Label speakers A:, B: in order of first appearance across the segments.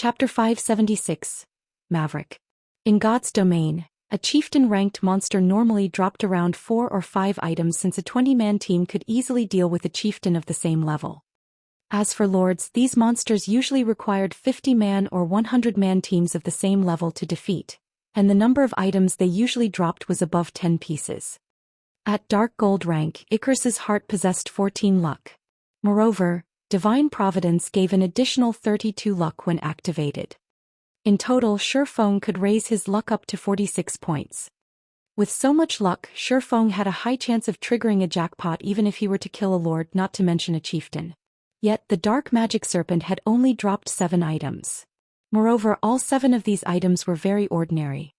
A: Chapter 576. Maverick. In God's domain, a chieftain-ranked monster normally dropped around 4 or 5 items since a 20-man team could easily deal with a chieftain of the same level. As for lords, these monsters usually required 50-man or 100-man teams of the same level to defeat, and the number of items they usually dropped was above 10 pieces. At Dark Gold rank, Icarus's heart possessed 14 luck. Moreover, Divine Providence gave an additional 32 luck when activated. In total, Shifeng could raise his luck up to 46 points. With so much luck, Shifeng had a high chance of triggering a jackpot even if he were to kill a lord, not to mention a chieftain. Yet, the Dark Magic Serpent had only dropped 7 items. Moreover, all 7 of these items were very ordinary.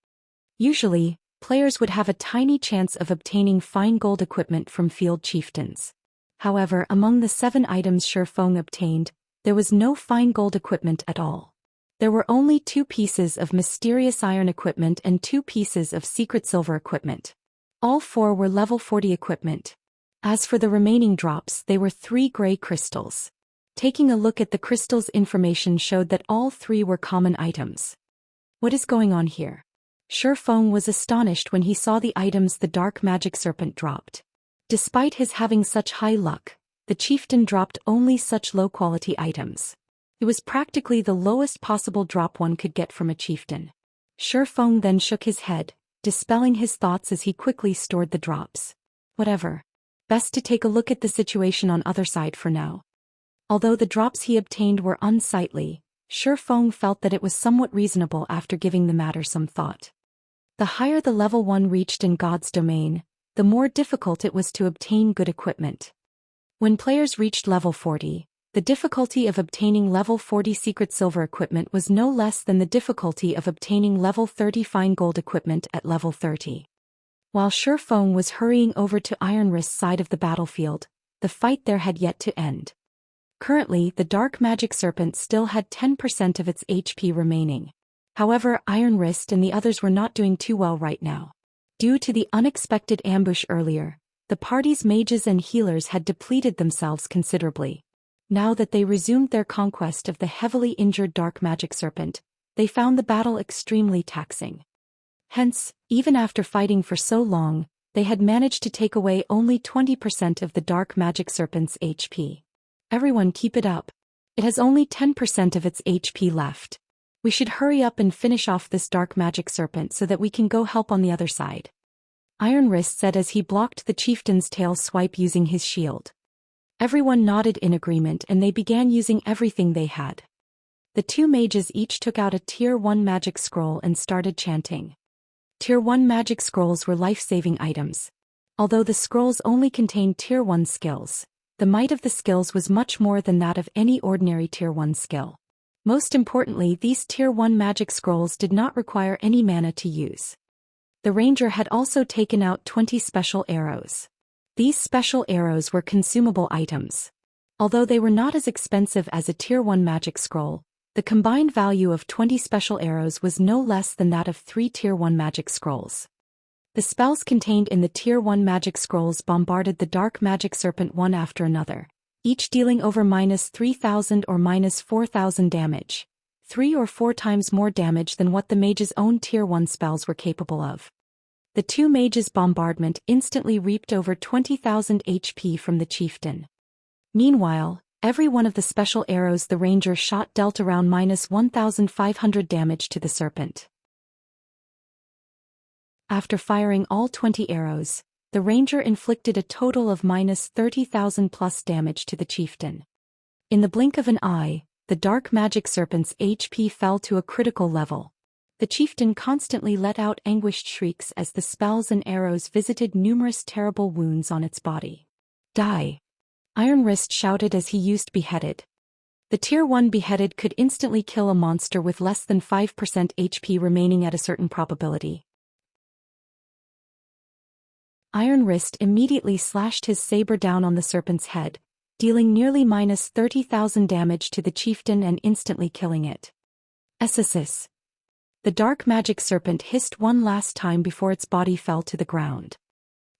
A: Usually, players would have a tiny chance of obtaining fine gold equipment from field chieftains. However, among the 7 items Shifeng obtained, there was no fine gold equipment at all. There were only 2 pieces of mysterious iron equipment and 2 pieces of secret silver equipment. All 4 were level 40 equipment. As for the remaining drops, they were 3 gray crystals. Taking a look at the crystals, information showed that all 3 were common items. What is going on here? Shifeng was astonished when he saw the items the Dark Magic Serpent dropped. Despite his having such high luck, the chieftain dropped only such low-quality items. It was practically the lowest possible drop one could get from a chieftain. Shifeng then shook his head, dispelling his thoughts as he quickly stored the drops. Whatever. Best to take a look at the situation on other side for now. Although the drops he obtained were unsightly, Shifeng felt that it was somewhat reasonable after giving the matter some thought. The higher the level 1 reached in God's domain, the more difficult it was to obtain good equipment. When players reached level 40, the difficulty of obtaining level 40 secret silver equipment was no less than the difficulty of obtaining level 30 fine gold equipment at level 30. While Shifeng was hurrying over to Iron Wrist's side of the battlefield, the fight there had yet to end. Currently, the Dark Magic Serpent still had 10% of its HP remaining. However, Iron Wrist and the others were not doing too well right now. Due to the unexpected ambush earlier, the party's mages and healers had depleted themselves considerably. Now that they resumed their conquest of the heavily injured Dark Magic Serpent, they found the battle extremely taxing. Hence, even after fighting for so long, they had managed to take away only 20% of the Dark Magic Serpent's HP. Everyone keep it up. It has only 10% of its HP left. We should hurry up and finish off this Dark Magic Serpent so that we can go help on the other side. Iron Wrist said as he blocked the chieftain's tail swipe using his shield. Everyone nodded in agreement and they began using everything they had. The 2 mages each took out a Tier 1 magic scroll and started chanting. Tier 1 magic scrolls were life-saving items. Although the scrolls only contained Tier 1 skills, the might of the skills was much more than that of any ordinary Tier 1 skill. Most importantly, these Tier 1 magic scrolls did not require any mana to use. The ranger had also taken out 20 special arrows. These special arrows were consumable items. Although they were not as expensive as a Tier 1 magic scroll, the combined value of 20 special arrows was no less than that of 3 Tier 1 magic scrolls. The spells contained in the Tier 1 magic scrolls bombarded the Dark Magic Serpent one after another, each dealing over -3,000 or -4,000 damage, 3 or 4 times more damage than what the mage's own Tier 1 spells were capable of. The 2 mages' bombardment instantly reaped over 20,000 HP from the chieftain. Meanwhile, every one of the special arrows the ranger shot dealt around -1,500 damage to the serpent. After firing all 20 arrows, the ranger inflicted a total of -30,000 plus damage to the chieftain. In the blink of an eye, the Dark Magic Serpent's HP fell to a critical level. The chieftain constantly let out anguished shrieks as the spells and arrows visited numerous terrible wounds on its body. Die! Iron Wrist shouted as he used Beheaded. The Tier 1 Beheaded could instantly kill a monster with less than 5% HP remaining at a certain probability. Iron Wrist immediately slashed his saber down on the serpent's head, dealing nearly -30,000 damage to the chieftain and instantly killing it. Essesis. The Dark Magic Serpent hissed one last time before its body fell to the ground.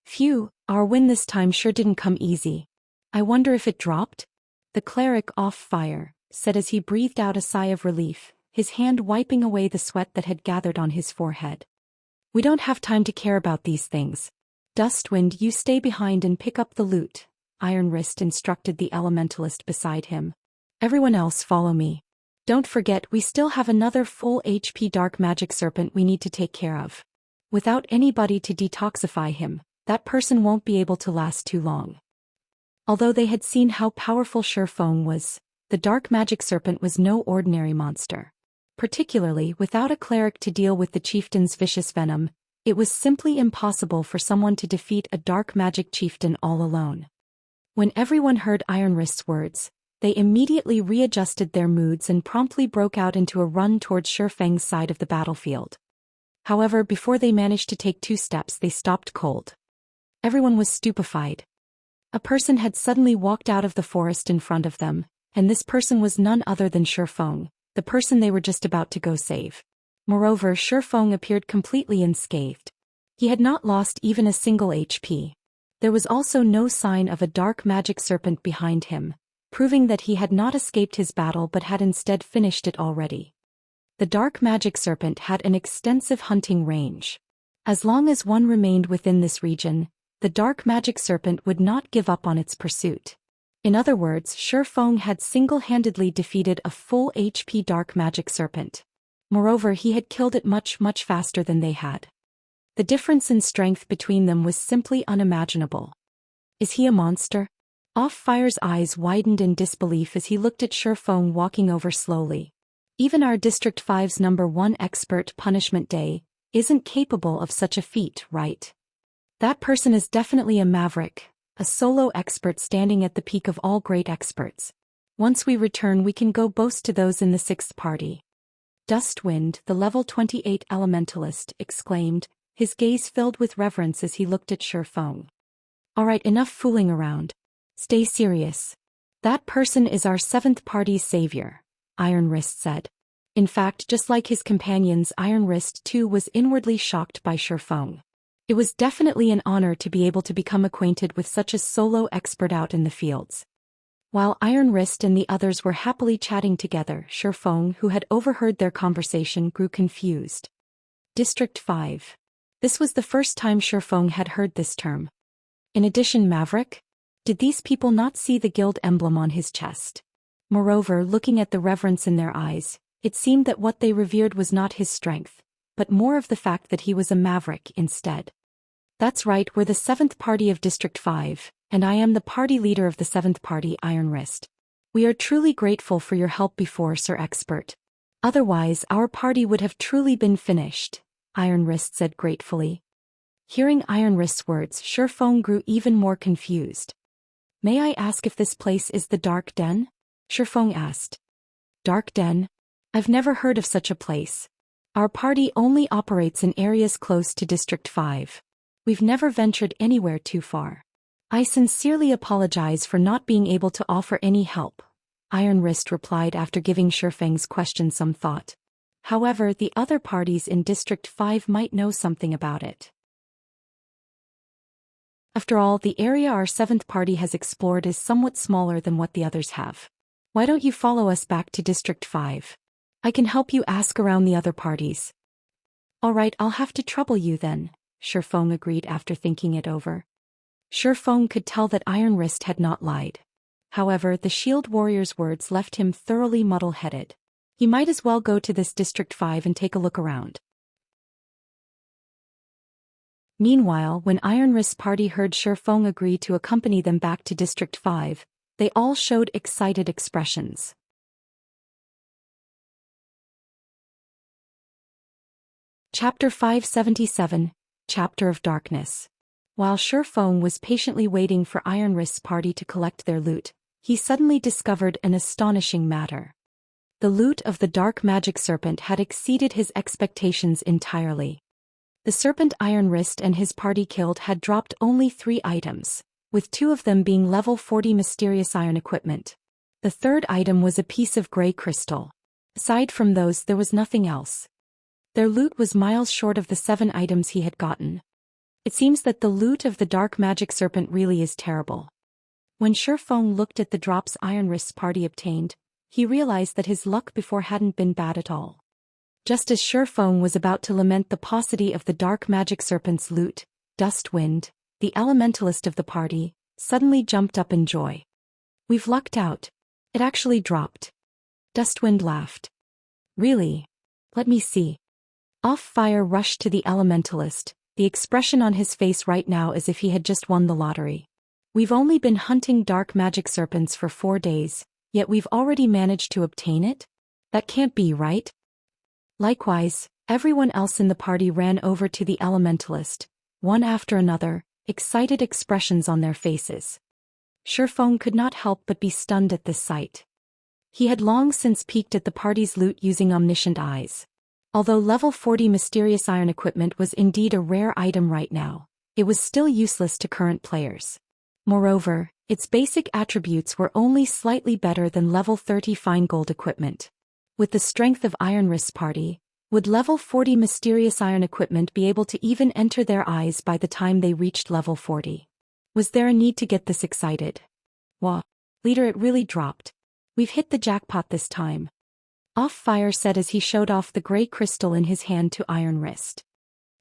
A: Phew, our win this time sure didn't come easy. I wonder if it dropped? The cleric off fire said as he breathed out a sigh of relief, his hand wiping away the sweat that had gathered on his forehead. We don't have time to care about these things. Dustwind, you stay behind and pick up the loot, Iron Wrist instructed the elementalist beside him. Everyone else follow me. Don't forget we still have another full HP dark magic serpent we need to take care of. Without anybody to detoxify him, that person won't be able to last too long. Although they had seen how powerful Shifeng was, the dark magic serpent was no ordinary monster. Particularly without a cleric to deal with the chieftain's vicious venom, it was simply impossible for someone to defeat a dark magic chieftain all alone. When everyone heard Iron Wrist's words, they immediately readjusted their moods and promptly broke out into a run towards Shifeng's side of the battlefield. However, before they managed to take 2 steps, they stopped cold. Everyone was stupefied. A person had suddenly walked out of the forest in front of them, and this person was none other than Shifeng, the person they were just about to go save. Moreover, Shifeng appeared completely unscathed. He had not lost even a single HP. There was also no sign of a dark magic serpent behind him, proving that he had not escaped his battle but had instead finished it already. The dark magic serpent had an extensive hunting range. As long as one remained within this region, the dark magic serpent would not give up on its pursuit. In other words, Shifeng had single-handedly defeated a full HP dark magic serpent. Moreover, he had killed it much faster than they had. The difference in strength between them was simply unimaginable. Is he a monster? Off-Fire's eyes widened in disbelief as he looked at Shifeng walking over slowly. Even our District 5's #1 expert Punishment Day isn't capable of such a feat, right? That person is definitely a Maverick, a solo expert standing at the peak of all great experts. Once we return we can go boast to those in the 6th party. Dustwind, the level 28 elementalist, exclaimed, his gaze filled with reverence as he looked at Shifeng. Alright, enough fooling around. Stay serious. That person is our 7th party's savior, Iron Wrist said. In fact, just like his companions, Iron Wrist too was inwardly shocked by Shifeng. It was definitely an honor to be able to become acquainted with such a solo expert out in the fields. While Iron Wrist and the others were happily chatting together, Shifeng, who had overheard their conversation, grew confused. District 5. This was the first time Shifeng had heard this term. In addition, Maverick? Did these people not see the guild emblem on his chest? Moreover, looking at the reverence in their eyes, it seemed that what they revered was not his strength, but more of the fact that he was a Maverick instead. That's right, we're the 7th party of District 5, and I am the party leader of the 7th party, Iron Wrist. We are truly grateful for your help before, Sir Expert. Otherwise, our party would have truly been finished, Iron Wrist said gratefully. Hearing Iron Wrist's words, Shifeng grew even more confused. May I ask if this place is the Dark Den? Shifeng asked. Dark Den? I've never heard of such a place. Our party only operates in areas close to District 5. We've never ventured anywhere too far. I sincerely apologize for not being able to offer any help, Iron Wrist replied after giving Shifeng's question some thought. However, the other parties in District 5 might know something about it. After all, the area our 7th party has explored is somewhat smaller than what the others have. Why don't you follow us back to District 5? I can help you ask around the other parties. Alright, I'll have to trouble you then, Shifeng agreed after thinking it over. Shifeng could tell that Iron Wrist had not lied. However, the shield warrior's words left him thoroughly muddle-headed. He might as well go to this District 5 and take a look around. Meanwhile, when Iron Wrist's party heard Shifeng agree to accompany them back to District 5, they all showed excited expressions. Chapter 577, Chapter of Darkness. While Shifeng was patiently waiting for Iron Wrist's party to collect their loot, he suddenly discovered an astonishing matter. The loot of the dark magic serpent had exceeded his expectations entirely. The serpent Iron Wrist and his party killed had dropped only 3 items, with 2 of them being level 40 mysterious iron equipment. The 3rd item was a piece of gray crystal. Aside from those, there was nothing else. Their loot was miles short of the 7 items he had gotten. It seems that the loot of the dark magic serpent really is terrible. When Shifeng looked at the drops Iron Wrist's party obtained, he realized that his luck before hadn't been bad at all. Just as Shifeng was about to lament the paucity of the dark magic serpent's loot, Dustwind, the elementalist of the party, suddenly jumped up in joy. "We've lucked out. It actually dropped." Dustwind laughed. "Really? Let me see." Off-Fire rushed to the elementalist, the expression on his face right now as if he had just won the lottery. "We've only been hunting dark magic serpents for 4 days, yet we've already managed to obtain it? That can't be right?" Likewise, everyone else in the party ran over to the elementalist, one after another, excited expressions on their faces. Shifeng could not help but be stunned at this sight. He had long since peeked at the party's loot using omniscient eyes. Although level 40 mysterious iron equipment was indeed a rare item right now, it was still useless to current players. Moreover, its basic attributes were only slightly better than level 30 fine gold equipment. With the strength of Iron Wrist's party, would level 40 mysterious iron equipment be able to even enter their eyes by the time they reached level 40? Was there a need to get this excited? "Wah, leader, it really dropped. We've hit the jackpot this time," Off-Fire said as he showed off the gray crystal in his hand to Iron Wrist.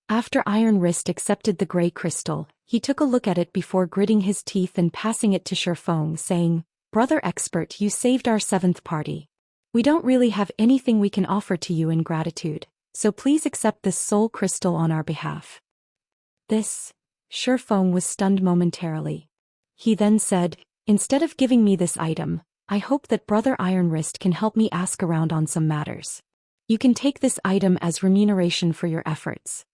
A: After Iron Wrist accepted the gray crystal, he took a look at it before gritting his teeth and passing it to Shifeng, saying, "Brother expert, you saved our 7th party. We don't really have anything we can offer to you in gratitude, so please accept this soul crystal on our behalf." This, Shifeng was stunned momentarily. He then said, "Instead of giving me this item, I hope that Brother Iron Wrist can help me ask around on some matters. You can take this item as remuneration for your efforts."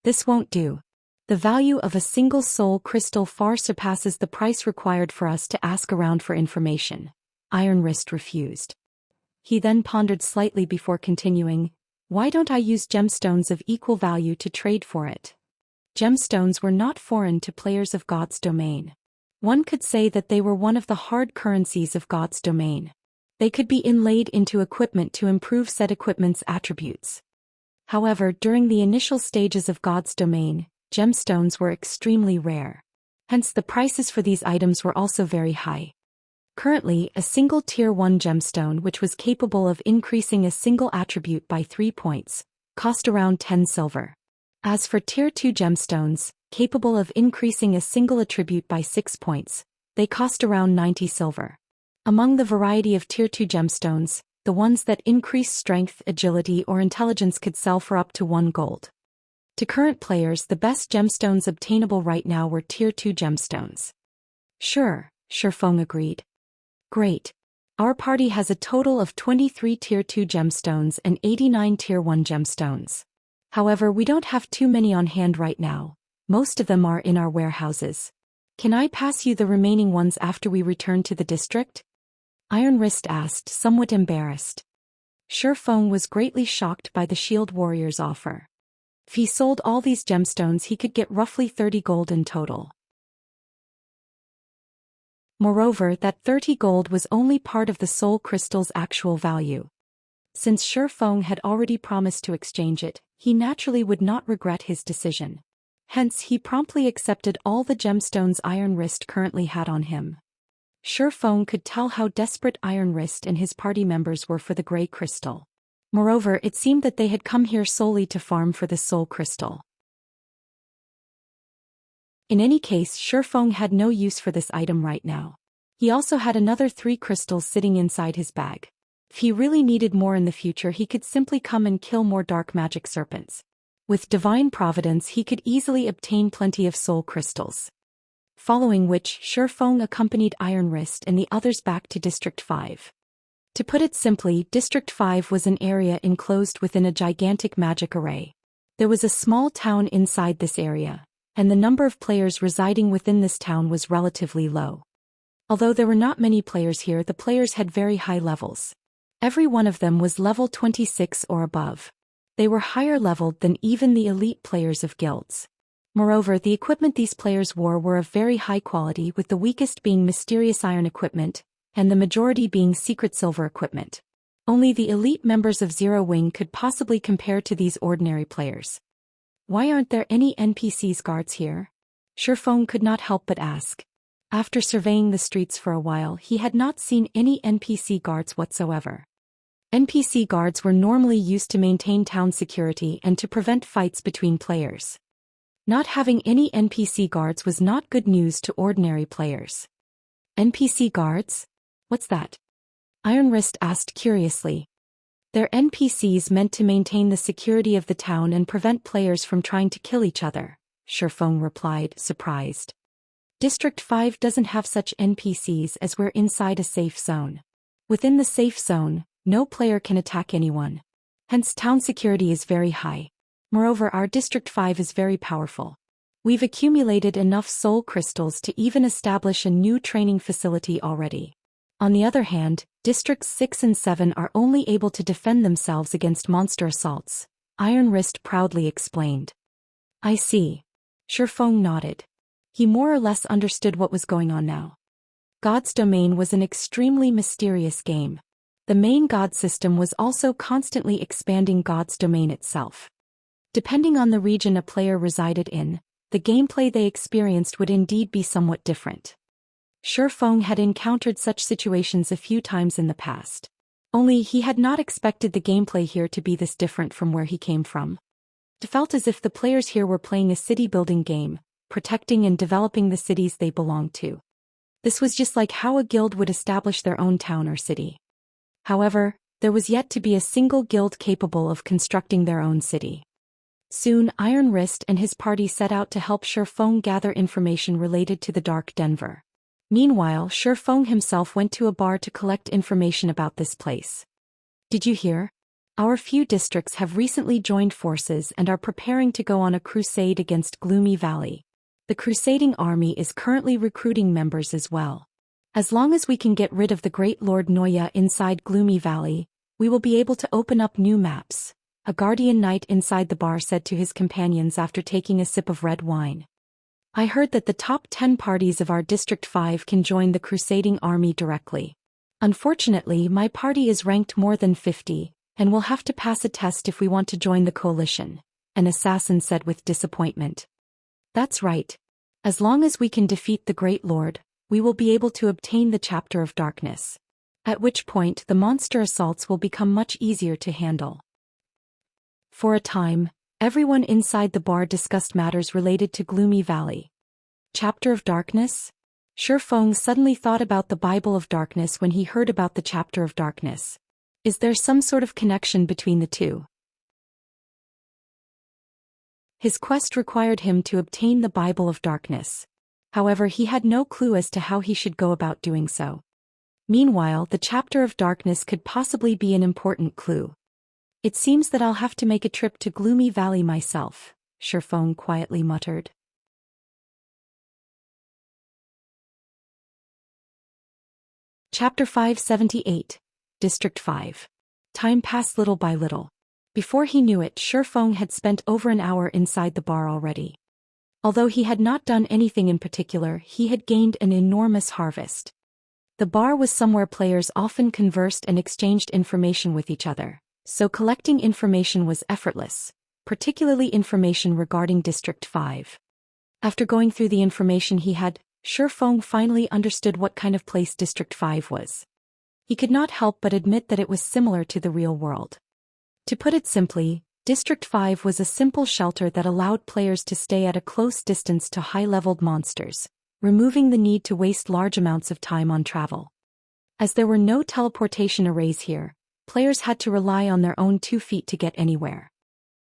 A: "This won't do. The value of a single soul crystal far surpasses the price required for us to ask around for information." Iron Wrist refused. He then pondered slightly before continuing, "Why don't I use gemstones of equal value to trade for it?" Gemstones were not foreign to players of God's domain. One could say that they were one of the hard currencies of God's domain. They could be inlaid into equipment to improve said equipment's attributes. However, during the initial stages of God's domain, gemstones were extremely rare. Hence the prices for these items were also very high. Currently, a single Tier 1 gemstone which was capable of increasing a single attribute by 3 points, cost around 10 silver. As for Tier 2 gemstones, capable of increasing a single attribute by 6 points, they cost around 90 silver. Among the variety of Tier 2 gemstones, the ones that increase strength, agility or intelligence could sell for up to 1 gold. To current players, the best gemstones obtainable right now were Tier 2 gemstones. "Sure," Shifeng agreed. "Great. Our party has a total of 23 Tier 2 gemstones and 89 Tier 1 gemstones. However, we don't have too many on hand right now. Most of them are in our warehouses. Can I pass you the remaining ones after we return to the district?" Iron Wrist asked, somewhat embarrassed. Shifeng was greatly shocked by the Shield Warrior's offer. If he sold all these gemstones, he could get roughly 30 gold in total. Moreover, that 30 gold was only part of the soul crystal's actual value. Since Shifeng had already promised to exchange it, he naturally would not regret his decision. Hence, he promptly accepted all the gemstones Iron Wrist currently had on him. Shifeng could tell how desperate Iron Wrist and his party members were for the gray crystal. Moreover, it seemed that they had come here solely to farm for the soul crystal. In any case, Shifeng had no use for this item right now. He also had another 3 crystals sitting inside his bag. If he really needed more in the future, he could simply come and kill more dark magic serpents. With divine providence, he could easily obtain plenty of soul crystals. Following which, Shifeng accompanied Iron Wrist and the others back to District 5. To put it simply, District 5 was an area enclosed within a gigantic magic array. There was a small town inside this area, and the number of players residing within this town was relatively low. Although there were not many players here, the players had very high levels. Every one of them was level 26 or above. They were higher leveled than even the elite players of guilds. Moreover, the equipment these players wore were of very high quality, with the weakest being mysterious iron equipment, and the majority being secret silver equipment. Only the elite members of Zero Wing could possibly compare to these ordinary players. "Why aren't there any NPCs guards here?" Shifeng could not help but ask. After surveying the streets for a while, he had not seen any NPC guards whatsoever. NPC guards were normally used to maintain town security and to prevent fights between players. Not having any NPC guards was not good news to ordinary players. NPC guards? What's that? Iron Wrist asked curiously. They're NPCs meant to maintain the security of the town and prevent players from trying to kill each other, Shifeng replied, surprised. District 5 doesn't have such NPCs as we're inside a safe zone. Within the safe zone, no player can attack anyone. Hence town security is very high. Moreover, our District 5 is very powerful. We've accumulated enough soul crystals to even establish a new training facility already. On the other hand, Districts 6 and 7 are only able to defend themselves against monster assaults, Iron Wrist proudly explained. I see. Shifeng nodded. He more or less understood what was going on now. God's Domain was an extremely mysterious game. The main god system was also constantly expanding God's Domain itself. Depending on the region a player resided in, the gameplay they experienced would indeed be somewhat different. Shifeng had encountered such situations a few times in the past. Only he had not expected the gameplay here to be this different from where he came from. It felt as if the players here were playing a city-building game, protecting and developing the cities they belonged to. This was just like how a guild would establish their own town or city. However, there was yet to be a single guild capable of constructing their own city. Soon, Iron Wrist and his party set out to help Shifeng gather information related to the Dark Denver. Meanwhile, Shifeng himself went to a bar to collect information about this place. Did you hear? Our few districts have recently joined forces and are preparing to go on a crusade against Gloomy Valley. The Crusading army is currently recruiting members as well. As long as we can get rid of the Great Lord Noya inside Gloomy Valley, we will be able to open up new maps, a guardian knight inside the bar said to his companions after taking a sip of red wine. I heard that the top 10 parties of our District 5 can join the Crusading army directly. Unfortunately, my party is ranked more than 50, and will have to pass a test if we want to join the coalition, an assassin said with disappointment. That's right. As long as we can defeat the Great Lord, we will be able to obtain the Chapter of Darkness. At which point the monster assaults will become much easier to handle. For a time, everyone inside the bar discussed matters related to Gloomy Valley. Chapter of Darkness? Shifeng suddenly thought about the Bible of Darkness when he heard about the Chapter of Darkness. Is there some sort of connection between the two? His quest required him to obtain the Bible of Darkness. However, he had no clue as to how he should go about doing so. Meanwhile, the Chapter of Darkness could possibly be an important clue. It seems that I'll have to make a trip to Gloomy Valley myself, Shifeng quietly muttered. Chapter 578, District 5. Time passed little by little. Before he knew it, Shifeng had spent over an hour inside the bar already. Although he had not done anything in particular, he had gained an enormous harvest. The bar was somewhere players often conversed and exchanged information with each other, so collecting information was effortless, particularly information regarding District 5. After going through the information he had, Shifeng finally understood what kind of place District 5 was. He could not help but admit that it was similar to the real world. To put it simply, District 5 was a simple shelter that allowed players to stay at a close distance to high-leveled monsters, removing the need to waste large amounts of time on travel. As there were no teleportation arrays here, players had to rely on their own 2 feet to get anywhere.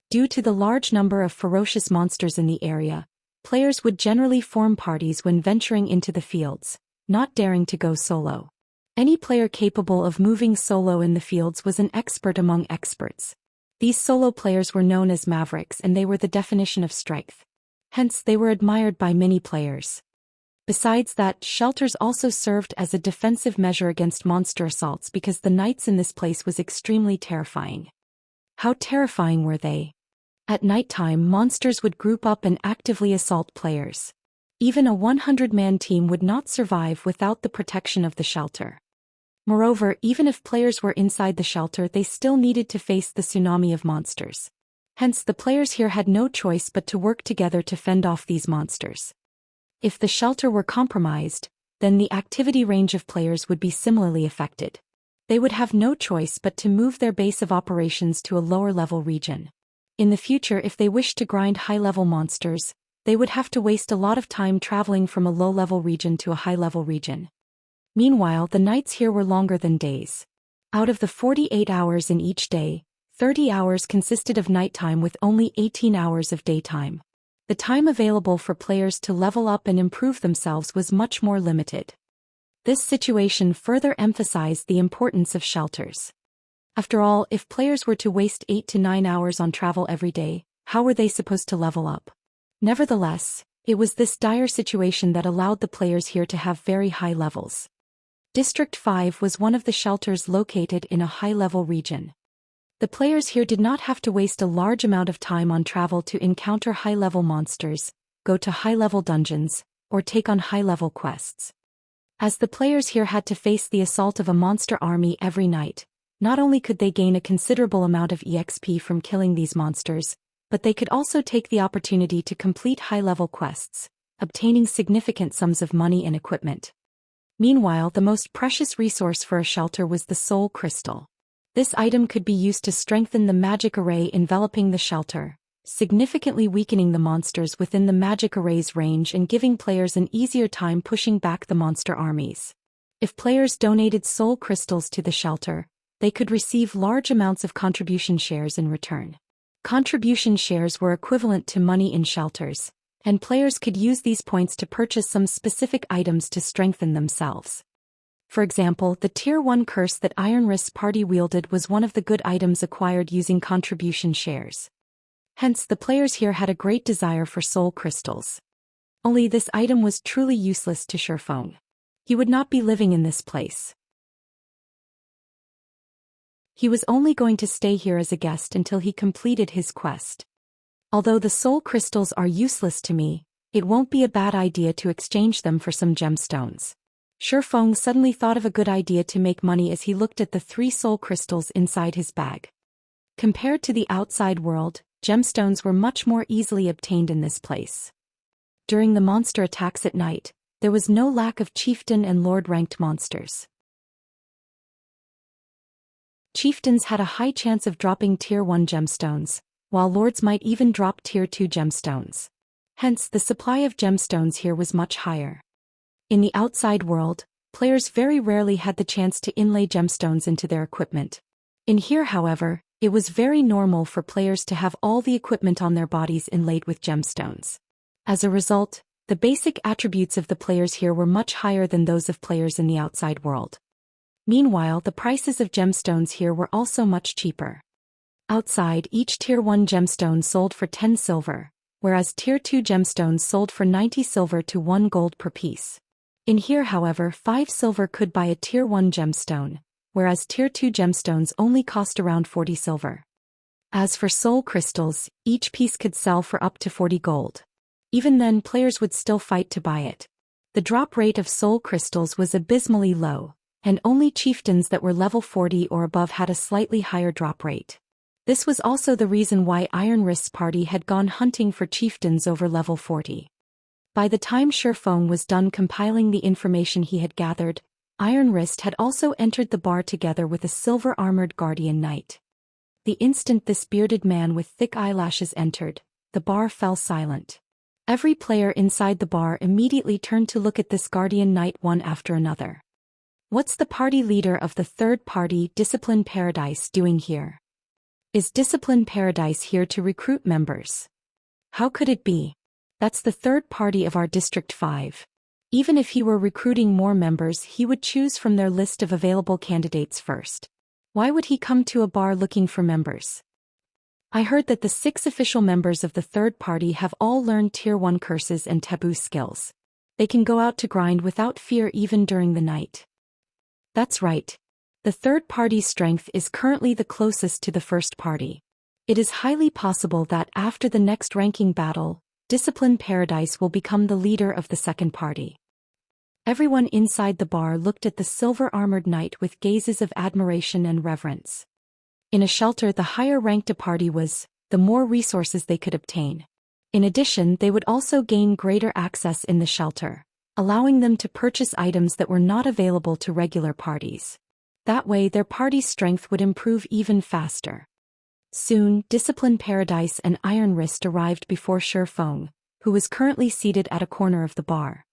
A: Due to the large number of ferocious monsters in the area, players would generally form parties when venturing into the fields, not daring to go solo. Any player capable of moving solo in the fields was an expert among experts. These solo players were known as Mavericks and they were the definition of strength. Hence, they were admired by many players. Besides that, shelters also served as a defensive measure against monster assaults because the nights in this place was extremely terrifying. How terrifying were they? At nighttime, monsters would group up and actively assault players. Even a 100-man team would not survive without the protection of the shelter. Moreover, even if players were inside the shelter, they still needed to face the tsunami of monsters. Hence, the players here had no choice but to work together to fend off these monsters. If the shelter were compromised, then the activity range of players would be similarly affected. They would have no choice but to move their base of operations to a lower-level region. In the future, if they wished to grind high-level monsters, they would have to waste a lot of time traveling from a low-level region to a high-level region. Meanwhile, the nights here were longer than days. Out of the 48 hours in each day, 30 hours consisted of nighttime with only 18 hours of daytime. The time available for players to level up and improve themselves was much more limited. This situation further emphasized the importance of shelters. After all, if players were to waste 8 to 9 hours on travel every day, how were they supposed to level up? Nevertheless, it was this dire situation that allowed the players here to have very high levels. District 5 was one of the shelters located in a high-level region. The players here did not have to waste a large amount of time on travel to encounter high-level monsters, go to high-level dungeons, or take on high-level quests. As the players here had to face the assault of a monster army every night, not only could they gain a considerable amount of EXP from killing these monsters, but they could also take the opportunity to complete high-level quests, obtaining significant sums of money and equipment. Meanwhile, the most precious resource for a shelter was the Soul Crystal. This item could be used to strengthen the magic array enveloping the shelter, significantly weakening the monsters within the magic array's range and giving players an easier time pushing back the monster armies. If players donated soul crystals to the shelter, they could receive large amounts of contribution shares in return. Contribution shares were equivalent to money in shelters, and players could use these points to purchase some specific items to strengthen themselves. For example, the Tier 1 curse that Iron Wrist's party wielded was one of the good items acquired using contribution shares. Hence, the players here had a great desire for soul crystals. Only this item was truly useless to Zhou Xian. He would not be living in this place. He was only going to stay here as a guest until he completed his quest. Although the soul crystals are useless to me, it won't be a bad idea to exchange them for some gemstones. Zhou Xian suddenly thought of a good idea to make money as he looked at the 3 soul crystals inside his bag. Compared to the outside world, gemstones were much more easily obtained in this place. During the monster attacks at night, there was no lack of chieftain and lord-ranked monsters. Chieftains had a high chance of dropping Tier 1 gemstones, while lords might even drop Tier 2 gemstones. Hence, the supply of gemstones here was much higher. In the outside world, players very rarely had the chance to inlay gemstones into their equipment. In here, however, it was very normal for players to have all the equipment on their bodies inlaid with gemstones. As a result, the basic attributes of the players here were much higher than those of players in the outside world. Meanwhile, the prices of gemstones here were also much cheaper. Outside, each Tier 1 gemstone sold for 10 silver, whereas Tier 2 gemstones sold for 90 silver to 1 gold per piece. In here, however, 5 silver could buy a Tier 1 gemstone, whereas Tier 2 gemstones only cost around 40 silver. As for soul crystals, each piece could sell for up to 40 gold. Even then, players would still fight to buy it. The drop rate of soul crystals was abysmally low, and only chieftains that were level 40 or above had a slightly higher drop rate. This was also the reason why Iron Wrist's party had gone hunting for chieftains over level 40. By the time Zhou Xian was done compiling the information he had gathered, Iron Wrist had also entered the bar together with a silver-armored guardian knight. The instant this bearded man with thick eyelashes entered, the bar fell silent. Every player inside the bar immediately turned to look at this guardian knight one after another. What's the party leader of the third party, Discipline Paradise, doing here? Is Discipline Paradise here to recruit members? How could it be? That's the third party of our District 5. Even if he were recruiting more members, he would choose from their list of available candidates first. Why would he come to a bar looking for members? I heard that the 6 official members of the third party have all learned Tier 1 curses and taboo skills. They can go out to grind without fear even during the night. That's right. The third party's strength is currently the closest to the first party. It is highly possible that after the next ranking battle, Discipline Paradise will become the leader of the second party. Everyone inside the bar looked at the silver-armored knight with gazes of admiration and reverence. In a shelter, the higher ranked a party was, the more resources they could obtain. In addition, they would also gain greater access in the shelter, allowing them to purchase items that were not available to regular parties. That way their party's strength would improve even faster. Soon, Discipline Paradise and Iron Wrist arrived before Shifeng, who was currently seated at a corner of the bar.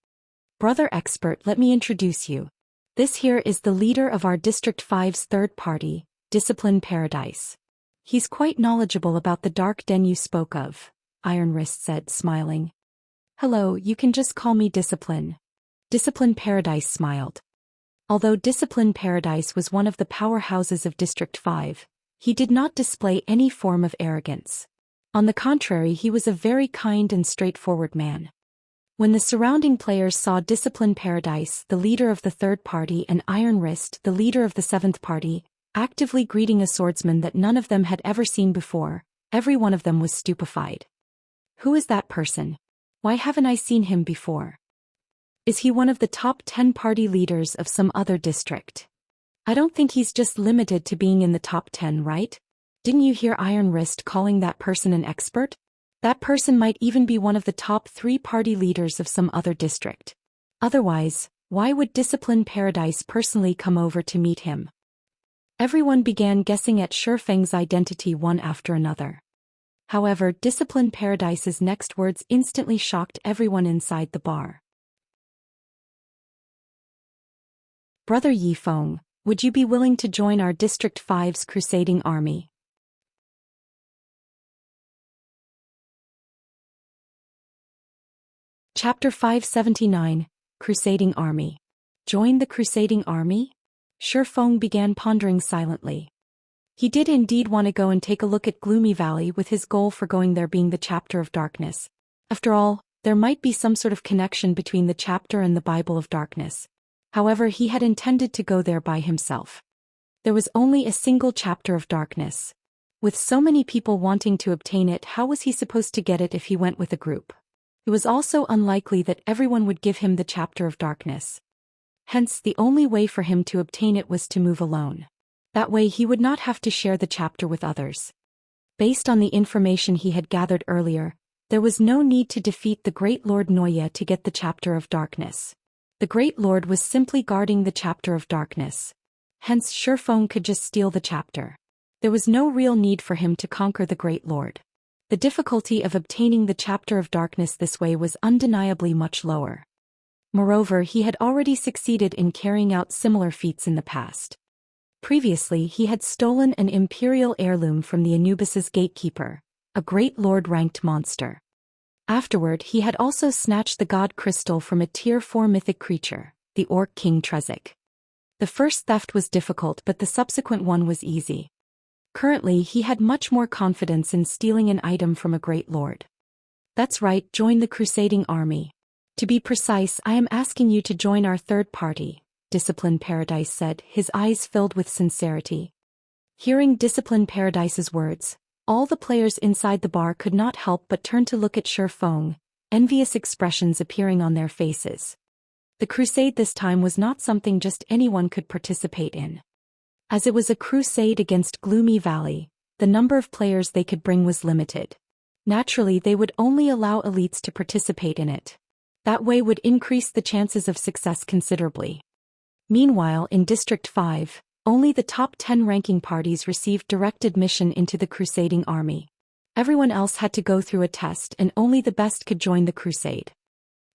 A: "Brother Expert, let me introduce you. This here is the leader of our District 5's third party, Discipline Paradise. He's quite knowledgeable about the dark den you spoke of," Iron Wrist said, smiling. "Hello, you can just call me Discipline." Discipline Paradise smiled. Although Discipline Paradise was one of the powerhouses of District 5, he did not display any form of arrogance. On the contrary, he was a very kind and straightforward man. When the surrounding players saw Discipline Paradise, the leader of the third party, and Iron Wrist, the leader of the seventh party, actively greeting a swordsman that none of them had ever seen before, every one of them was stupefied. "Who is that person? Why haven't I seen him before? Is he one of the top 10 party leaders of some other district? I don't think he's just limited to being in the top 10, right? Didn't you hear Iron Wrist calling that person an expert? That person might even be one of the top 3 party leaders of some other district. Otherwise, why would Discipline Paradise personally come over to meet him?" Everyone began guessing at Shifeng's identity one after another. However, Discipline Paradise's next words instantly shocked everyone inside the bar. "Brother Yifeng, would you be willing to join our District 5's Crusading army?" Chapter 579, Crusading Army. Join the Crusading Army? Shifeng began pondering silently. He did indeed want to go and take a look at Gloomy Valley, with his goal for going there being the Chapter of Darkness. After all, there might be some sort of connection between the chapter and the Bible of Darkness. However, he had intended to go there by himself. There was only a single Chapter of Darkness. With so many people wanting to obtain it, how was he supposed to get it if he went with a group? It was also unlikely that everyone would give him the Chapter of Darkness. Hence, the only way for him to obtain it was to move alone. That way he would not have to share the chapter with others. Based on the information he had gathered earlier, there was no need to defeat the Great Lord Noya to get the Chapter of Darkness. The Great Lord was simply guarding the Chapter of Darkness. Hence, Shifeng could just steal the chapter. There was no real need for him to conquer the Great Lord. The difficulty of obtaining the Chapter of Darkness this way was undeniably much lower. Moreover, he had already succeeded in carrying out similar feats in the past. Previously, he had stolen an imperial heirloom from the Anubis's gatekeeper, a Great Lord-ranked monster. Afterward, he had also snatched the God Crystal from a Tier 4 mythic creature, the Orc King Trezek. The first theft was difficult, but the subsequent one was easy. Currently, he had much more confidence in stealing an item from a Great Lord. "That's right, join the Crusading army. To be precise, I am asking you to join our third party," Discipline Paradise said, his eyes filled with sincerity. Hearing Discipline Paradise's words, all the players inside the bar could not help but turn to look at Shifeng, envious expressions appearing on their faces. The crusade this time was not something just anyone could participate in. As it was a crusade against Gloomy Valley, the number of players they could bring was limited. Naturally, they would only allow elites to participate in it. That way would increase the chances of success considerably. Meanwhile, in District 5, only the top 10 ranking parties received direct admission into the Crusading army. Everyone else had to go through a test, and only the best could join the crusade.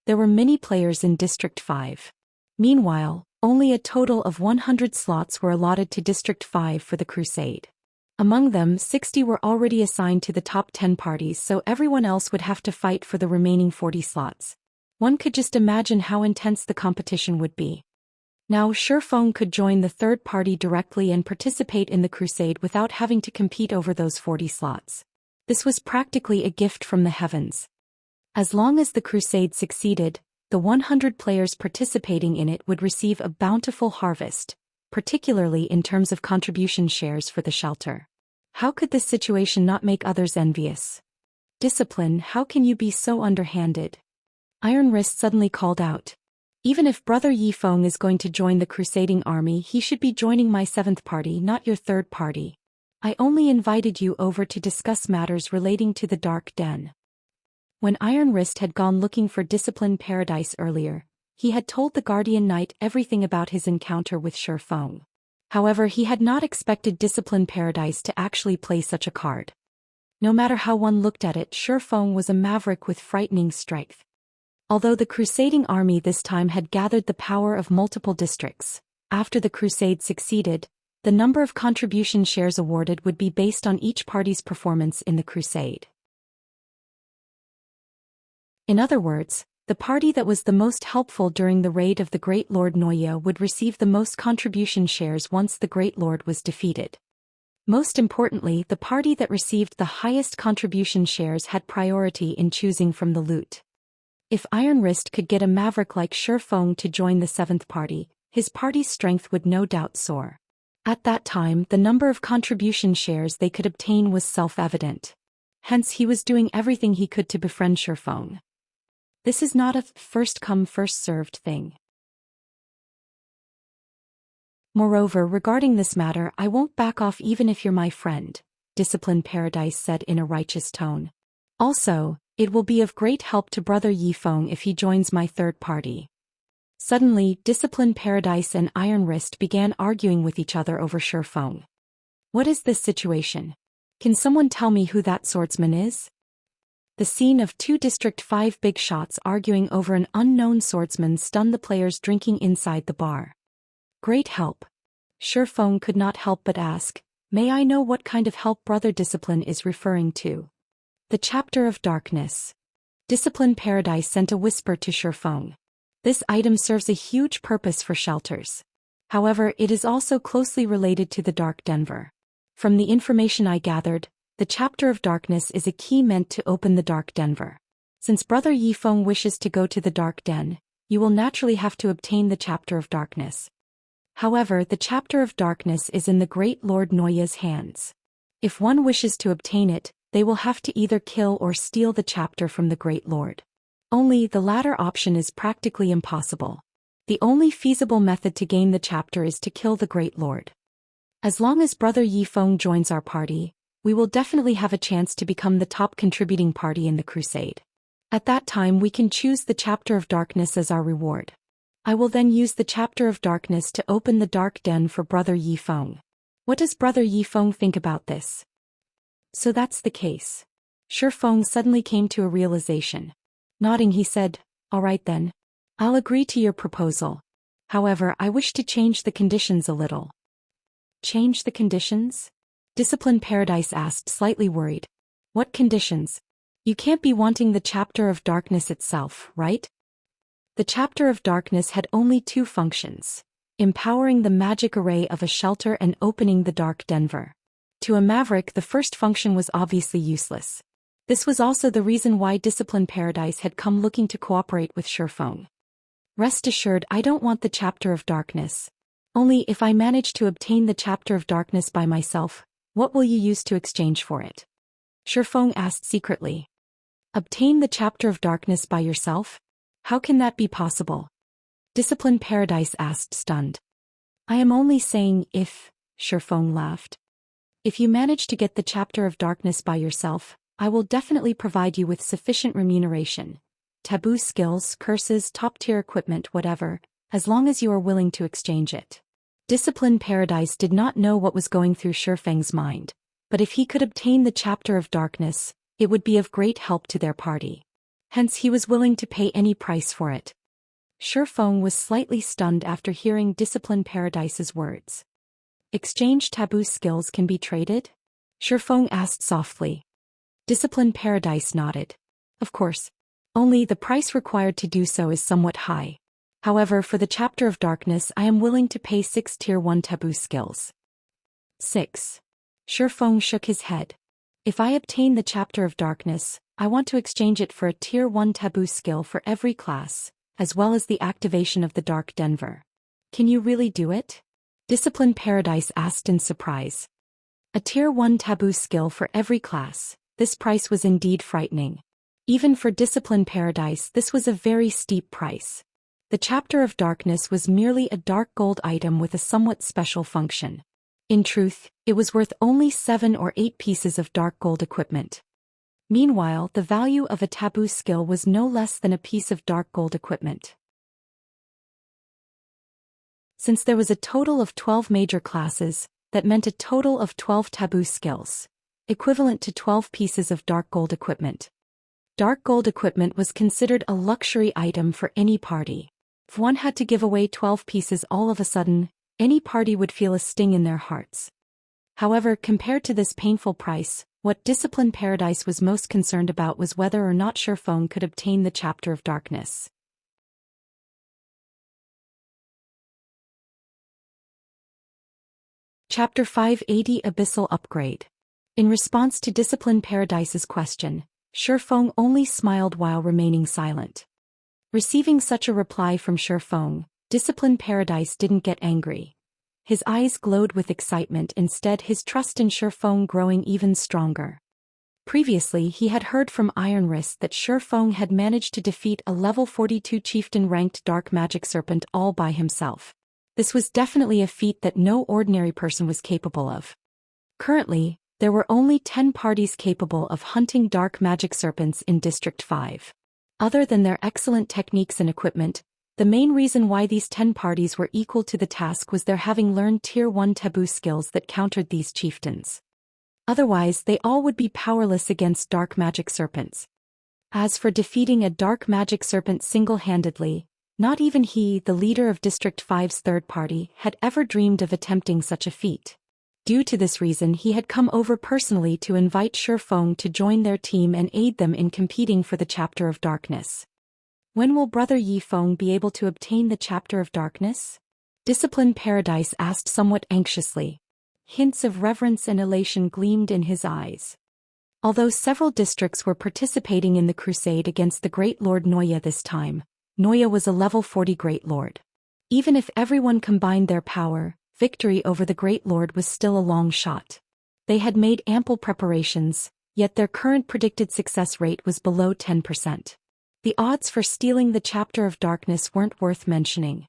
A: There were many players in District 5. Meanwhile, only a total of 100 slots were allotted to District 5 for the crusade. Among them, 60 were already assigned to the top 10 parties, so everyone else would have to fight for the remaining 40 slots. One could just imagine how intense the competition would be. Now Shifeng could join the third party directly and participate in the crusade without having to compete over those 40 slots. This was practically a gift from the heavens. As long as the crusade succeeded, the 100 players participating in it would receive a bountiful harvest, particularly in terms of contribution shares for the shelter. How could this situation not make others envious? "Discipline, how can you be so underhanded?" Iron Wrist suddenly called out. "Even if Brother Yifeng is going to join the Crusading army, he should be joining my 7th party, not your 3rd party. I only invited you over to discuss matters relating to the Dark Den." When Iron Wrist had gone looking for Discipline Paradise earlier, he had told the Guardian Knight everything about his encounter with Shi Feng. However, he had not expected Discipline Paradise to actually play such a card. No matter how one looked at it, Shi Feng was a maverick with frightening strength. Although the Crusading army this time had gathered the power of multiple districts, after the crusade succeeded, the number of contribution shares awarded would be based on each party's performance in the crusade. In other words, the party that was the most helpful during the raid of the Great Lord Noya would receive the most contribution shares once the Great Lord was defeated. Most importantly, the party that received the highest contribution shares had priority in choosing from the loot. If Iron Wrist could get a maverick like Shi Feng to join the 7th party, his party's strength would no doubt soar. At that time, the number of contribution shares they could obtain was self-evident. Hence, he was doing everything he could to befriend Shi Feng. This is not a first-come, first-served thing. Moreover, regarding this matter, I won't back off even if you're my friend, Discipline Paradise said in a righteous tone. Also, it will be of great help to Brother Yi Feng if he joins my 3rd party. Suddenly, Discipline Paradise and Iron Wrist began arguing with each other over Shi Feng. What is this situation? Can someone tell me who that swordsman is? The scene of 2 District 5 big shots arguing over an unknown swordsman stunned the players drinking inside the bar. Great help. Shi Feng could not help but ask, may I know what kind of help Brother Discipline is referring to? The Chapter of Darkness. Discipline Paradise sent a whisper to Shi Feng. This item serves a huge purpose for shelters. However, it is also closely related to the Dark Denver. From the information I gathered, the Chapter of Darkness is a key meant to open the Dark Denver. Since Brother Yi Feng wishes to go to the Dark Den, you will naturally have to obtain the Chapter of Darkness. However, the Chapter of Darkness is in the Great Lord Noya's hands. If one wishes to obtain it, they will have to either kill or steal the chapter from the Great Lord. Only the latter option is practically impossible. The only feasible method to gain the chapter is to kill the Great Lord. As long as Brother Yi Feng joins our party, we will definitely have a chance to become the top contributing party in the crusade. At that time we can choose the Chapter of Darkness as our reward. I will then use the Chapter of Darkness to open the Dark Den for Brother Yi Feng. What does Brother Yi Feng think about this? So that's the case. Shi Feng suddenly came to a realization. Nodding, he said, all right then. I'll agree to your proposal. However, I wish to change the conditions a little. Change the conditions? Discipline Paradise asked, slightly worried. What conditions? You can't be wanting the Chapter of Darkness itself, right? The Chapter of Darkness had only 2 functions: empowering the magic array of a shelter and opening the Dark Denver. To a maverick, the first function was obviously useless. This was also the reason why Discipline Paradise had come looking to cooperate with Shi Feng. Rest assured, I don't want the Chapter of Darkness. Only if I manage to obtain the Chapter of Darkness by myself, what will you use to exchange for it? Shi Feng asked secretly. Obtain the Chapter of Darkness by yourself? How can that be possible? Discipline Paradise asked, stunned. I am only saying if, Shi Feng laughed. If you manage to get the Chapter of Darkness by yourself, I will definitely provide you with sufficient remuneration. Taboo skills, curses, top-tier equipment, whatever, as long as you are willing to exchange it. Discipline Paradise did not know what was going through Shi Feng's mind, but if he could obtain the Chapter of Darkness, it would be of great help to their party. Hence he was willing to pay any price for it. Shi Feng was slightly stunned after hearing Discipline Paradise's words. Exchange taboo skills can be traded? Shi Feng asked softly. Discipline Paradise nodded. Of course. Only the price required to do so is somewhat high. However, for the Chapter of Darkness I am willing to pay 6 Tier 1 taboo skills. 6. Shi Feng shook his head. If I obtain the Chapter of Darkness, I want to exchange it for a Tier 1 taboo skill for every class, as well as the activation of the Dark Denver. Can you really do it? Discipline Paradise asked in surprise. A Tier 1 taboo skill for every class, this price was indeed frightening. Even for Discipline Paradise this was a very steep price. The Chapter of Darkness was merely a dark gold item with a somewhat special function. In truth, it was worth only 7 or 8 pieces of dark gold equipment. Meanwhile, the value of a taboo skill was no less than a piece of dark gold equipment. Since there was a total of 12 major classes, that meant a total of 12 taboo skills, equivalent to 12 pieces of dark gold equipment. Dark gold equipment was considered a luxury item for any party. If one had to give away 12 pieces all of a sudden, any party would feel a sting in their hearts. However, compared to this painful price, what Discipline Paradise was most concerned about was whether or not Shifeng could obtain the Chapter of Darkness. Chapter 580 Abyssal Upgrade. In response to Discipline Paradise's question, Shifeng only smiled while remaining silent. Receiving such a reply from Shifeng, Discipline Paradise didn't get angry. His eyes glowed with excitement, instead his trust in Shifeng growing even stronger. Previously he had heard from Iron Wrist that Shifeng had managed to defeat a level 42 chieftain-ranked dark magic serpent all by himself. This was definitely a feat that no ordinary person was capable of. Currently, there were only 10 parties capable of hunting dark magic serpents in District 5. Other than their excellent techniques and equipment, the main reason why these 10 parties were equal to the task was their having learned Tier 1 taboo skills that countered these chieftains. Otherwise, they all would be powerless against dark magic serpents. As for defeating a dark magic serpent single-handedly, not even he, the leader of District 5's third party, had ever dreamed of attempting such a feat. Due to this reason, he had come over personally to invite Shifeng to join their team and aid them in competing for the Chapter of Darkness. When will Brother Yifeng be able to obtain the Chapter of Darkness? Discipline Paradise asked somewhat anxiously. Hints of reverence and elation gleamed in his eyes. Although several districts were participating in the crusade against the Great Lord Noya this time, Noya was a level 40 Great Lord. Even if everyone combined their power, victory over the Great Lord was still a long shot. They had made ample preparations, yet their current predicted success rate was below 10%. The odds for stealing the Chapter of Darkness weren't worth mentioning.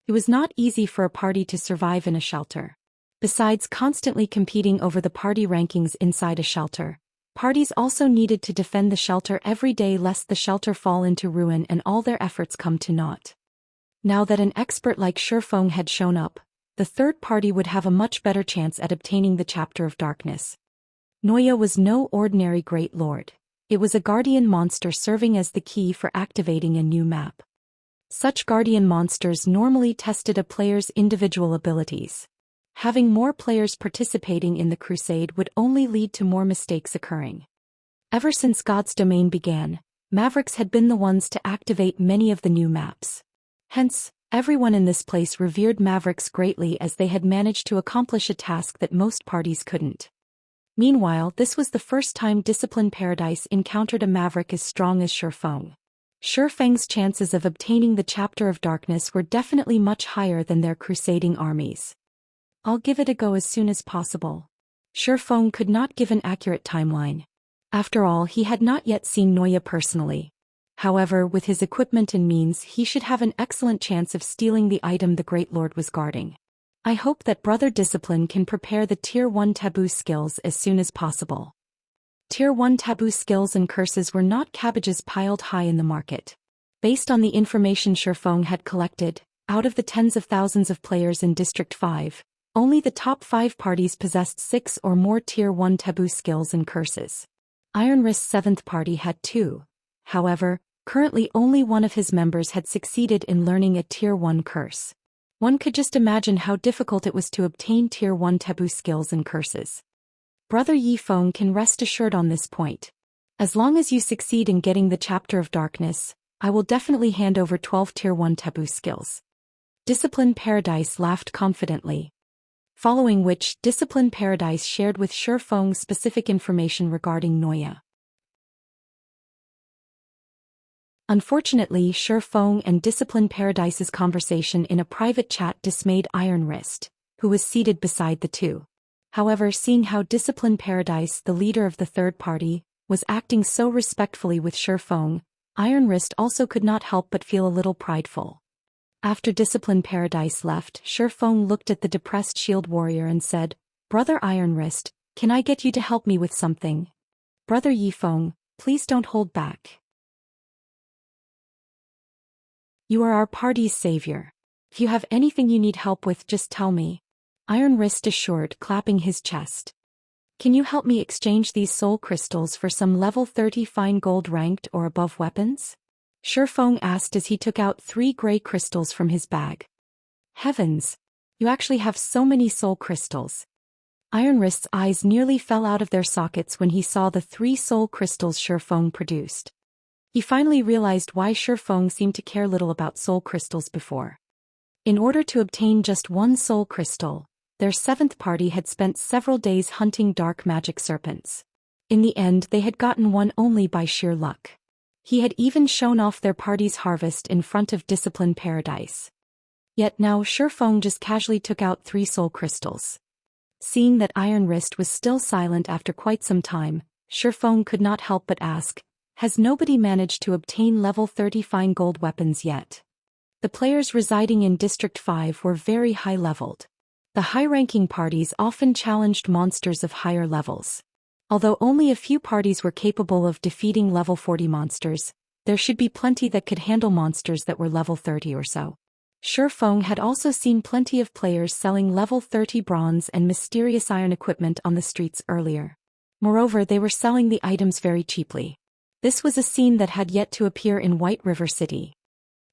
A: It was not easy for a party to survive in a shelter. Besides constantly competing over the party rankings inside a shelter, parties also needed to defend the shelter every day lest the shelter fall into ruin and all their efforts come to naught. Now that an expert like Shifeng had shown up, the third party would have a much better chance at obtaining the Chapter of Darkness. Noya was no ordinary Great Lord. It was a guardian monster serving as the key for activating a new map. Such guardian monsters normally tested a player's individual abilities. Having more players participating in the crusade would only lead to more mistakes occurring. Ever since God's Domain began, Mavericks had been the ones to activate many of the new maps. Hence, everyone in this place revered Mavericks greatly as they had managed to accomplish a task that most parties couldn't. Meanwhile, this was the first time Discipline Paradise encountered a Maverick as strong as Shifeng. Shifeng's chances of obtaining the Chapter of Darkness were definitely much higher than their crusading armies. I'll give it a go as soon as possible. Shifeng could not give an accurate timeline. After all, he had not yet seen Noya personally. However, with his equipment and means, he should have an excellent chance of stealing the item the Great Lord was guarding. I hope that Brother Discipline can prepare the Tier 1 taboo skills as soon as possible. Tier 1 taboo skills and curses were not cabbages piled high in the market. Based on the information Shifeng had collected, out of the tens of thousands of players in District 5, only the top 5 parties possessed 6 or more Tier 1 taboo skills and curses. Iron Wrist's 7th party had 2. However, currently only one of his members had succeeded in learning a Tier 1 curse. One could just imagine how difficult it was to obtain Tier 1 taboo skills and curses. Brother Yifeng can rest assured on this point. As long as you succeed in getting the Chapter of Darkness, I will definitely hand over 12 Tier 1 taboo skills. Discipline Paradise laughed confidently. Following which, Discipline Paradise shared with Shifeng specific information regarding Noya. Unfortunately, Shifeng and Discipline Paradise's conversation in a private chat dismayed Iron Wrist, who was seated beside the two. However, seeing how Discipline Paradise, the leader of the third party, was acting so respectfully with Shifeng, Iron Wrist also could not help but feel a little prideful. After Discipline Paradise left, Shifeng looked at the depressed shield warrior and said, "Brother Iron Wrist, can I get you to help me with something? Brother Yifeng, please don't hold back. You are our party's savior. If you have anything you need help with, just tell me. Iron Wrist assured, clapping his chest. Can you help me exchange these soul crystals for some level 30 fine gold ranked or above weapons? Shifeng asked as he took out 3 gray crystals from his bag. Heavens! You actually have so many soul crystals. Iron Wrist's eyes nearly fell out of their sockets when he saw the 3 soul crystals Shifeng produced. He finally realized why Shifeng seemed to care little about soul crystals before. In order to obtain just 1 soul crystal, their 7th party had spent several days hunting dark magic serpents. In the end, they had gotten 1 only by sheer luck. He had even shown off their party's harvest in front of Discipline Paradise. Yet now Shifeng just casually took out 3 soul crystals. Seeing that Iron Wrist was still silent after quite some time, Shifeng could not help but ask, has nobody managed to obtain level 30 fine gold weapons yet? The players residing in District 5 were very high-leveled. The high-ranking parties often challenged monsters of higher levels. Although only a few parties were capable of defeating level 40 monsters, there should be plenty that could handle monsters that were level 30 or so. Shifeng had also seen plenty of players selling level 30 bronze and mysterious iron equipment on the streets earlier. Moreover, they were selling the items very cheaply. This was a scene that had yet to appear in White River City.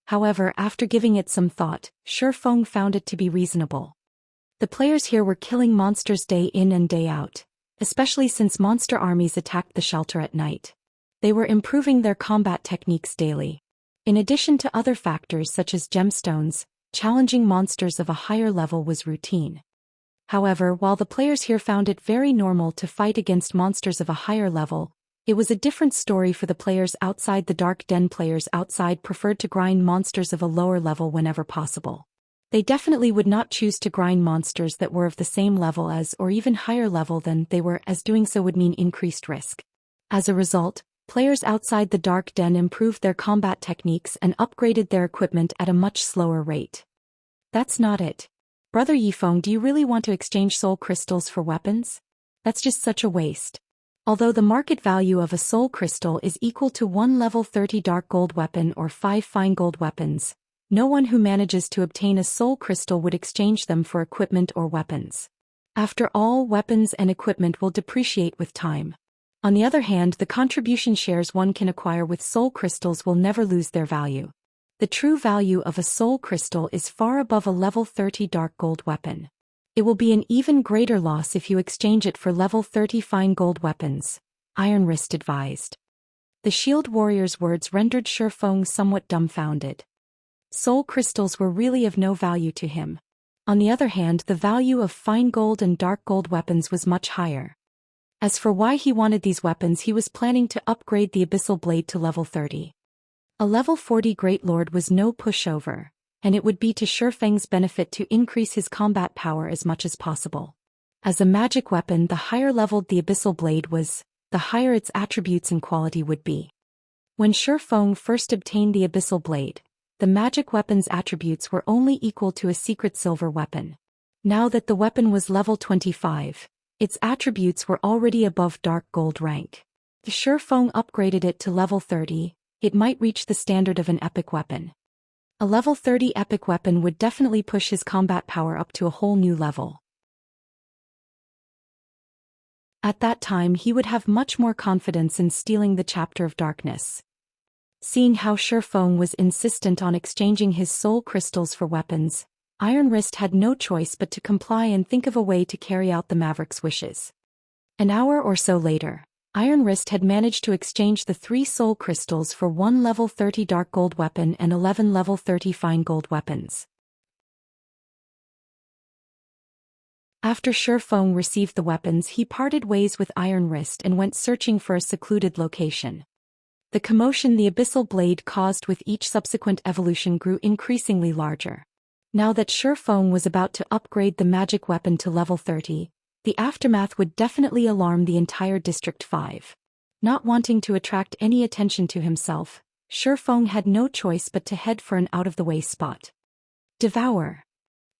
A: However, after giving it some thought, Shifeng found it to be reasonable. The players here were killing monsters day in and day out, especially since monster armies attacked the shelter at night. They were improving their combat techniques daily. In addition to other factors such as gemstones, challenging monsters of a higher level was routine. However, while the players here found it very normal to fight against monsters of a higher level, it was a different story for the players outside the Dark Den. Players outside preferred to grind monsters of a lower level whenever possible. They definitely would not choose to grind monsters that were of the same level as or even higher level than they were, as doing so would mean increased risk. As a result, players outside the Dark Den improved their combat techniques and upgraded their equipment at a much slower rate. That's not it. Brother Yifeng, do you really want to exchange soul crystals for weapons? That's just such a waste. Although the market value of a soul crystal is equal to 1 level 30 dark gold weapon or 5 fine gold weapons, no one who manages to obtain a soul crystal would exchange them for equipment or weapons. After all, weapons and equipment will depreciate with time. On the other hand, the contribution shares one can acquire with soul crystals will never lose their value. The true value of a soul crystal is far above a level 30 dark gold weapon. It will be an even greater loss if you exchange it for level 30 fine gold weapons, Iron Wrist advised. The shield warrior's words rendered Shifeng somewhat dumbfounded. Soul crystals were really of no value to him. On the other hand, the value of fine gold and dark gold weapons was much higher. As for why he wanted these weapons, he was planning to upgrade the Abyssal Blade to level 30. A level 40 Great Lord was no pushover, and it would be to Shifeng's benefit to increase his combat power as much as possible. As a magic weapon, the higher leveled the Abyssal Blade was, the higher its attributes and quality would be. When Shifeng first obtained the Abyssal Blade, the magic weapon's attributes were only equal to a secret silver weapon. Now that the weapon was level 25, its attributes were already above dark gold rank. If Shifeng upgraded it to level 30, it might reach the standard of an epic weapon. A level 30 epic weapon would definitely push his combat power up to a whole new level. At that time, he would have much more confidence in stealing the Chapter of Darkness. Seeing how Shifeng was insistent on exchanging his soul crystals for weapons, Iron Wrist had no choice but to comply and think of a way to carry out the Maverick's wishes. An hour or so later, Iron Wrist had managed to exchange the 3 soul crystals for 1 level 30 dark gold weapon and 11 level 30 fine gold weapons. After Shifeng received the weapons, he parted ways with Iron Wrist and went searching for a secluded location. The commotion the Abyssal Blade caused with each subsequent evolution grew increasingly larger. Now that Shifeng was about to upgrade the magic weapon to level 30, the aftermath would definitely alarm the entire District 5. Not wanting to attract any attention to himself, Shifeng had no choice but to head for an out-of-the-way spot. Devour.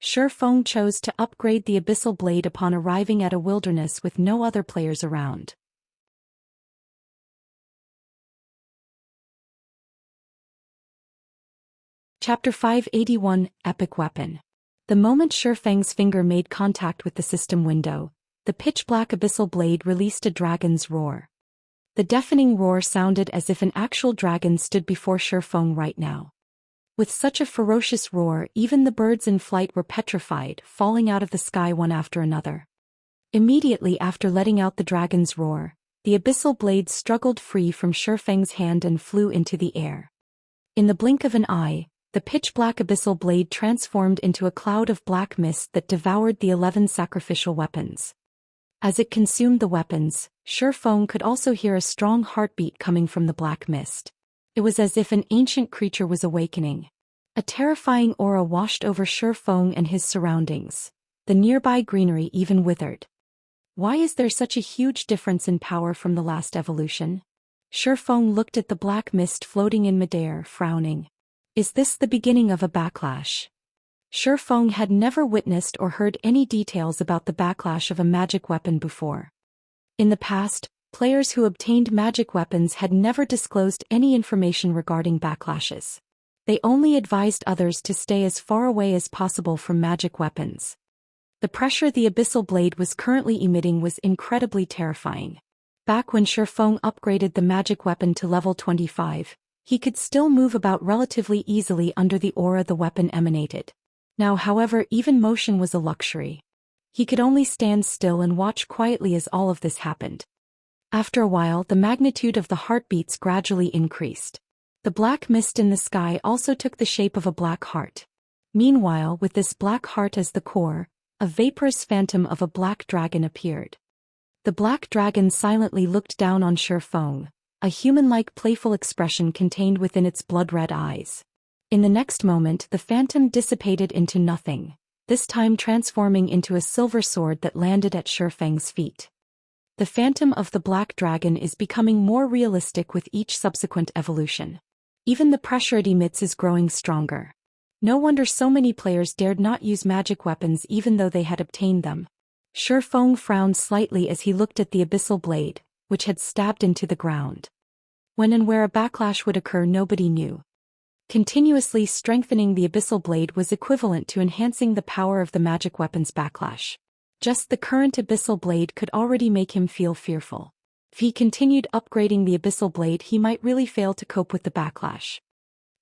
A: Shifeng chose to upgrade the Abyssal Blade upon arriving at a wilderness with no other players around. Chapter 581, Epic Weapon. The moment Shifeng's finger made contact with the system window, the pitch-black abyssal blade released a dragon's roar. The deafening roar sounded as if an actual dragon stood before Shifeng right now. With such a ferocious roar, even the birds in flight were petrified, falling out of the sky one after another. Immediately after letting out the dragon's roar, the abyssal blade struggled free from Shifeng's hand and flew into the air. In the blink of an eye, the pitch-black abyssal blade transformed into a cloud of black mist that devoured the 11 sacrificial weapons. As it consumed the weapons, Shifeng could also hear a strong heartbeat coming from the black mist. It was as if an ancient creature was awakening. A terrifying aura washed over Shifeng and his surroundings. The nearby greenery even withered. Why is there such a huge difference in power from the last evolution? Shifeng looked at the black mist floating in midair, frowning. Is this the beginning of a backlash? Shifeng had never witnessed or heard any details about the backlash of a magic weapon before. In the past, players who obtained magic weapons had never disclosed any information regarding backlashes. They only advised others to stay as far away as possible from magic weapons. The pressure the abyssal blade was currently emitting was incredibly terrifying. Back when Shifeng upgraded the magic weapon to level 25, he could still move about relatively easily under the aura the weapon emanated. Now, however, even motion was a luxury. He could only stand still and watch quietly as all of this happened. After a while, the magnitude of the heartbeats gradually increased. The black mist in the sky also took the shape of a black heart. Meanwhile, with this black heart as the core, a vaporous phantom of a black dragon appeared. The black dragon silently looked down on Shifeng, a human-like playful expression contained within its blood-red eyes. In the next moment, the phantom dissipated into nothing, this time transforming into a silver sword that landed at Shifeng's feet. The phantom of the black dragon is becoming more realistic with each subsequent evolution. Even the pressure it emits is growing stronger. No wonder so many players dared not use magic weapons even though they had obtained them. Shifeng frowned slightly as he looked at the abyssal blade, which had stabbed into the ground. When and where a backlash would occur nobody knew. Continuously strengthening the abyssal blade was equivalent to enhancing the power of the magic weapon's backlash. Just the current abyssal blade could already make him feel fearful. If he continued upgrading the abyssal blade, he might really fail to cope with the backlash.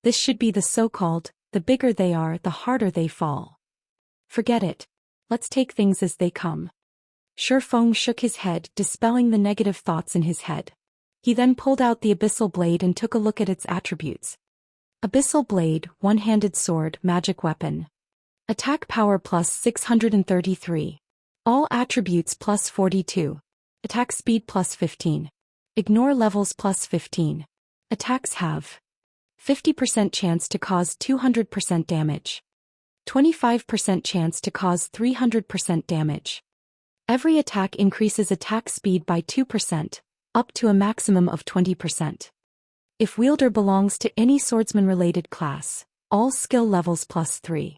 A: This should be the so-called, the bigger they are, the harder they fall. Forget it. Let's take things as they come. Shifeng shook his head, dispelling the negative thoughts in his head. He then pulled out the abyssal blade and took a look at its attributes. Abyssal blade, one-handed sword, magic weapon. Attack power plus 633. All attributes plus 42. Attack speed plus 15. Ignore levels plus 15. Attacks have 50% chance to cause 200% damage. 25% chance to cause 300% damage. Every attack increases attack speed by 2%, up to a maximum of 20%. If wielder belongs to any swordsman-related class, all skill levels plus 3.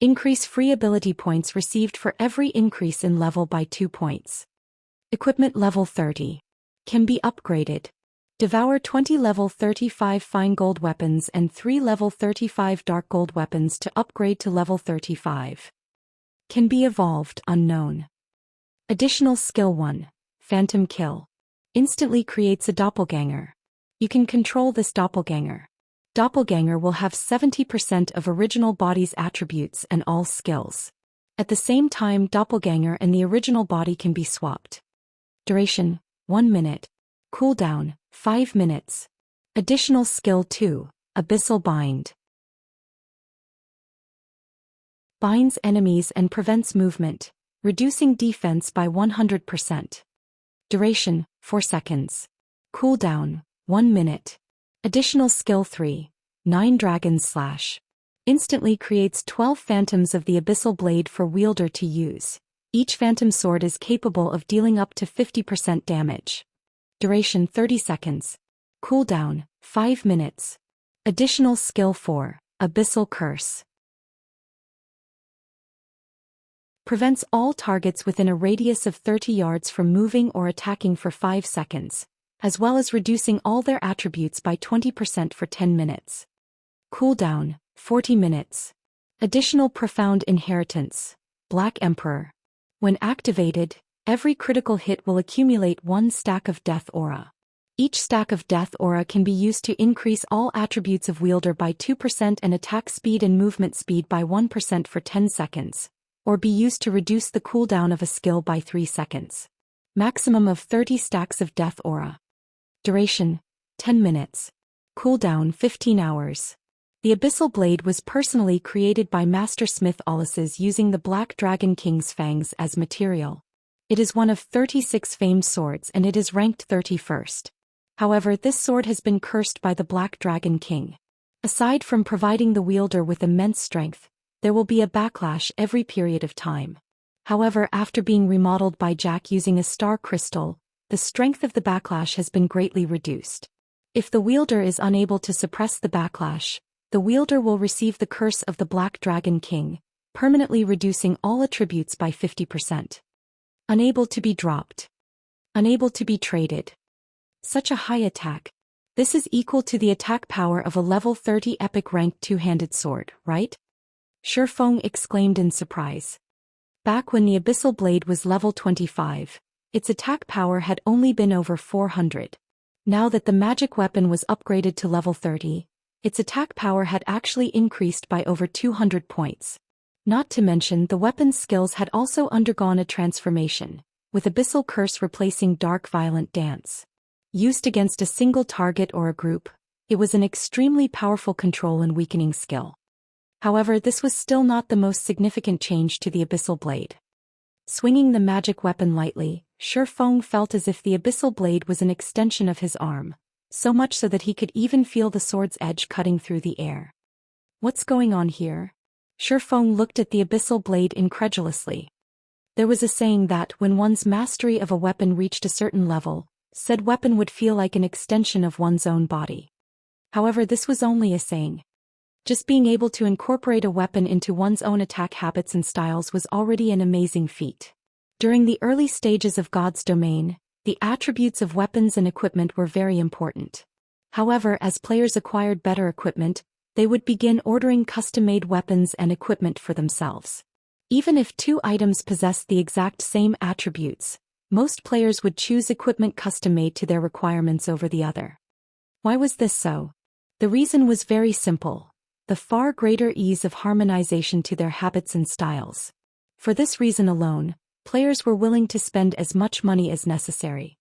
A: Increase free ability points received for every increase in level by 2 points. Equipment level 30. Can be upgraded. Devour 20 level 35 fine gold weapons and 3 level 35 dark gold weapons to upgrade to level 35. Can be evolved, unknown. Additional skill 1. Phantom Kill. Instantly creates a doppelganger. You can control this doppelganger. Doppelganger will have 70% of original body's attributes and all skills. At the same time, doppelganger and the original body can be swapped. Duration, 1 minute. Cooldown, 5 minutes. Additional skill 2, Abyssal Bind. Binds enemies and prevents movement, reducing defense by 100%. Duration, 4 seconds. Cooldown, 1 minute. Additional skill 3, 9 Dragon's Slash. Instantly creates 12 phantoms of the abyssal blade for wielder to use. Each phantom sword is capable of dealing up to 50% damage. Duration 30 seconds. Cooldown, 5 minutes. Additional skill 4, Abyssal Curse. Prevents all targets within a radius of 30 yards from moving or attacking for 5 seconds, as well as reducing all their attributes by 20% for 10 minutes. Cooldown, 40 minutes. Additional Profound Inheritance, Black Emperor. When activated, every critical hit will accumulate 1 stack of Death Aura. Each stack of Death Aura can be used to increase all attributes of wielder by 2% and attack speed and movement speed by 1% for 10 seconds, or be used to reduce the cooldown of a skill by 3 seconds. Maximum of 30 stacks of Death Aura. Duration, 10 minutes. Cooldown, 15 hours. The Abyssal Blade was personally created by Master Smith Ollises using the Black Dragon King's fangs as material. It is one of 36 famed swords and it is ranked 31st. However, this sword has been cursed by the Black Dragon King. Aside from providing the wielder with immense strength, there will be a backlash every period of time. However, after being remodeled by Jack using a star crystal, the strength of the backlash has been greatly reduced. If the wielder is unable to suppress the backlash, the wielder will receive the curse of the Black Dragon King, permanently reducing all attributes by 50%. Unable to be dropped. Unable to be traded. Such a high attack. This is equal to the attack power of a level 30 epic ranked two-handed sword, right? Shifeng exclaimed in surprise. Back when the Abyssal Blade was level 25, its attack power had only been over 400. Now that the magic weapon was upgraded to level 30, its attack power had actually increased by over 200 points. Not to mention the weapon's skills had also undergone a transformation, with Abyssal Curse replacing Dark Violent Dance. Used against a single target or a group, it was an extremely powerful control and weakening skill. However, this was still not the most significant change to the Abyssal Blade. Swinging the magic weapon lightly, Shifeng felt as if the Abyssal Blade was an extension of his arm, so much so that he could even feel the sword's edge cutting through the air. What's going on here? Shifeng looked at the Abyssal Blade incredulously. There was a saying that when one's mastery of a weapon reached a certain level, said weapon would feel like an extension of one's own body. However, this was only a saying. Just being able to incorporate a weapon into one's own attack habits and styles was already an amazing feat. During the early stages of God's domain, the attributes of weapons and equipment were very important. However, as players acquired better equipment, they would begin ordering custom-made weapons and equipment for themselves. Even if 2 items possessed the exact same attributes, most players would choose equipment custom-made to their requirements over the other. Why was this so? The reason was very simple: the far greater ease of harmonization to their habits and styles. For this reason alone, players were willing to spend as much money as necessary.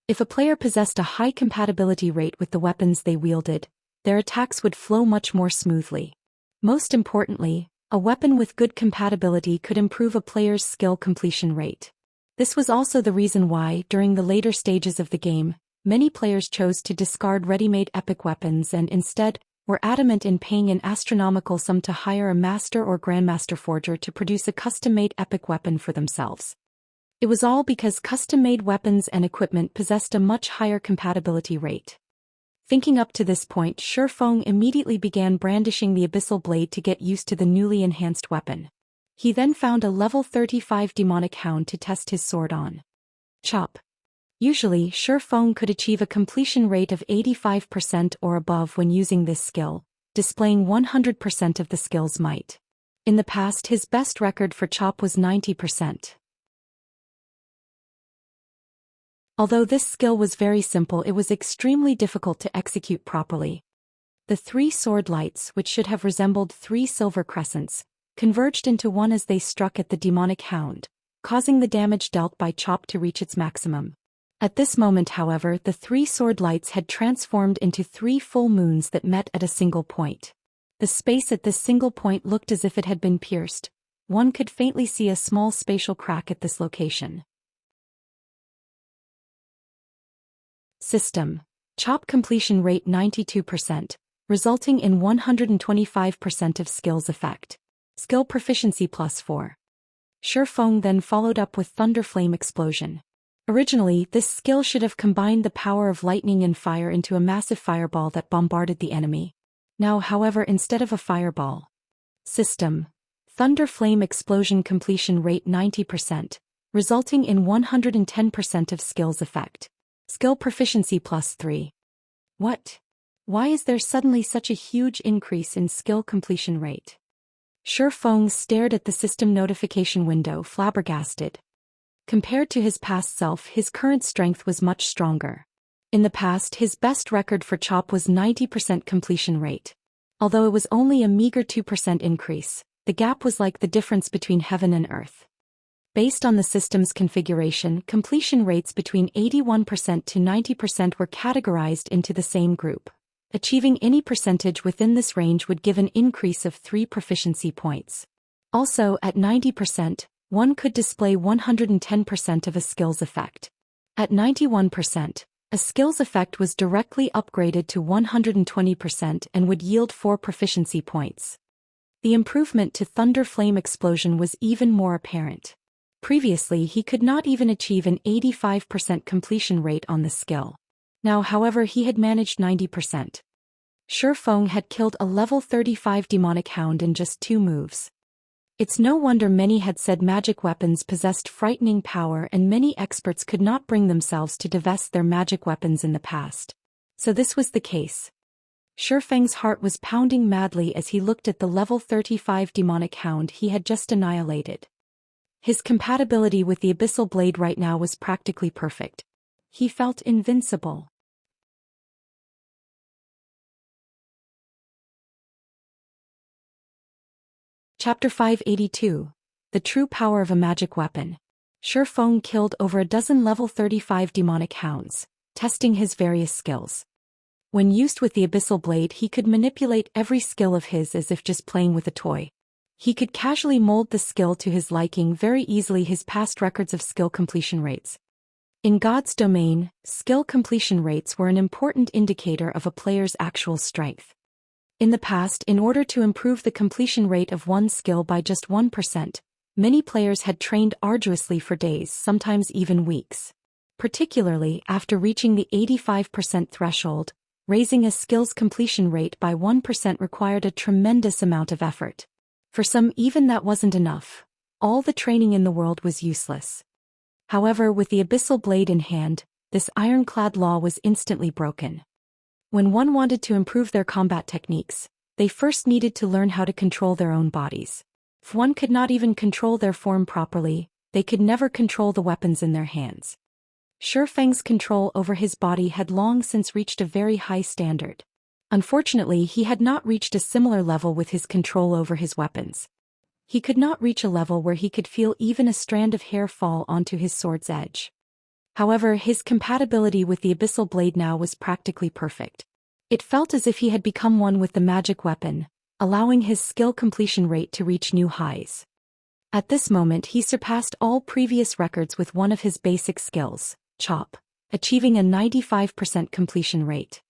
A: If a player possessed a high compatibility rate with the weapons they wielded, their attacks would flow much more smoothly. Most importantly, a weapon with good compatibility could improve a player's skill completion rate. This was also the reason why, during the later stages of the game, many players chose to discard ready-made epic weapons and instead were adamant in paying an astronomical sum to hire a master or grandmaster forger to produce a custom-made epic weapon for themselves. It was all because custom-made weapons and equipment possessed a much higher compatibility rate. Thinking up to this point, Shifeng immediately began brandishing the Abyssal Blade to get used to the newly enhanced weapon. He then found a level 35 demonic hound to test his sword on. Chop. Usually, Shifeng could achieve a completion rate of 85% or above when using this skill, displaying 100% of the skill's might. In the past, his best record for Chop was 90%. Although this skill was very simple, it was extremely difficult to execute properly. The 3 sword lights, which should have resembled 3 silver crescents, converged into one as they struck at the demonic hound, causing the damage dealt by Chop to reach its maximum. At this moment, however, the 3 sword lights had transformed into 3 full moons that met at a single point. The space at this single point looked as if it had been pierced. One could faintly see a small spatial crack at this location. System. Chop completion rate 92%, resulting in 125% of skills effect. Skill proficiency +4. Shifeng then followed up with Thunder Flame Explosion. Originally, this skill should have combined the power of lightning and fire into a massive fireball that bombarded the enemy. Now, however, instead of a fireball. System. Thunder Flame Explosion completion rate 90%, resulting in 110% of skills effect. Skill proficiency +3. What? Why is there suddenly such a huge increase in skill completion rate? Shi Feng stared at the system notification window, flabbergasted. Compared to his past self, his current strength was much stronger. In the past, his best record for chop was 90% completion rate. Although it was only a meager 2% increase, the gap was like the difference between heaven and earth. Based on the system's configuration, completion rates between 81% to 90% were categorized into the same group. Achieving any percentage within this range would give an increase of 3 proficiency points. Also, at 90%, one could display 110% of a skill's effect. At 91%, a skill's effect was directly upgraded to 120% and would yield 4 proficiency points. The improvement to Thunder Flame Explosion was even more apparent. Previously, he could not even achieve an 85% completion rate on the skill. Now, however, he had managed 90%. Shi Feng had killed a level 35 demonic hound in just 2 moves. It's no wonder many had said magic weapons possessed frightening power, and many experts could not bring themselves to divest their magic weapons in the past. So this was the case. Shi Feng's heart was pounding madly as he looked at the level 35 demonic hound he had just annihilated. His compatibility with the Abyssal Blade right now was practically perfect. He felt invincible. Chapter 582. The True Power of a Magic Weapon. Shi Feng killed over a dozen level 35 demonic hounds, testing his various skills. When used with the Abyssal Blade, he could manipulate every skill of his as if just playing with a toy. He could casually mold the skill to his liking very easily. His past records of skill completion rates. In God's domain, skill completion rates were an important indicator of a player's actual strength. In the past, in order to improve the completion rate of one skill by just 1%, many players had trained arduously for days, sometimes even weeks. Particularly after reaching the 85% threshold, raising a skill's completion rate by 1% required a tremendous amount of effort. For some, even that wasn't enough. All the training in the world was useless. However, with the Abyssal Blade in hand, this ironclad law was instantly broken. When one wanted to improve their combat techniques, they first needed to learn how to control their own bodies. If one could not even control their form properly, they could never control the weapons in their hands. Shi Feng's control over his body had long since reached a very high standard. Unfortunately, he had not reached a similar level with his control over his weapons. He could not reach a level where he could feel even a strand of hair fall onto his sword's edge. However, his compatibility with the Abyssal Blade now was practically perfect. It felt as if he had become one with the magic weapon, allowing his skill completion rate to reach new highs. At this moment, he surpassed all previous records with one of his basic skills, chop, achieving a 95% completion rate.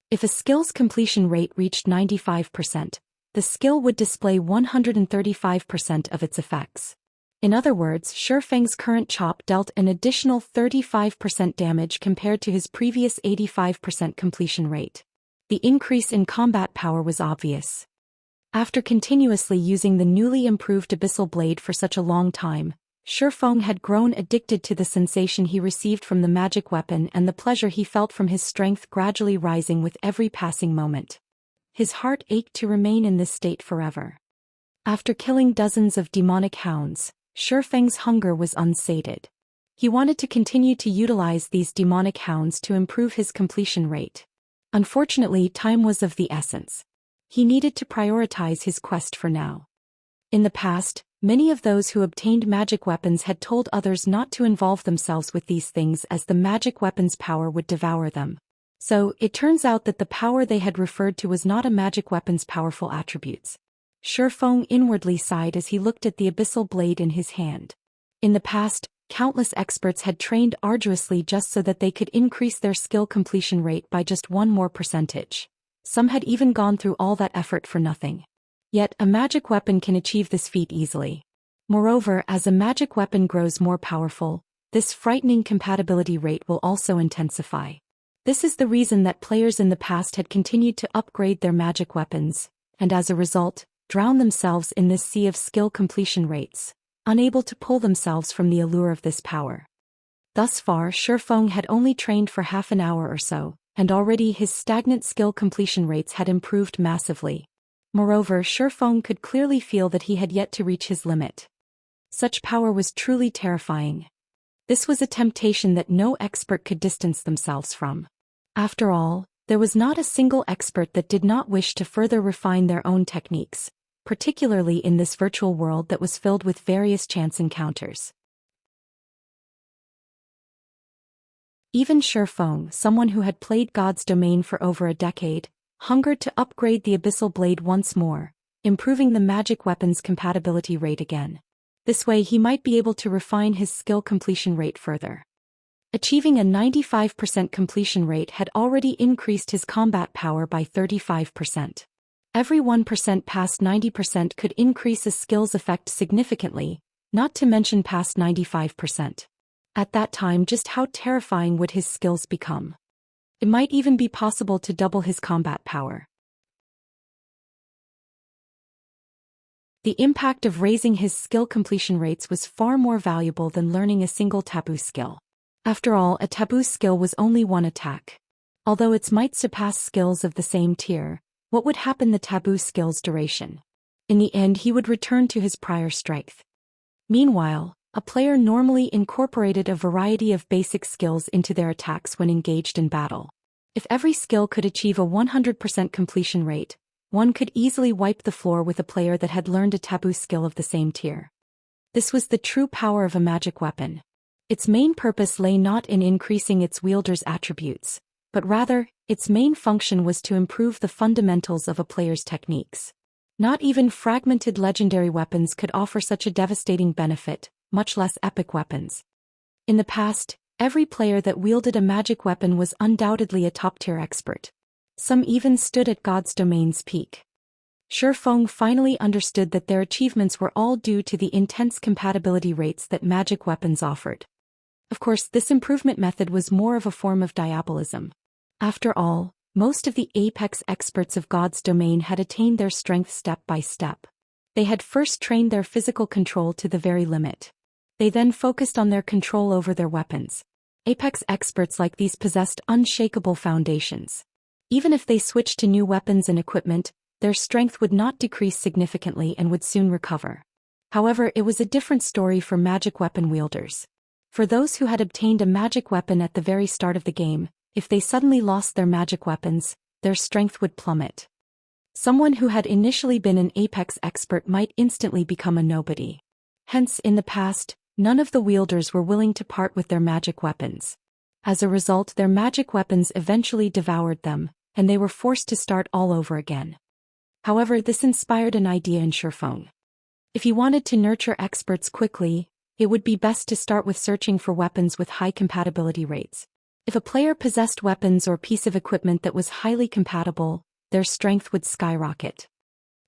A: If a skill's completion rate reached 95%, the skill would display 135% of its effects. In other words, Shi Feng's current chop dealt an additional 35% damage compared to his previous 85% completion rate. The increase in combat power was obvious. After continuously using the newly improved Abyssal Blade for such a long time, Shi Feng had grown addicted to the sensation he received from the magic weapon and the pleasure he felt from his strength gradually rising with every passing moment. His heart ached to remain in this state forever. After killing dozens of demonic hounds, Shi Feng's hunger was unsated. He wanted to continue to utilize these demonic hounds to improve his completion rate. Unfortunately, time was of the essence. He needed to prioritize his quest for now. In the past, many of those who obtained magic weapons had told others not to involve themselves with these things as the magic weapon's power would devour them. So, it turns out that the power they had referred to was not a magic weapon's powerful attributes. Shi Feng inwardly sighed as he looked at the Abyssal Blade in his hand. In the past, countless experts had trained arduously just so that they could increase their skill completion rate by just 1 more percentage. Some had even gone through all that effort for nothing. Yet, a magic weapon can achieve this feat easily. Moreover, as a magic weapon grows more powerful, this frightening compatibility rate will also intensify. This is the reason that players in the past had continued to upgrade their magic weapons, and as a result, drown themselves in this sea of skill completion rates, unable to pull themselves from the allure of this power. Thus far, Shi Feng had only trained for half an hour or so, and already his stagnant skill completion rates had improved massively. Moreover, Shifeng could clearly feel that he had yet to reach his limit. Such power was truly terrifying. This was a temptation that no expert could distance themselves from. After all, there was not a single expert that did not wish to further refine their own techniques, particularly in this virtual world that was filled with various chance encounters. Even Shifeng, someone who had played God's Domain for over a decade, hungered to upgrade the Abyssal Blade once more, improving the magic weapon's compatibility rate again. This way he might be able to refine his skill completion rate further. Achieving a 95% completion rate had already increased his combat power by 35%. Every 1% past 90% could increase a skill's effect significantly, not to mention past 95%. At that time, just how terrifying would his skills become? It might even be possible to double his combat power. The impact of raising his skill completion rates was far more valuable than learning a single taboo skill. After all, a taboo skill was only one attack. Although its might surpass skills of the same tier, what would happen the taboo skill's duration? In the end, he would return to his prior strength. Meanwhile, a player normally incorporated a variety of basic skills into their attacks when engaged in battle. If every skill could achieve a 100% completion rate, one could easily wipe the floor with a player that had learned a taboo skill of the same tier. This was the true power of a magic weapon. Its main purpose lay not in increasing its wielder's attributes, but rather, its main function was to improve the fundamentals of a player's techniques. Not even fragmented legendary weapons could offer such a devastating benefit, much less epic weapons. In the past, every player that wielded a magic weapon was undoubtedly a top-tier expert. Some even stood at God's Domain's peak. Shifeng finally understood that their achievements were all due to the intense compatibility rates that magic weapons offered. Of course, this improvement method was more of a form of diabolism. After all, most of the apex experts of God's Domain had attained their strength step by step. They had first trained their physical control to the very limit. They then focused on their control over their weapons. Apex experts like these possessed unshakable foundations. Even if they switched to new weapons and equipment, their strength would not decrease significantly and would soon recover. However, it was a different story for magic weapon wielders. For those who had obtained a magic weapon at the very start of the game, if they suddenly lost their magic weapons, their strength would plummet. Someone who had initially been an apex expert might instantly become a nobody. Hence, in the past, none of the wielders were willing to part with their magic weapons. As a result, their magic weapons eventually devoured them, and they were forced to start all over again. However, this inspired an idea in Shifeng. If he wanted to nurture experts quickly, it would be best to start with searching for weapons with high compatibility rates. If a player possessed weapons or piece of equipment that was highly compatible, their strength would skyrocket.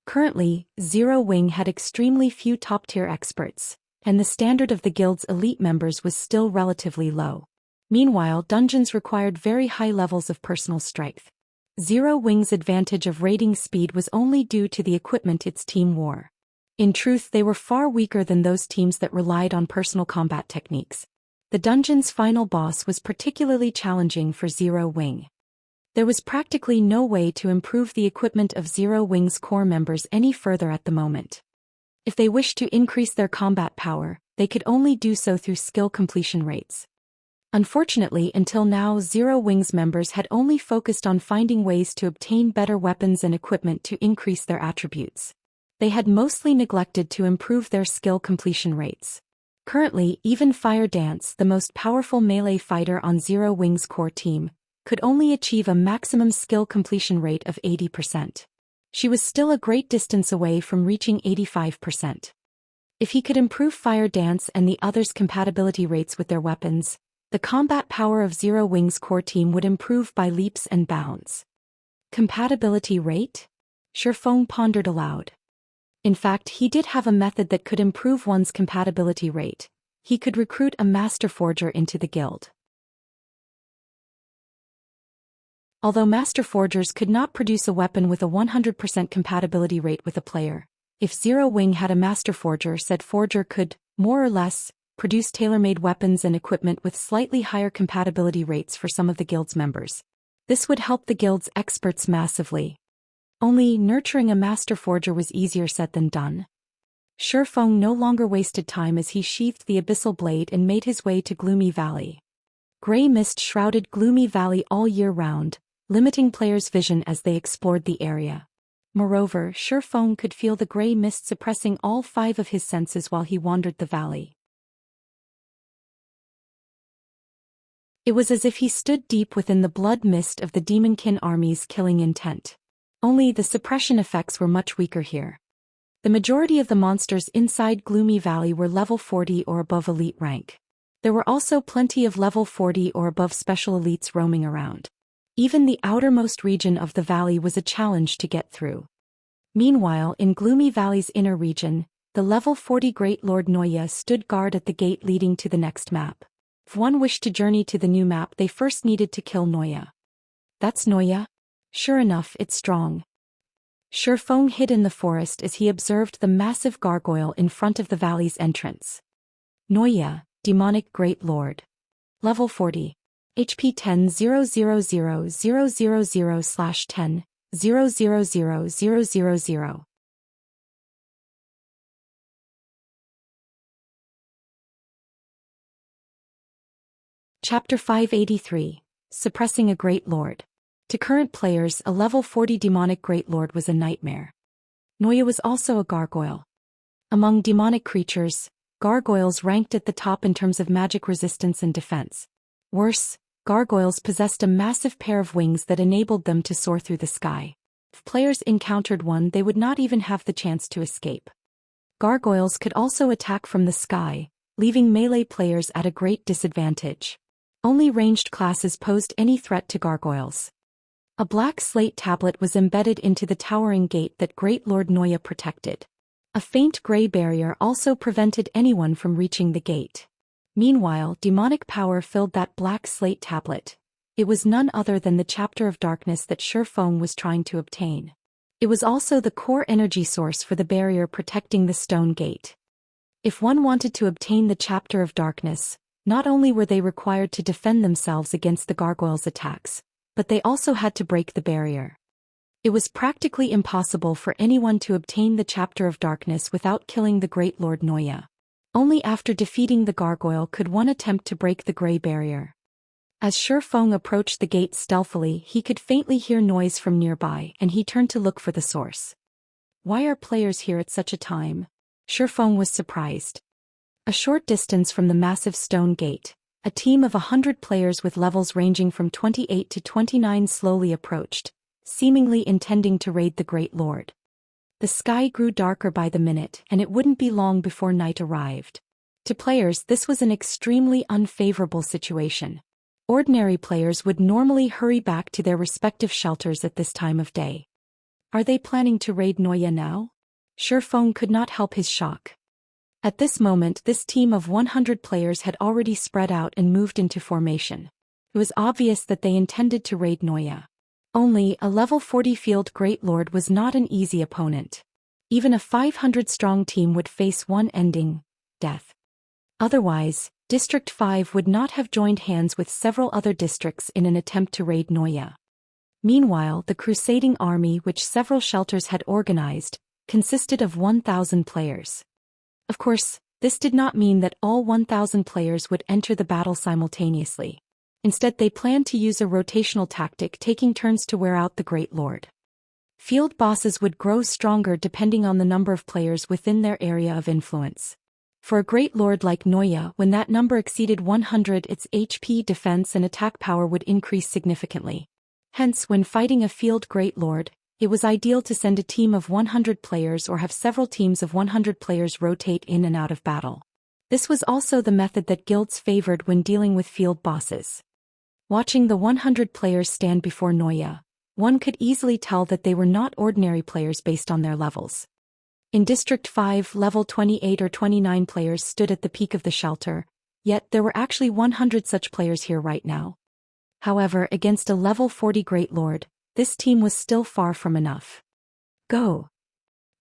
A: Currently, Zero Wing had extremely few top-tier experts, and the standard of the guild's elite members was still relatively low. Meanwhile, dungeons required very high levels of personal strength. Zero Wing's advantage of raiding speed was only due to the equipment its team wore. In truth, they were far weaker than those teams that relied on personal combat techniques. The dungeon's final boss was particularly challenging for Zero Wing. There was practically no way to improve the equipment of Zero Wing's core members any further at the moment. If they wished to increase their combat power, they could only do so through skill completion rates. Unfortunately, until now, Zero Wing's members had only focused on finding ways to obtain better weapons and equipment to increase their attributes. They had mostly neglected to improve their skill completion rates. Currently, even Fire Dance, the most powerful melee fighter on Zero Wing's core team, could only achieve a maximum skill completion rate of 80%. She was still a great distance away from reaching 85%. If he could improve Fire Dance and the others' compatibility rates with their weapons, the combat power of Zero Wing's core team would improve by leaps and bounds. Compatibility rate? Shifeng pondered aloud. In fact, he did have a method that could improve one's compatibility rate. He could recruit a master forger into the guild. Although master forgers could not produce a weapon with a 100% compatibility rate with a player, if Zero Wing had a master forger, said forger could, more or less, produce tailor-made weapons and equipment with slightly higher compatibility rates for some of the guild's members. This would help the guild's experts massively. Only nurturing a master forger was easier said than done. Shifeng no longer wasted time as he sheathed the abyssal blade and made his way to Gloomy Valley. Gray mist shrouded Gloomy Valley all year round, limiting players' vision as they explored the area. Moreover, Shifeng could feel the gray mist suppressing all 5 of his senses while he wandered the valley. It was as if he stood deep within the blood mist of the demonkin army's killing intent. Only the suppression effects were much weaker here. The majority of the monsters inside Gloomy Valley were level 40 or above elite rank. There were also plenty of level 40 or above special elites roaming around. Even the outermost region of the valley was a challenge to get through. Meanwhile, in Gloomy Valley's inner region, the level 40 Great Lord Noya stood guard at the gate leading to the next map. If one wished to journey to the new map, they first needed to kill Noya. That's Noya? Sure enough, it's strong. Shifeng hid in the forest as he observed the massive gargoyle in front of the valley's entrance. Noya, demonic Great Lord. Level 40. HP 10.000/10.0000000. Chapter 583. Suppressing a Great Lord. To current players, a level 40 demonic Great Lord was a nightmare. Noya was also a gargoyle. Among demonic creatures, gargoyles ranked at the top in terms of magic resistance and defense. Worse, gargoyles possessed a massive pair of wings that enabled them to soar through the sky. If players encountered one, they would not even have the chance to escape. Gargoyles could also attack from the sky, leaving melee players at a great disadvantage. Only ranged classes posed any threat to gargoyles. A black slate tablet was embedded into the towering gate that Great Lord Noya protected. A faint gray barrier also prevented anyone from reaching the gate. Meanwhile, demonic power filled that black slate tablet. It was none other than the chapter of darkness that Shifeng was trying to obtain. It was also the core energy source for the barrier protecting the stone gate. If one wanted to obtain the chapter of darkness, not only were they required to defend themselves against the gargoyles' attacks, but they also had to break the barrier. It was practically impossible for anyone to obtain the chapter of darkness without killing the Great Lord Noya. Only after defeating the gargoyle could one attempt to break the gray barrier. As Shifeng approached the gate stealthily, he could faintly hear noise from nearby, and he turned to look for the source. Why are players here at such a time? Shifeng was surprised. A short distance from the massive stone gate, a team of 100 players with levels ranging from 28 to 29 slowly approached, seemingly intending to raid the Great Lord. The sky grew darker by the minute, and it wouldn't be long before night arrived. To players, this was an extremely unfavorable situation. Ordinary players would normally hurry back to their respective shelters at this time of day. Are they planning to raid Noya now? Shifeng could not help his shock. At this moment, this team of 100 players had already spread out and moved into formation. It was obvious that they intended to raid Noya. Only, a level 40 field Great Lord was not an easy opponent. Even a 500-strong team would face one ending: death. Otherwise, District 5 would not have joined hands with several other districts in an attempt to raid Noya. Meanwhile, the Crusading army, which several shelters had organized, consisted of 1,000 players. Of course, this did not mean that all 1,000 players would enter the battle simultaneously. Instead, they planned to use a rotational tactic, taking turns to wear out the Great Lord. Field bosses would grow stronger depending on the number of players within their area of influence. For a Great Lord like Noya, when that number exceeded 100, its HP, defense and attack power would increase significantly. Hence, when fighting a field Great Lord, it was ideal to send a team of 100 players or have several teams of 100 players rotate in and out of battle. This was also the method that guilds favored when dealing with field bosses. Watching the 100 players stand before Noya, one could easily tell that they were not ordinary players based on their levels. In District 5, level 28 or 29 players stood at the peak of the shelter, yet there were actually 100 such players here right now. However, against a level 40 Great Lord, this team was still far from enough. Go!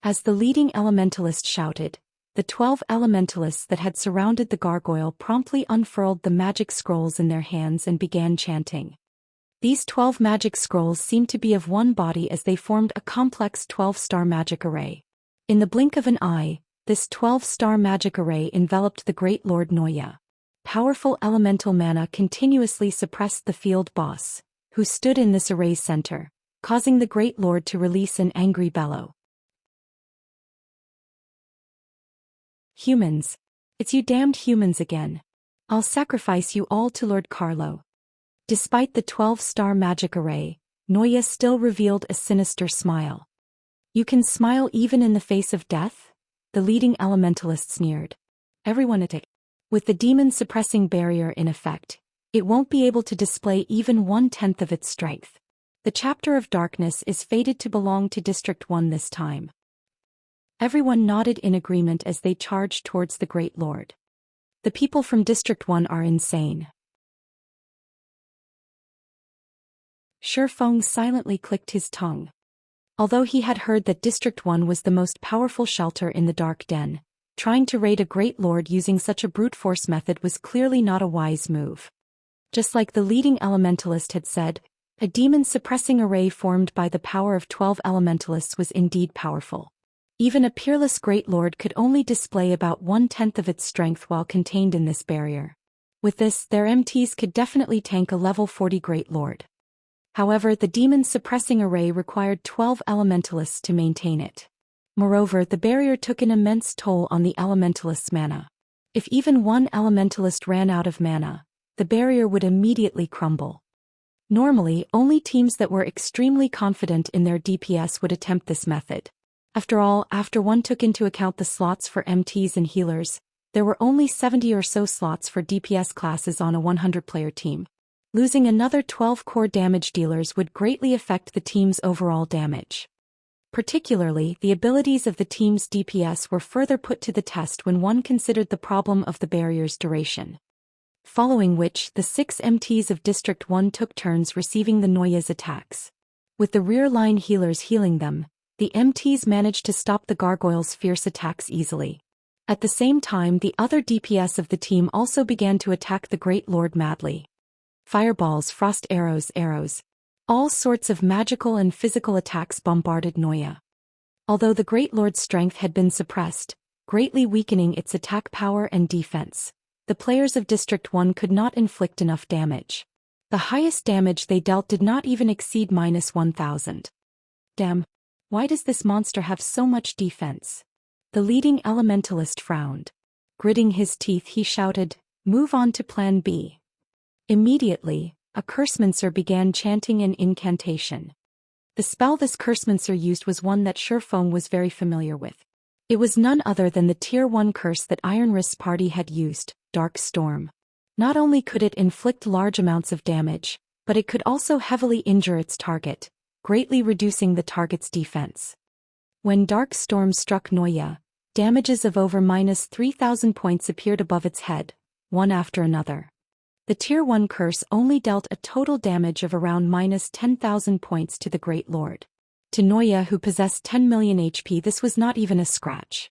A: As the leading elementalist shouted, the 12 elementalists that had surrounded the gargoyle promptly unfurled the magic scrolls in their hands and began chanting. These 12 magic scrolls seemed to be of one body as they formed a complex 12-star magic array. In the blink of an eye, this 12-star magic array enveloped the Great Lord Noya. Powerful elemental mana continuously suppressed the field boss, who stood in this array's center, causing the Great Lord to release an angry bellow. Humans. It's you damned humans again. I'll sacrifice you all to Lord Carlo. Despite the 12-star magic array, Noya still revealed a sinister smile. You can smile even in the face of death? The leading elementalist sneered. Everyone attack. With the demon suppressing barrier in effect, it won't be able to display even 1/10 of its strength. The chapter of darkness is fated to belong to District 1 this time. Everyone nodded in agreement as they charged towards the Great Lord. The people from District 1 are insane. Shifeng silently clicked his tongue. Although he had heard that District 1 was the most powerful shelter in the Dark Den, trying to raid a Great Lord using such a brute force method was clearly not a wise move. Just like the leading elementalist had said, a demon-suppressing array formed by the power of 12 elementalists was indeed powerful. Even a peerless Great Lord could only display about 1/10 of its strength while contained in this barrier. With this, their MTs could definitely tank a level 40 Great Lord. However, the demon-suppressing array required 12 elementalists to maintain it. Moreover, the barrier took an immense toll on the elementalist's mana. If even one elementalist ran out of mana, the barrier would immediately crumble. Normally, only teams that were extremely confident in their DPS would attempt this method. After all, after one took into account the slots for MTs and healers, there were only 70 or so slots for DPS classes on a 100-player team. Losing another 12 core damage dealers would greatly affect the team's overall damage. Particularly, the abilities of the team's DPS were further put to the test when one considered the problem of the barrier's duration. Following which, the 6 MTs of District 1 took turns receiving the Noya's attacks. With the rear-line healers healing them, the MTs managed to stop the gargoyles' fierce attacks easily. At the same time, the other DPS of the team also began to attack the Great Lord madly. Fireballs, frost arrows, all sorts of magical and physical attacks bombarded Noya. Although the Great Lord's strength had been suppressed, greatly weakening its attack power and defense, the players of District 1 could not inflict enough damage. The highest damage they dealt did not even exceed -1,000. Damn. Why does this monster have so much defense? The leading elementalist frowned. Gritting his teeth, he shouted, "Move on to Plan B." Immediately, a cursemancer began chanting an incantation. The spell this cursemancer used was one that Shifeng was very familiar with. It was none other than the Tier 1 curse that Iron Wrist's party had used, Dark Storm. Not only could it inflict large amounts of damage, but it could also heavily injure its target, greatly reducing the target's defense. When Dark Storm struck Noya, damages of over -3,000 points appeared above its head, one after another. The Tier 1 curse only dealt a total damage of around -10,000 points to the Great Lord. To Noya, who possessed 10 million HP, this was not even a scratch.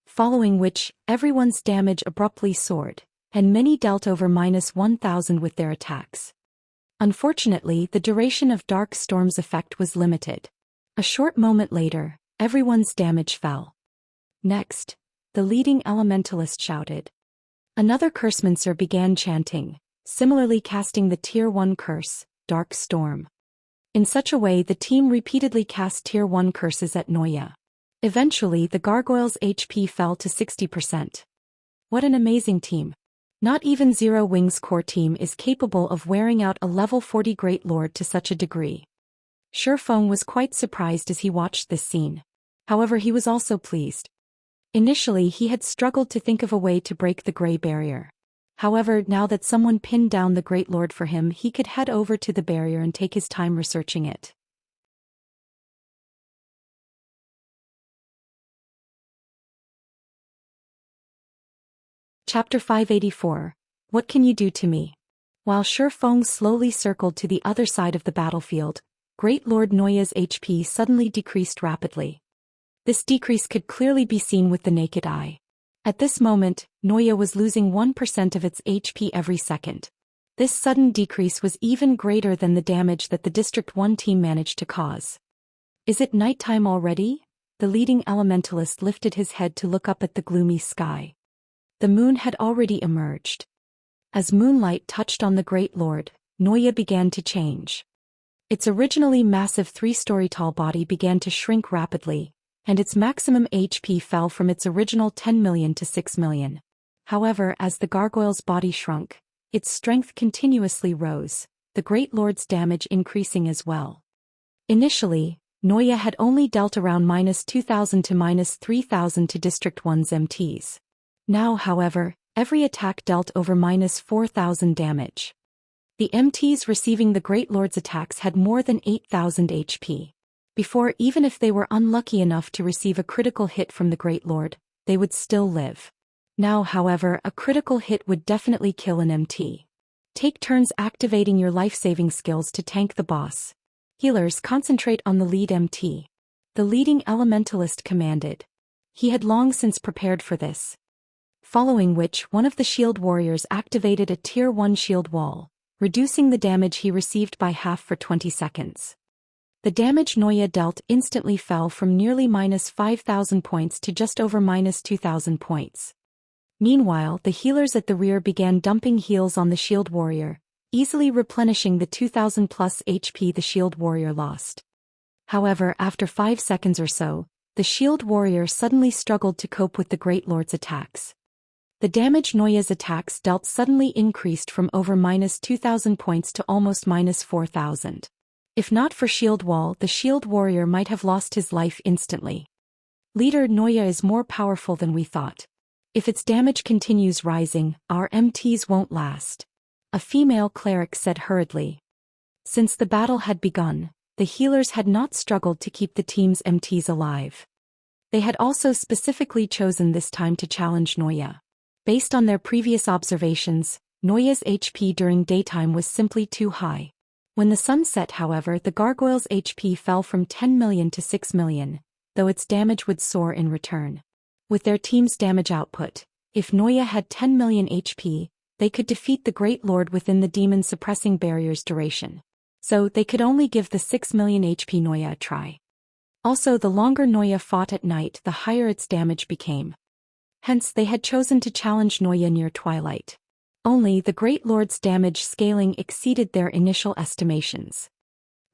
A: Following which, everyone's damage abruptly soared, and many dealt over -1,000 with their attacks. Unfortunately, the duration of Dark Storm's effect was limited. A short moment later, everyone's damage fell. Next, the leading elementalist shouted. Another cursemancer began chanting, similarly casting the Tier 1 curse, Dark Storm. In such a way, the team repeatedly cast Tier 1 curses at Noya. Eventually, the gargoyle's HP fell to 60%. What an amazing team. Not even Zero Wings' core team is capable of wearing out a level 40 Great Lord to such a degree. Shifeng was quite surprised as he watched this scene. However, he was also pleased. Initially, he had struggled to think of a way to break the Grey Barrier. However, now that someone pinned down the Great Lord for him, he could head over to the barrier and take his time researching it. Chapter 584. What can you do to me? While Shifeng slowly circled to the other side of the battlefield, Great Lord Noya's HP suddenly decreased rapidly. This decrease could clearly be seen with the naked eye. At this moment, Noya was losing 1% of its HP every second. This sudden decrease was even greater than the damage that the District 1 team managed to cause. Is it nighttime already? The leading elementalist lifted his head to look up at the gloomy sky. The moon had already emerged. As moonlight touched on the Great Lord, Noya began to change. Its originally massive 3-story tall body began to shrink rapidly, and its maximum HP fell from its original 10 million to 6 million. However, as the gargoyle's body shrunk, its strength continuously rose, the Great Lord's damage increasing as well. Initially, Noya had only dealt around -2,000 to -3,000 to District 1's MTs. Now, however, every attack dealt over -4,000 damage. The MTs receiving the Great Lord's attacks had more than 8,000 HP. Before, even if they were unlucky enough to receive a critical hit from the Great Lord, they would still live. Now, however, a critical hit would definitely kill an MT. Take turns activating your life-saving skills to tank the boss. Healers, concentrate on the lead MT. The leading elementalist commanded. He had long since prepared for this. Following which, one of the shield warriors activated a Tier 1 shield wall, reducing the damage he received by half for 20 seconds. The damage Noya dealt instantly fell from nearly -5,000 points to just over -2,000 points. Meanwhile, the healers at the rear began dumping heals on the shield warrior, easily replenishing the 2,000 plus HP the shield warrior lost. However, after 5 seconds or so, the shield warrior suddenly struggled to cope with the Great Lord's attacks. The damage Noya's attacks dealt suddenly increased from over -2,000 points to almost -4,000. If not for shield wall, the shield warrior might have lost his life instantly. Leader, Noya is more powerful than we thought. If its damage continues rising, our MTs won't last. A female cleric said hurriedly. Since the battle had begun, the healers had not struggled to keep the team's MTs alive. They had also specifically chosen this time to challenge Noya. Based on their previous observations, Noya's HP during daytime was simply too high. When the sun set, however, the gargoyle's HP fell from 10 million to 6 million, though its damage would soar in return. With their team's damage output, if Noya had 10 million HP, they could defeat the Great Lord within the demon suppressing barrier's duration. So they could only give the 6 million HP Noya a try. Also, the longer Noya fought at night, the higher its damage became. Hence, they had chosen to challenge Noya near twilight. Only the Great Lord's damage scaling exceeded their initial estimations.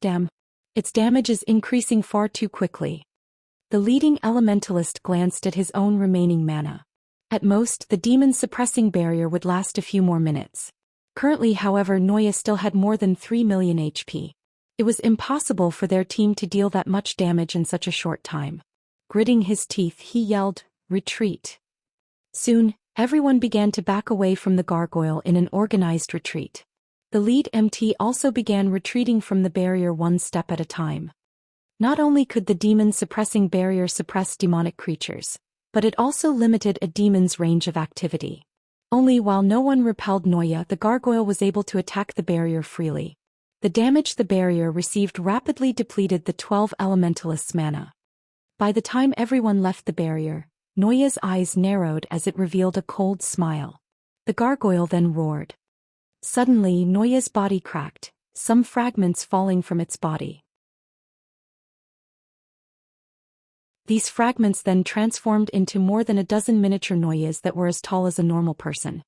A: Damn. Its damage is increasing far too quickly. The leading elementalist glanced at his own remaining mana. At most, the demon-suppressing barrier would last a few more minutes. Currently, however, Noya still had more than 3 million HP. It was impossible for their team to deal that much damage in such a short time. Gritting his teeth, he yelled, "Retreat." Soon, everyone began to back away from the gargoyle in an organized retreat. The lead MT also began retreating from the barrier one step at a time. Not only could the demon-suppressing barrier suppress demonic creatures, but it also limited a demon's range of activity. Only while no one repelled Noya, the gargoyle was able to attack the barrier freely. The damage the barrier received rapidly depleted the 12 elementalists' mana. By the time everyone left the barrier, Noya's eyes narrowed as it revealed a cold smile. The gargoyle then roared. Suddenly, Noya's body cracked, some fragments falling from its body. These fragments then transformed into more than a dozen miniature Noyas that were as tall as a normal person.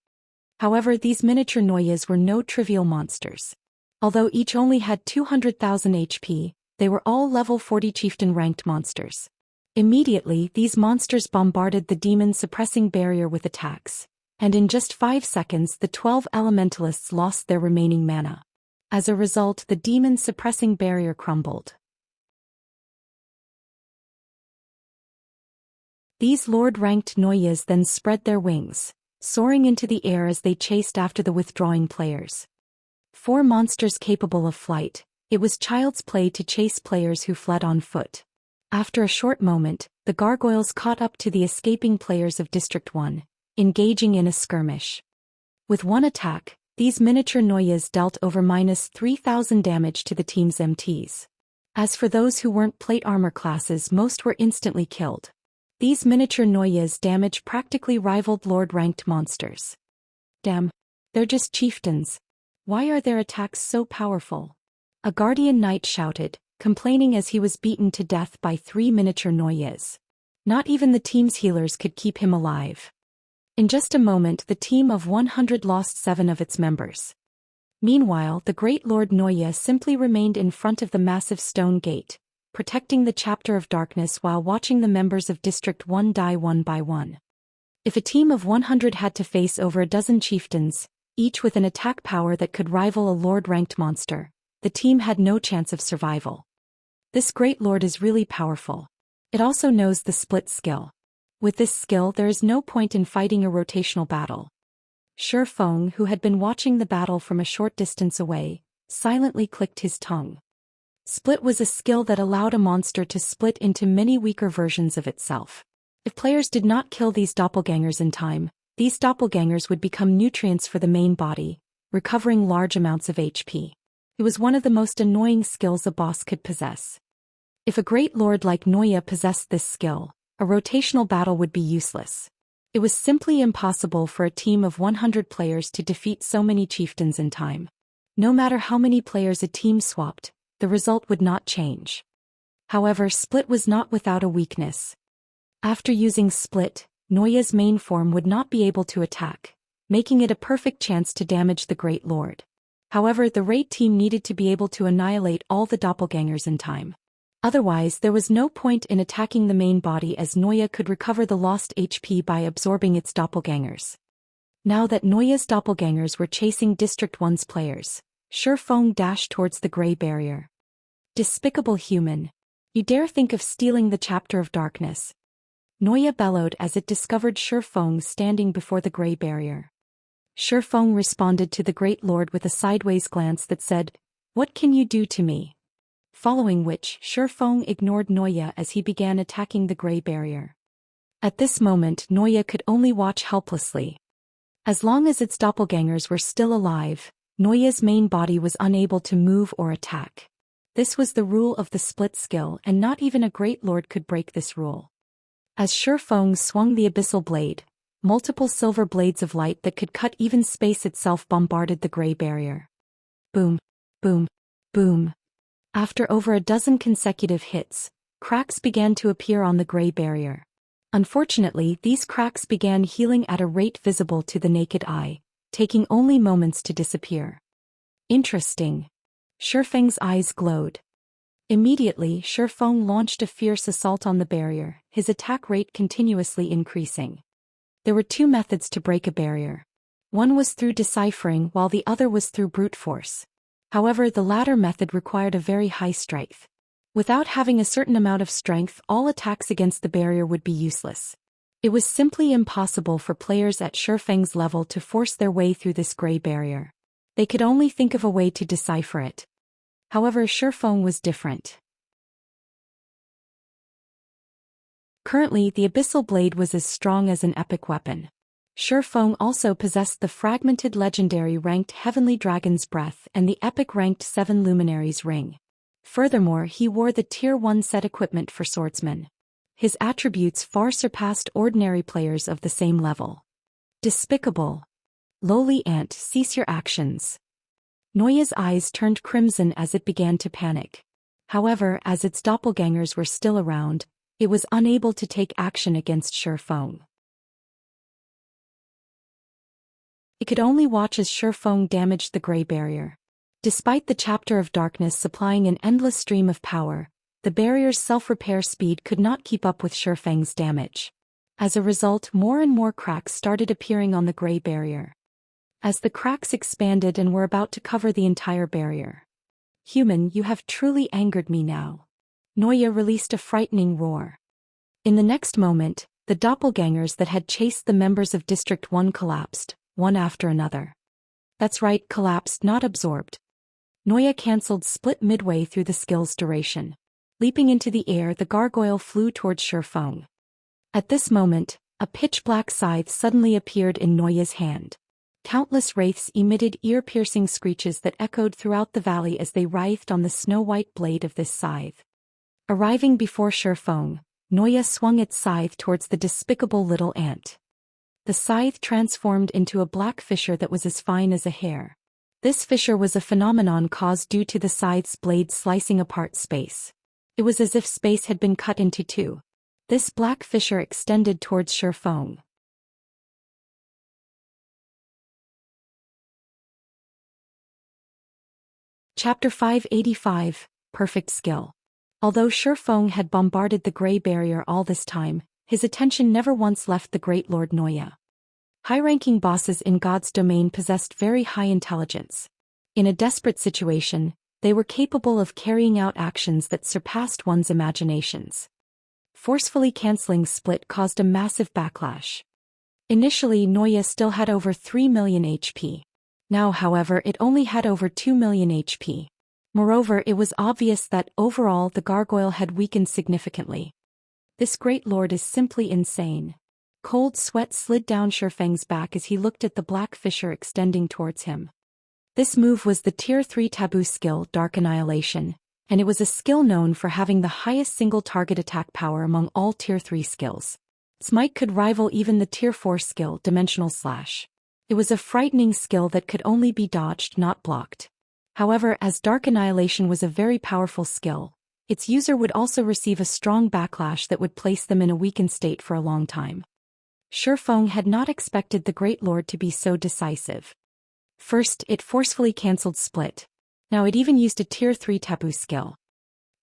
A: However, these miniature Noyas were no trivial monsters. Although each only had 200,000 HP, they were all level 40 chieftain-ranked monsters. Immediately, these monsters bombarded the demon-suppressing barrier with attacks, and in just 5 seconds the 12 elementalists lost their remaining mana. As a result, the demon-suppressing barrier crumbled. These Lord-ranked Noyas then spread their wings, soaring into the air as they chased after the withdrawing players. 4 monsters capable of flight, it was child's play to chase players who fled on foot. After a short moment, the gargoyles caught up to the escaping players of District 1, engaging in a skirmish. With one attack, these miniature Noyas dealt over -3,000 damage to the team's MTs. As for those who weren't plate armor classes, most were instantly killed. These miniature Noyas' damage practically rivaled Lord-ranked monsters. Damn. They're just chieftains. Why are their attacks so powerful? A guardian knight shouted, complaining as he was beaten to death by 3 miniature Noyes. Not even the team's healers could keep him alive. In just a moment the team of 100 lost 7 of its members. Meanwhile the great Lord Noye simply remained in front of the massive stone gate, protecting the Chapter of Darkness while watching the members of District 1 die one by one. If a team of 100 had to face over a dozen chieftains, each with an attack power that could rival a lord-ranked monster, the team had no chance of survival. This great lord is really powerful. It also knows the split skill. With this skill there is no point in fighting a rotational battle. Shi Feng, who had been watching the battle from a short distance away, silently clicked his tongue. Split was a skill that allowed a monster to split into many weaker versions of itself. If players did not kill these doppelgangers in time, these doppelgangers would become nutrients for the main body, recovering large amounts of HP. It was one of the most annoying skills a boss could possess. If a great lord like Noye possessed this skill, a rotational battle would be useless. It was simply impossible for a team of 100 players to defeat so many chieftains in time. No matter how many players a team swapped, the result would not change. However, Split was not without a weakness. After using Split, Noye's main form would not be able to attack, making it a perfect chance to damage the Great Lord. However, the raid team needed to be able to annihilate all the doppelgangers in time. Otherwise, there was no point in attacking the main body as Noye could recover the lost HP by absorbing its doppelgangers. Now that Noye's doppelgangers were chasing District 1's players, Shi Feng dashed towards the Grey Barrier. Despicable human! You dare think of stealing the Chapter of Darkness? Noye bellowed as it discovered Shi Feng standing before the Grey Barrier. Shi Feng responded to the Great Lord with a sideways glance that said, "What can you do to me?" Following which, Shi Feng ignored Noye as he began attacking the Grey Barrier. At this moment Noye could only watch helplessly. As long as its doppelgangers were still alive, Noye's main body was unable to move or attack. This was the rule of the split skill and not even a great lord could break this rule. As Shi Feng swung the abyssal blade, multiple silver blades of light that could cut even space itself bombarded the Grey Barrier. Boom, boom, boom. After over a dozen consecutive hits, cracks began to appear on the Grey Barrier. Unfortunately, these cracks began healing at a rate visible to the naked eye, taking only moments to disappear. Interesting. Shi Feng's eyes glowed. Immediately, Shi Feng launched a fierce assault on the barrier, his attack rate continuously increasing. There were 2 methods to break a barrier. One was through deciphering while the other was through brute force. However, the latter method required a very high strength. Without having a certain amount of strength, all attacks against the barrier would be useless. It was simply impossible for players at Shi Feng's level to force their way through this Grey Barrier. They could only think of a way to decipher it. However, Shi Feng was different. Currently, the Abyssal Blade was as strong as an epic weapon. Shi Feng also possessed the fragmented legendary ranked Heavenly Dragon's Breath and the epic ranked 7 Luminaries Ring. Furthermore, he wore the Tier 1 set equipment for swordsmen. His attributes far surpassed ordinary players of the same level. Despicable. Lowly ant, cease your actions. Noye's eyes turned crimson as it began to panic. However, as its doppelgangers were still around, it was unable to take action against Shi Feng. It could only watch as Shi Feng damaged the Grey Barrier. Despite the Chapter of Darkness supplying an endless stream of power, the barrier's self-repair speed could not keep up with Shi Feng's damage. As a result, more and more cracks started appearing on the Grey Barrier. As the cracks expanded and were about to cover the entire barrier. "Human, you have truly angered me now." Noye released a frightening roar. In the next moment, the doppelgangers that had chased the members of District 1 collapsed, one after another. That's right, collapsed, not absorbed. Noye cancelled Split midway through the skill's duration. Leaping into the air, the gargoyle flew towards Shi Feng. At this moment, a pitch-black scythe suddenly appeared in Noye's hand. Countless wraiths emitted ear-piercing screeches that echoed throughout the valley as they writhed on the snow-white blade of this scythe. Arriving before Shi Feng, Noye swung its scythe towards the despicable little ant. The scythe transformed into a black fissure that was as fine as a hair. This fissure was a phenomenon caused due to the scythe's blade slicing apart space. It was as if space had been cut into two. This black fissure extended towards Shifeng. Chapter 585, Perfect Skill. Although Shifeng had bombarded the Grey Barrier all this time, his attention never once left the Great Lord Noya. High-ranking bosses in God's domain possessed very high intelligence. In a desperate situation, they were capable of carrying out actions that surpassed one's imaginations. Forcefully canceling split caused a massive backlash. Initially, Noya still had over 3 million HP. Now, however, it only had over 2 million HP. Moreover, it was obvious that, overall, the gargoyle had weakened significantly. This great lord is simply insane. Cold sweat slid down Shifeng's back as he looked at the black fissure extending towards him. This move was the Tier 3 taboo skill, Dark Annihilation, and it was a skill known for having the highest single target attack power among all Tier 3 skills. Its might could rival even the Tier 4 skill, Dimensional Slash. It was a frightening skill that could only be dodged, not blocked. However, as Dark Annihilation was a very powerful skill, its user would also receive a strong backlash that would place them in a weakened state for a long time. Shifeng had not expected the Great Lord to be so decisive. First, it forcefully cancelled split. Now it even used a Tier 3 taboo skill.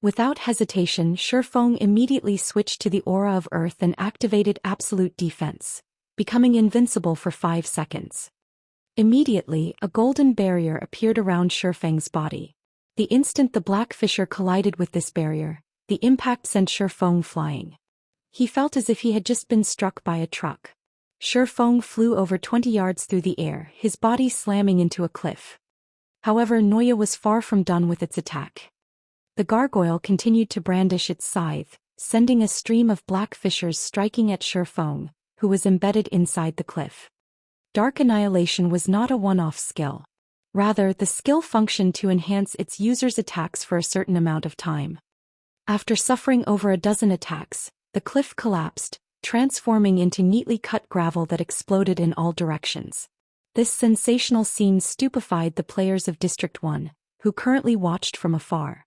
A: Without hesitation, Shifeng immediately switched to the Aura of Earth and activated Absolute Defense, becoming invincible for 5 seconds. Immediately, a golden barrier appeared around Shifeng's body. The instant the black fissure collided with this barrier, the impact sent Shifeng flying. He felt as if he had just been struck by a truck. Shifeng flew over 20 yards through the air, his body slamming into a cliff. However, Noya was far from done with its attack. The gargoyle continued to brandish its scythe, sending a stream of black fissures striking at Shifeng, who was embedded inside the cliff. Dark Annihilation was not a one-off skill. Rather, the skill functioned to enhance its user's attacks for a certain amount of time. After suffering over a dozen attacks, the cliff collapsed, transforming into neatly cut gravel that exploded in all directions. This sensational scene stupefied the players of District 1, who currently watched from afar.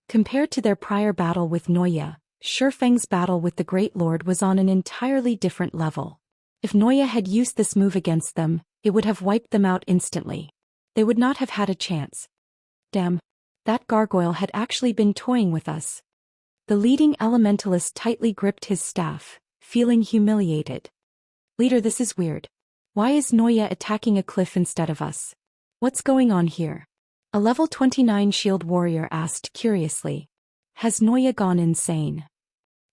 A: Compared to their prior battle with Noya, Shifeng's battle with the Great Lord was on an entirely different level. If Noya had used this move against them, it would have wiped them out instantly. They would not have had a chance. Damn. That gargoyle had actually been toying with us. The leading elementalist tightly gripped his staff, feeling humiliated. Leader, this is weird. Why is Noya attacking a cliff instead of us? What's going on here? A level 29 shield warrior asked curiously. Has Noya gone insane?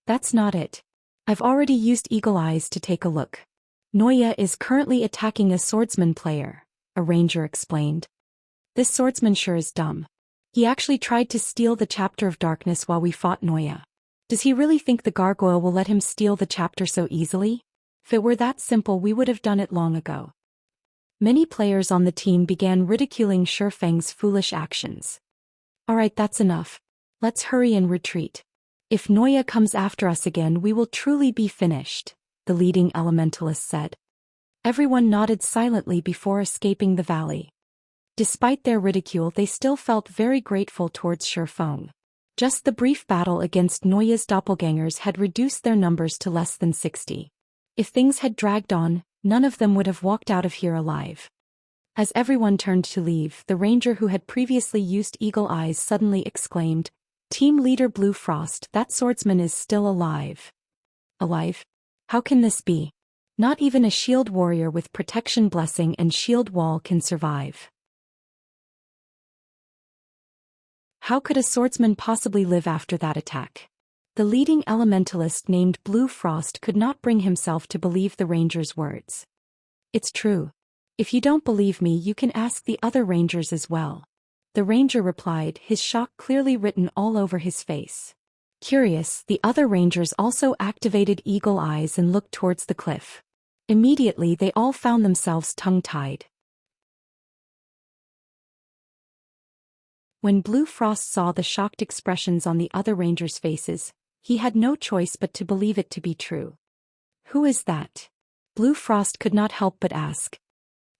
A: That's not it. I've already used Eagle Eyes to take a look. Noya is currently attacking a swordsman player, a ranger explained. This swordsman sure is dumb. He actually tried to steal the chapter of darkness while we fought Noya. Does he really think the gargoyle will let him steal the chapter so easily? If it were that simple, we would have done it long ago. Many players on the team began ridiculing Shifeng's foolish actions. Alright, that's enough. Let's hurry and retreat. If Noya comes after us again, we will truly be finished, the leading elementalist said. Everyone nodded silently before escaping the valley. Despite their ridicule, they still felt very grateful towards Shifeng. Just the brief battle against Noya's doppelgangers had reduced their numbers to less than 60. If things had dragged on, none of them would have walked out of here alive. As everyone turned to leave, the ranger who had previously used Eagle Eyes suddenly exclaimed, "Team leader Blue Frost, that swordsman is still alive." Alive? How can this be? Not even a shield warrior with protection blessing and shield wall can survive. How could a swordsman possibly live after that attack? The leading elementalist named Blue Frost could not bring himself to believe the ranger's words. It's true. If you don't believe me, you can ask the other rangers as well. The ranger replied, his shock clearly written all over his face. Curious, the other rangers also activated Eagle Eyes and looked towards the cliff. Immediately they all found themselves tongue-tied. When Blue Frost saw the shocked expressions on the other rangers' faces, he had no choice but to believe it to be true. Who is that? Blue Frost could not help but ask.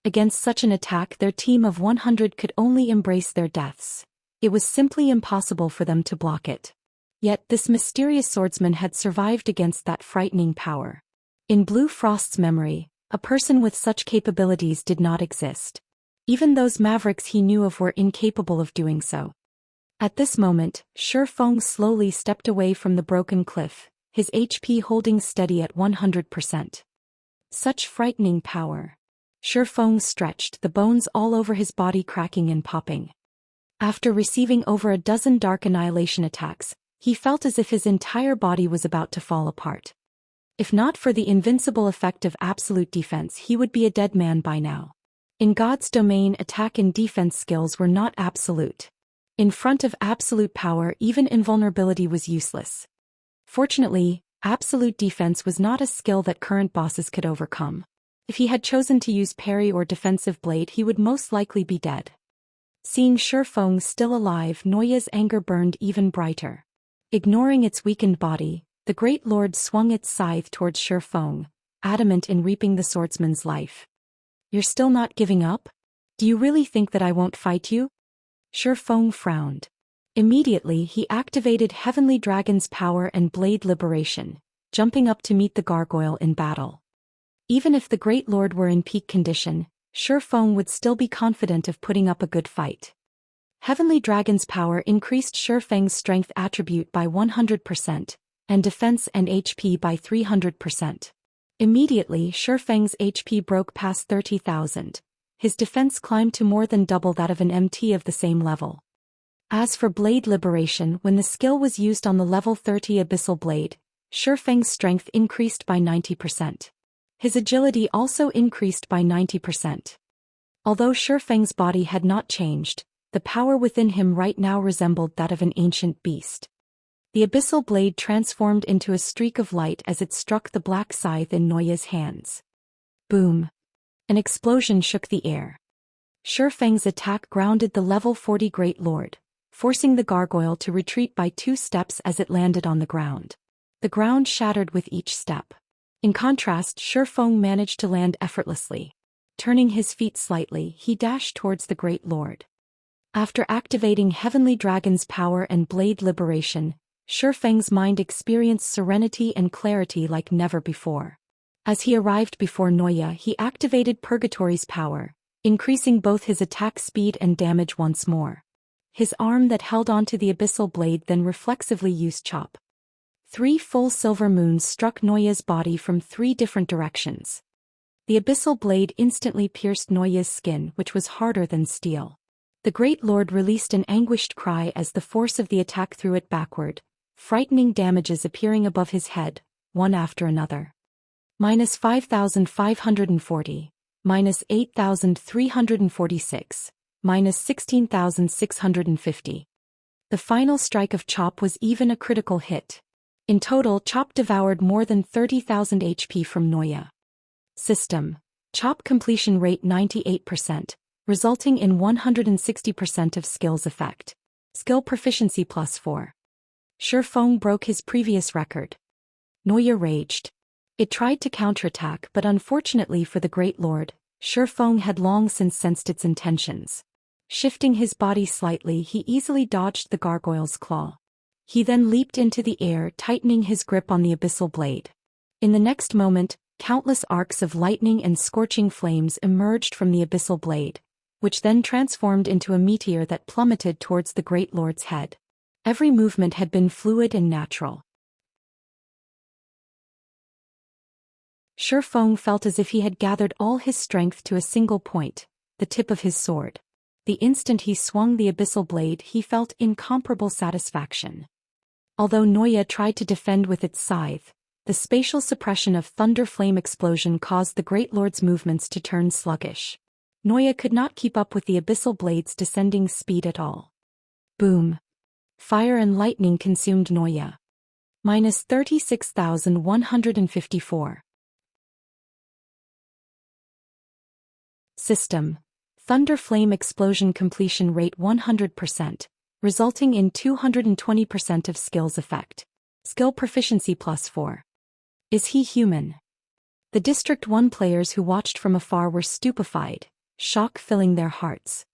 A: Against such an attack their team of 100 could only embrace their deaths. It was simply impossible for them to block it. Yet this mysterious swordsman had survived against that frightening power. In Blue Frost's memory, a person with such capabilities did not exist. Even those mavericks he knew of were incapable of doing so. At this moment, Shifeng slowly stepped away from the broken cliff, his HP holding steady at 100%. Such frightening power. Shifeng stretched, the bones all over his body cracking and popping. After receiving over a dozen dark annihilation attacks, he felt as if his entire body was about to fall apart. If not for the invincible effect of absolute defense, he would be a dead man by now. In God's domain, attack and defense skills were not absolute. In front of absolute power, even invulnerability was useless. Fortunately, absolute defense was not a skill that current bosses could overcome. If he had chosen to use parry or defensive blade, he would most likely be dead. Seeing Shifeng still alive, Noya's anger burned even brighter. Ignoring its weakened body, the Great Lord swung its scythe towards Shifeng, adamant in reaping the swordsman's life. "You're still not giving up? Do you really think that I won't fight you?" Shifeng frowned. Immediately he activated Heavenly Dragon's power and Blade Liberation, jumping up to meet the gargoyle in battle. Even if the Great Lord were in peak condition, Shifeng would still be confident of putting up a good fight. Heavenly Dragon's power increased Shifeng's strength attribute by 100%, and defense and HP by 300%. Immediately Shifeng's HP broke past 30,000. His defense climbed to more than double that of an MT of the same level. As for Blade Liberation, when the skill was used on the level 30 Abyssal Blade, Shifeng's strength increased by 90%. His agility also increased by 90%. Although Shifeng's body had not changed, the power within him right now resembled that of an ancient beast. The Abyssal Blade transformed into a streak of light as it struck the black scythe in Noya's hands. Boom! An explosion shook the air. Shifeng's attack grounded the level 40 Great Lord, forcing the gargoyle to retreat by 2 steps as it landed on the ground. The ground shattered with each step. In contrast, Shifeng managed to land effortlessly. Turning his feet slightly, he dashed towards the Great Lord. After activating Heavenly Dragon's power and Blade Liberation, Shifeng's mind experienced serenity and clarity like never before. As he arrived before Noya, he activated Purgatory's power, increasing both his attack speed and damage once more. His arm that held onto the Abyssal Blade then reflexively used Chop. 3 full silver moons struck Noya's body from 3 different directions. The Abyssal Blade instantly pierced Noya's skin, which was harder than steel. The Great Lord released an anguished cry as the force of the attack threw it backward, frightening damages appearing above his head, one after another. Minus 5,540, minus 8,346, minus 16,650. The final strike of Chop was even a critical hit. In total, Chop devoured more than 30,000 HP from Noya. System. Chop completion rate 98%, resulting in 160% of skills effect. Skill proficiency +4. Shifeng broke his previous record. Noya raged. It tried to counterattack, but unfortunately for the Great Lord, Shifeng had long since sensed its intentions. Shifting his body slightly, he easily dodged the gargoyle's claw. He then leaped into the air, tightening his grip on the Abyssal Blade. In the next moment, countless arcs of lightning and scorching flames emerged from the Abyssal Blade, which then transformed into a meteor that plummeted towards the Great Lord's head. Every movement had been fluid and natural. Shifeng felt as if he had gathered all his strength to a single point, the tip of his sword. The instant he swung the Abyssal Blade, he felt incomparable satisfaction. Although Noya tried to defend with its scythe, the spatial suppression of Thunder Flame Explosion caused the Great Lord's movements to turn sluggish. Noya could not keep up with the Abyssal Blade's descending speed at all. Boom! Fire and lightning consumed Noya. Minus 36,154. System. Thunder Flame Explosion completion rate 100%, resulting in 220% of skills effect. Skill proficiency +4. Is he human? The District 1 players who watched from afar were stupefied, shock filling their hearts.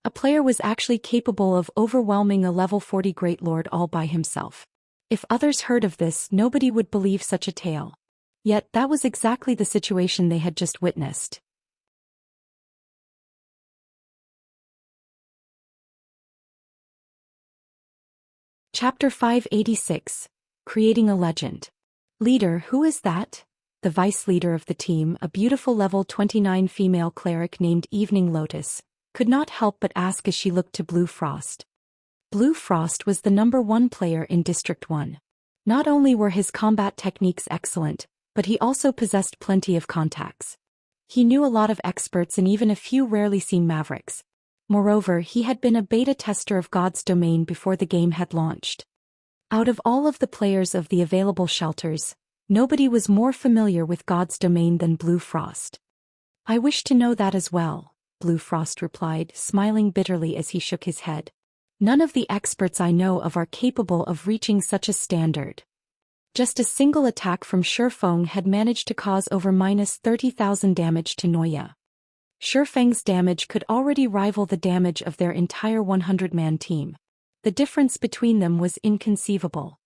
A: A player was actually capable of overwhelming a level 40 Great Lord all by himself. If others heard of this, nobody would believe such a tale. Yet that was exactly the situation they had just witnessed. Chapter 586. Creating a Legend. Leader, who is that? The vice leader of the team, a beautiful level 29 female cleric named Evening Lotus, could not help but ask as she looked to Blue Frost. Blue Frost was the #1 player in District 1. Not only were his combat techniques excellent, but he also possessed plenty of contacts. He knew a lot of experts and even a few rarely seen Mavericks. Moreover, he had been a beta tester of God's Domain before the game had launched. Out of all of the players of the available shelters, nobody was more familiar with God's Domain than Blue Frost. I wish to know that as well, Blue Frost replied, smiling bitterly as he shook his head. None of the experts I know of are capable of reaching such a standard. Just a single attack from Shifeng had managed to cause over -30,000 damage to Noya. Shifeng's damage could already rival the damage of their entire 100-man team. The difference between them was inconceivable.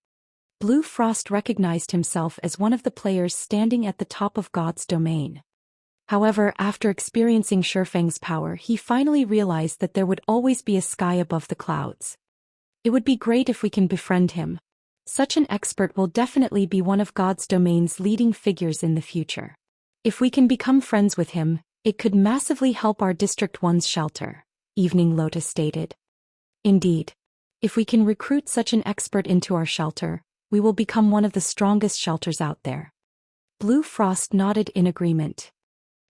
A: Blue Frost recognized himself as one of the players standing at the top of God's Domain. However, after experiencing Shifeng's power, he finally realized that there would always be a sky above the clouds. It would be great if we can befriend him. Such an expert will definitely be one of God's Domain's leading figures in the future. If we can become friends with him, it could massively help our District 1's shelter, Evening Lotus stated. Indeed. If we can recruit such an expert into our shelter, we will become one of the strongest shelters out there. Blue Frost nodded in agreement.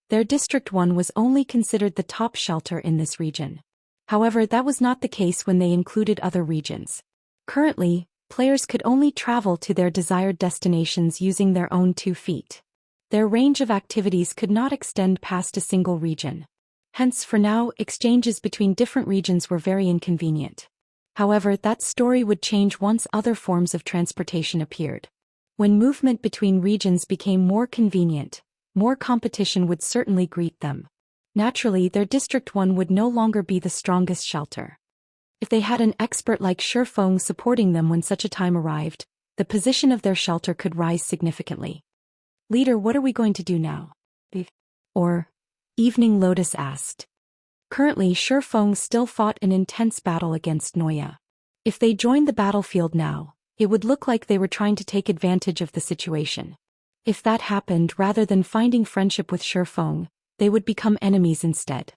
A: Their District 1 was only considered the top shelter in this region. However, that was not the case when they included other regions. Currently, players could only travel to their desired destinations using their own 2 feet. Their range of activities could not extend past a single region. Hence, for now, exchanges between different regions were very inconvenient. However, that story would change once other forms of transportation appeared. When movement between regions became more convenient, more competition would certainly greet them. Naturally, their District 1 would no longer be the strongest shelter. If they had an expert like Shifeng supporting them when such a time arrived, the position of their shelter could rise significantly. Leader, what are we going to do now? Or, Evening Lotus asked. Currently, Shifeng still fought an intense battle against Noya. If they joined the battlefield now, it would look like they were trying to take advantage of the situation. If that happened, rather than finding friendship with Shifeng, they would become enemies instead.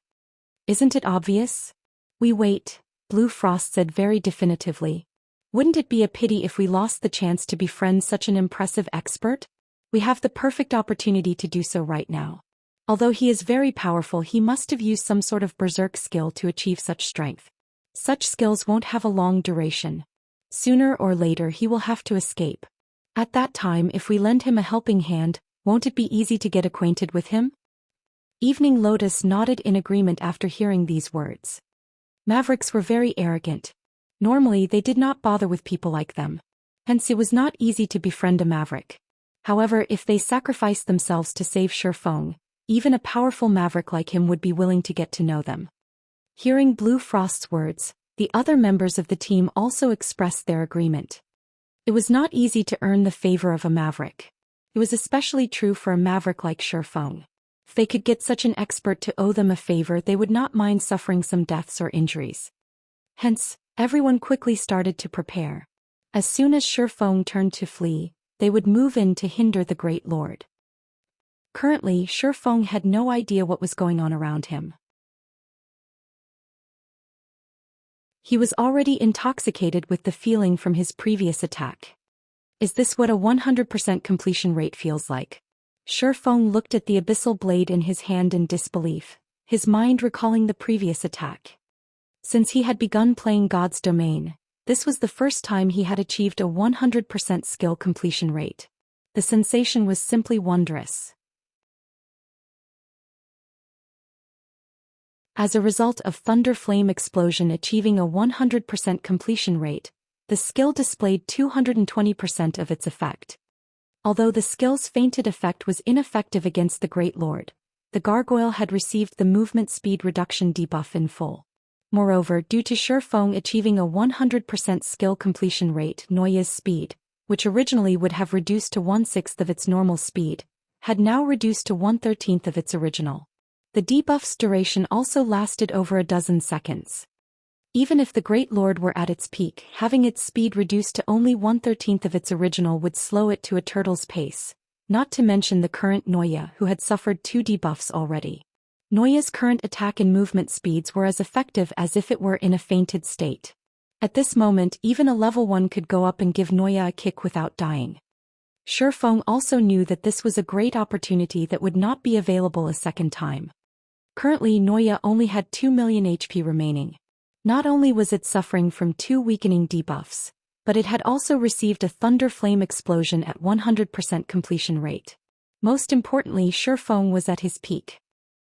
A: Isn't it obvious? We wait, Blue Frost said very definitively. Wouldn't it be a pity if we lost the chance to befriend such an impressive expert? We have the perfect opportunity to do so right now. Although he is very powerful, he must have used some sort of berserk skill to achieve such strength. Such skills won't have a long duration. Sooner or later he will have to escape. At that time, if we lend him a helping hand, won't it be easy to get acquainted with him? Evening Lotus nodded in agreement after hearing these words. Mavericks were very arrogant. Normally they did not bother with people like them. Hence it was not easy to befriend a Maverick. However, if they sacrificed themselves to save Shifeng, even a powerful Maverick like him would be willing to get to know them. Hearing Blue Frost's words, the other members of the team also expressed their agreement. It was not easy to earn the favor of a Maverick. It was especially true for a Maverick like Shifeng. If they could get such an expert to owe them a favor, they would not mind suffering some deaths or injuries. Hence, everyone quickly started to prepare. As soon as Shifeng turned to flee, they would move in to hinder the Great Lord. Currently, Shifeng had no idea what was going on around him. He was already intoxicated with the feeling from his previous attack. Is this what a 100% completion rate feels like? Shifeng looked at the abyssal blade in his hand in disbelief, his mind recalling the previous attack. Since he had begun playing God's Domain, this was the first time he had achieved a 100% skill completion rate. The sensation was simply wondrous. As a result of Thunder Flame Explosion achieving a 100% completion rate, the skill displayed 220% of its effect. Although the skill's fainted effect was ineffective against the Great Lord, the gargoyle had received the movement speed reduction debuff in full. Moreover, due to Shifeng achieving a 100% skill completion rate, Neuya's speed, which originally would have reduced to 1/6 of its normal speed, had now reduced to 1/13 of its original. The debuff's duration also lasted over a dozen seconds. Even if the Great Lord were at its peak, having its speed reduced to only 1/13 of its original would slow it to a turtle's pace, not to mention the current Neuya, who had suffered 2 debuffs already. Neuya's current attack and movement speeds were as effective as if it were in a fainted state. At this moment, even a level 1 could go up and give Neuya a kick without dying. Shifeng also knew that this was a great opportunity that would not be available a second time. Currently, Neuya only had 2 million HP remaining. Not only was it suffering from 2 weakening debuffs, but it had also received a thunder flame explosion at 100% completion rate. Most importantly, Shifeng was at his peak.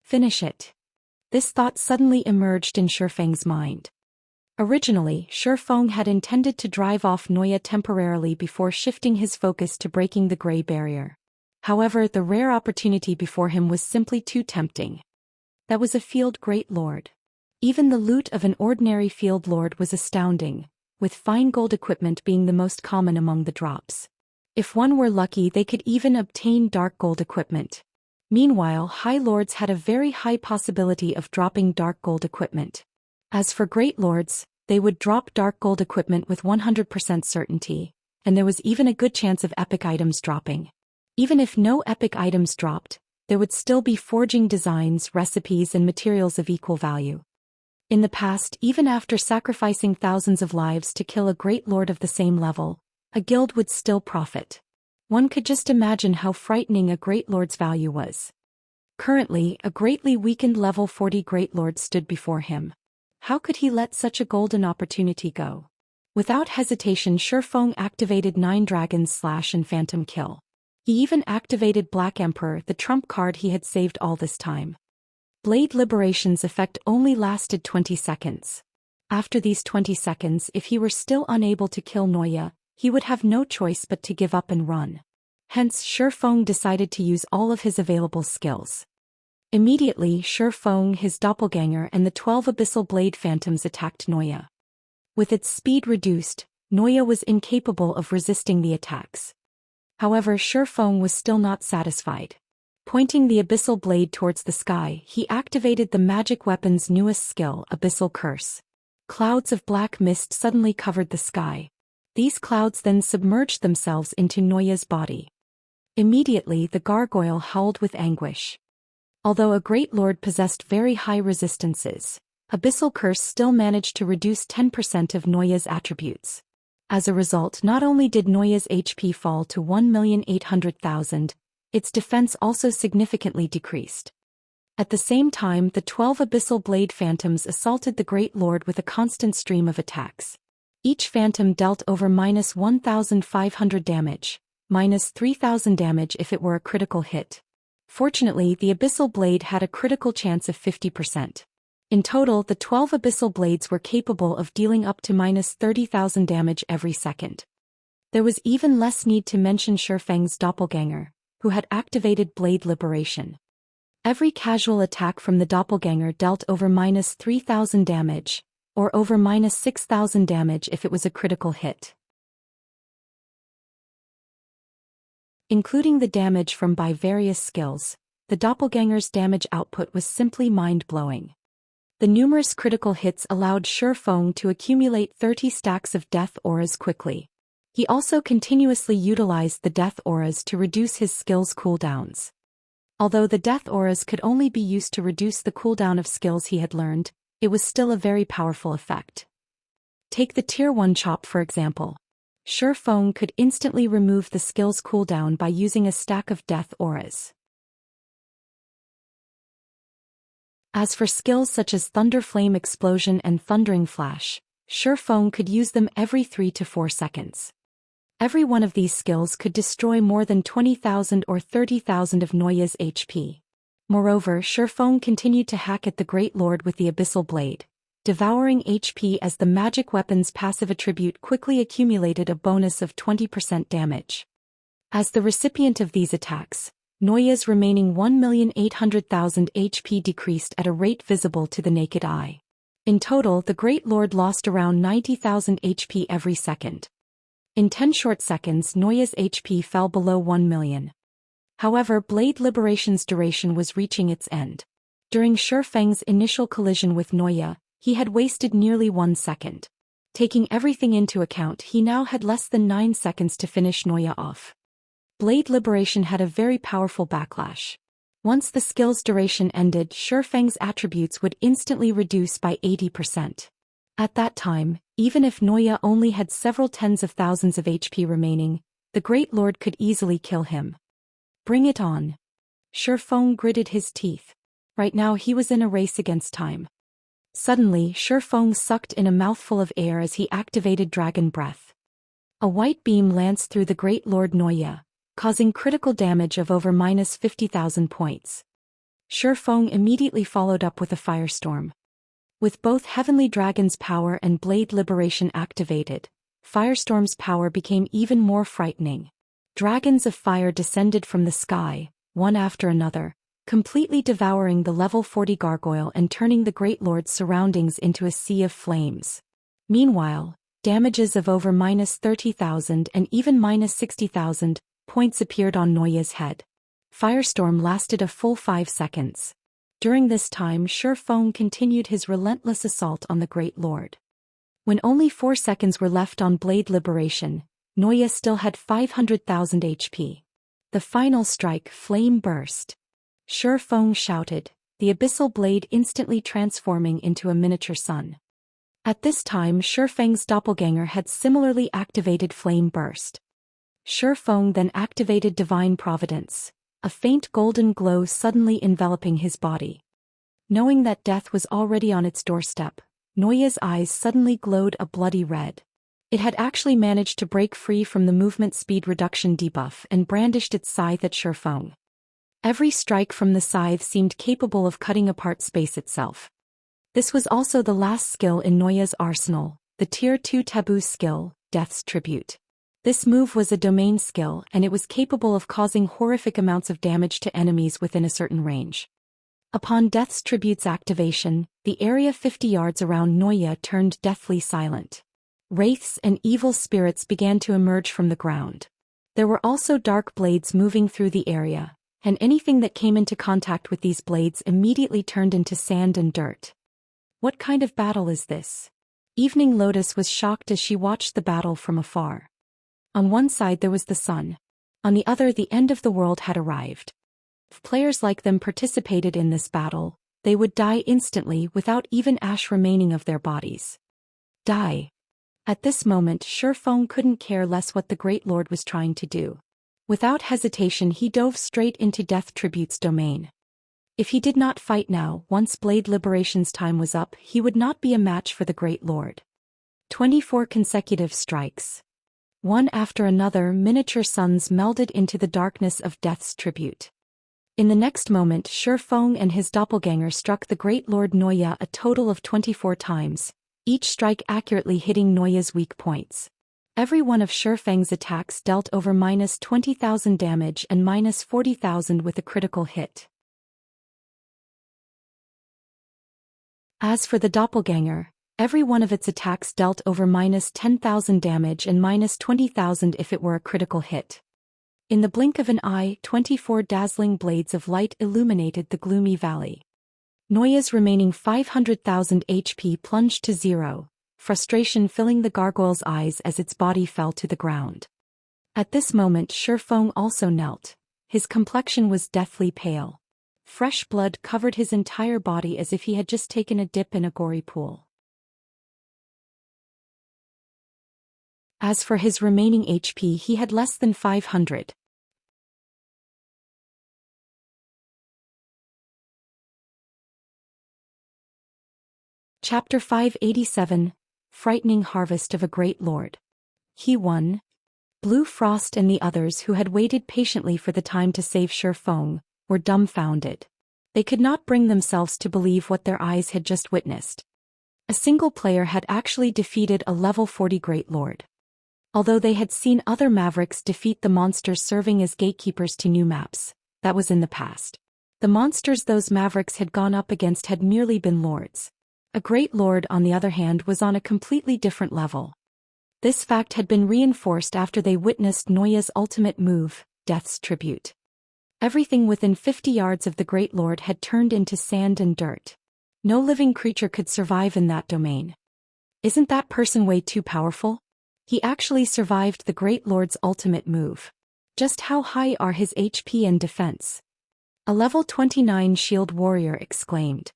A: Finish it. This thought suddenly emerged in Shifeng's mind. Originally, Shifeng had intended to drive off Neuya temporarily before shifting his focus to breaking the Grey Barrier. However, the rare opportunity before him was simply too tempting. That was a field Great Lord. Even the loot of an ordinary field lord was astounding, with fine gold equipment being the most common among the drops. If one were lucky, they could even obtain dark gold equipment. Meanwhile, High Lords had a very high possibility of dropping dark gold equipment. As for Great Lords, they would drop dark gold equipment with 100% certainty, and there was even a good chance of epic items dropping. Even if no epic items dropped, there would still be forging designs, recipes, and materials of equal value. In the past, even after sacrificing thousands of lives to kill a Great Lord of the same level, a guild would still profit. One could just imagine how frightening a Great Lord's value was. Currently, a greatly weakened level 40 Great Lord stood before him. How could he let such a golden opportunity go? Without hesitation, Shifeng activated 9 Dragons Slash and Phantom Kill. He even activated Black Emperor, the trump card he had saved all this time. Blade Liberation's effect only lasted 20 seconds. After these 20 seconds, if he were still unable to kill Neuya, he would have no choice but to give up and run. Hence, Shifeng decided to use all of his available skills. Immediately, Shifeng, his doppelganger, and the 12 Abyssal Blade Phantoms attacked Neuya. With its speed reduced, Neuya was incapable of resisting the attacks. However, Shifeng was still not satisfied. Pointing the Abyssal Blade towards the sky, he activated the magic weapon's newest skill, Abyssal Curse. Clouds of black mist suddenly covered the sky. These clouds then submerged themselves into Neuya's body. Immediately, the gargoyle howled with anguish. Although a Great Lord possessed very high resistances, Abyssal Curse still managed to reduce 10% of Neuya's attributes. As a result, not only did Neuya's HP fall to 1,800,000, its defense also significantly decreased. At the same time, the 12 Abyssal Blade Phantoms assaulted the Great Lord with a constant stream of attacks. Each phantom dealt over -1,500 damage, -3,000 damage if it were a critical hit. Fortunately, the Abyssal Blade had a critical chance of 50%. In total, the 12 Abyssal Blades were capable of dealing up to -30,000 damage every second. There was even less need to mention Shifeng's doppelganger, who had activated Blade Liberation. Every casual attack from the doppelganger dealt over -3,000 damage, or over -6,000 damage if it was a critical hit. Including the damage from by various skills, the doppelganger's damage output was simply mind-blowing. The numerous critical hits allowed Shifeng to accumulate 30 stacks of death auras quickly. He also continuously utilized the death auras to reduce his skills' cooldowns. Although the death auras could only be used to reduce the cooldown of skills he had learned, it was still a very powerful effect. Take the Tier 1 chop for example. Shifeng could instantly remove the skill's cooldown by using a stack of death auras. As for skills such as Thunder Flame Explosion and Thundering Flash, Shifeng could use them every 3 to 4 seconds. Every one of these skills could destroy more than 20,000 or 30,000 of Neuya's HP. Moreover, Shifeng continued to hack at the Great Lord with the Abyssal Blade, devouring HP as the magic weapon's passive attribute quickly accumulated a bonus of 20% damage. As the recipient of these attacks, Neuya's remaining 1,800,000 HP decreased at a rate visible to the naked eye. In total, the Great Lord lost around 90,000 HP every second. In 10 short seconds, Neuya's HP fell below 1 million. However, Blade Liberation's duration was reaching its end. During Shifeng's initial collision with Neuya, he had wasted nearly 1 second. Taking everything into account, he now had less than 9 seconds to finish Neuya off. Blade Liberation had a very powerful backlash. Once the skill's duration ended, Shifeng's attributes would instantly reduce by 80%. At that time, even if Neuya only had several tens of thousands of HP remaining, the Great Lord could easily kill him. Bring it on. Shifeng gritted his teeth. Right now he was in a race against time. Suddenly, Shifeng sucked in a mouthful of air as he activated Dragon Breath. A white beam lanced through the Great Lord Neuya, causing critical damage of over minus 50,000 points. Shifeng immediately followed up with a firestorm. With both Heavenly Dragon's power and Blade Liberation activated, Firestorm's power became even more frightening. Dragons of fire descended from the sky, one after another, completely devouring the level 40 gargoyle and turning the Great Lord's surroundings into a sea of flames. Meanwhile, damages of over minus 30,000 and even minus 60,000 points appeared on Neuya's head. Firestorm lasted a full 5 seconds. During this time, Shifeng continued his relentless assault on the Great Lord. When only 4 seconds were left on Blade Liberation, Neuya still had 500,000 HP. The final strike, Flame Burst. Shifeng shouted, the abyssal blade instantly transforming into a miniature sun. At this time, Shifeng's doppelganger had similarly activated Flame Burst. Shifeng then activated Divine Providence, a faint golden glow suddenly enveloping his body. Knowing that death was already on its doorstep, Neuya's eyes suddenly glowed a bloody red. It had actually managed to break free from the movement speed reduction debuff and brandished its scythe at Shifeng. Every strike from the scythe seemed capable of cutting apart space itself. This was also the last skill in Neuya's arsenal, the Tier 2 taboo skill, Death's Tribute. This move was a domain skill and it was capable of causing horrific amounts of damage to enemies within a certain range. Upon Death's Tribute's activation, the area 50 yards around Neuya turned deathly silent. Wraiths and evil spirits began to emerge from the ground. There were also dark blades moving through the area, and anything that came into contact with these blades immediately turned into sand and dirt. What kind of battle is this? Evening Lotus was shocked as she watched the battle from afar. On one side there was the sun. On the other, the end of the world had arrived. If players like them participated in this battle, they would die instantly without even ash remaining of their bodies. Die. At this moment, Shifeng couldn't care less what the Great Lord was trying to do. Without hesitation he dove straight into Death Tribute's domain. If he did not fight now, once Blade Liberation's time was up, he would not be a match for the Great Lord. 24 consecutive strikes. One after another, miniature suns melded into the darkness of Death's Tribute. In the next moment, Shifeng and his doppelganger struck the Great Lord Neuya a total of 24 times, each strike accurately hitting Neuya's weak points. Every one of Shifeng's attacks dealt over minus 20,000 damage and minus 40,000 with a critical hit. As for the doppelganger, every one of its attacks dealt over minus 10,000 damage and minus 20,000 if it were a critical hit. In the blink of an eye, 24 dazzling blades of light illuminated the gloomy valley. Neuya's remaining 500,000 HP plunged to zero, frustration filling the gargoyle's eyes as its body fell to the ground. At this moment Shifeng also knelt. His complexion was deathly pale. Fresh blood covered his entire body as if he had just taken a dip in a gory pool. As for his remaining HP, he had less than 500. Chapter 587, Frightening Harvest of a Great Lord. He won. Blue Frost and the others who had waited patiently for the time to save Shifeng were dumbfounded. They could not bring themselves to believe what their eyes had just witnessed. A single player had actually defeated a level 40 Great Lord. Although they had seen other Mavericks defeat the monsters serving as gatekeepers to new maps, that was in the past. The monsters those Mavericks had gone up against had merely been lords. A great lord, on the other hand, was on a completely different level. This fact had been reinforced after they witnessed Neuya's ultimate move, Death's Tribute. Everything within 50 yards of the Great Lord had turned into sand and dirt. No living creature could survive in that domain. Isn't that person way too powerful? He actually survived the Great Lord's ultimate move. Just how high are his HP and defense? A level 29 shield warrior exclaimed.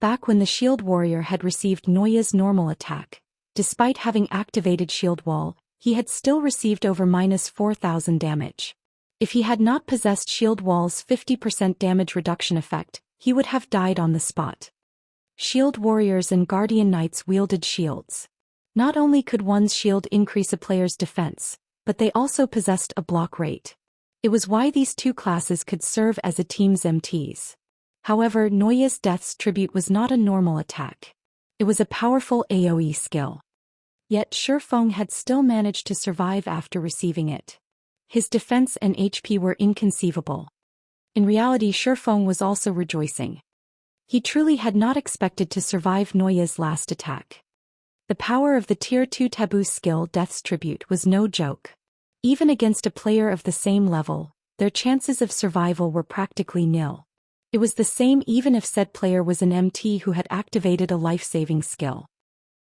A: Back when the shield warrior had received Neuya's normal attack, despite having activated shield wall, he had still received over -4,000 damage. If he had not possessed shield wall's 50% damage reduction effect, he would have died on the spot. Shield warriors and guardian knights wielded shields. Not only could one's shield increase a player's defense, but they also possessed a block rate. It was why these two classes could serve as a team's MTs. However, Neuya's Death's Tribute was not a normal attack. It was a powerful AoE skill. Yet Shifeng had still managed to survive after receiving it. His defense and HP were inconceivable. In reality, Shifeng was also rejoicing. He truly had not expected to survive Neuya's last attack. The power of the Tier 2 taboo skill Death's Tribute was no joke. Even against a player of the same level, their chances of survival were practically nil. It was the same even if said player was an MT who had activated a life-saving skill.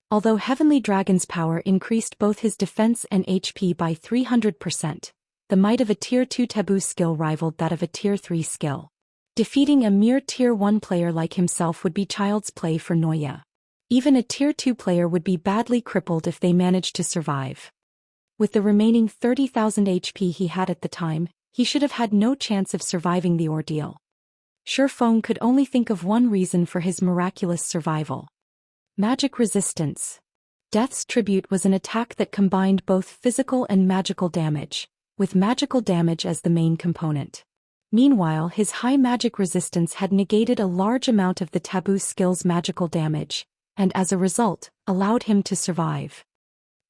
A: Although Heavenly Dragon's power increased both his defense and HP by 300%, the might of a Tier 2 taboo skill rivaled that of a Tier 3 skill. Defeating a mere Tier 1 player like himself would be child's play for Neuya. Even a Tier 2 player would be badly crippled if they managed to survive. With the remaining 30,000 HP he had at the time, he should have had no chance of surviving the ordeal. Shifeng could only think of one reason for his miraculous survival. Magic resistance. Death's Tribute was an attack that combined both physical and magical damage, with magical damage as the main component. Meanwhile, his high magic resistance had negated a large amount of the taboo skill's magical damage, and as a result, allowed him to survive.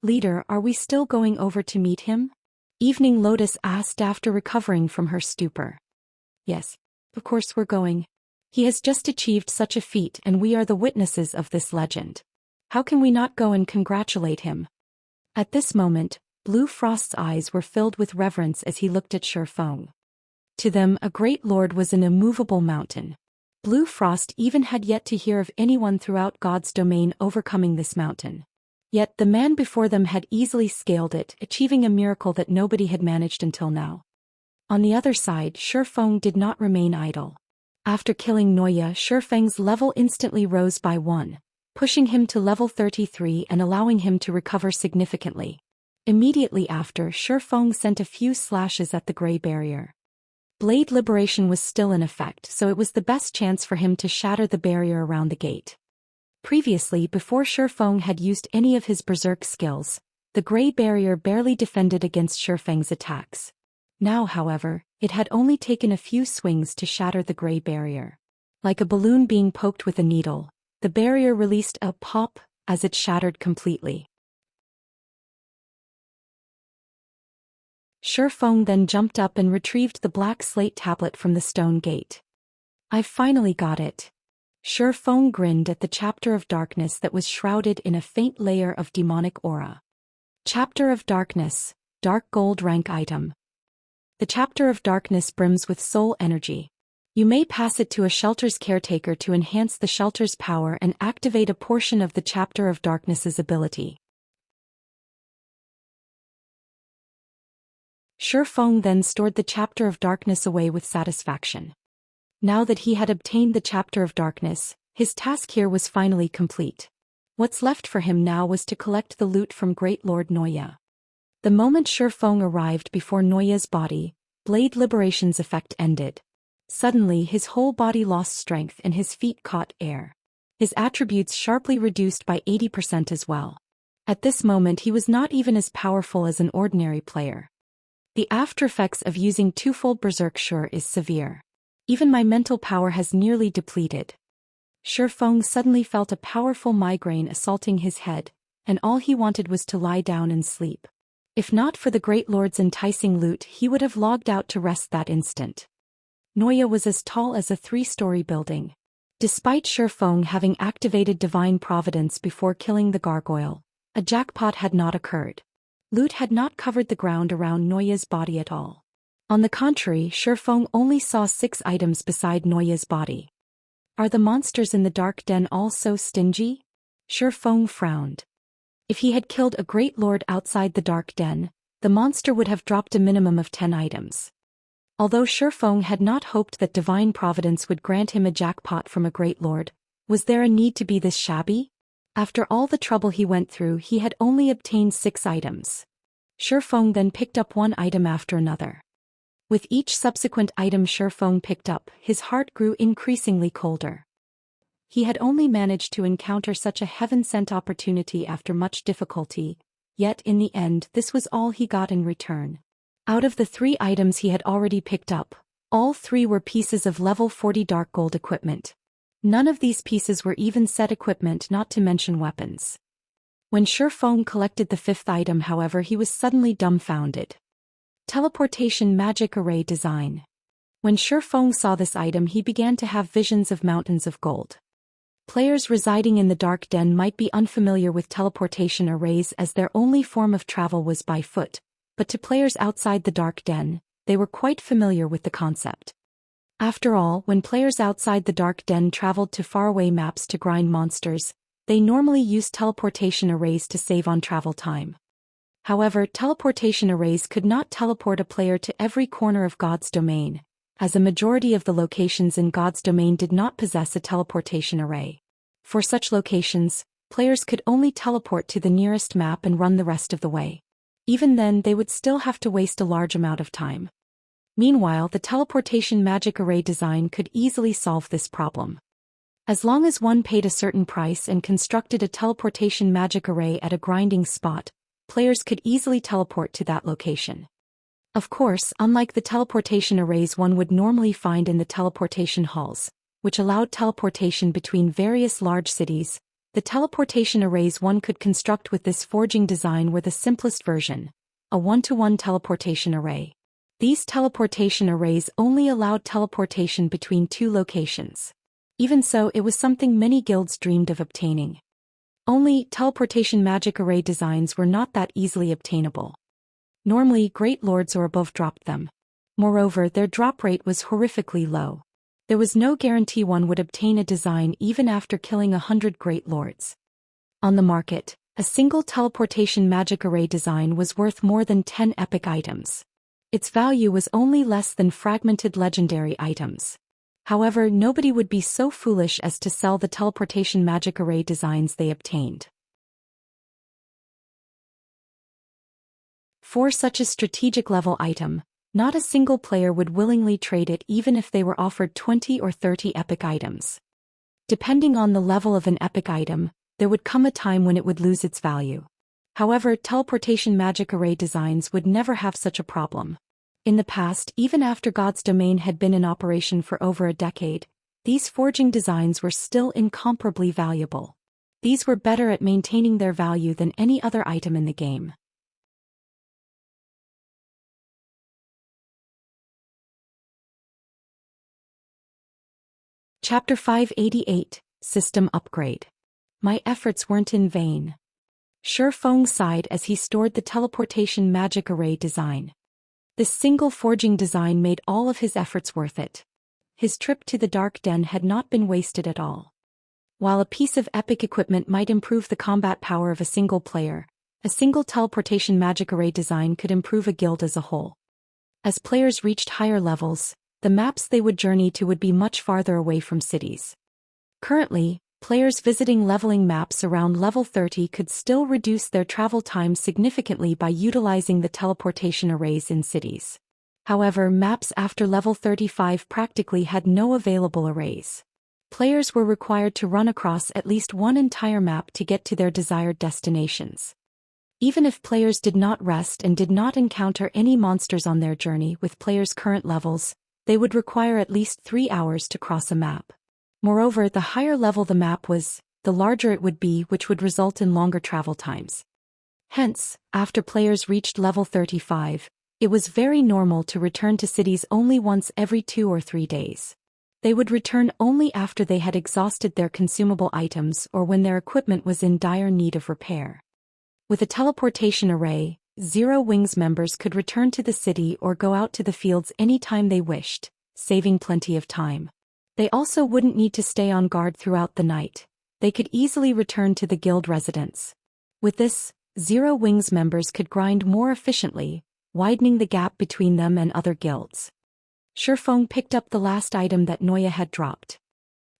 A: "Leader, are we still going over to meet him?" Evening Lotus asked after recovering from her stupor. "Yes, of course we're going. He has just achieved such a feat and we are the witnesses of this legend. How can we not go and congratulate him?" At this moment, Blue Frost's eyes were filled with reverence as he looked at Shifeng. To them, a great lord was an immovable mountain. Blue Frost even had yet to hear of anyone throughout God's domain overcoming this mountain. Yet the man before them had easily scaled it, achieving a miracle that nobody had managed until now. On the other side, Shifeng did not remain idle. After killing Neuya, Shifeng's level instantly rose by 1, pushing him to level 33 and allowing him to recover significantly. Immediately after, Shifeng sent a few slashes at the Grey Barrier. Blade Liberation was still in effect, so it was the best chance for him to shatter the barrier around the gate. Previously, before Shifeng had used any of his berserk skills, the Grey Barrier barely defended against Shifeng's attacks. Now, however, it had only taken a few swings to shatter the Grey Barrier. Like a balloon being poked with a needle, the barrier released a pop as it shattered completely. Shifeng then jumped up and retrieved the black slate tablet from the stone gate. "I've finally got it." Shifeng grinned at the Chapter of Darkness that was shrouded in a faint layer of demonic aura. Chapter of Darkness, Dark Gold rank item. The Chapter of Darkness brims with soul energy. You may pass it to a shelter's caretaker to enhance the shelter's power and activate a portion of the Chapter of Darkness's ability. Shifeng then stored the Chapter of Darkness away with satisfaction. Now that he had obtained the Chapter of Darkness, his task here was finally complete. What's left for him now was to collect the loot from Great Lord Neuya. The moment Shifeng arrived before Neuya's body, Blade Liberation's effect ended. Suddenly his whole body lost strength and his feet caught air. His attributes sharply reduced by 80% as well. At this moment he was not even as powerful as an ordinary player. The aftereffects of using twofold Berserk sure is severe. Even my mental power has nearly depleted. Shifeng suddenly felt a powerful migraine assaulting his head, and all he wanted was to lie down and sleep. If not for the Great Lord's enticing loot, he would have logged out to rest that instant. Noya was as tall as a 3-story building. Despite Shifeng having activated Divine Providence before killing the gargoyle, a jackpot had not occurred. Loot had not covered the ground around Noya's body at all. On the contrary, Shifeng only saw 6 items beside Noya's body. Are the monsters in the dark den all so stingy? Shifeng frowned. If he had killed a great lord outside the dark den, the monster would have dropped a minimum of 10 items. Although Shifeng had not hoped that Divine Providence would grant him a jackpot from a great lord, was there a need to be this shabby? After all the trouble he went through, he had only obtained 6 items. Shifeng then picked up one item after another. With each subsequent item Shifeng picked up, his heart grew increasingly colder. He had only managed to encounter such a heaven-sent opportunity after much difficulty, yet in the end this was all he got in return. Out of the 3 items he had already picked up, all 3 were pieces of level 40 dark gold equipment. None of these pieces were even set equipment, not to mention weapons. When Shifeng collected the 5th item, however, he was suddenly dumbfounded. Teleportation Magic Array Design. When Shifeng saw this item, he began to have visions of mountains of gold. Players residing in the dark den might be unfamiliar with teleportation arrays as their only form of travel was by foot, but to players outside the dark den, they were quite familiar with the concept. After all, when players outside the dark den traveled to faraway maps to grind monsters, they normally used teleportation arrays to save on travel time. However, teleportation arrays could not teleport a player to every corner of God's domain, as a majority of the locations in God's domain did not possess a teleportation array. For such locations, players could only teleport to the nearest map and run the rest of the way. Even then, they would still have to waste a large amount of time. Meanwhile, the teleportation magic array design could easily solve this problem. As long as one paid a certain price and constructed a teleportation magic array at a grinding spot, players could easily teleport to that location. Of course, unlike the teleportation arrays one would normally find in the teleportation halls, which allowed teleportation between various large cities, the teleportation arrays one could construct with this forging design were the simplest version, a 1-to-1 teleportation array. These teleportation arrays only allowed teleportation between 2 locations. Even so, it was something many guilds dreamed of obtaining. Only, teleportation magic array designs were not that easily obtainable. Normally, great lords or above dropped them. Moreover, their drop rate was horrifically low. There was no guarantee one would obtain a design even after killing 100 great lords. On the market, a single teleportation magic array design was worth more than 10 epic items. Its value was only less than fragmented legendary items. However, nobody would be so foolish as to sell the teleportation magic array designs they obtained. For such a strategic level item, not a single player would willingly trade it even if they were offered 20 or 30 epic items. Depending on the level of an epic item, there would come a time when it would lose its value. However, teleportation magic array designs would never have such a problem. In the past, even after God's domain had been in operation for over a decade, these forging designs were still incomparably valuable. These were better at maintaining their value than any other item in the game. Chapter 588, System Upgrade. My efforts weren't in vain. Shifeng sighed as he stored the teleportation magic array design. This single forging design made all of his efforts worth it. His trip to the dark den had not been wasted at all. While a piece of epic equipment might improve the combat power of a single player, a single teleportation magic array design could improve a guild as a whole. As players reached higher levels, the maps they would journey to would be much farther away from cities. Currently, players visiting leveling maps around level 30 could still reduce their travel time significantly by utilizing the teleportation arrays in cities. However, maps after level 35 practically had no available arrays. Players were required to run across at least one entire map to get to their desired destinations. Even if players did not rest and did not encounter any monsters on their journey with players' current levels, they would require at least 3 hours to cross a map. Moreover, the higher level the map was, the larger it would be, which would result in longer travel times. Hence, after players reached level 35, It was very normal to return to cities only once every 2 or 3 days. They would return only after they had exhausted their consumable items or when their equipment was in dire need of repair. With a teleportation array, Zero Wings members could return to the city or go out to the fields anytime they wished, saving plenty of time. They also wouldn't need to stay on guard throughout the night. They could easily return to the guild residence. With this, Zero Wings members could grind more efficiently, widening the gap between them and other guilds. Shifeng picked up the last item that Noya had dropped.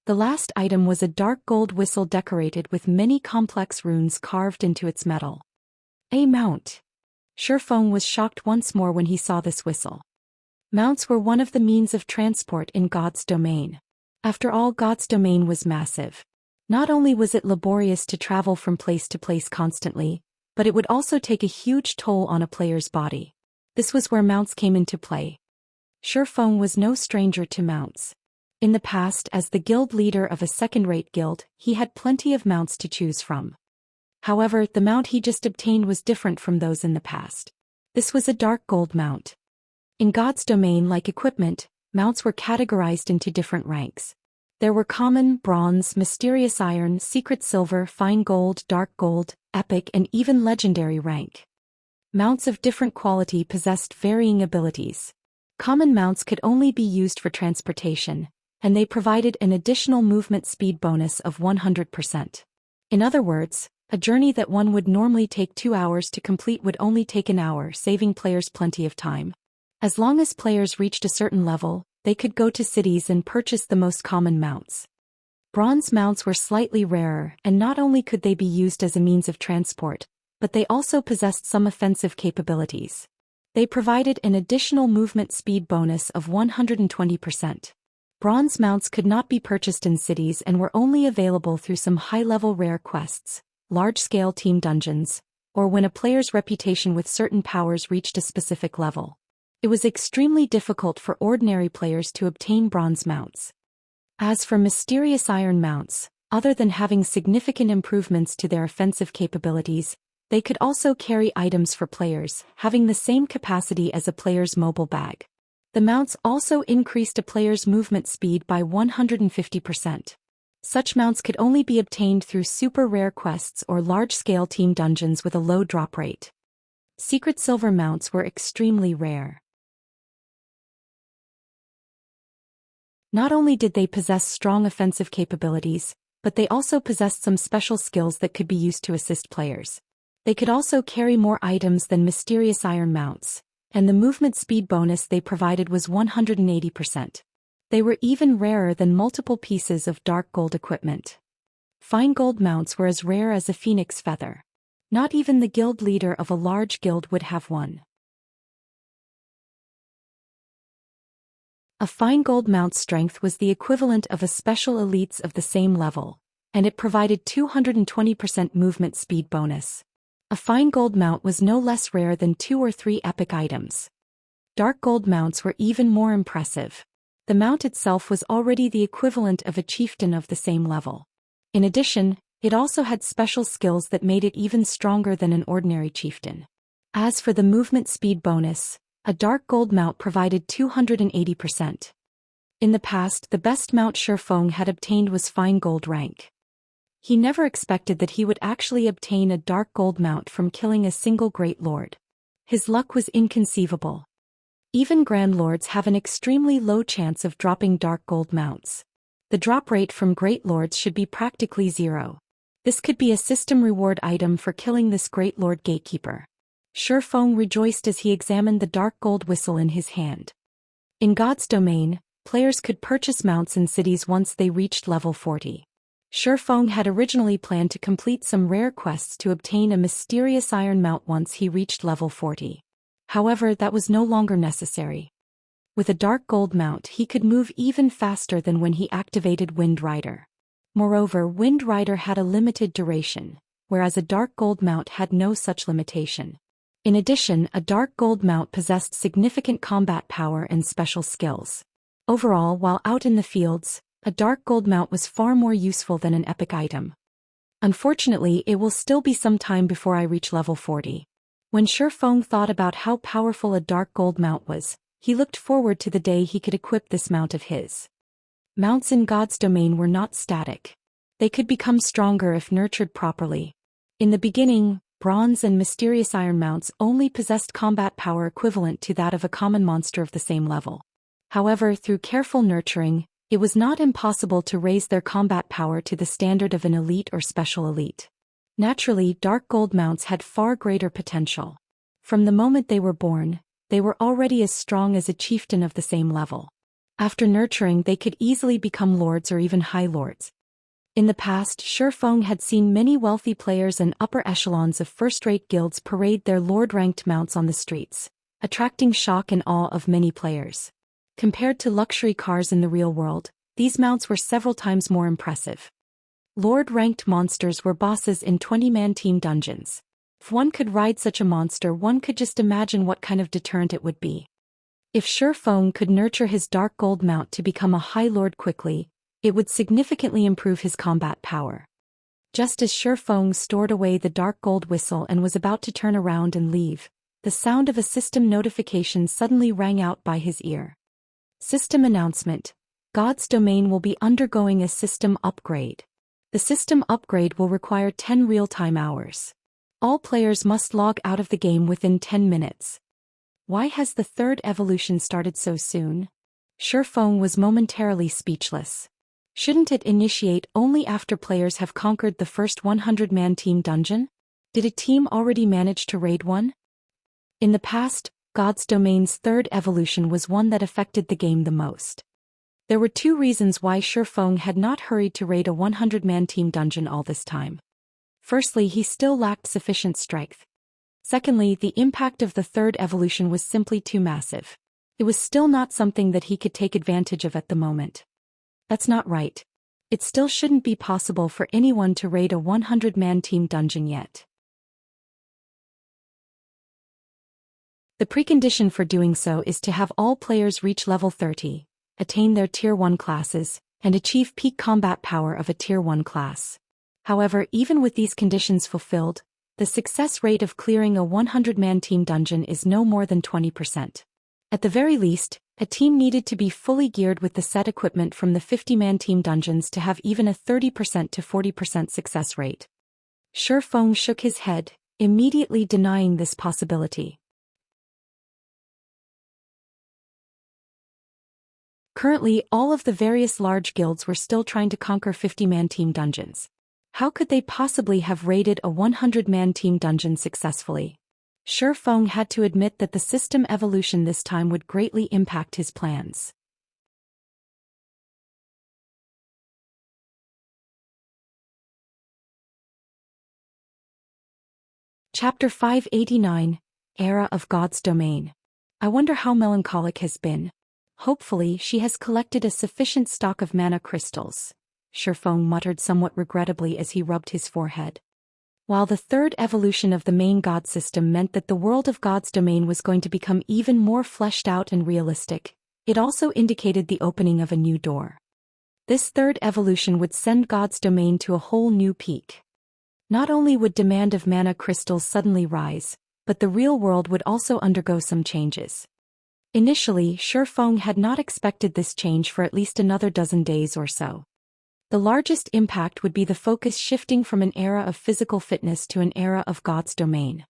A: The last item was a dark gold whistle decorated with many complex runes carved into its metal. A mount. Shifeng was shocked once more when he saw this whistle. Mounts were one of the means of transport in God's domain. After all, God's domain was massive. Not only was it laborious to travel from place to place constantly, but it would also take a huge toll on a player's body. This was where mounts came into play. Shifeng was no stranger to mounts. In the past, as the guild leader of a second-rate guild, he had plenty of mounts to choose from. However, the mount he just obtained was different from those in the past. This was a dark gold mount. In God's domain, like equipment, mounts were categorized into different ranks. There were common, bronze, mysterious iron, secret silver, fine gold, dark gold, epic, and even legendary rank. Mounts of different quality possessed varying abilities. Common mounts could only be used for transportation, and they provided an additional movement speed bonus of 100%. In other words, a journey that one would normally take 2 hours to complete would only take an hour, saving players plenty of time. As long as players reached a certain level, they could go to cities and purchase the most common mounts. Bronze mounts were slightly rarer, and not only could they be used as a means of transport, but they also possessed some offensive capabilities. They provided an additional movement speed bonus of 120%. Bronze mounts could not be purchased in cities and were only available through some high-level rare quests, large-scale team dungeons, or when a player's reputation with certain powers reached a specific level. It was extremely difficult for ordinary players to obtain bronze mounts. As for mysterious iron mounts, other than having significant improvements to their offensive capabilities, they could also carry items for players, having the same capacity as a player's mobile bag. The mounts also increased a player's movement speed by 150%. Such mounts could only be obtained through super rare quests or large-scale team dungeons with a low drop rate. Secret silver mounts were extremely rare. Not only did they possess strong offensive capabilities, but they also possessed some special skills that could be used to assist players. They could also carry more items than mysterious iron mounts, and the movement speed bonus they provided was 180%. They were even rarer than multiple pieces of dark gold equipment. Fine gold mounts were as rare as a phoenix feather. Not even the guild leader of a large guild would have one. A fine gold mount's strength was the equivalent of a special elite's of the same level, and it provided 220% movement speed bonus. A fine gold mount was no less rare than 2 or 3 epic items. Dark gold mounts were even more impressive. The mount itself was already the equivalent of a chieftain of the same level. In addition, it also had special skills that made it even stronger than an ordinary chieftain. As for the movement speed bonus, a dark gold mount provided 280%. In the past, the best mount Shifeng had obtained was fine gold rank. He never expected that he would actually obtain a dark gold mount from killing a single great lord. His luck was inconceivable. Even grand lords have an extremely low chance of dropping dark gold mounts. The drop rate from great lords should be practically zero. This could be a system reward item for killing this great lord gatekeeper. Shifeng rejoiced as he examined the dark gold whistle in his hand. In God's domain, players could purchase mounts in cities once they reached level 40. Shifeng had originally planned to complete some rare quests to obtain a mysterious iron mount once he reached level 40. However, that was no longer necessary. With a dark gold mount, he could move even faster than when he activated Wind Rider. Moreover, Wind Rider had a limited duration, whereas a dark gold mount had no such limitation. In addition, a dark gold mount possessed significant combat power and special skills. Overall, while out in the fields, a dark gold mount was far more useful than an epic item. Unfortunately, it will still be some time before I reach level 40. When Shifeng thought about how powerful a dark gold mount was, he looked forward to the day he could equip this mount of his. Mounts in God's domain were not static. They could become stronger if nurtured properly. In the beginning, bronze and mysterious iron mounts only possessed combat power equivalent to that of a common monster of the same level. However, through careful nurturing, it was not impossible to raise their combat power to the standard of an elite or special elite. Naturally, dark gold mounts had far greater potential. From the moment they were born, they were already as strong as a chieftain of the same level. After nurturing, they could easily become lords or even high lords. In the past, Shifeng had seen many wealthy players and upper echelons of first-rate guilds parade their lord-ranked mounts on the streets, attracting shock and awe of many players. Compared to luxury cars in the real world, these mounts were several times more impressive. Lord-ranked monsters were bosses in 20-man team dungeons. If one could ride such a monster, one could just imagine what kind of deterrent it would be. If Shifeng could nurture his dark gold mount to become a high lord quickly, it would significantly improve his combat power. Just as Shifeng stored away the dark gold whistle and was about to turn around and leave, the sound of a system notification suddenly rang out by his ear. System announcement: God's domain will be undergoing a system upgrade. The system upgrade will require 10 real-time hours. All players must log out of the game within 10 minutes. Why has the third evolution started so soon? Shifeng was momentarily speechless. Shouldn't it initiate only after players have conquered the first 100-man team dungeon? Did a team already manage to raid one? In the past, God's domain's third evolution was one that affected the game the most. There were two reasons why Shifeng had not hurried to raid a 100-man team dungeon all this time. Firstly, he still lacked sufficient strength. Secondly, the impact of the third evolution was simply too massive. It was still not something that he could take advantage of at the moment. That's not right. It still shouldn't be possible for anyone to raid a 100-man team dungeon yet. The precondition for doing so is to have all players reach level 30, attain their Tier 1 classes, and achieve peak combat power of a Tier 1 class. However, even with these conditions fulfilled, the success rate of clearing a 100-man team dungeon is no more than 20%. At the very least, a team needed to be fully geared with the set equipment from the 50-man team dungeons to have even a 30% to 40% success rate. Shifeng shook his head, immediately denying this possibility. Currently, all of the various large guilds were still trying to conquer 50-man team dungeons. How could they possibly have raided a 100-man team dungeon successfully? Shifeng had to admit that the system evolution this time would greatly impact his plans. Chapter 589, Era of God's Domain. I wonder how melancholic has been. Hopefully, she has collected a sufficient stock of mana crystals. Shifeng muttered somewhat regrettably as he rubbed his forehead. While the third evolution of the main god system meant that the world of God's domain was going to become even more fleshed out and realistic, it also indicated the opening of a new door. This third evolution would send God's domain to a whole new peak. Not only would demand of mana crystals suddenly rise, but the real world would also undergo some changes. Initially, Shifeng had not expected this change for at least another dozen days or so. The largest impact would be the focus shifting from an era of physical fitness to an era of God's domain.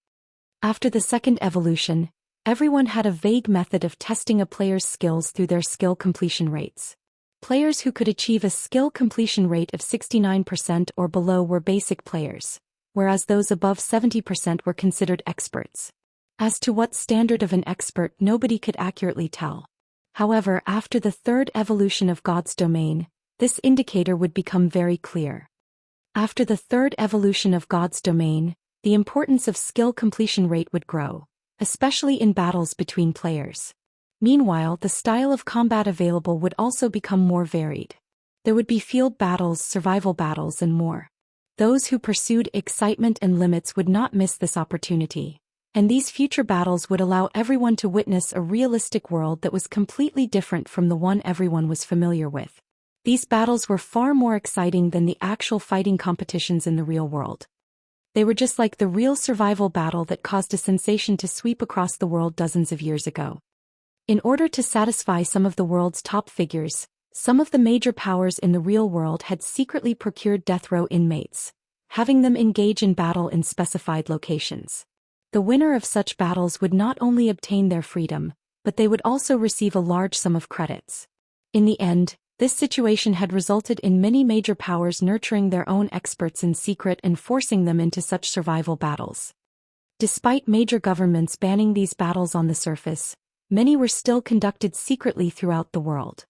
A: After the second evolution, everyone had a vague method of testing a player's skills through their skill completion rates. Players who could achieve a skill completion rate of 69% or below were basic players, whereas those above 70% were considered experts. As to what standard of an expert, nobody could accurately tell. However, after the third evolution of God's domain, this indicator would become very clear. After the third evolution of God's domain, the importance of skill completion rate would grow, especially in battles between players. Meanwhile, the style of combat available would also become more varied. There would be field battles, survival battles, and more. Those who pursued excitement and limits would not miss this opportunity, and these future battles would allow everyone to witness a realistic world that was completely different from the one everyone was familiar with. These battles were far more exciting than the actual fighting competitions in the real world. They were just like the real survival battle that caused a sensation to sweep across the world dozens of years ago. In order to satisfy some of the world's top figures, some of the major powers in the real world had secretly procured death row inmates, having them engage in battle in specified locations. The winner of such battles would not only obtain their freedom, but they would also receive a large sum of credits. In the end, this situation had resulted in many major powers nurturing their own experts in secret and forcing them into such survival battles. Despite major governments banning these battles on the surface, many were still conducted secretly throughout the world.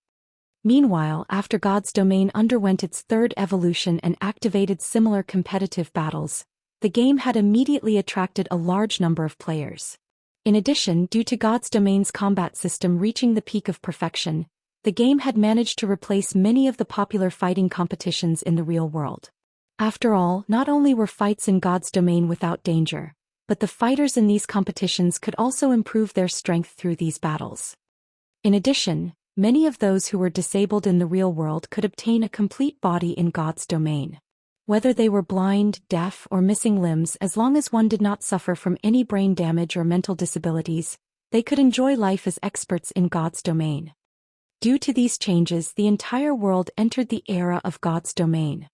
A: Meanwhile, after God's domain underwent its third evolution and activated similar competitive battles, the game had immediately attracted a large number of players. In addition, due to God's domain's combat system reaching the peak of perfection, the game had managed to replace many of the popular fighting competitions in the real world. After all, not only were fights in God's domain without danger, but the fighters in these competitions could also improve their strength through these battles. In addition, many of those who were disabled in the real world could obtain a complete body in God's domain. Whether they were blind, deaf, or missing limbs, as long as one did not suffer from any brain damage or mental disabilities, they could enjoy life as experts in God's domain. Due to these changes, the entire world entered the era of God's domain.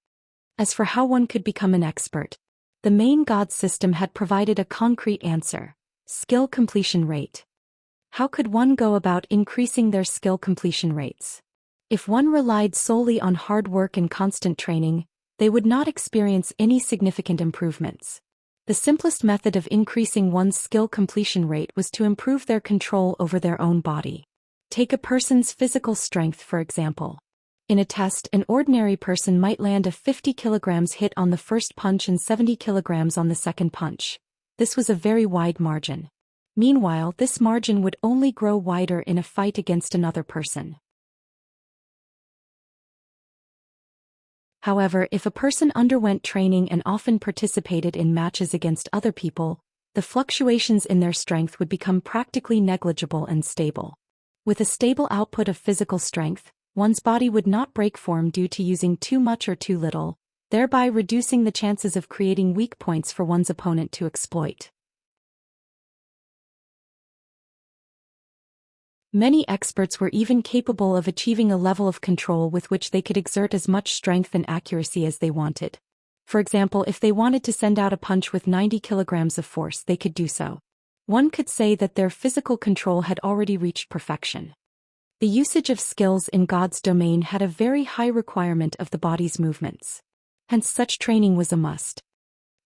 A: As for how one could become an expert, the main God system had provided a concrete answer: skill completion rate. How could one go about increasing their skill completion rates? If one relied solely on hard work and constant training, they would not experience any significant improvements. The simplest method of increasing one's skill completion rate was to improve their control over their own body. Take a person's physical strength, for example. In a test, an ordinary person might land a 50 kilograms hit on the first punch and 70 kilograms on the second punch. This was a very wide margin. Meanwhile, this margin would only grow wider in a fight against another person. However, if a person underwent training and often participated in matches against other people, the fluctuations in their strength would become practically negligible and stable. With a stable output of physical strength, one's body would not break form due to using too much or too little, thereby reducing the chances of creating weak points for one's opponent to exploit. Many experts were even capable of achieving a level of control with which they could exert as much strength and accuracy as they wanted. For example, if they wanted to send out a punch with 90 kilograms of force, they could do so. One could say that their physical control had already reached perfection. The usage of skills in God's domain had a very high requirement of the body's movements. Hence, such training was a must.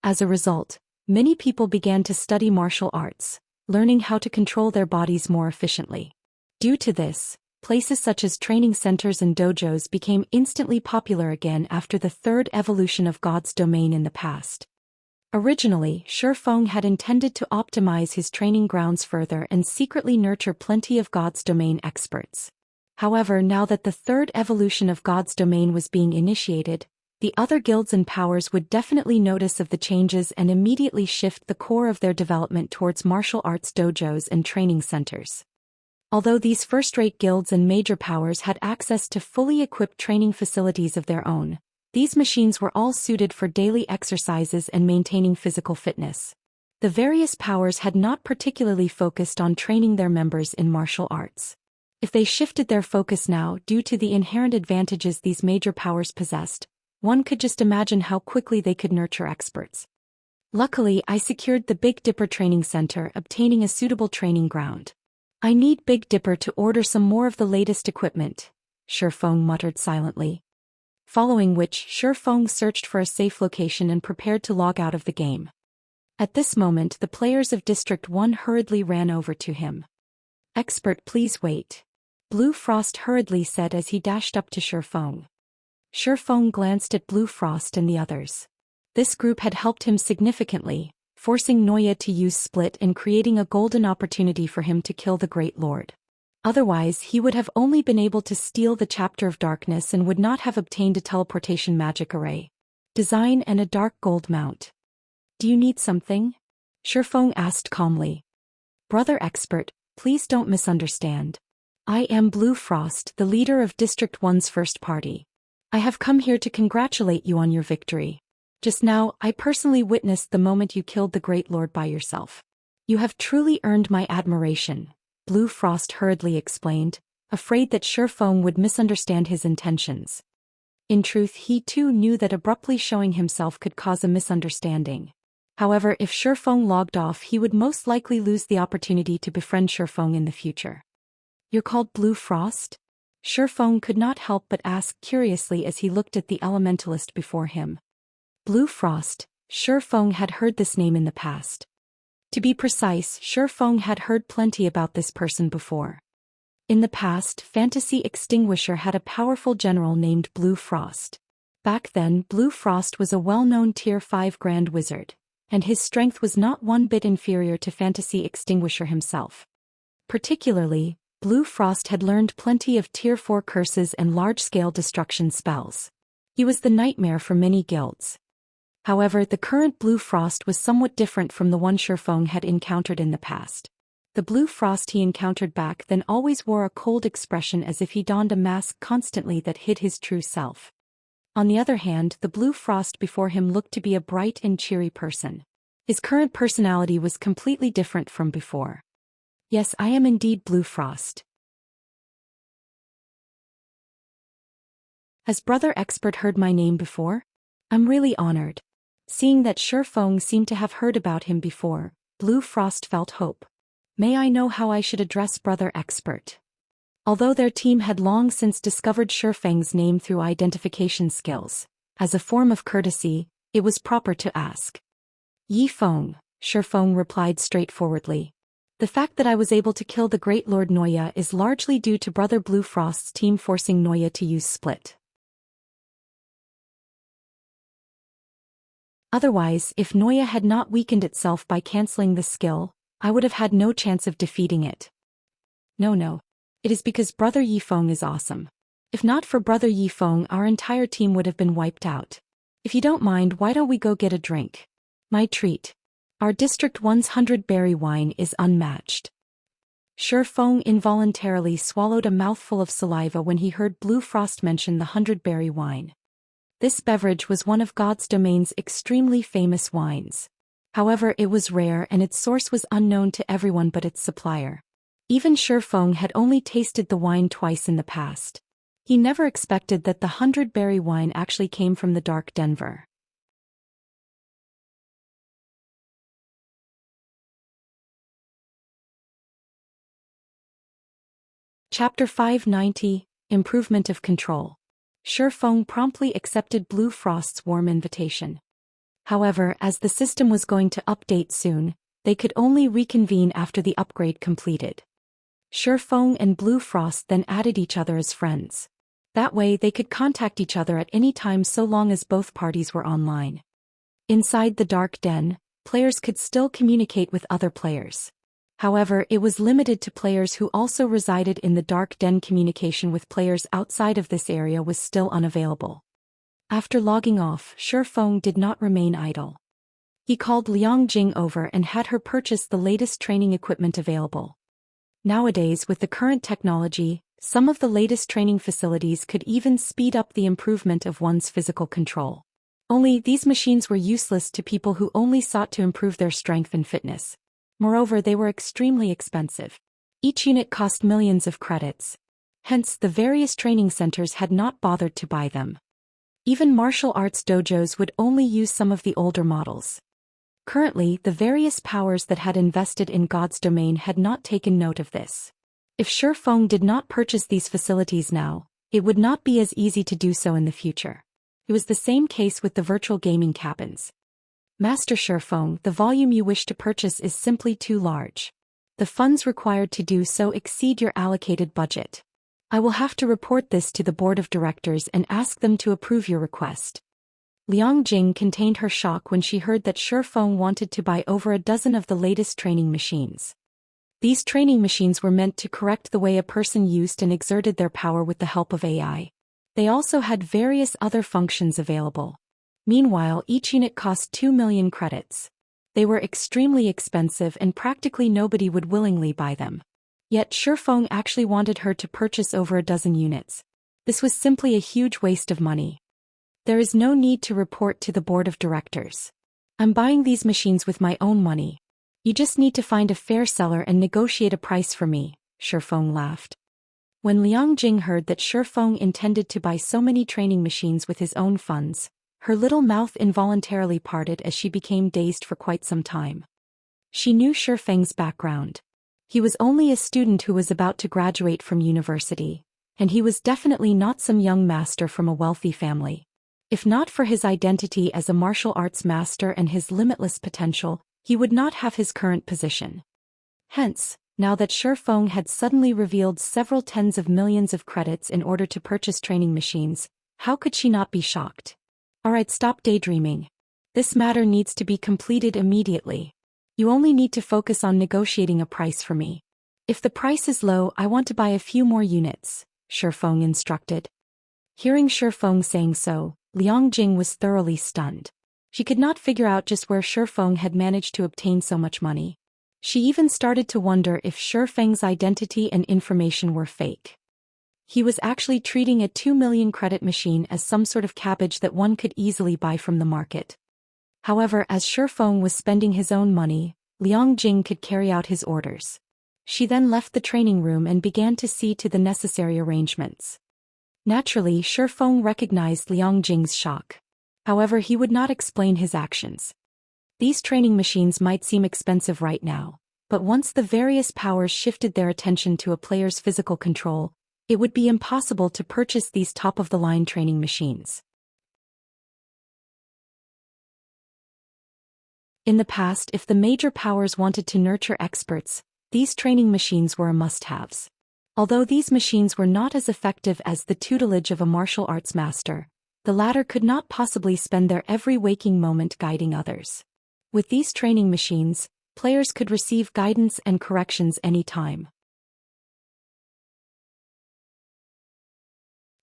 A: As a result, many people began to study martial arts, learning how to control their bodies more efficiently. Due to this, places such as training centers and dojos became instantly popular again after the third evolution of God's domain in the past. Originally, Shi Feng had intended to optimize his training grounds further and secretly nurture plenty of God's domain experts. However, now that the third evolution of God's domain was being initiated, the other guilds and powers would definitely notice of the changes and immediately shift the core of their development towards martial arts dojos and training centers. Although these first-rate guilds and major powers had access to fully equipped training facilities of their own, these machines were all suited for daily exercises and maintaining physical fitness. The various powers had not particularly focused on training their members in martial arts. If they shifted their focus now due to the inherent advantages these major powers possessed, one could just imagine how quickly they could nurture experts. Luckily, I secured the Big Dipper Training Center, obtaining a suitable training ground. I need Big Dipper to order some more of the latest equipment, Shi Feng muttered silently. Following which, Shi Feng searched for a safe location and prepared to log out of the game. At this moment, the players of District 1 hurriedly ran over to him. "Expert, please wait," Blue Frost hurriedly said as he dashed up to Shi Feng. Shi Feng glanced at Blue Frost and the others. This group had helped him significantly, forcing Noya to use Split and creating a golden opportunity for him to kill the Great Lord. Otherwise, he would have only been able to steal the Chapter of Darkness and would not have obtained a teleportation magic array. Design and a dark gold mount. "Do you need something?" Shi Feng asked calmly. "Brother Expert, please don't misunderstand. I am Blue Frost, the leader of District 1's first party. I have come here to congratulate you on your victory. Just now, I personally witnessed the moment you killed the Great Lord by yourself. You have truly earned my admiration, Blue Frost hurriedly explained, afraid that Shifeng would misunderstand his intentions. In truth, he too knew that abruptly showing himself could cause a misunderstanding. However, if Shifeng logged off, he would most likely lose the opportunity to befriend Shifeng in the future. You're called Blue Frost? Shifeng could not help but ask curiously as he looked at the elementalist before him. Blue Frost, Shifeng had heard this name in the past. To be precise, Shifeng had heard plenty about this person before. In the past, Fantasy Extinguisher had a powerful general named Blue Frost. Back then, Blue Frost was a well-known Tier 5 Grand Wizard, and his strength was not one bit inferior to Fantasy Extinguisher himself. Particularly, Blue Frost had learned plenty of Tier 4 curses and large-scale destruction spells. He was the nightmare for many guilds. However, the current Blue Frost was somewhat different from the one Shifeng had encountered in the past. The Blue Frost he encountered back then always wore a cold expression as if he donned a mask constantly that hid his true self. On the other hand, the Blue Frost before him looked to be a bright and cheery person. His current personality was completely different from before. Yes, I am indeed Blue Frost. Has Brother Expert heard my name before? I'm really honored. Seeing that Shifeng seemed to have heard about him before, Blue Frost felt hope. May I know how I should address Brother Expert? Although their team had long since discovered Shifeng's name through identification skills, as a form of courtesy, it was proper to ask. Yifeng, Shifeng replied straightforwardly. The fact that I was able to kill the Great Lord Noya is largely due to Brother Blue Frost's team forcing Noya to use Split. Otherwise, if Noya had not weakened itself by cancelling the skill, I would have had no chance of defeating it. No. It is because Brother Yifeng is awesome. If not for Brother Yifeng, our entire team would have been wiped out. If you don't mind, why don't we go get a drink? My treat. Our District 100 berry wine is unmatched. Shifeng involuntarily swallowed a mouthful of saliva when he heard Blue Frost mention the 100-berry wine. This beverage was one of God's Domain's extremely famous wines. However, it was rare and its source was unknown to everyone but its supplier. Even Shifeng had only tasted the wine twice in the past. He never expected that the 100-berry wine actually came from the Dark Denver. Chapter 590, Improvement of Control. Shifeng promptly accepted Blue Frost's warm invitation. However, as the system was going to update soon, they could only reconvene after the upgrade completed. Shifeng and Blue Frost then added each other as friends. That way they could contact each other at any time so long as both parties were online. Inside the Dark Den, players could still communicate with other players. However, it was limited to players who also resided in the Dark Den. Communication with players outside of this area was still unavailable. After logging off, Shifeng did not remain idle. He called Liang Jing over and had her purchase the latest training equipment available. Nowadays, with the current technology, some of the latest training facilities could even speed up the improvement of one's physical control. Only, these machines were useless to people who only sought to improve their strength and fitness. Moreover, they were extremely expensive. Each unit cost millions of credits. Hence, the various training centers had not bothered to buy them. Even martial arts dojos would only use some of the older models. Currently, the various powers that had invested in God's Domain had not taken note of this. If Shifeng did not purchase these facilities now, it would not be as easy to do so in the future. It was the same case with the virtual gaming cabins. Master Shifeng, the volume you wish to purchase is simply too large. The funds required to do so exceed your allocated budget. I will have to report this to the board of directors and ask them to approve your request. Liang Jing contained her shock when she heard that Shifeng wanted to buy over a dozen of the latest training machines. These training machines were meant to correct the way a person used and exerted their power with the help of AI. They also had various other functions available. Meanwhile, each unit cost 2 million credits. They were extremely expensive and practically nobody would willingly buy them. Yet Shifeng actually wanted her to purchase over a dozen units. This was simply a huge waste of money. There is no need to report to the board of directors. I'm buying these machines with my own money. You just need to find a fair seller and negotiate a price for me, Shifeng laughed. When Liang Jing heard that Shifeng intended to buy so many training machines with his own funds, her little mouth involuntarily parted as she became dazed for quite some time. She knew Shifeng's background. He was only a student who was about to graduate from university, and he was definitely not some young master from a wealthy family. If not for his identity as a martial arts master and his limitless potential, he would not have his current position. Hence, now that Shifeng had suddenly revealed several tens of millions of credits in order to purchase training machines, how could she not be shocked? Alright, stop daydreaming. This matter needs to be completed immediately. You only need to focus on negotiating a price for me. If the price is low, I want to buy a few more units, Shifeng instructed. Hearing Shifeng saying so, Liang Jing was thoroughly stunned. She could not figure out just where Shifeng had managed to obtain so much money. She even started to wonder if Shifeng's identity and information were fake. He was actually treating a 2 million credit machine as some sort of cabbage that one could easily buy from the market. However, as Shifeng was spending his own money, Liang Jing could carry out his orders. She then left the training room and began to see to the necessary arrangements. Naturally, Shifeng recognized Liang Jing's shock. However, he would not explain his actions. These training machines might seem expensive right now, but once the various powers shifted their attention to a player's physical control, it would be impossible to purchase these top-of-the-line training machines. In the past, if the major powers wanted to nurture experts, these training machines were a must-haves. Although these machines were not as effective as the tutelage of a martial arts master, the latter could not possibly spend their every waking moment guiding others. With these training machines, players could receive guidance and corrections anytime.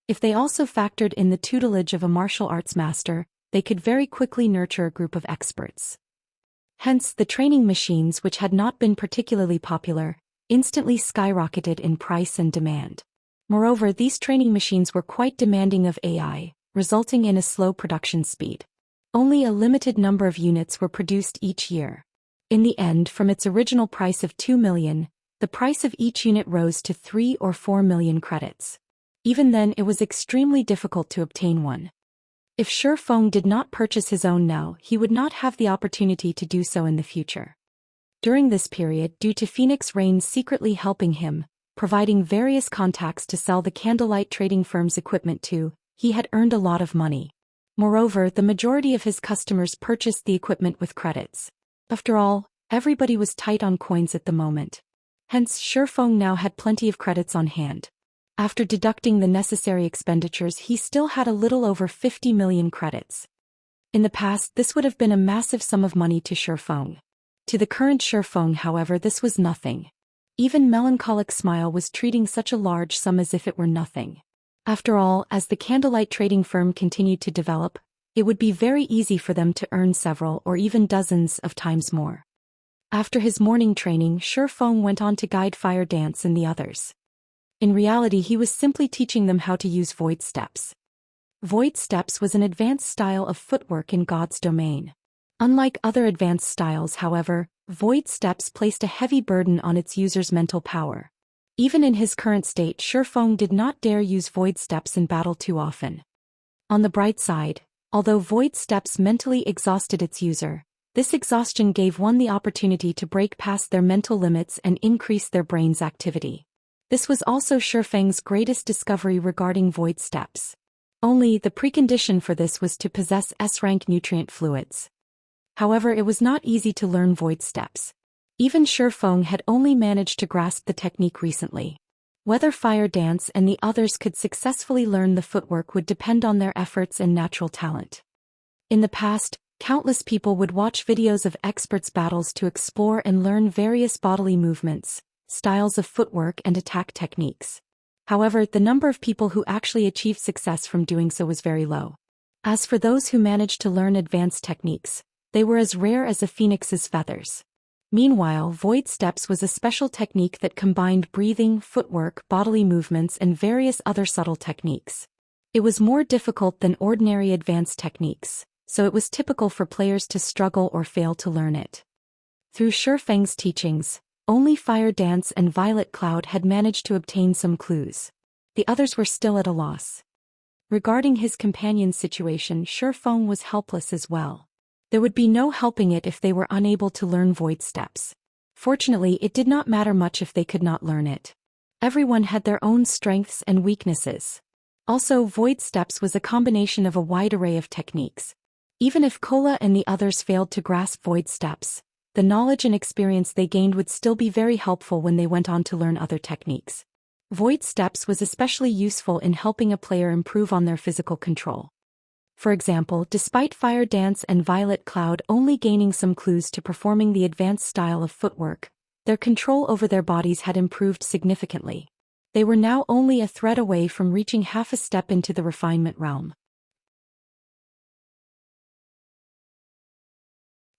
A: If they also factored in the tutelage of a martial arts master, they could very quickly nurture a group of experts. Hence, the training machines, which had not been particularly popular, instantly skyrocketed in price and demand. Moreover, these training machines were quite demanding of AI, resulting in a slow production speed. Only a limited number of units were produced each year. In the end, from its original price of 2 million, the price of each unit rose to 3 or 4 million credits. Even then, it was extremely difficult to obtain one. If Shifeng did not purchase his own now, he would not have the opportunity to do so in the future. During this period, due to Phoenix Rain's secretly helping him, providing various contacts to sell the Candlelight trading firm's equipment to, he had earned a lot of money. Moreover, the majority of his customers purchased the equipment with credits. After all, everybody was tight on coins at the moment. Hence, Shifeng now had plenty of credits on hand. After deducting the necessary expenditures, he still had a little over 50 million credits. In the past, this would have been a massive sum of money to Shifeng. To the current Shifeng, however, this was nothing. Even Melancholic Smile was treating such a large sum as if it were nothing. After all, as the Candlelight trading firm continued to develop, it would be very easy for them to earn several or even dozens of times more. After his morning training, Shifeng went on to guide Fire Dance and the others. In reality, he was simply teaching them how to use void steps. Void steps was an advanced style of footwork in God's domain. Unlike other advanced styles, however, void steps placed a heavy burden on its user's mental power. Even in his current state, Shifeng did not dare use void steps in battle too often. On the bright side, although void steps mentally exhausted its user, this exhaustion gave one the opportunity to break past their mental limits and increase their brain's activity. This was also Shifeng's greatest discovery regarding void steps. Only, the precondition for this was to possess S-rank nutrient fluids. However, it was not easy to learn void steps. Even Shifeng had only managed to grasp the technique recently. Whether Fire Dance and the others could successfully learn the footwork would depend on their efforts and natural talent. In the past, countless people would watch videos of experts' battles to explore and learn various bodily movements, styles of footwork and attack techniques. However, the number of people who actually achieved success from doing so was very low. As for those who managed to learn advanced techniques, they were as rare as a phoenix's feathers. Meanwhile, void steps was a special technique that combined breathing, footwork, bodily movements and various other subtle techniques. It was more difficult than ordinary advanced techniques, so it was typical for players to struggle or fail to learn it. Through Shifeng's teachings, only Fire Dance and Violet Cloud had managed to obtain some clues. The others were still at a loss. Regarding his companion's situation, Shifeng was helpless as well. There would be no helping it if they were unable to learn void steps. Fortunately, it did not matter much if they could not learn it. Everyone had their own strengths and weaknesses. Also, void steps was a combination of a wide array of techniques. Even if Kola and the others failed to grasp void steps, the knowledge and experience they gained would still be very helpful when they went on to learn other techniques. Void steps was especially useful in helping a player improve on their physical control. For example, despite Fire Dance and Violet Cloud only gaining some clues to performing the advanced style of footwork, their control over their bodies had improved significantly. They were now only a thread away from reaching half a step into the refinement realm.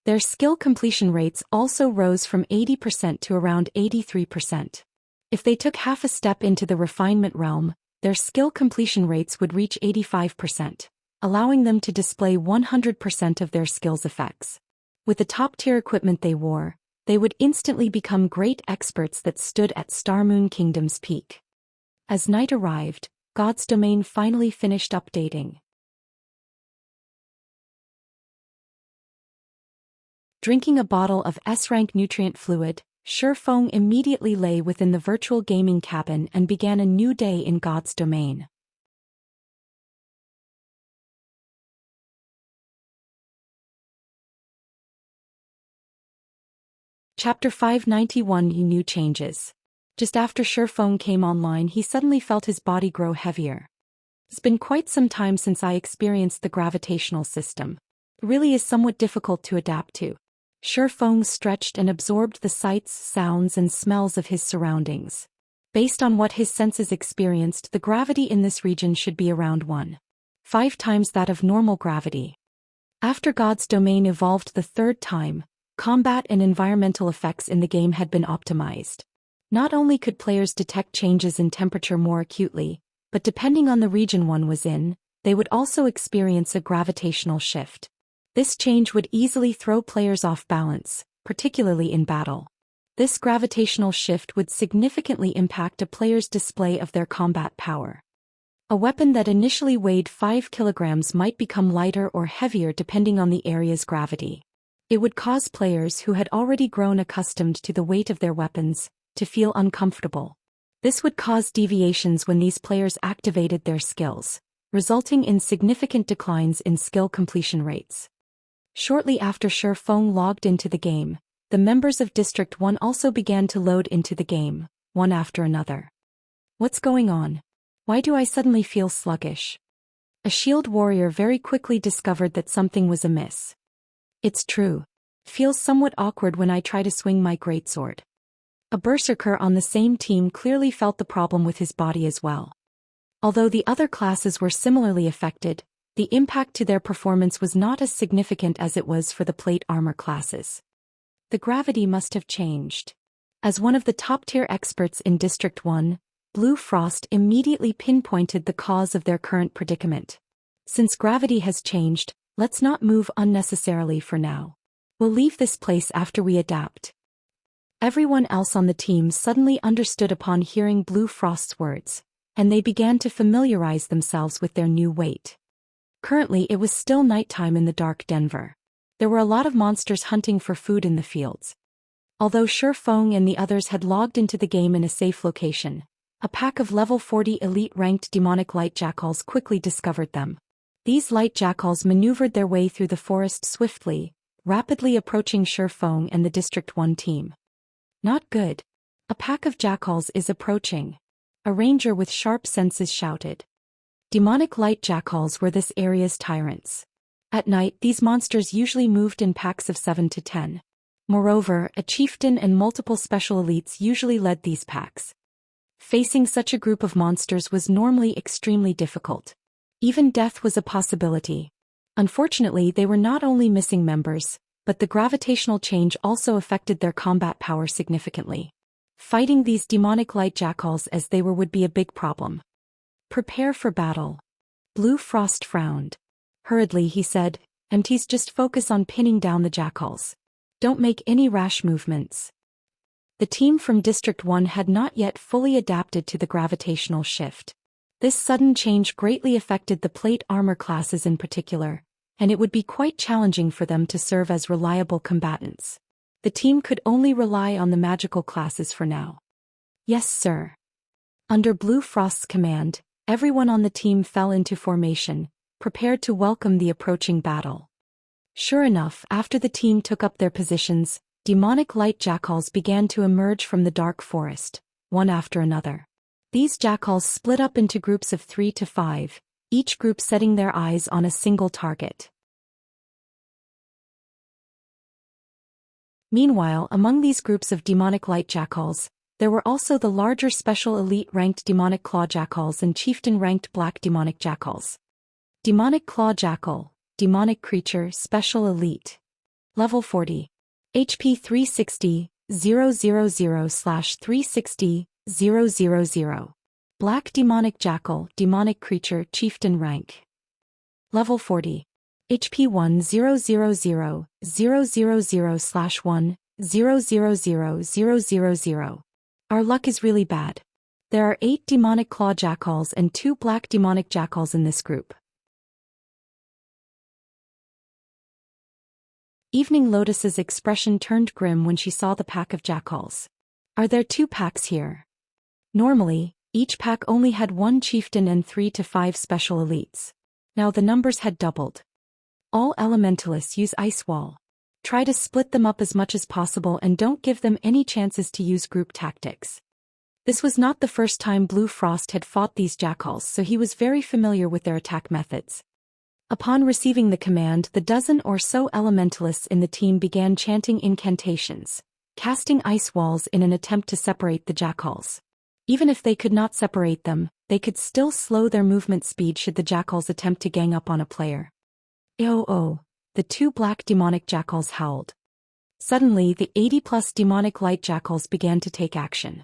A: Their skill completion rates also rose from 80% to around 83%. If they took half a step into the refinement realm, their skill completion rates would reach 85%, allowing them to display 100% of their skills' effects. With the top-tier equipment they wore, they would instantly become great experts that stood at Starmoon Kingdom's peak. As night arrived, God's Domain finally finished updating. Drinking a bottle of S-rank nutrient fluid, Shifeng immediately lay within the virtual gaming cabin and began a new day in God's Domain. Chapter 591 New Changes. Just after Shifeng came online, he suddenly felt his body grow heavier. It's been quite some time since I experienced the gravitational system. It really is somewhat difficult to adapt to. Shifeng stretched and absorbed the sights, sounds, and smells of his surroundings. Based on what his senses experienced, the gravity in this region should be around 1.5 times that of normal gravity. After God's Domain evolved the third time, combat and environmental effects in the game had been optimized. Not only could players detect changes in temperature more acutely, but depending on the region one was in, they would also experience a gravitational shift. This change would easily throw players off balance, particularly in battle. This gravitational shift would significantly impact a player's display of their combat power. A weapon that initially weighed 5 kilograms might become lighter or heavier depending on the area's gravity. It would cause players who had already grown accustomed to the weight of their weapons to feel uncomfortable. This would cause deviations when these players activated their skills, resulting in significant declines in skill completion rates. Shortly after Shifeng logged into the game, the members of District 1 also began to load into the game, one after another. What's going on? Why do I suddenly feel sluggish? A shield warrior very quickly discovered that something was amiss. It's true. Feels somewhat awkward when I try to swing my greatsword. A berserker on the same team clearly felt the problem with his body as well. Although the other classes were similarly affected, the impact to their performance was not as significant as it was for the plate armor classes. The gravity must have changed. As one of the top-tier experts in District 1, Blue Frost immediately pinpointed the cause of their current predicament. Since gravity has changed, let's not move unnecessarily for now. We'll leave this place after we adapt. Everyone else on the team suddenly understood upon hearing Blue Frost's words, and they began to familiarize themselves with their new weight. Currently it was still nighttime in the dark Denver. There were a lot of monsters hunting for food in the fields. Although Shifeng and the others had logged into the game in a safe location, a pack of level 40 elite-ranked demonic light jackals quickly discovered them. These light jackals maneuvered their way through the forest swiftly, rapidly approaching Shifeng and the District 1 team. Not good. A pack of jackals is approaching. A ranger with sharp senses shouted. Demonic light jackals were this area's tyrants. At night, these monsters usually moved in packs of 7 to 10. Moreover, a chieftain and multiple special elites usually led these packs. Facing such a group of monsters was normally extremely difficult. Even death was a possibility. Unfortunately, they were not only missing members, but the gravitational change also affected their combat power significantly. Fighting these demonic light jackals as they were would be a big problem. Prepare for battle. Blue Frost frowned. Hurriedly he said, "MTs, just focus on pinning down the jackals. Don't make any rash movements." The team from District 1 had not yet fully adapted to the gravitational shift. This sudden change greatly affected the plate armor classes in particular, and it would be quite challenging for them to serve as reliable combatants. The team could only rely on the magical classes for now. "Yes, sir." Under Blue Frost's command, everyone on the team fell into formation, prepared to welcome the approaching battle. Sure enough, after the team took up their positions, demonic light jackals began to emerge from the dark forest, one after another. These jackals split up into groups of 3 to 5, each group setting their eyes on a single target. Meanwhile, among these groups of demonic light jackals, there were also the larger special elite ranked demonic claw jackals and chieftain ranked black demonic jackals. Demonic claw jackal, demonic creature, special elite. Level 40. HP 360, 000/360, 000. Black demonic jackal, demonic creature, chieftain rank. Level 40. HP 1000, 000/1, 000/000. Our luck is really bad. There are 8 demonic claw jackals and 2 black demonic jackals in this group. Evening Lotus's expression turned grim when she saw the pack of jackals. Are there 2 packs here? Normally, each pack only had 1 chieftain and 3 to 5 special elites. Now the numbers had doubled. All elementalists use Ice Wall. Try to split them up as much as possible and don't give them any chances to use group tactics. This was not the first time Blue Frost had fought these jackals, so he was very familiar with their attack methods. Upon receiving the command, the dozen or so elementalists in the team began chanting incantations, casting ice walls in an attempt to separate the jackals. Even if they could not separate them, they could still slow their movement speed should the jackals attempt to gang up on a player. Oh, the 2 black demonic jackals howled. Suddenly, the 80+ demonic light jackals began to take action.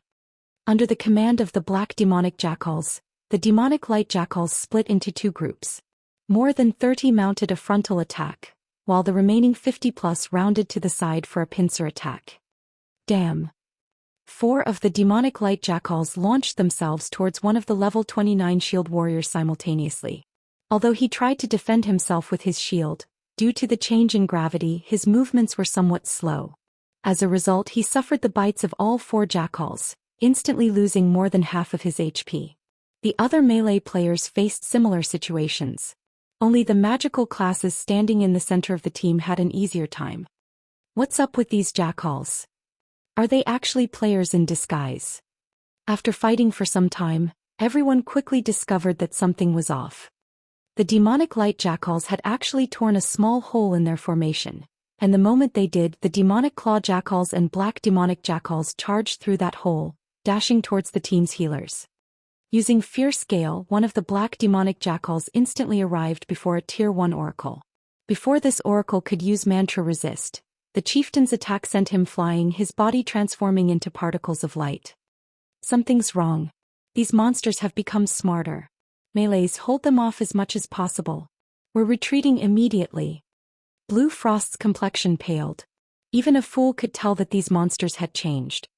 A: Under the command of the black demonic jackals, the demonic light jackals split into 2 groups. More than 30 mounted a frontal attack, while the remaining 50+ rounded to the side for a pincer attack. Damn. 4 of the demonic light jackals launched themselves towards one of the level 29 shield warriors simultaneously. Although he tried to defend himself with his shield, due to the change in gravity, his movements were somewhat slow. As a result, he suffered the bites of all 4 jackals, instantly losing more than half of his HP. The other melee players faced similar situations. Only the magical classes standing in the center of the team had an easier time. What's up with these jackals? Are they actually players in disguise? After fighting for some time, everyone quickly discovered that something was off. The demonic light jackals had actually torn a small hole in their formation, and the moment they did, the demonic claw jackals and black demonic jackals charged through that hole, dashing towards the team's healers. Using Fierce Gale, one of the black demonic jackals instantly arrived before a Tier 1 oracle. Before this oracle could use Mantra Resist, the chieftain's attack sent him flying, his body transforming into particles of light. Something's wrong. These monsters have become smarter. Melees, hold them off as much as possible. We're retreating immediately. Blue Frost's complexion paled. Even a fool could tell that these monsters had changed.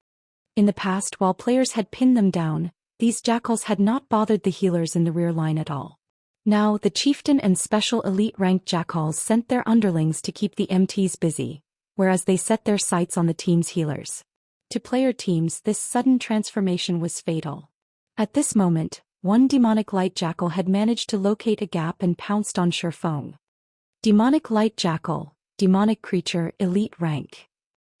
A: In the past, while players had pinned them down, these jackals had not bothered the healers in the rear line at all. Now, the chieftain and special elite ranked jackals sent their underlings to keep the MTs busy, whereas they set their sights on the team's healers. To player teams, this sudden transformation was fatal. At this moment, one demonic light jackal had managed to locate a gap and pounced on Shurfeng. Demonic light jackal, demonic creature, elite rank.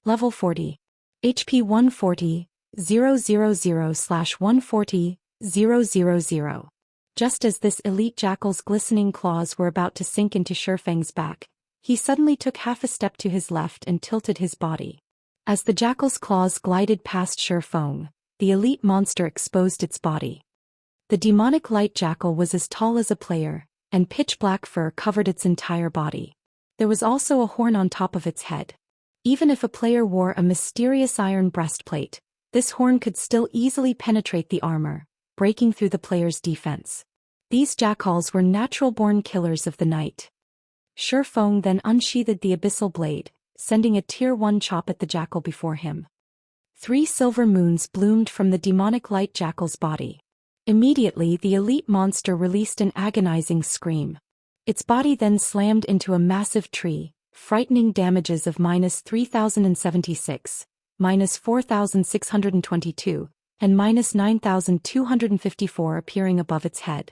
A: Level 40. HP 140, 000/140, 000. Just as this elite jackal's glistening claws were about to sink into Shurfeng's back, he suddenly took half a step to his left and tilted his body. As the jackal's claws glided past Shurfeng, the elite monster exposed its body. The demonic light jackal was as tall as a player, and pitch-black fur covered its entire body. There was also a horn on top of its head. Even if a player wore a mysterious iron breastplate, this horn could still easily penetrate the armor, breaking through the player's defense. These jackals were natural-born killers of the night. Shi Feng then unsheathed the abyssal blade, sending a Tier 1 chop at the jackal before him. 3 silver moons bloomed from the demonic light jackal's body. Immediately the elite monster released an agonizing scream. Its body then slammed into a massive tree, frightening damages of -3076, -4622, and -9254 appearing above its head.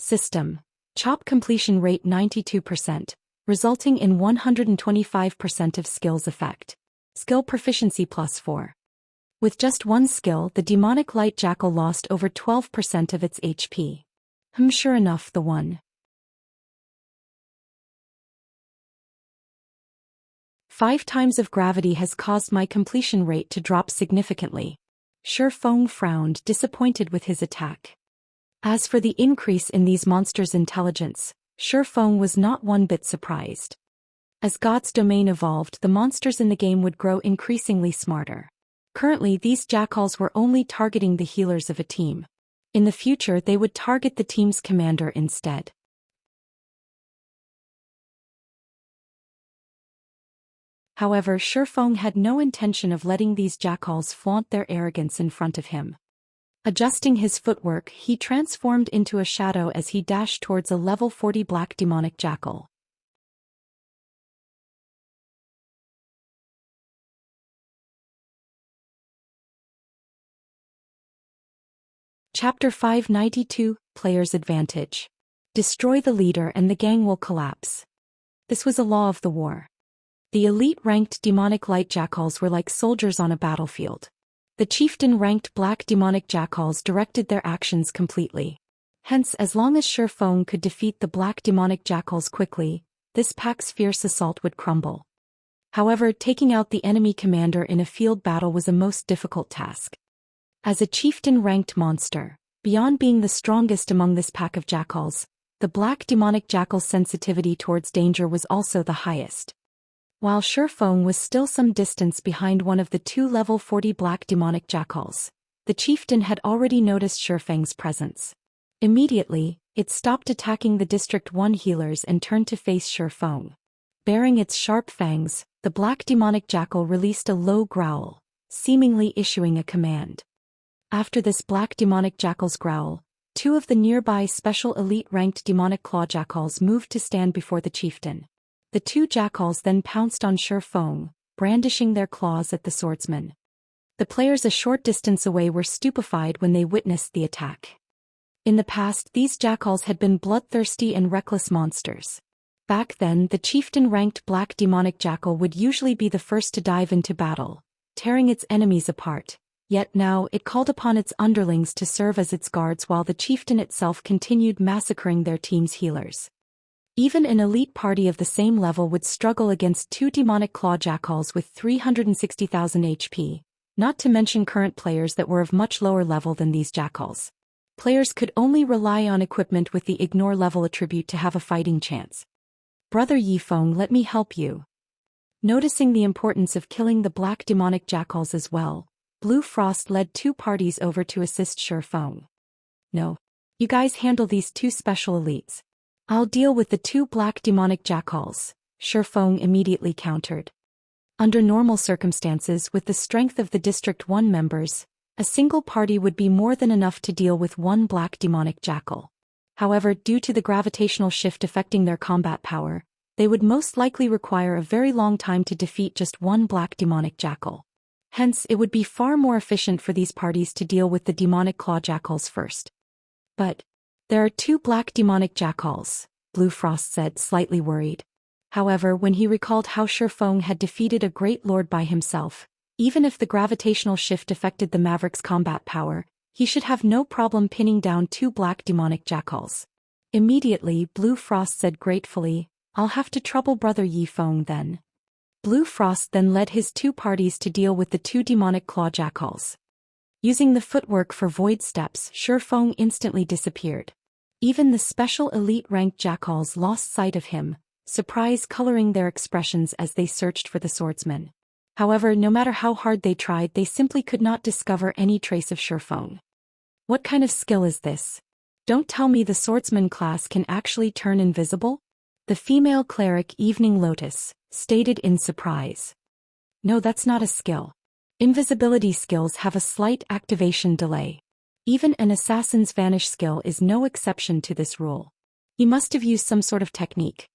A: System. Chop completion rate 92%, resulting in 125% of skills effect. Skill proficiency +4. With just one skill, the demonic light jackal lost over 12% of its HP. Sure enough, the one. 5 times of gravity has caused my completion rate to drop significantly. Shi Feng frowned, disappointed with his attack. As for the increase in these monsters' intelligence, Shi Feng was not one bit surprised. As God's domain evolved, the monsters in the game would grow increasingly smarter. Currently, these jackals were only targeting the healers of a team. In the future, they would target the team's commander instead. However, Shi Feng had no intention of letting these jackals flaunt their arrogance in front of him. Adjusting his footwork, he transformed into a shadow as he dashed towards a level 40 black demonic jackal. Chapter 592, Player's Advantage. Destroy the leader and the gang will collapse. This was a law of the war. The elite-ranked demonic light jackals were like soldiers on a battlefield. The chieftain-ranked black demonic jackals directed their actions completely. Hence, as long as Shi Feng could defeat the black demonic jackals quickly, this pack's fierce assault would crumble. However, taking out the enemy commander in a field battle was a most difficult task. As a chieftain-ranked monster, beyond being the strongest among this pack of jackals, the black demonic jackal's sensitivity towards danger was also the highest. While Shi Feng was still some distance behind one of the 2 level 40 black demonic jackals, the chieftain had already noticed Shi Feng's presence. Immediately, it stopped attacking the District 1 healers and turned to face Shi Feng. Baring its sharp fangs, the black demonic jackal released a low growl, seemingly issuing a command. After this black demonic jackal's growl, 2 of the nearby special elite-ranked demonic claw jackals moved to stand before the chieftain. The 2 jackals then pounced on Shi Feng, brandishing their claws at the swordsman. The players a short distance away were stupefied when they witnessed the attack. In the past, these jackals had been bloodthirsty and reckless monsters. Back then, the chieftain-ranked black demonic jackal would usually be the first to dive into battle, tearing its enemies apart. Yet now, it called upon its underlings to serve as its guards while the chieftain itself continued massacring their team's healers. Even an elite party of the same level would struggle against 2 demonic claw jackals with 360,000 HP, not to mention current players that were of much lower level than these jackals. Players could only rely on equipment with the ignore level attribute to have a fighting chance. Brother Yifeng, let me help you. Noticing the importance of killing the black demonic jackals as well, Blue Frost led 2 parties over to assist Shi Feng. No. You guys handle these 2 special elites. I'll deal with the 2 black demonic jackals, Shi Feng immediately countered. Under normal circumstances, with the strength of the District 1 members, a single party would be more than enough to deal with 1 black demonic jackal. However, due to the gravitational shift affecting their combat power, they would most likely require a very long time to defeat just 1 black demonic jackal. Hence, it would be far more efficient for these parties to deal with the demonic claw jackals first. But there are 2 black demonic jackals, Blue Frost said, slightly worried. However, when he recalled how Shi Feng had defeated a great lord by himself, even if the gravitational shift affected the Maverick's combat power, he should have no problem pinning down 2 black demonic jackals. Immediately, Blue Frost said gratefully, I'll have to trouble Brother Yifeng then. Blue Frost then led his 2 parties to deal with the 2 demonic claw jackals. Using the footwork for void steps, Shi Feng instantly disappeared. Even the special elite-ranked jackals lost sight of him, surprise coloring their expressions as they searched for the swordsman. However, no matter how hard they tried, they simply could not discover any trace of Shi Feng. What kind of skill is this? Don't tell me the swordsman class can actually turn invisible? The female cleric Evening Lotus stated in surprise. No, that's not a skill. Invisibility skills have a slight activation delay. Even an assassin's vanish skill is no exception to this rule. He must have used some sort of technique.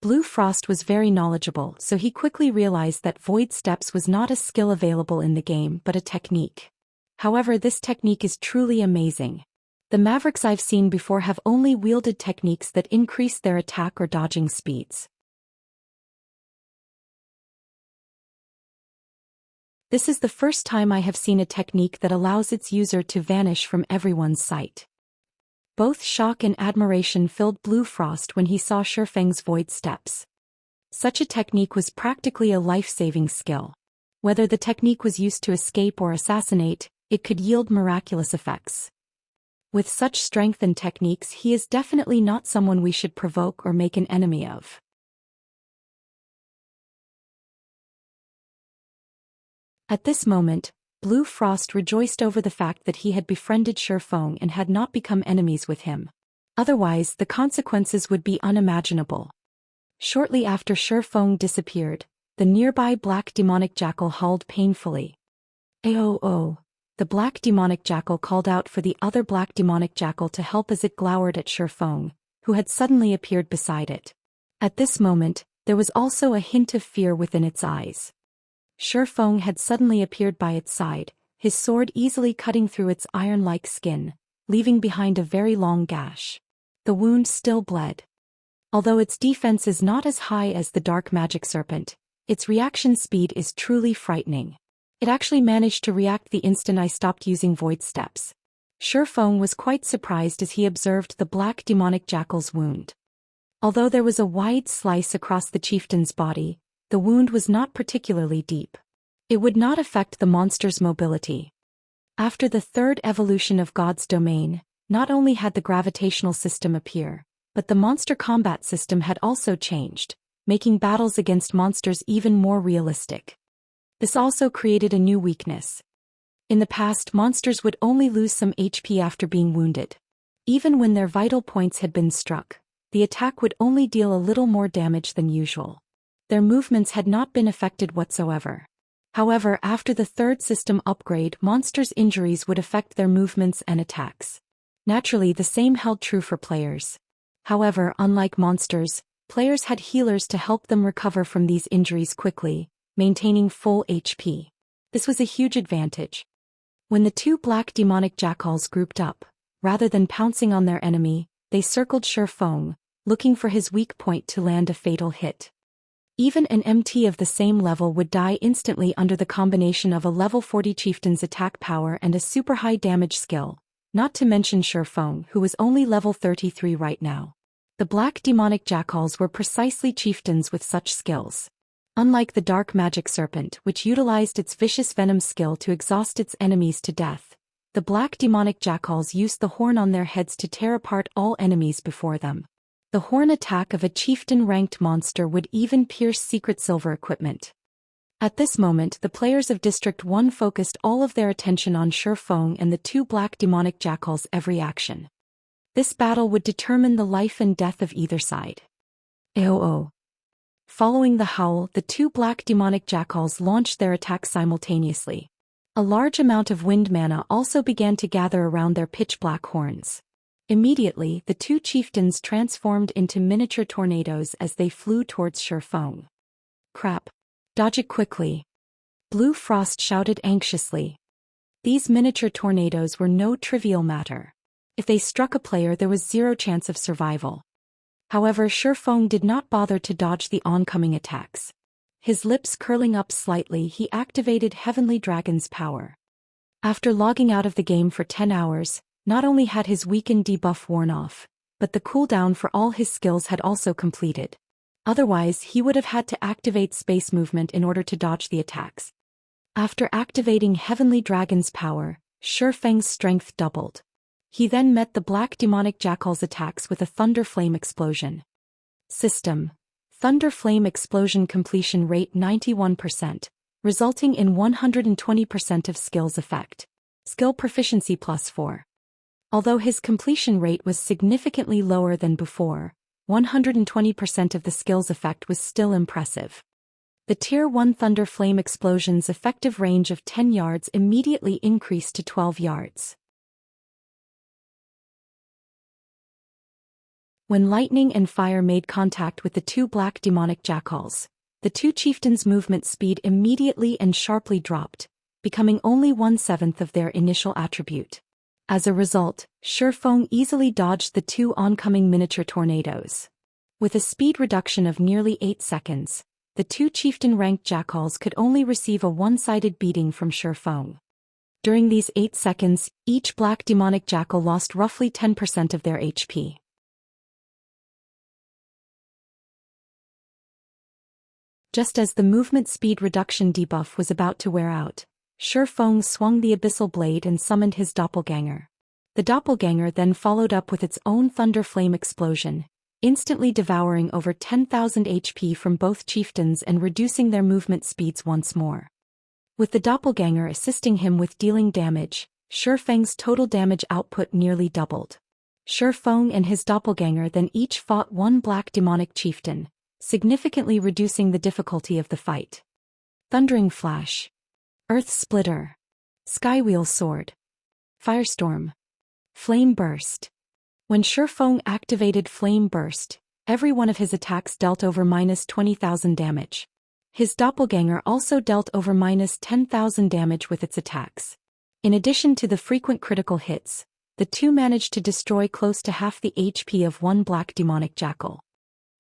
A: Blue Frost was very knowledgeable, so he quickly realized that Void Steps was not a skill available in the game but a technique. However, this technique is truly amazing. The Mavericks I've seen before have only wielded techniques that increase their attack or dodging speeds. This is the first time I have seen a technique that allows its user to vanish from everyone's sight. Both shock and admiration filled Blue Frost when he saw Shifeng's Void Steps. Such a technique was practically a life-saving skill. Whether the technique was used to escape or assassinate, it could yield miraculous effects. With such strength and techniques, he is definitely not someone we should provoke or make an enemy of. At this moment, Blue Frost rejoiced over the fact that he had befriended Shifeng and had not become enemies with him. Otherwise, the consequences would be unimaginable. Shortly after Shifeng disappeared, the nearby black demonic jackal howled painfully. "Ayo-oh." The black demonic jackal called out for the other black demonic jackal to help as it glowered at Shifeng, who had suddenly appeared beside it. At this moment, there was also a hint of fear within its eyes. Shifeng had suddenly appeared by its side, his sword easily cutting through its iron-like skin, leaving behind a very long gash. The wound still bled. Although its defense is not as high as the dark magic serpent, its reaction speed is truly frightening. It actually managed to react the instant I stopped using Void Steps. Shifeng was quite surprised as he observed the black demonic jackal's wound. Although there was a wide slice across the chieftain's body, the wound was not particularly deep. It would not affect the monster's mobility. After the third evolution of God's domain, not only had the gravitational system appear, but the monster combat system had also changed, making battles against monsters even more realistic. This also created a new weakness. In the past, monsters would only lose some HP after being wounded. Even when their vital points had been struck, the attack would only deal a little more damage than usual. Their movements had not been affected whatsoever. However, after the third system upgrade, monsters' injuries would affect their movements and attacks. Naturally, the same held true for players. However, unlike monsters, players had healers to help them recover from these injuries quickly, maintaining full HP. This was a huge advantage. When the two black demonic jackals grouped up, rather than pouncing on their enemy, they circled Shifeng, looking for his weak point to land a fatal hit. Even an MT of the same level would die instantly under the combination of a level 40 chieftain's attack power and a super high damage skill, not to mention Shifeng, who was only level 33 right now. The black demonic jackals were precisely chieftains with such skills. Unlike the dark magic serpent, which utilized its vicious venom skill to exhaust its enemies to death, the black demonic jackals used the horn on their heads to tear apart all enemies before them. The horn attack of a chieftain-ranked monster would even pierce secret silver equipment. At this moment, the players of District 1 focused all of their attention on Shifeng and the two black demonic jackals' every action. This battle would determine the life and death of either side. Ayo-oh. Following the howl, the two black demonic jackals launched their attacks simultaneously. A large amount of wind mana also began to gather around their pitch-black horns. Immediately, the two chieftains transformed into miniature tornadoes as they flew towards Shifeng. Crap. Dodge it quickly. Blue Frost shouted anxiously. These miniature tornadoes were no trivial matter. If they struck a player, there was zero chance of survival. However, Shifeng did not bother to dodge the oncoming attacks. His lips curling up slightly, he activated Heavenly Dragon's power. After logging out of the game for 10 hours, not only had his weakened debuff worn off, but the cooldown for all his skills had also completed. Otherwise, he would have had to activate space movement in order to dodge the attacks. After activating Heavenly Dragon's power, Shifeng's strength doubled. He then met the black demonic jackal's attacks with a Thunder Flame explosion. System: Thunder Flame explosion completion rate 91%, resulting in 120% of skills effect. Skill proficiency +4. Although his completion rate was significantly lower than before, 120% of the skill's effect was still impressive. The Tier 1 Thunder Flame Explosion's effective range of 10 yards immediately increased to 12 yards. When lightning and fire made contact with the two black demonic jackals, the two chieftains' movement speed immediately and sharply dropped, becoming only 1/7 of their initial attribute. As a result, Shifeng easily dodged the two oncoming miniature tornadoes. With a speed reduction of nearly 8 seconds, the two chieftain-ranked jackals could only receive a one-sided beating from Shifeng. During these 8 seconds, each black demonic jackal lost roughly 10% of their HP. Just as the movement speed reduction debuff was about to wear out, Shifeng swung the Abyssal blade and summoned his doppelganger. The doppelganger then followed up with its own thunder flame explosion, instantly devouring over 10,000 HP from both chieftains and reducing their movement speeds once more. With the doppelganger assisting him with dealing damage, Shifeng's total damage output nearly doubled. Shifeng and his doppelganger then each fought one black demonic chieftain, significantly reducing the difficulty of the fight. Thundering Flash, Earth Splitter, Skywheel Sword, Firestorm, Flame Burst. When Shifeng activated Flame Burst, every one of his attacks dealt over -20,000 damage. His doppelganger also dealt over -10,000 damage with its attacks. In addition to the frequent critical hits, the two managed to destroy close to half the HP of one black demonic jackal.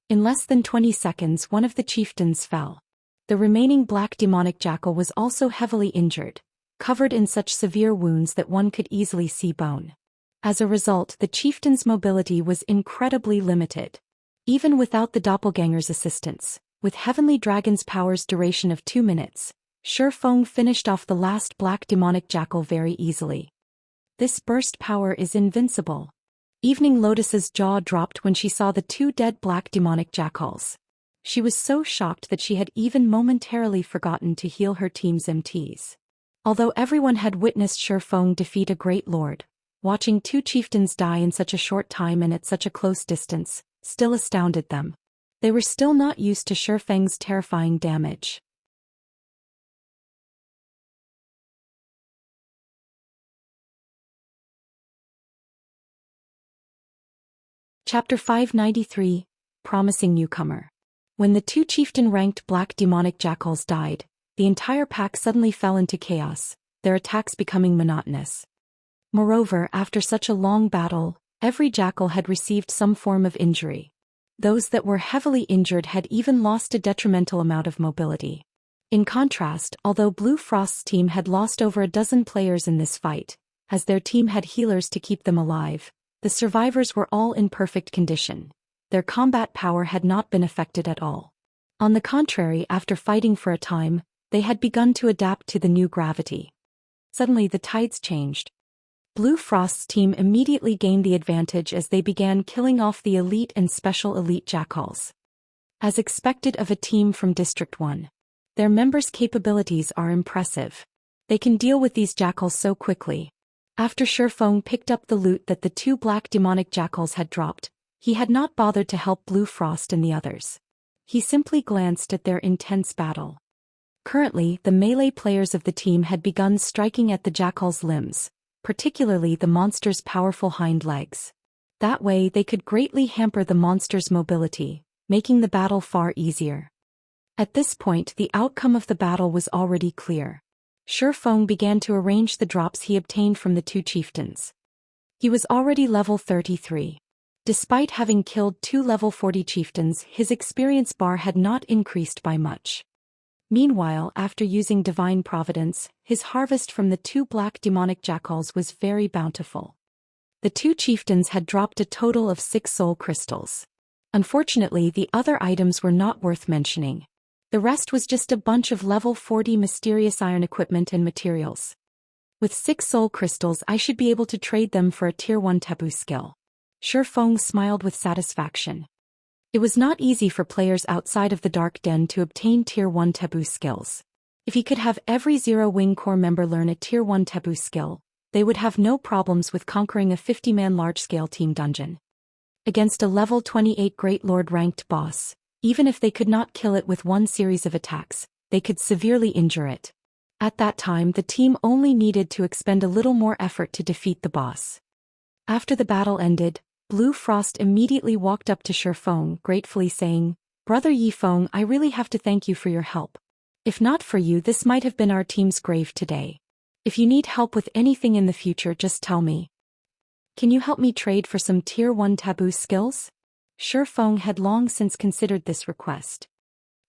A: In less than 20 seconds, one of the chieftains fell. The remaining black demonic jackal was also heavily injured, covered in such severe wounds that one could easily see bone. As a result, the chieftain's mobility was incredibly limited. Even without the doppelganger's assistance, with Heavenly Dragon's power's duration of 2 minutes, Shifeng finished off the last black demonic jackal very easily. This burst power is invincible. Evening Lotus's jaw dropped when she saw the two dead black demonic jackals. She was so shocked that she had even momentarily forgotten to heal her team's MTs. Although everyone had witnessed Shifeng defeat a great lord, watching two chieftains die in such a short time and at such a close distance still astounded them. They were still not used to Shifeng's terrifying damage. Chapter 593, Promising Newcomer. When the two chieftain-ranked black demonic jackals died, the entire pack suddenly fell into chaos, their attacks becoming monotonous. Moreover, after such a long battle, every jackal had received some form of injury. Those that were heavily injured had even lost a detrimental amount of mobility. In contrast, although Blue Frost's team had lost over a dozen players in this fight, as their team had healers to keep them alive, the survivors were all in perfect condition. Their combat power had not been affected at all. On the contrary, after fighting for a time, they had begun to adapt to the new gravity. Suddenly the tides changed. Blue Frost's team immediately gained the advantage as they began killing off the elite and special elite jackals. As expected of a team from District 1. Their members' capabilities are impressive. They can deal with these jackals so quickly. After Shifeng picked up the loot that the two black demonic jackals had dropped, he had not bothered to help Blue Frost and the others. He simply glanced at their intense battle. Currently, the melee players of the team had begun striking at the jackal's limbs, particularly the monster's powerful hind legs. That way they could greatly hamper the monster's mobility, making the battle far easier. At this point, the outcome of the battle was already clear. Shifeng began to arrange the drops he obtained from the two chieftains. He was already level 33. Despite having killed 2 level 40 chieftains, his experience bar had not increased by much. Meanwhile, after using Divine Providence, his harvest from the 2 black demonic jackals was very bountiful. The 2 chieftains had dropped a total of 6 soul crystals. Unfortunately, the other items were not worth mentioning. The rest was just a bunch of level 40 mysterious iron equipment and materials. With 6 soul crystals, I should be able to trade them for a tier 1 taboo skill. Shifeng smiled with satisfaction. It was not easy for players outside of the Dark Den to obtain tier 1 taboo skills. If he could have every Zero Wing Corps member learn a tier 1 taboo skill, they would have no problems with conquering a 50-man large-scale team dungeon. Against a level 28 Great Lord ranked boss, even if they could not kill it with one series of attacks, they could severely injure it. At that time the team only needed to expend a little more effort to defeat the boss. After the battle ended, Blue Frost immediately walked up to Shifeng, gratefully saying, "Brother Yifeng, I really have to thank you for your help. If not for you, this might have been our team's grave today. If you need help with anything in the future, just tell me. Can you help me trade for some Tier 1 taboo skills?" Shifeng had long since considered this request.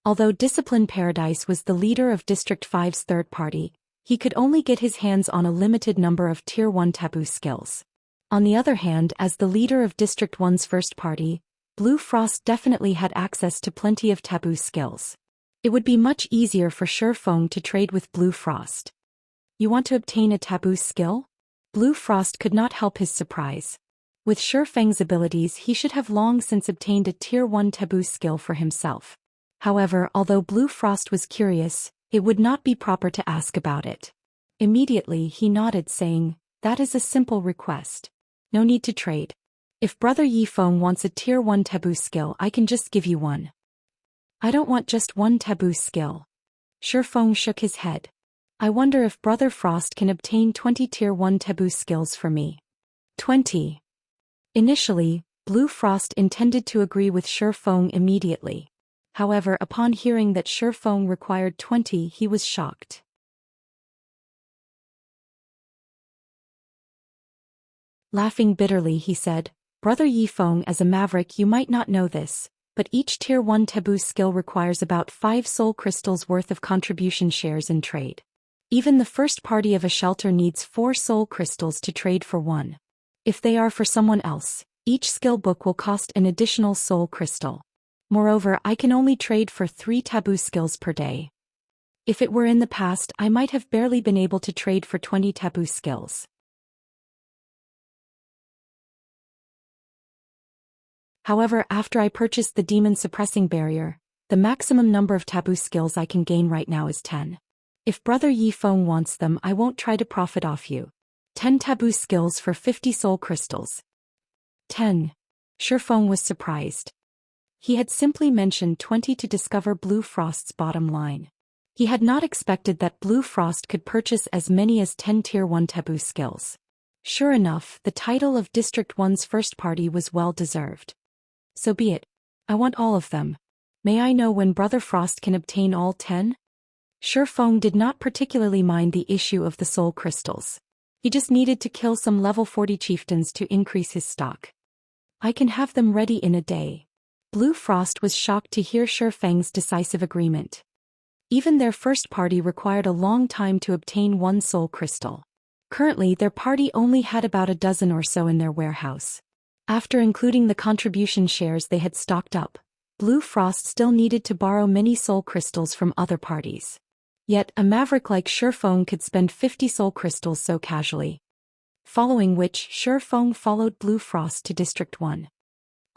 A: Although Discipline Paradise was the leader of District 5's third party, he could only get his hands on a limited number of Tier 1 taboo skills. On the other hand, as the leader of District 1's first party, Blue Frost definitely had access to plenty of taboo skills. It would be much easier for Shifeng to trade with Blue Frost. "You want to obtain a taboo skill?" Blue Frost could not help his surprise. With Shifeng's abilities, he should have long since obtained a Tier 1 taboo skill for himself. However, although Blue Frost was curious, it would not be proper to ask about it. Immediately he nodded, saying, "That is a simple request. No need to trade. If Brother Yifeng wants a Tier 1 taboo skill, I can just give you one." "I don't want just one taboo skill." Shifeng shook his head. "I wonder if Brother Frost can obtain 20 Tier 1 taboo skills for me." 20. Initially, Blue Frost intended to agree with Shifeng immediately. However, upon hearing that Shifeng required 20, he was shocked. Laughing bitterly, he said, "Brother Yifeng, as a Maverick you might not know this, but each Tier 1 taboo skill requires about 5 soul crystals worth of contribution shares in trade. Even the first party of a shelter needs 4 soul crystals to trade for one. If they are for someone else, each skill book will cost an additional soul crystal. Moreover, I can only trade for 3 taboo skills per day. If it were in the past, I might have barely been able to trade for 20 taboo skills. However, after I purchased the demon suppressing barrier, the maximum number of taboo skills I can gain right now is 10. If Brother Yifeng wants them, I won't try to profit off you. 10 taboo skills for 50 soul crystals." 10. Shifeng was surprised. He had simply mentioned 20 to discover Blue Frost's bottom line. He had not expected that Blue Frost could purchase as many as 10 Tier 1 taboo skills. Sure enough, the title of District 1's first party was well deserved. "So be it. I want all of them. May I know when Brother Frost can obtain all 10? Shifeng did not particularly mind the issue of the soul crystals. He just needed to kill some level 40 chieftains to increase his stock. "I can have them ready in a day." Blue Frost was shocked to hear Shifeng's decisive agreement. Even their first party required a long time to obtain 1 soul crystal. Currently their party only had about a dozen or so in their warehouse. After including the contribution shares they had stocked up, Blue Frost still needed to borrow many soul crystals from other parties. Yet, a Maverick like Shifeng could spend 50 soul crystals so casually. Following which, Shifeng followed Blue Frost to District 1.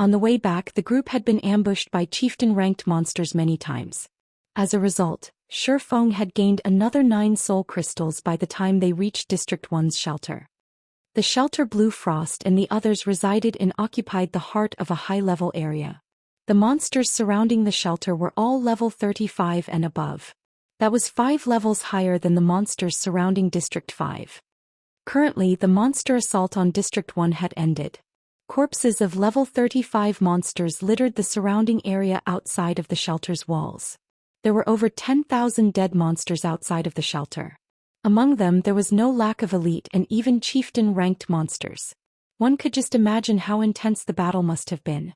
A: On the way back, the group had been ambushed by chieftain-ranked monsters many times. As a result, Shifeng had gained another 9 soul crystals by the time they reached District 1's shelter. The shelter Blue Frost and the others resided in occupied the heart of a high-level area. The monsters surrounding the shelter were all level 35 and above. That was 5 levels higher than the monsters surrounding District 5. Currently, the monster assault on District 1 had ended. Corpses of level 35 monsters littered the surrounding area outside of the shelter's walls. There were over 10,000 dead monsters outside of the shelter. Among them there was no lack of elite and even chieftain-ranked monsters. One could just imagine how intense the battle must have been.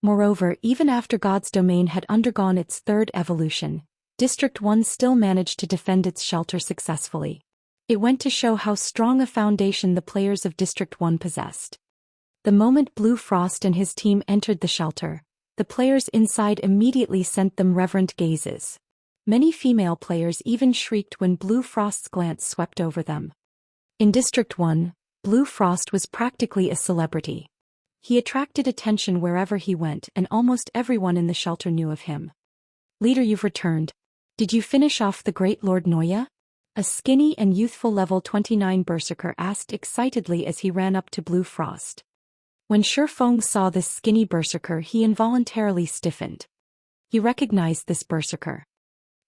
A: Moreover, even after God's domain had undergone its 3rd evolution, District 1 still managed to defend its shelter successfully. It went to show how strong a foundation the players of District 1 possessed. The moment Blue Frost and his team entered the shelter, the players inside immediately sent them reverent gazes. Many female players even shrieked when Blue Frost's glance swept over them. In District 1, Blue Frost was practically a celebrity. He attracted attention wherever he went and almost everyone in the shelter knew of him. "Leader, you've returned. Did you finish off the Great Lord Noya?" A skinny and youthful level 29 berserker asked excitedly as he ran up to Blue Frost. When Shifeng saw this skinny berserker, he involuntarily stiffened. He recognized this berserker.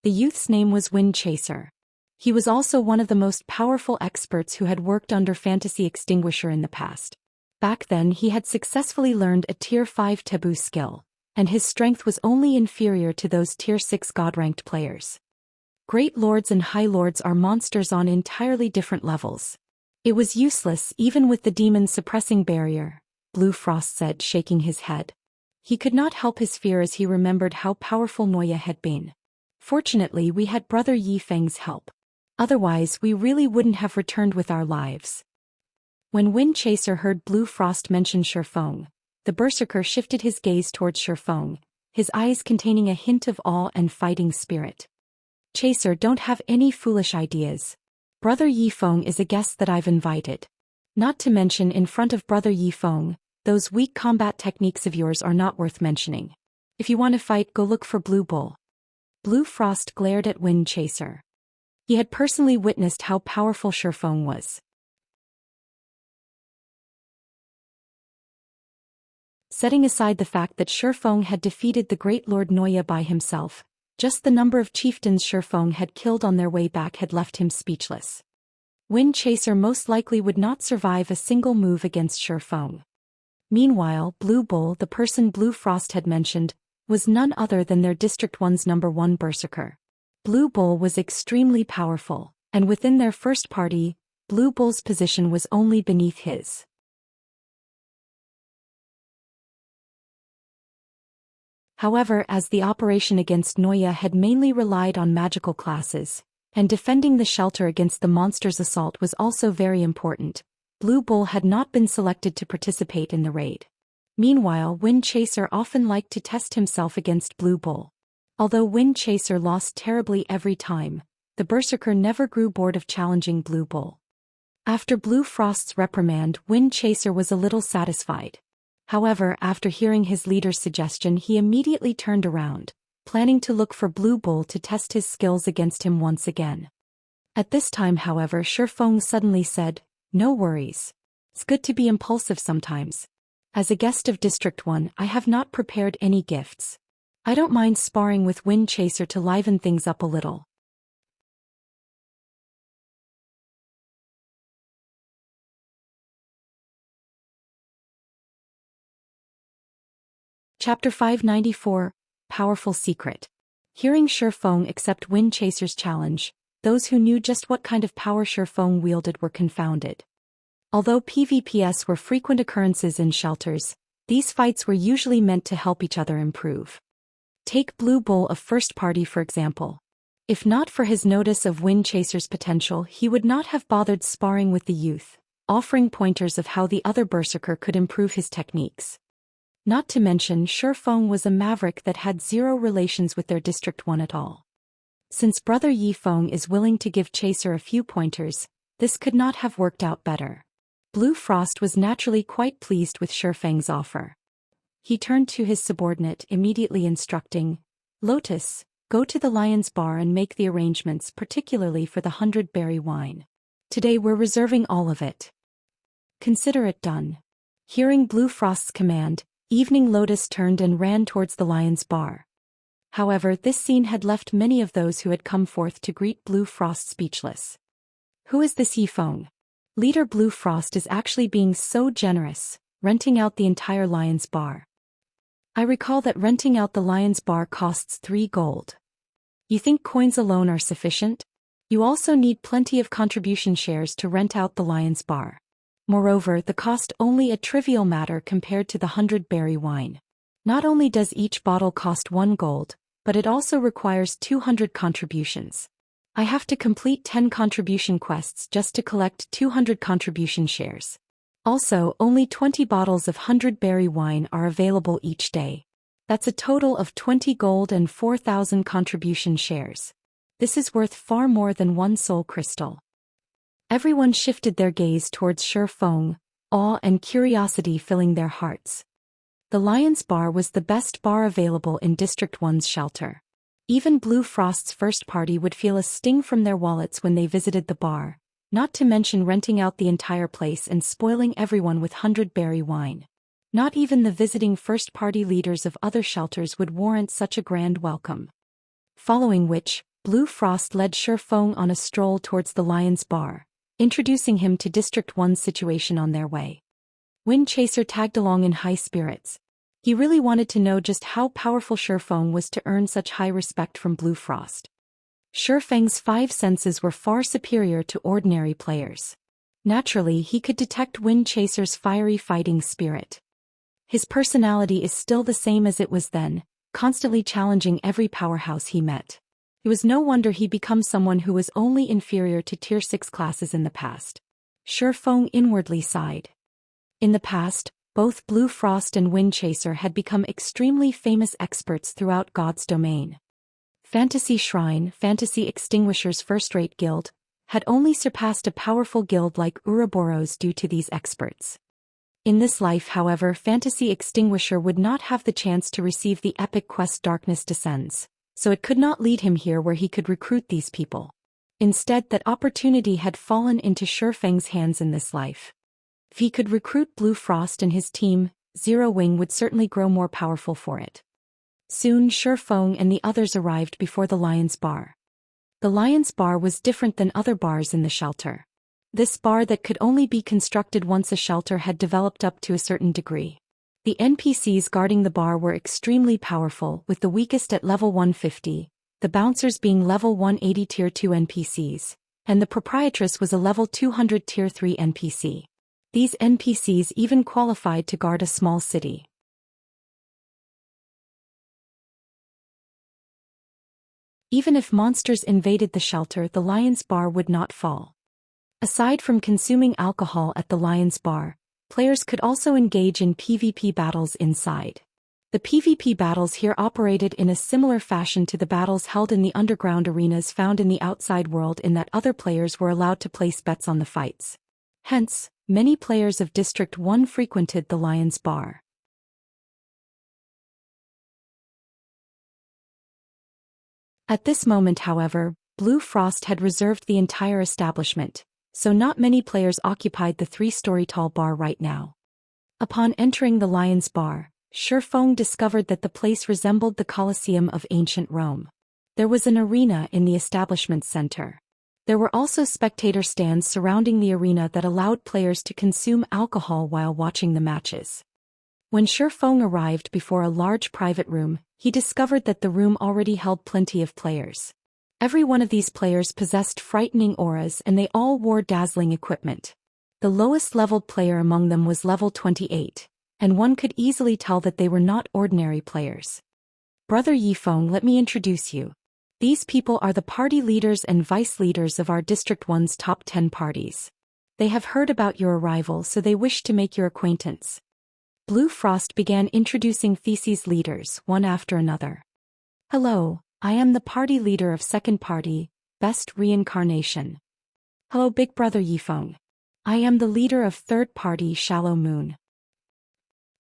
A: The youth's name was Wind Chaser. He was also one of the most powerful experts who had worked under Fantasy Extinguisher in the past. Back then he had successfully learned a Tier 5 taboo skill, and his strength was only inferior to those Tier 6 God-ranked players. Great Lords and High Lords are monsters on entirely different levels. It was useless even with the demon's suppressing barrier, Blue Frost said, shaking his head. He could not help his fear as he remembered how powerful Noya had been. Fortunately we had Brother Yi Feng's help. Otherwise we really wouldn't have returned with our lives. When Wind Chaser heard Blue Frost mention Shifeng, the berserker shifted his gaze towards Shifeng, his eyes containing a hint of awe and fighting spirit. Chaser, don't have any foolish ideas. Brother Yi Feng is a guest that I've invited. Not to mention in front of Brother Yi Feng, those weak combat techniques of yours are not worth mentioning. If you want to fight, go look for Blue Bull. Blue Frost glared at Wind Chaser. He had personally witnessed how powerful Shifeng was. Setting aside the fact that Shifeng had defeated the Great Lord Noya by himself, just the number of chieftains Shifeng had killed on their way back had left him speechless. Wind Chaser most likely would not survive a single move against Shifeng. Meanwhile, Blue Bull, the person Blue Frost had mentioned, was none other than their District 1's #1 berserker. Blue Bull was extremely powerful, and within their first party, Blue Bull's position was only beneath his. However, as the operation against Noya had mainly relied on magical classes, and defending the shelter against the monster's assault was also very important, Blue Bull had not been selected to participate in the raid. Meanwhile, Wind Chaser often liked to test himself against Blue Bull. Although Wind Chaser lost terribly every time, the berserker never grew bored of challenging Blue Bull. After Blue Frost's reprimand, Wind Chaser was a little satisfied. However, after hearing his leader's suggestion, he immediately turned around, planning to look for Blue Bull to test his skills against him once again. At this time, however, Shifeng suddenly said, "No worries. It's good to be impulsive sometimes. As a guest of District 1, I have not prepared any gifts. I don't mind sparring with Wind Chaser to liven things up a little." Chapter 594, Powerful Secret. Hearing Shifeng accept Wind Chaser's challenge, those who knew just what kind of power Shifeng wielded were confounded. Although PvPs were frequent occurrences in shelters, these fights were usually meant to help each other improve. Take Blue Bull of First Party for example. If not for his notice of Wind Chaser's potential, he would not have bothered sparring with the youth, offering pointers of how the other berserker could improve his techniques. Not to mention, Shifeng was a maverick that had zero relations with their District 1 at all. Since Brother Yi Feng is willing to give Chaser a few pointers, this could not have worked out better. Blue Frost was naturally quite pleased with Shifeng's offer. He turned to his subordinate, immediately instructing, "Lotus, go to the Lion's Bar and make the arrangements, particularly for the 100-berry wine. Today we're reserving all of it. Consider it done." Hearing Blue Frost's command, Evening Lotus turned and ran towards the Lion's Bar. However, this scene had left many of those who had come forth to greet Blue Frost speechless. Who is this Yi Feng? Leader Blue Frost is actually being so generous, renting out the entire Lion's Bar. I recall that renting out the Lion's Bar costs 3 gold. You think coins alone are sufficient? You also need plenty of contribution shares to rent out the Lion's Bar. Moreover, the cost only a trivial matter compared to the 100-berry wine. Not only does each bottle cost 1 gold, but it also requires 200 contributions. I have to complete 10 contribution quests just to collect 200 contribution shares. Also, only 20 bottles of 100-berry wine are available each day. That's a total of 20 gold and 4,000 contribution shares. This is worth far more than 1 soul crystal. Everyone shifted their gaze towards Shifeng, awe and curiosity filling their hearts. The Lion's Bar was the best bar available in District 1's shelter. Even Blue Frost's first party would feel a sting from their wallets when they visited the bar, not to mention renting out the entire place and spoiling everyone with 100-berry wine. Not even the visiting first-party leaders of other shelters would warrant such a grand welcome. Following which, Blue Frost led Shifeng on a stroll towards the Lion's Bar, introducing him to District 1's situation on their way. Wind Chaser tagged along in high spirits. He really wanted to know just how powerful Shifeng was to earn such high respect from Blue Frost. Shifeng's 5 senses were far superior to ordinary players. Naturally, he could detect Wind Chaser's fiery fighting spirit. His personality is still the same as it was then, constantly challenging every powerhouse he met. It was no wonder he became someone who was only inferior to Tier 6 classes in the past. Shifeng inwardly sighed. In the past, both Blue Frost and Wind Chaser had become extremely famous experts throughout God's domain. Fantasy Shrine, Fantasy Extinguisher's first-rate guild, had only surpassed a powerful guild like Ouroboros due to these experts. In this life, however, Fantasy Extinguisher would not have the chance to receive the epic quest Darkness Descends, so it could not lead him here where he could recruit these people. Instead, that opportunity had fallen into Shifeng's hands in this life. If he could recruit Blue Frost and his team, Zero Wing would certainly grow more powerful for it. Soon Shifeng and the others arrived before the Lion's Bar. The Lion's Bar was different than other bars in the shelter. This bar that could only be constructed once a shelter had developed up to a certain degree. The NPCs guarding the bar were extremely powerful, with the weakest at level 150, the bouncers being level 180 Tier 2 NPCs, and the proprietress was a level 200 Tier 3 NPC. These NPCs even qualified to guard a small city. Even if monsters invaded the shelter, the Lion's Bar would not fall. Aside from consuming alcohol at the Lion's Bar, players could also engage in PvP battles inside. The PvP battles here operated in a similar fashion to the battles held in the underground arenas found in the outside world, in that other players were allowed to place bets on the fights. Hence, many players of District 1 frequented the Lion's Bar. At this moment, however, Blue Frost had reserved the entire establishment, so not many players occupied the 3-story tall bar right now. Upon entering the Lion's Bar, Shifeng discovered that the place resembled the Colosseum of ancient Rome. There was an arena in the establishment center. There were also spectator stands surrounding the arena that allowed players to consume alcohol while watching the matches. When Shifeng arrived before a large private room, he discovered that the room already held plenty of players. Every one of these players possessed frightening auras, and they all wore dazzling equipment. The lowest leveled player among them was level 28, and one could easily tell that they were not ordinary players. Brother Yifeng, let me introduce you. These people are the party leaders and vice leaders of our District 1's top 10 parties. They have heard about your arrival, so they wish to make your acquaintance. Blue Frost began introducing Theses leaders, one after another. Hello, I am the party leader of second party, Best Reincarnation. Hello, Big Brother Yifeng. I am the leader of third party, Shallow Moon.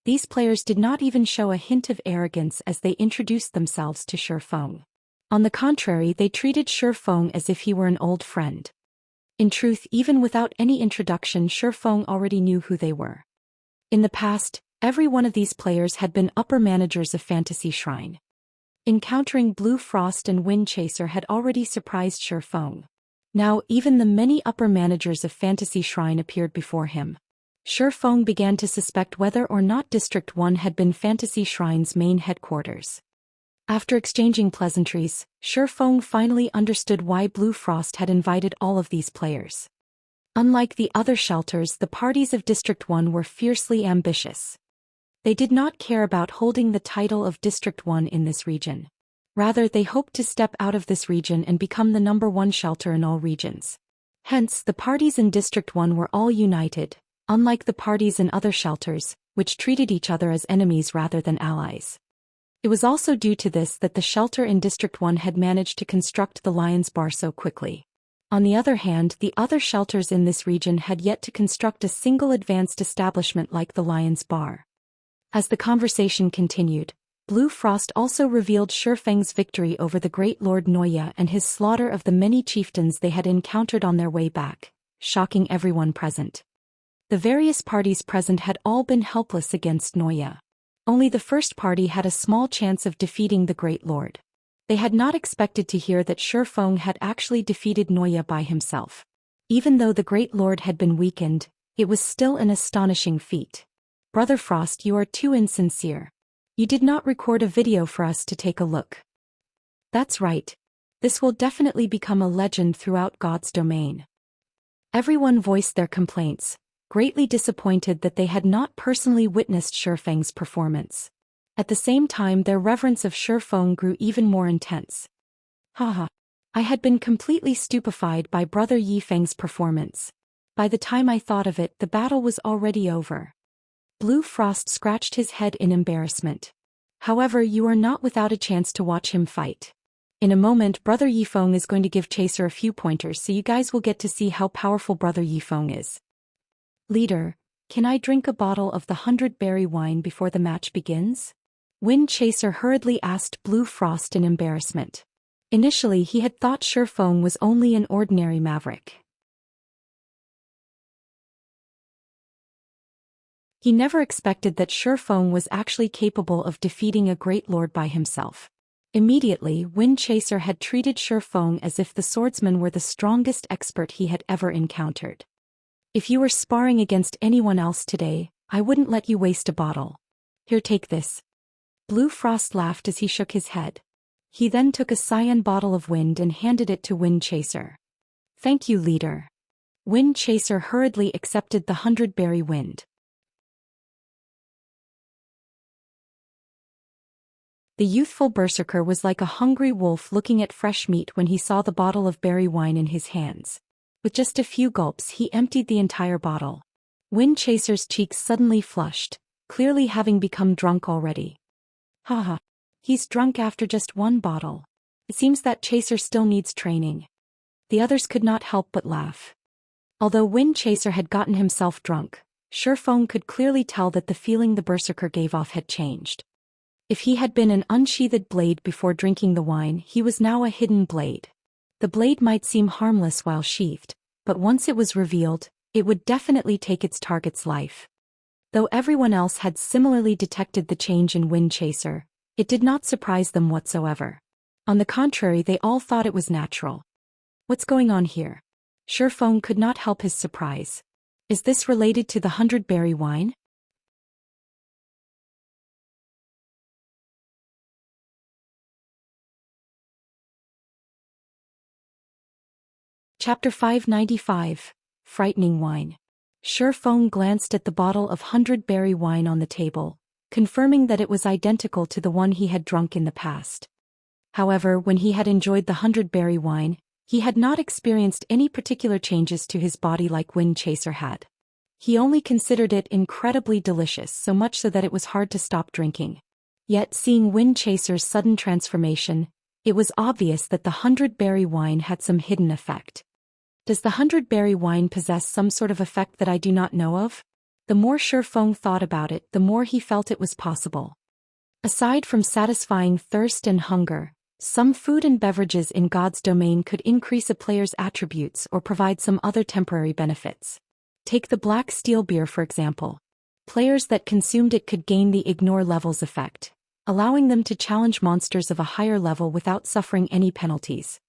A: These players did not even show a hint of arrogance as they introduced themselves to Shifeng. On the contrary, they treated Shifeng as if he were an old friend. In truth, even without any introduction, Shifeng already knew who they were. In the past, every one of these players had been upper managers of Fantasy Shrine. Encountering Blue Frost and Wind Chaser had already surprised Shifeng. Now even the many upper managers of Fantasy Shrine appeared before him. Shifeng began to suspect whether or not District 1 had been Fantasy Shrine's main headquarters. After exchanging pleasantries, Shifeng finally understood why Blue Frost had invited all of these players. Unlike the other shelters, the parties of District 1 were fiercely ambitious. They did not care about holding the title of District 1 in this region. Rather, they hoped to step out of this region and become the #1 shelter in all regions. Hence, the parties in District 1 were all united, unlike the parties in other shelters, which treated each other as enemies rather than allies. It was also due to this that the shelter in District 1 had managed to construct the Lion's Bar so quickly. On the other hand, the other shelters in this region had yet to construct a single advanced establishment like the Lion's Bar. As the conversation continued, Blue Frost also revealed Shifeng's victory over the great Lord Noya and his slaughter of the many chieftains they had encountered on their way back, shocking everyone present. The various parties present had all been helpless against Noya. Only the first party had a small chance of defeating the great lord. They had not expected to hear that Shifeng had actually defeated Noya by himself. Even though the great lord had been weakened, it was still an astonishing feat. Brother Frost, you are too insincere. You did not record a video for us to take a look. That's right. This will definitely become a legend throughout God's domain. Everyone voiced their complaints, greatly disappointed that they had not personally witnessed Shifeng's performance. At the same time, their reverence of Shifeng grew even more intense. Haha. I had been completely stupefied by Brother Yifeng's performance. By the time I thought of it, the battle was already over. Blue Frost scratched his head in embarrassment. However, you are not without a chance to watch him fight. In a moment, Brother Yifeng is going to give Chaser a few pointers so you guys will get to see how powerful Brother Yifeng is. Leader, can I drink a bottle of the 100-berry wine before the match begins? Wind Chaser hurriedly asked Blue Frost in embarrassment. Initially, he had thought Shifeng was only an ordinary Maverick. He never expected that Shifeng was actually capable of defeating a great lord by himself. Immediately, Wind Chaser had treated Shifeng as if the swordsman were the strongest expert he had ever encountered. If you were sparring against anyone else today, I wouldn't let you waste a bottle. Here, take this. Blue Frost laughed as he shook his head. He then took a cyan bottle of wind and handed it to Wind Chaser. Thank you, leader. Wind Chaser hurriedly accepted the 100-berry wind. The youthful berserker was like a hungry wolf looking at fresh meat when he saw the bottle of berry wine in his hands. With just a few gulps, he emptied the entire bottle. Wind Chaser's cheeks suddenly flushed, clearly having become drunk already. Haha. He's drunk after just one bottle. It seems that Chaser still needs training. The others could not help but laugh. Although Wind Chaser had gotten himself drunk, Shifeng could clearly tell that the feeling the berserker gave off had changed. If he had been an unsheathed blade before drinking the wine, he was now a hidden blade. The blade might seem harmless while sheathed, but once it was revealed, it would definitely take its target's life. Though everyone else had similarly detected the change in Wind Chaser, it did not surprise them whatsoever. On the contrary, they all thought it was natural. What's going on here? Shifeng could not help his surprise. Is this related to the 100-berry wine? Chapter 595, Frightening Wine. Shifeng glanced at the bottle of 100-berry wine on the table, confirming that it was identical to the one he had drunk in the past. However, when he had enjoyed the 100-berry wine, he had not experienced any particular changes to his body like Wind Chaser had. He only considered it incredibly delicious, so much so that it was hard to stop drinking. Yet, seeing Wind Chaser's sudden transformation, it was obvious that the 100-berry wine had some hidden effect. Does the 100-berry wine possess some sort of effect that I do not know of? The more Shifeng thought about it, the more he felt it was possible. Aside from satisfying thirst and hunger, some food and beverages in God's domain could increase a player's attributes or provide some other temporary benefits. Take the black steel beer for example. Players that consumed it could gain the ignore levels effect, allowing them to challenge monsters of a higher level without suffering any penalties.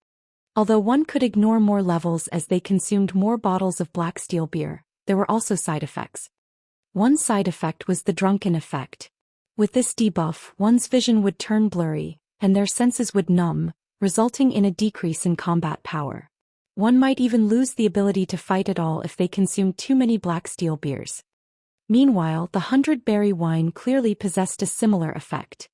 A: Although one could ignore more levels as they consumed more bottles of black steel beer, there were also side effects. One side effect was the drunken effect. With this debuff, one's vision would turn blurry, and their senses would numb, resulting in a decrease in combat power. One might even lose the ability to fight at all if they consumed too many black steel beers. Meanwhile, the 100-berry wine clearly possessed a similar effect.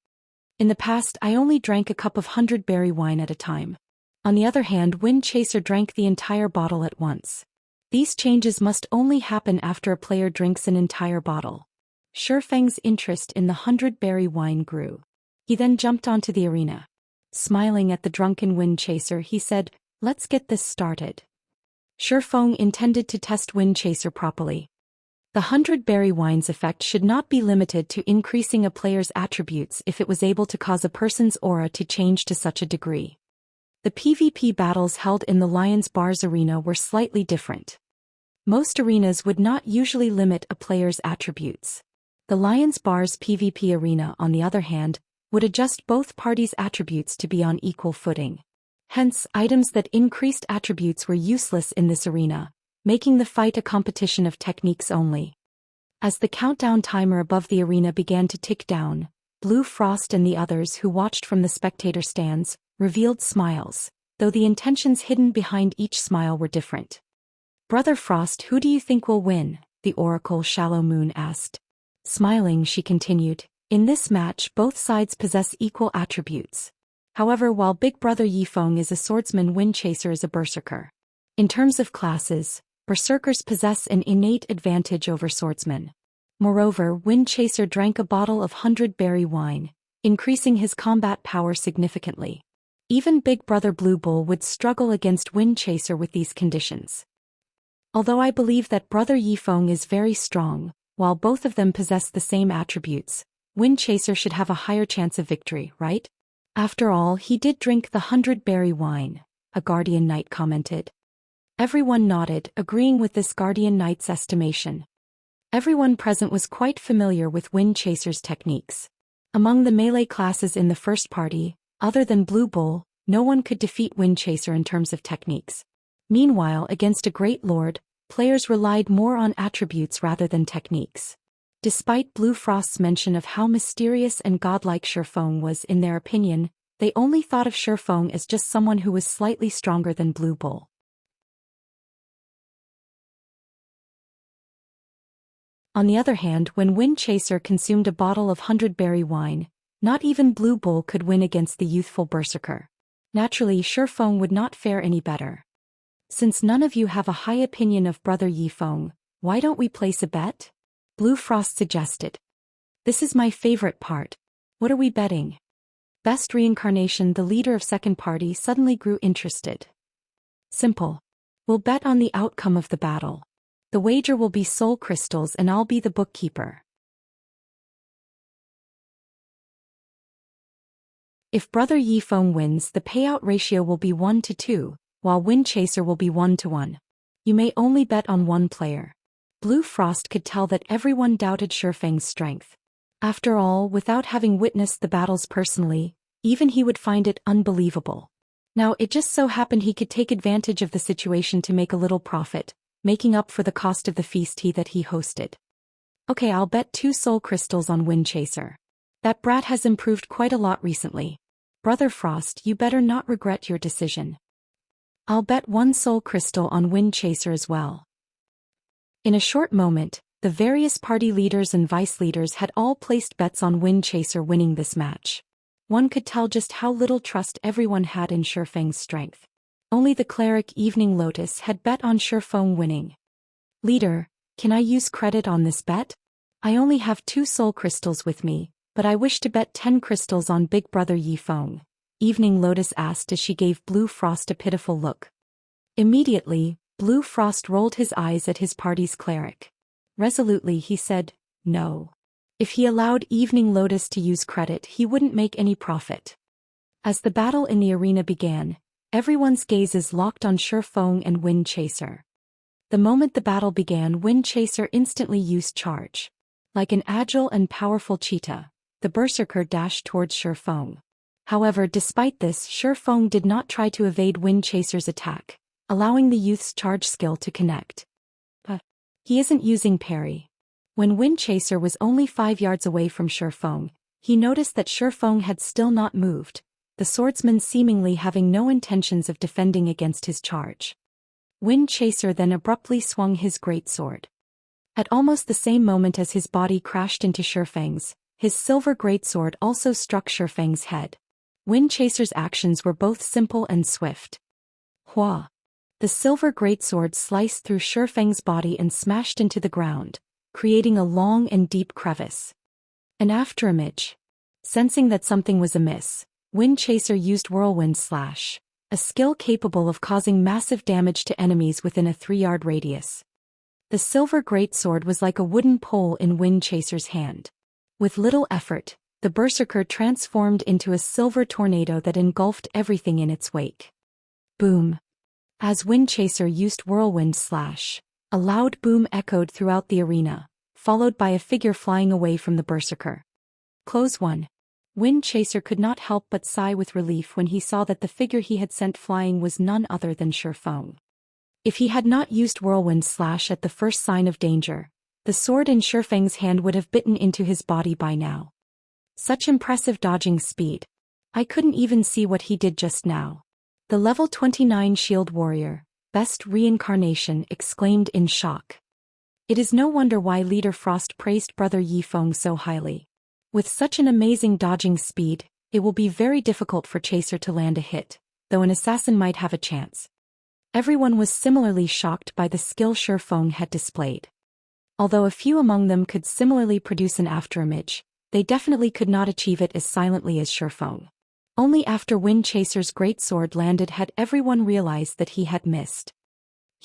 A: In the past, I only drank a cup of 100-berry wine at a time. On the other hand, Wind Chaser drank the entire bottle at once. These changes must only happen after a player drinks an entire bottle. Shifeng's interest in the 100-berry wine grew. He then jumped onto the arena. Smiling at the drunken Wind Chaser, he said, "Let's get this started." Shifeng intended to test Wind Chaser properly. The 100 berry wine's effect should not be limited to increasing a player's attributes if it was able to cause a person's aura to change to such a degree. The PvP battles held in the Lion's Bars arena were slightly different. Most arenas would not usually limit a player's attributes. The Lion's Bars PvP arena, on the other hand, would adjust both parties' attributes to be on equal footing. Hence, items that increased attributes were useless in this arena, making the fight a competition of techniques only. As the countdown timer above the arena began to tick down, Blue Frost and the others who watched from the spectator stands revealed smiles, though the intentions hidden behind each smile were different. "Brother Frost, who do you think will win?" the Oracle Shallow Moon asked. Smiling, she continued, "In this match both sides possess equal attributes. However, while Big Brother Yifeng is a swordsman, Wind Chaser is a berserker. In terms of classes, berserkers possess an innate advantage over swordsmen. Moreover, Wind Chaser drank a bottle of 100 berry wine, increasing his combat power significantly. Even Big Brother Blue Bull would struggle against Wind Chaser with these conditions. Although I believe that Brother Yifeng is very strong, while both of them possess the same attributes, Wind Chaser should have a higher chance of victory, right? After all, he did drink the 100 berry wine," a Guardian Knight commented. Everyone nodded, agreeing with this Guardian Knight's estimation. Everyone present was quite familiar with Wind Chaser's techniques. Among the melee classes in the first party, other than Blue Bull, no one could defeat Wind Chaser in terms of techniques. Meanwhile, against a Great Lord, players relied more on attributes rather than techniques. Despite Blue Frost's mention of how mysterious and godlike Shifeng was in their opinion, they only thought of Shifeng as just someone who was slightly stronger than Blue Bull. On the other hand, when Wind Chaser consumed a bottle of 100 berry wine, not even Blue Bull could win against the youthful berserker. Naturally, Shifeng would not fare any better. "Since none of you have a high opinion of Brother Yifeng, why don't we place a bet?" Blue Frost suggested. "This is my favorite part. What are we betting?" Best Reincarnation, the leader of second party, suddenly grew interested. "Simple. We'll bet on the outcome of the battle. The wager will be soul crystals and I'll be the bookkeeper. If Brother Yifeng wins, the payout ratio will be 1-2, while Wind Chaser will be 1-1. You may only bet on one player." Blue Frost could tell that everyone doubted Shifeng's strength. After all, without having witnessed the battles personally, even he would find it unbelievable. Now it just so happened he could take advantage of the situation to make a little profit, making up for the cost of the feast that he hosted. "Okay, I'll bet 2 soul crystals on Wind Chaser. That brat has improved quite a lot recently. Brother Frost, you better not regret your decision." "I'll bet 1 soul crystal on Wind Chaser as well." In a short moment, the various party leaders and vice leaders had all placed bets on Wind Chaser winning this match. One could tell just how little trust everyone had in Shifeng's strength. Only the cleric Evening Lotus had bet on Shifeng winning. "Leader, can I use credit on this bet? I only have 2 soul crystals with me, but I wish to bet 10 crystals on Big Brother Yifeng," Evening Lotus asked as she gave Blue Frost a pitiful look. Immediately, Blue Frost rolled his eyes at his party's cleric. Resolutely he said, no. If he allowed Evening Lotus to use credit, he wouldn't make any profit. As the battle in the arena began, everyone's gazes locked on Shifeng and Wind Chaser. The moment the battle began, Wind Chaser instantly used charge. Like an agile and powerful cheetah, the berserker dashed towards Shifeng. However, despite this, Shifeng did not try to evade Wind Chaser's attack, allowing the youth's charge skill to connect. But he isn't using parry. When Wind Chaser was only 5 yards away from Shifeng, he noticed that Shifeng had still not moved, the swordsman seemingly having no intentions of defending against his charge. Wind Chaser then abruptly swung his greatsword. At almost the same moment as his body crashed into Shifeng's, his silver greatsword also struck Shifeng's head. Wind Chaser's actions were both simple and swift. Hua! The silver greatsword sliced through Shifeng's body and smashed into the ground, creating a long and deep crevice. An afterimage. Sensing that something was amiss, Wind Chaser used Whirlwind Slash, a skill capable of causing massive damage to enemies within a 3-yard radius. The silver greatsword was like a wooden pole in Wind Chaser's hand. With little effort, the berserker transformed into a silver tornado that engulfed everything in its wake. Boom. As Wind Chaser used Whirlwind Slash, a loud boom echoed throughout the arena, followed by a figure flying away from the berserker. Close 1. Wind Chaser could not help but sigh with relief when he saw that the figure he had sent flying was none other than Shifeng. If he had not used Whirlwind Slash at the first sign of danger, the sword in Shifeng's hand would have bitten into his body by now. Such impressive dodging speed. I couldn't even see what he did just now. The level 29 shield warrior, best reincarnation, exclaimed in shock. It is no wonder why Leader Frost praised Brother Yifeng so highly. With such an amazing dodging speed, it will be very difficult for Chaser to land a hit, though an assassin might have a chance. Everyone was similarly shocked by the skill Shifeng had displayed. Although a few among them could similarly produce an afterimage, they definitely could not achieve it as silently as Shifeng. Only after Wind Chaser's greatsword landed had everyone realized that he had missed.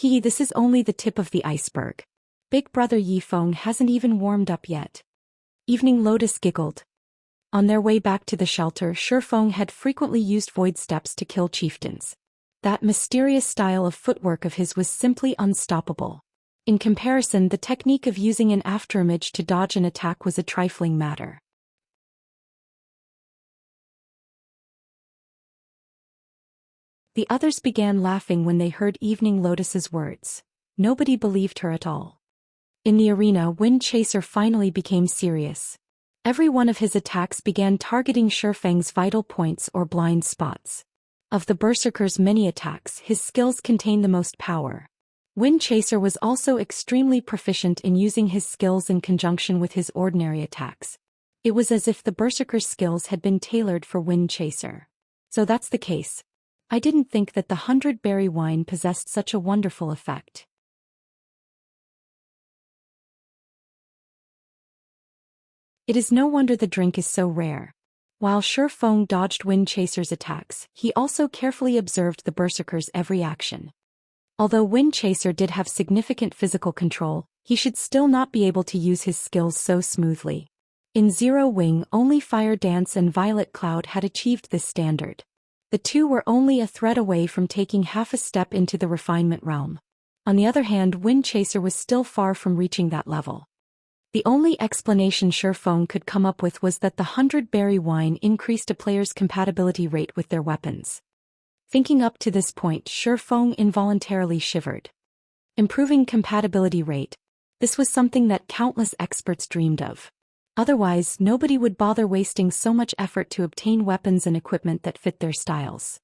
A: This is only the tip of the iceberg. Big Brother Yifeng hasn't even warmed up yet. Evening Lotus giggled. On their way back to the shelter, Shifeng had frequently used void steps to kill chieftains. That mysterious style of footwork of his was simply unstoppable. In comparison, the technique of using an afterimage to dodge an attack was a trifling matter. The others began laughing when they heard Evening Lotus's words. Nobody believed her at all. In the arena, Wind Chaser finally became serious. Every one of his attacks began targeting Shifeng's vital points or blind spots. Of the berserker's many attacks, his skills contained the most power. Wind Chaser was also extremely proficient in using his skills in conjunction with his ordinary attacks. It was as if the berserker's skills had been tailored for Wind Chaser. So that's the case. I didn't think that the 100-berry wine possessed such a wonderful effect. It is no wonder the drink is so rare. While Shifeng dodged Wind Chaser's attacks, he also carefully observed the berserker's every action. Although Wind Chaser did have significant physical control, he should still not be able to use his skills so smoothly. In Zero Wing, only Fire Dance and Violet Cloud had achieved this standard. The two were only a thread away from taking half a step into the refinement realm. On the other hand, Wind Chaser was still far from reaching that level. The only explanation Shifeng could come up with was that the 100-berry wine increased a player's compatibility rate with their weapons. Thinking up to this point, Shifeng involuntarily shivered. Improving compatibility rate. This was something that countless experts dreamed of. Otherwise, nobody would bother wasting so much effort to obtain weapons and equipment that fit their styles.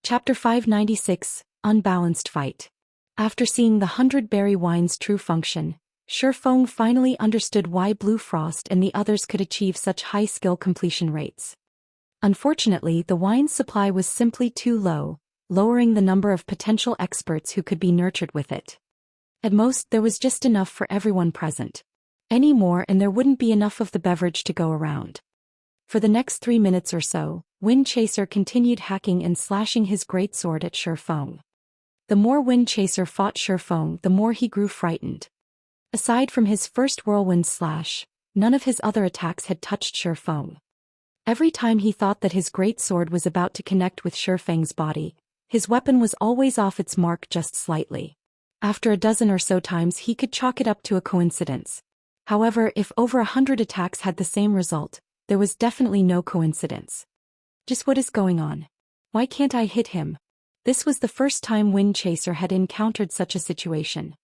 A: Chapter 596, Unbalanced Fight. After seeing the 100-berry wine's true function, Shifeng finally understood why Blue Frost and the others could achieve such high skill completion rates. Unfortunately, the wine's supply was simply too low, lowering the number of potential experts who could be nurtured with it. At most, there was just enough for everyone present. Any more and there wouldn't be enough of the beverage to go around. For the next 3 minutes or so, Wind Chaser continued hacking and slashing his greatsword at Shifeng. The more Wind Chaser fought Shifeng, the more he grew frightened. Aside from his first whirlwind slash, none of his other attacks had touched Shifeng. Every time he thought that his greatsword was about to connect with Shifeng's body, his weapon was always off its mark just slightly. After a dozen or so times he could chalk it up to a coincidence. However, if over 100 attacks had the same result, there was definitely no coincidence. Just what is going on? Why can't I hit him? This was the first time Wind Chaser had encountered such a situation.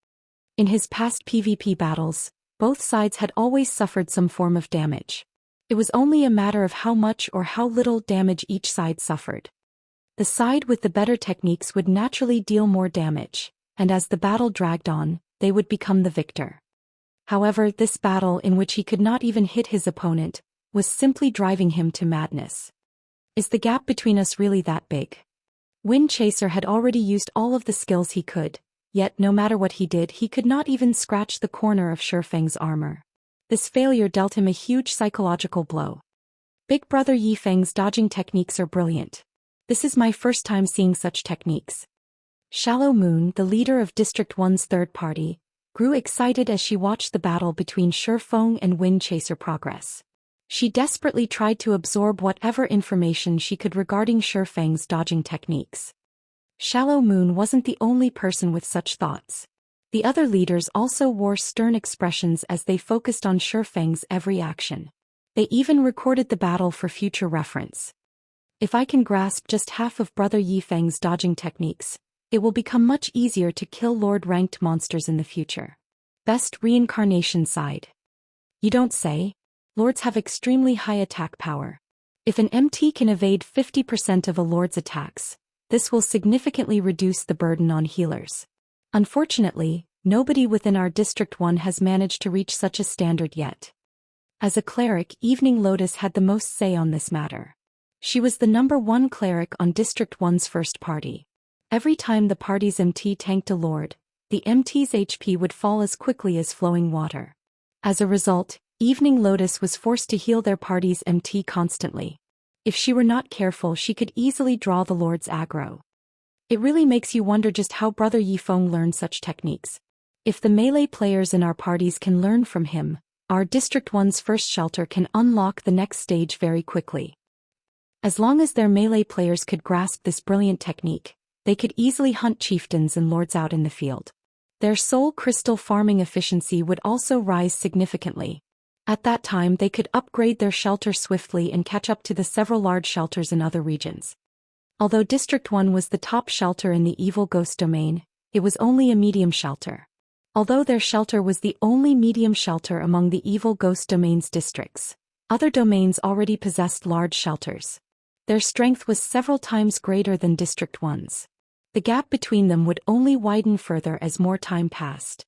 A: In his past PvP battles, both sides had always suffered some form of damage. It was only a matter of how much or how little damage each side suffered. The side with the better techniques would naturally deal more damage, and as the battle dragged on, they would become the victor. However, this battle in which he could not even hit his opponent, was simply driving him to madness. Is the gap between us really that big? Wind Chaser had already used all of the skills he could, yet no matter what he did he could not even scratch the corner of Shifeng's armor. This failure dealt him a huge psychological blow. Big Brother Yifeng's dodging techniques are brilliant. This is my first time seeing such techniques. Shallow Moon, the leader of District 1's third party, grew excited as she watched the battle between Shifeng and Wind Chaser progress. She desperately tried to absorb whatever information she could regarding Shifeng's dodging techniques. Shallow Moon wasn't the only person with such thoughts. The other leaders also wore stern expressions as they focused on Shifeng's every action. They even recorded the battle for future reference. If I can grasp just half of Brother Yifeng's dodging techniques, it will become much easier to kill Lord-ranked monsters in the future. Best reincarnation side. You don't say? Lords have extremely high attack power. If an MT can evade 50% of a Lord's attacks, this will significantly reduce the burden on healers. Unfortunately, nobody within our District 1 has managed to reach such a standard yet. As a cleric, Evening Lotus had the most say on this matter. She was the #1 cleric on District 1's first party. Every time the party's MT tanked a Lord, the MT's HP would fall as quickly as flowing water. As a result, Evening Lotus was forced to heal their party's MT constantly. If she were not careful, she could easily draw the Lord's aggro. It really makes you wonder just how Brother Yifeng learned such techniques. If the melee players in our parties can learn from him, our District 1's first shelter can unlock the next stage very quickly. As long as their melee players could grasp this brilliant technique, they could easily hunt chieftains and lords out in the field. Their soul crystal farming efficiency would also rise significantly. At that time they could upgrade their shelter swiftly and catch up to the several large shelters in other regions. Although District 1 was the top shelter in the Evil Ghost domain, it was only a medium shelter. Although their shelter was the only medium shelter among the Evil Ghost domain's districts, other domains already possessed large shelters. Their strength was several times greater than District 1's. The gap between them would only widen further as more time passed.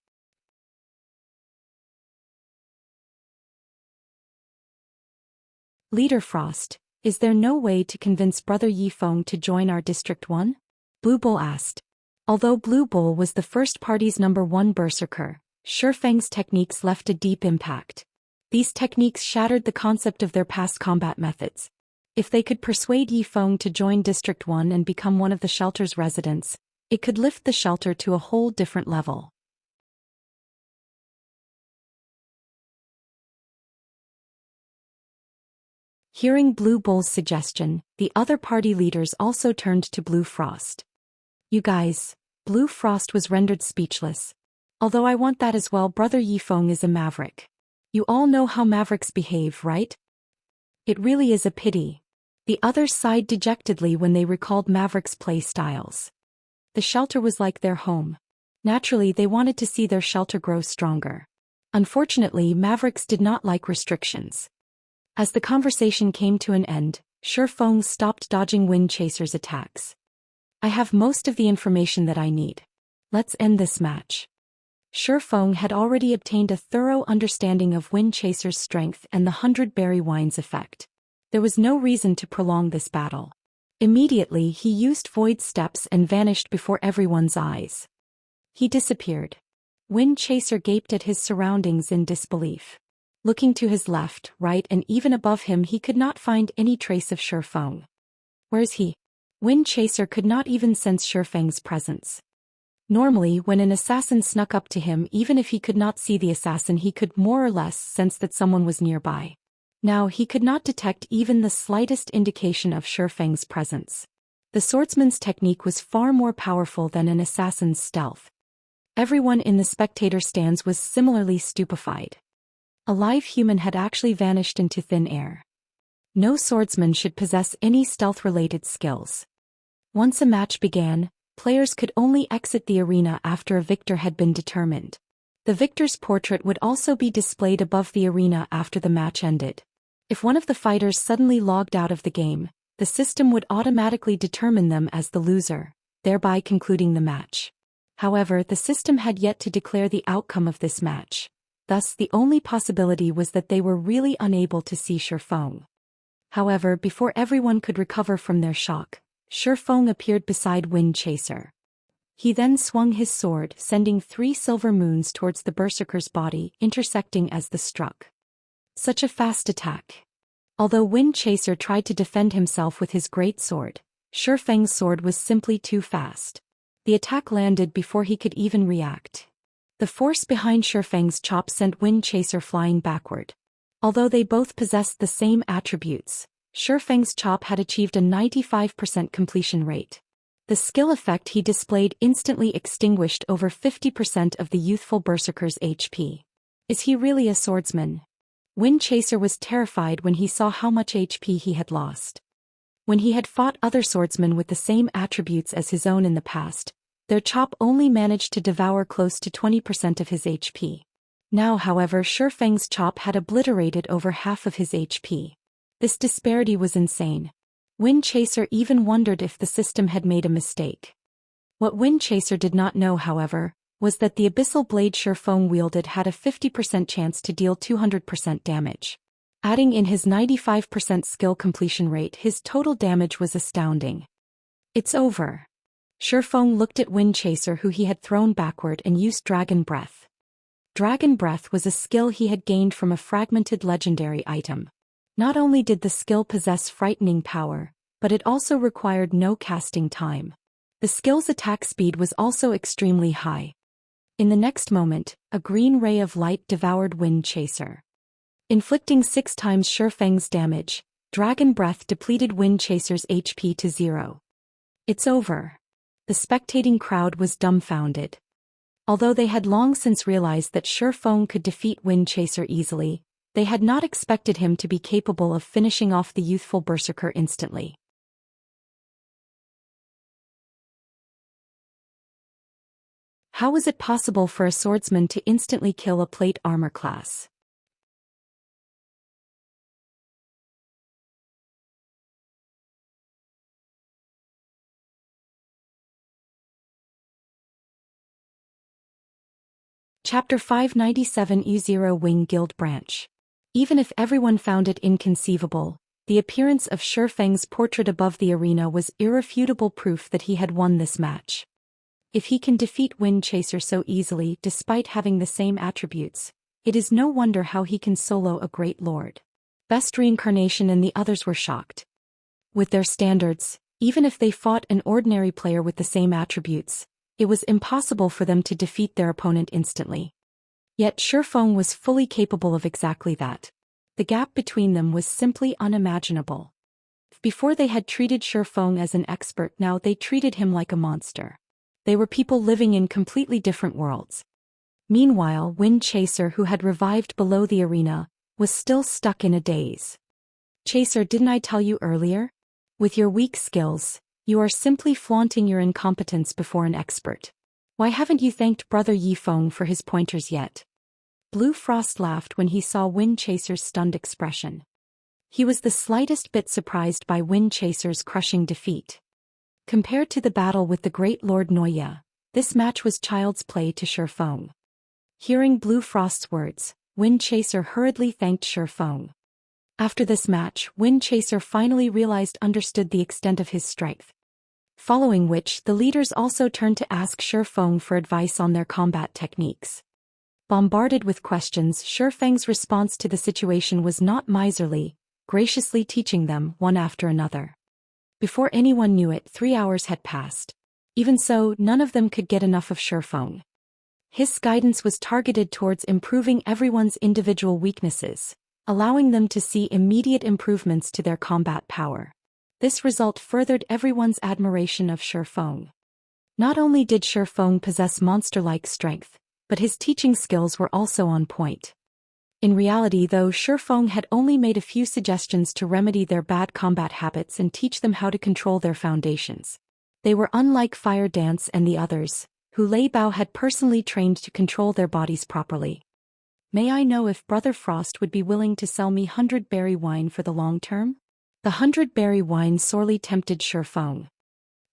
A: Leader Frost, is there no way to convince Brother Yifeng to join our District 1? Blue Bull asked. Although Blue Bull was the first party's #1 berserker, Shifeng's techniques left a deep impact. These techniques shattered the concept of their past combat methods. If they could persuade Yifeng to join District 1 and become one of the shelter's residents, it could lift the shelter to a whole different level. Hearing Blue Bull's suggestion, the other party leaders also turned to Blue Frost. You guys, Blue Frost was rendered speechless. Although I want that as well, Brother Yifeng is a Maverick. You all know how Mavericks behave, right? It really is a pity. The others sighed dejectedly when they recalled Maverick's play styles. The shelter was like their home. Naturally, they wanted to see their shelter grow stronger. Unfortunately, Mavericks did not like restrictions. As the conversation came to an end, Shifeng stopped dodging Wind Chaser's attacks. I have most of the information that I need. Let's end this match. Shifeng had already obtained a thorough understanding of Wind Chaser's strength and the 100 Berry Wine's effect. There was no reason to prolong this battle. Immediately he used Void Steps and vanished before everyone's eyes. He disappeared. Wind Chaser gaped at his surroundings in disbelief. Looking to his left, right and even above him, he could not find any trace of Shifeng. Where is he? Wind Chaser could not even sense Shifeng's presence. Normally, when an assassin snuck up to him, even if he could not see the assassin, he could more or less sense that someone was nearby. Now he could not detect even the slightest indication of Shifeng's presence. The swordsman's technique was far more powerful than an assassin's stealth. Everyone in the spectator stands was similarly stupefied. A live human had actually vanished into thin air. No swordsman should possess any stealth-related skills. Once a match began, players could only exit the arena after a victor had been determined. The victor's portrait would also be displayed above the arena after the match ended. If one of the fighters suddenly logged out of the game, the system would automatically determine them as the loser, thereby concluding the match. However, the system had yet to declare the outcome of this match. Thus, the only possibility was that they were really unable to see Shifeng. However, before everyone could recover from their shock, Shifeng appeared beside Wind Chaser. He then swung his sword, sending 3 silver moons towards the berserker's body, intersecting as the struck. Such a fast attack. Although Wind Chaser tried to defend himself with his great sword, Shifeng's sword was simply too fast. The attack landed before he could even react. The force behind Shifeng's chop sent Wind Chaser flying backward. Although they both possessed the same attributes, Shifeng's chop had achieved a 95% completion rate. The skill effect he displayed instantly extinguished over 50% of the youthful berserker's HP. Is he really a swordsman? Wind Chaser was terrified when he saw how much HP he had lost. When he had fought other swordsmen with the same attributes as his own in the past, their chop only managed to devour close to 20% of his HP. Now, however, Shifeng's chop had obliterated over half of his HP. This disparity was insane. Wind Chaser even wondered if the system had made a mistake. What Wind Chaser did not know, however, was that the Abyssal blade Shifeng wielded had a 50% chance to deal 200% damage. Adding in his 95% skill completion rate, his total damage was astounding. It's over. Shifeng looked at Wind Chaser, who he had thrown backward, and used Dragon Breath. Dragon Breath was a skill he had gained from a fragmented legendary item. Not only did the skill possess frightening power, but it also required no casting time. The skill's attack speed was also extremely high. In the next moment, a green ray of light devoured Wind Chaser. Inflicting 6 times Shifeng's damage, Dragon Breath depleted Wind Chaser's HP to 0. It's over. The spectating crowd was dumbfounded. Although they had long since realized that Shifeng could defeat Wind Chaser easily, they had not expected him to be capable of finishing off the youthful berserker instantly. How was it possible for a swordsman to instantly kill a plate armor class? Chapter 597 E0 Wing Guild Branch. Even if everyone found it inconceivable, the appearance of Shifeng's portrait above the arena was irrefutable proof that he had won this match. If he can defeat Wind Chaser so easily despite having the same attributes, it is no wonder how he can solo a great lord. Best Reincarnation and the others were shocked. With their standards, even if they fought an ordinary player with the same attributes, it was impossible for them to defeat their opponent instantly. Yet Shifeng was fully capable of exactly that. The gap between them was simply unimaginable. Before they had treated Shifeng as an expert, now they treated him like a monster. They were people living in completely different worlds. Meanwhile, Wind Chaser, who had revived below the arena, was still stuck in a daze. Chaser, didn't I tell you earlier? With your weak skills, you are simply flaunting your incompetence before an expert. Why haven't you thanked Brother Yifeng for his pointers yet? Blue Frost laughed when he saw Wind Chaser's stunned expression. He was the slightest bit surprised by Wind Chaser's crushing defeat. Compared to the battle with the great Lord Noya, this match was child's play to Shifeng. Hearing Blue Frost's words, Wind Chaser hurriedly thanked Shifeng. After this match, Wind Chaser finally understood the extent of his strength. Following which, the leaders also turned to ask Shifeng for advice on their combat techniques. Bombarded with questions, Shifeng's response to the situation was not miserly, graciously teaching them one after another. Before anyone knew it, 3 hours had passed. Even so, none of them could get enough of Shifeng. His guidance was targeted towards improving everyone's individual weaknesses, allowing them to see immediate improvements to their combat power. This result furthered everyone's admiration of Shifeng. Not only did Shifeng possess monster-like strength, but his teaching skills were also on point. In reality, though, Shifeng had only made a few suggestions to remedy their bad combat habits and teach them how to control their foundations. They were unlike Fire Dance and the others, who Lei Bao had personally trained to control their bodies properly. May I know if Brother Frost would be willing to sell me 100-berry wine for the long term? The 100-berry wine sorely tempted Shifeng.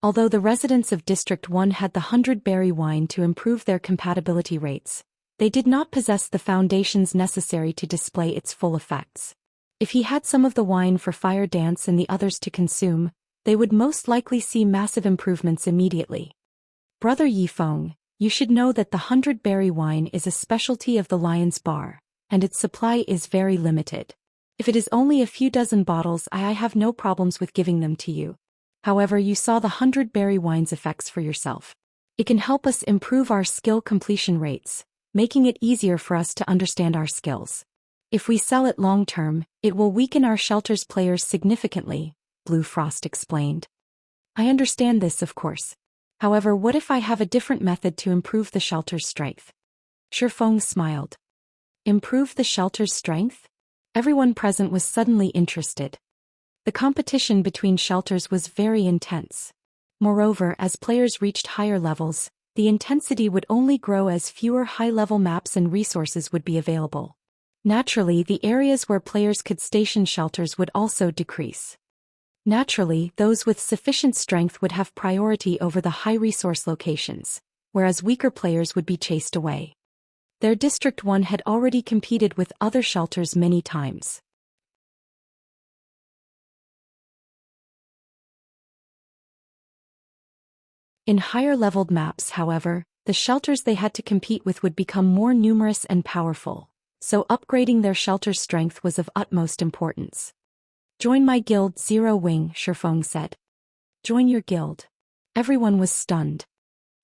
A: Although the residents of District 1 had the 100-berry wine to improve their compatibility rates, they did not possess the foundations necessary to display its full effects. If he had some of the wine for Fire Dance and the others to consume, they would most likely see massive improvements immediately. Brother Yifeng, you should know that the 100-berry wine is a specialty of the Lion's Bar, and its supply is very limited. If it is only a few dozen bottles, I have no problems with giving them to you. However, you saw the 100-berry wine's effects for yourself. It can help us improve our skill completion rates, making it easier for us to understand our skills. If we sell it long-term, it will weaken our shelter's players significantly, Blue Frost explained. I understand this, of course. However, what if I have a different method to improve the shelter's strength? Shifeng smiled. Improve the shelter's strength? Everyone present was suddenly interested. The competition between shelters was very intense. Moreover, as players reached higher levels, the intensity would only grow as fewer high-level maps and resources would be available. Naturally, the areas where players could station shelters would also decrease. Naturally, those with sufficient strength would have priority over the high-resource locations, whereas weaker players would be chased away. Their District 1 had already competed with other shelters many times. In higher-leveled maps, however, the shelters they had to compete with would become more numerous and powerful, so upgrading their shelter's strength was of utmost importance. Join my guild, Zero Wing, Shifeng said. Join your guild. Everyone was stunned.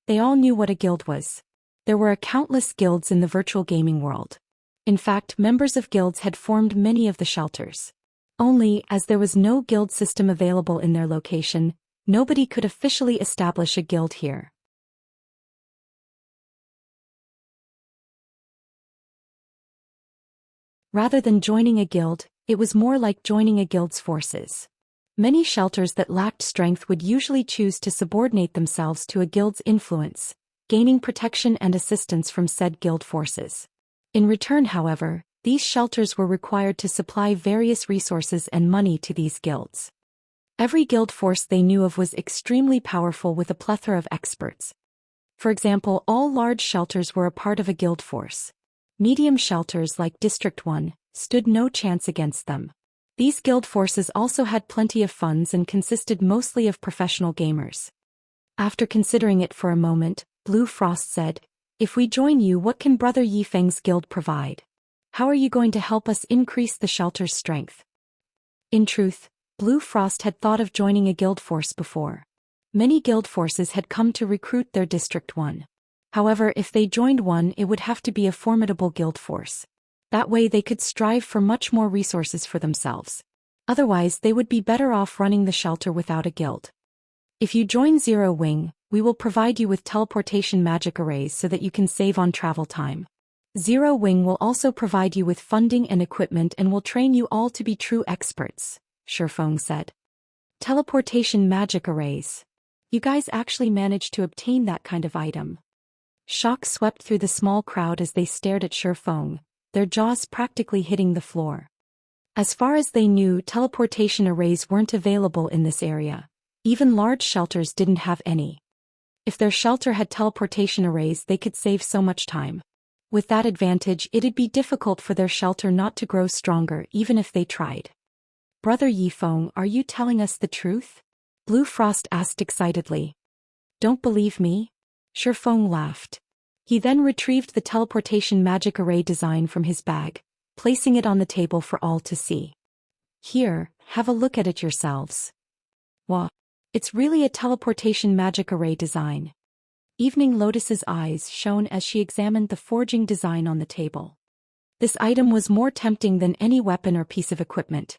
A: They all knew what a guild was. There were countless guilds in the virtual gaming world. In fact, members of guilds had formed many of the shelters. Only, as there was no guild system available in their location, nobody could officially establish a guild here. Rather than joining a guild, it was more like joining a guild's forces. Many shelters that lacked strength would usually choose to subordinate themselves to a guild's influence, gaining protection and assistance from said guild forces. In return, however, these shelters were required to supply various resources and money to these guilds. Every guild force they knew of was extremely powerful with a plethora of experts. For example, all large shelters were a part of a guild force. Medium shelters like District 1 stood no chance against them. These guild forces also had plenty of funds and consisted mostly of professional gamers. After considering it for a moment, Blue Frost said, "If we join you, what can Brother Yifeng's guild provide? How are you going to help us increase the shelter's strength?" In truth, Blue Frost had thought of joining a guild force before. Many guild forces had come to recruit their District 1. However, if they joined one, it would have to be a formidable guild force. That way they could strive for much more resources for themselves. Otherwise, they would be better off running the shelter without a guild. If you join Zero Wing, we will provide you with teleportation magic arrays so that you can save on travel time. Zero Wing will also provide you with funding and equipment and will train you all to be true experts, Shifeng said. Teleportation magic arrays. You guys actually managed to obtain that kind of item. Shock swept through the small crowd as they stared at Shifeng, their jaws practically hitting the floor. As far as they knew, teleportation arrays weren't available in this area. Even large shelters didn't have any. If their shelter had teleportation arrays, they could save so much time. With that advantage, it'd be difficult for their shelter not to grow stronger even if they tried. Brother Yifeng, are you telling us the truth? Blue Frost asked excitedly. Don't believe me? Shifeng laughed. He then retrieved the teleportation magic array design from his bag, placing it on the table for all to see. Here, have a look at it yourselves. Wah! It's really a teleportation magic array design. Evening Lotus's eyes shone as she examined the forging design on the table. This item was more tempting than any weapon or piece of equipment.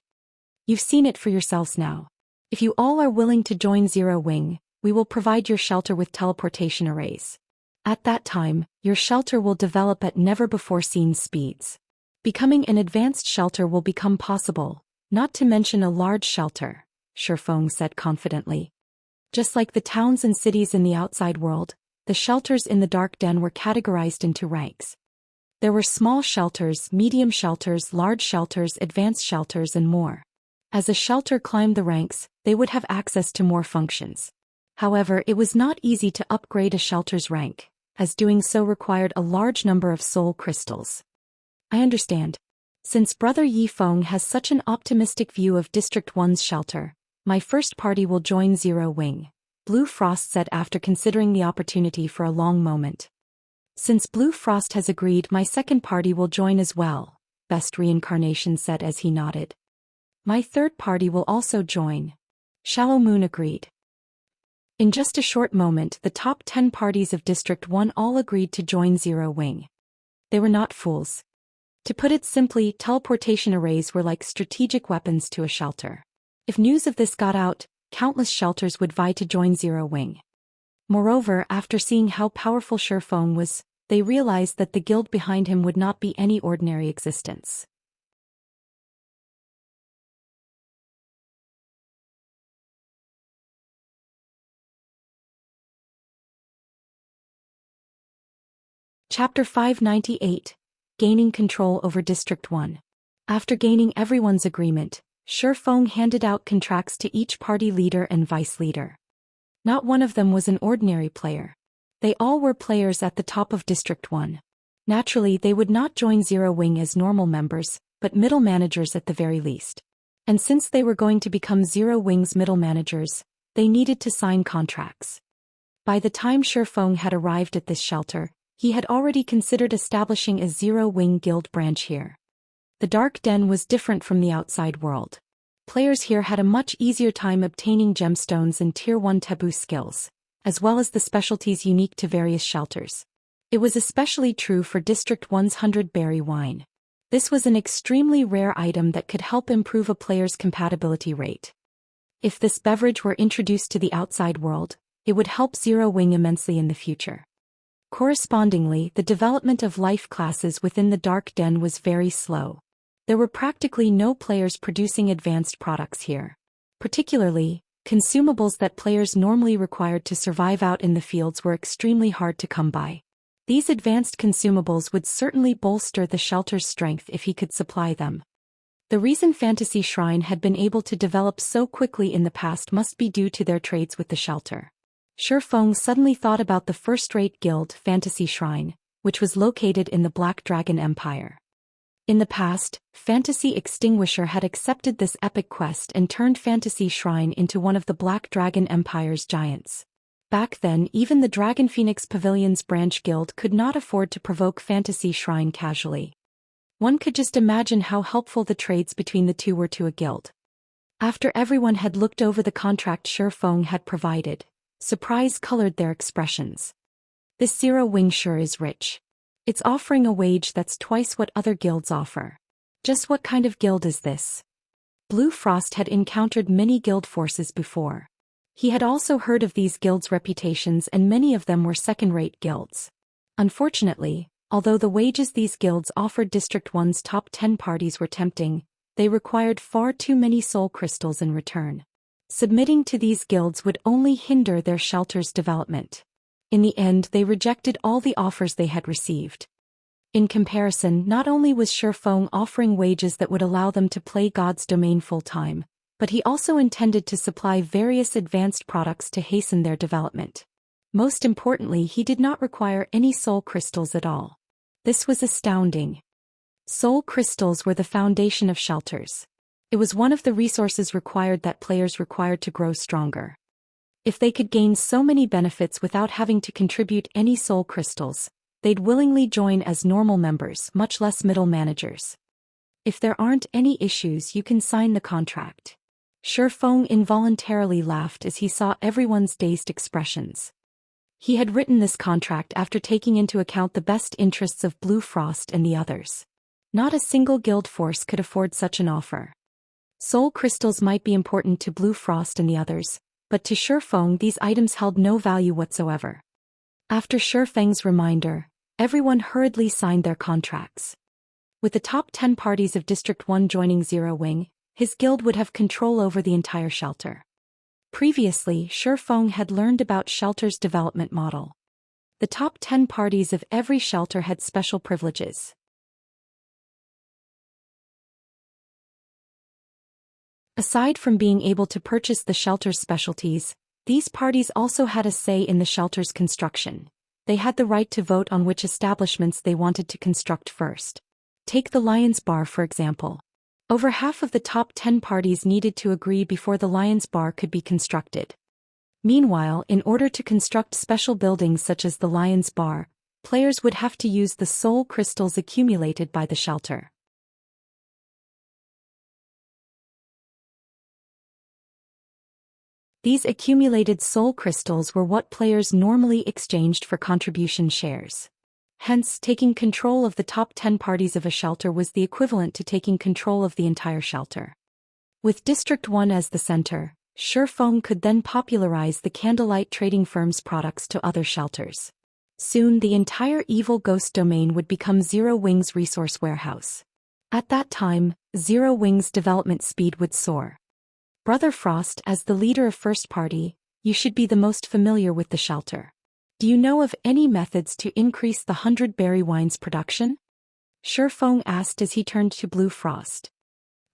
A: You've seen it for yourselves now. If you all are willing to join Zero Wing, we will provide your shelter with teleportation arrays. At that time, your shelter will develop at never-before-seen speeds. Becoming an advanced shelter will become possible, not to mention a large shelter, Shifeng said confidently. Just like the towns and cities in the outside world, the shelters in the Dark Den were categorized into ranks. There were small shelters, medium shelters, large shelters, advanced shelters, and more. As a shelter climbed the ranks, they would have access to more functions. However, it was not easy to upgrade a shelter's rank, as doing so required a large number of soul crystals. I understand. Since Brother Yifeng has such an optimistic view of District 1's shelter, my first party will join Zero Wing. Blue Frost said after considering the opportunity for a long moment. Since Blue Frost has agreed, my second party will join as well, Best Reincarnation said as he nodded. My third party will also join. Shallow Moon agreed. In just a short moment, the top 10 parties of District 1 all agreed to join Zero Wing. They were not fools. To put it simply, teleportation arrays were like strategic weapons to a shelter. If news of this got out, countless shelters would vie to join Zero Wing. Moreover, after seeing how powerful Zhou Xian was, they realized that the guild behind him would not be any ordinary existence. Chapter 598. Gaining Control over District 1. After gaining everyone's agreement, Zhou Xian handed out contracts to each party leader and vice leader. Not one of them was an ordinary player. They all were players at the top of District 1. Naturally, they would not join Zero Wing as normal members, but middle managers at the very least. And since they were going to become Zero Wing's middle managers, they needed to sign contracts. By the time Zhou Xian had arrived at this shelter, he had already considered establishing a Zero Wing guild branch here. The Dark Den was different from the outside world. Players here had a much easier time obtaining gemstones and Tier 1 taboo skills, as well as the specialties unique to various shelters. It was especially true for District 1's 100-berry wine. This was an extremely rare item that could help improve a player's compatibility rate. If this beverage were introduced to the outside world, it would help Zero Wing immensely in the future. Correspondingly, the development of life classes within the Dark Den was very slow. There were practically no players producing advanced products here. Particularly, consumables that players normally required to survive out in the fields were extremely hard to come by. These advanced consumables would certainly bolster the shelter's strength if he could supply them. The reason Fantasy Shrine had been able to develop so quickly in the past must be due to their trades with the shelter. Zhou Xian suddenly thought about the first-rate guild, Fantasy Shrine, which was located in the Black Dragon Empire. In the past, Fantasy Extinguisher had accepted this epic quest and turned Fantasy Shrine into one of the Black Dragon Empire's giants. Back then, even the Dragon Phoenix Pavilion's branch guild could not afford to provoke Fantasy Shrine casually. One could just imagine how helpful the trades between the two were to a guild. After everyone had looked over the contract Zhou Xian had provided, surprise colored their expressions. This Zero Wing sure is rich. It's offering a wage that's twice what other guilds offer. Just what kind of guild is this? Blue Frost had encountered many guild forces before. He had also heard of these guilds' reputations, and many of them were second-rate guilds. Unfortunately, although the wages these guilds offered District 1's top 10 parties were tempting, they required far too many soul crystals in return. Submitting to these guilds would only hinder their shelter's development. In the end, they rejected all the offers they had received. In comparison, not only was Zhou Xian offering wages that would allow them to play God's domain full-time, but he also intended to supply various advanced products to hasten their development. Most importantly, he did not require any soul crystals at all. This was astounding. Soul crystals were the foundation of shelters. It was one of the resources required that players required to grow stronger. If they could gain so many benefits without having to contribute any soul crystals, they'd willingly join as normal members, much less middle managers. If there aren't any issues, you can sign the contract. Zhou Xian involuntarily laughed as he saw everyone's dazed expressions. He had written this contract after taking into account the best interests of Blue Frost and the others. Not a single guild force could afford such an offer. Soul crystals might be important to Blue Frost and the others, but to Zhou Xian these items held no value whatsoever. After Zhou Feng's reminder, everyone hurriedly signed their contracts. With the top 10 parties of District 1 joining Zero Wing, his guild would have control over the entire shelter. Previously, Zhou Xian had learned about shelter's development model. The top 10 parties of every shelter had special privileges. Aside from being able to purchase the shelter's specialties, these parties also had a say in the shelter's construction. They had the right to vote on which establishments they wanted to construct first. Take the Lion's Bar for example. Over half of the top 10 parties needed to agree before the Lion's Bar could be constructed. Meanwhile, in order to construct special buildings such as the Lion's Bar, players would have to use the soul crystals accumulated by the shelter. These accumulated soul crystals were what players normally exchanged for contribution shares. Hence, taking control of the top 10 parties of a shelter was the equivalent to taking control of the entire shelter. With District 1 as the center, Shifeng could then popularize the Candlelight Trading Firm's products to other shelters. Soon the entire Evil Ghost domain would become Zero Wing's resource warehouse. At that time, Zero Wing's development speed would soar. Brother Frost, as the leader of First Party, you should be the most familiar with the shelter. Do you know of any methods to increase the 100 berry wine's production? Shifeng asked as he turned to Blue Frost.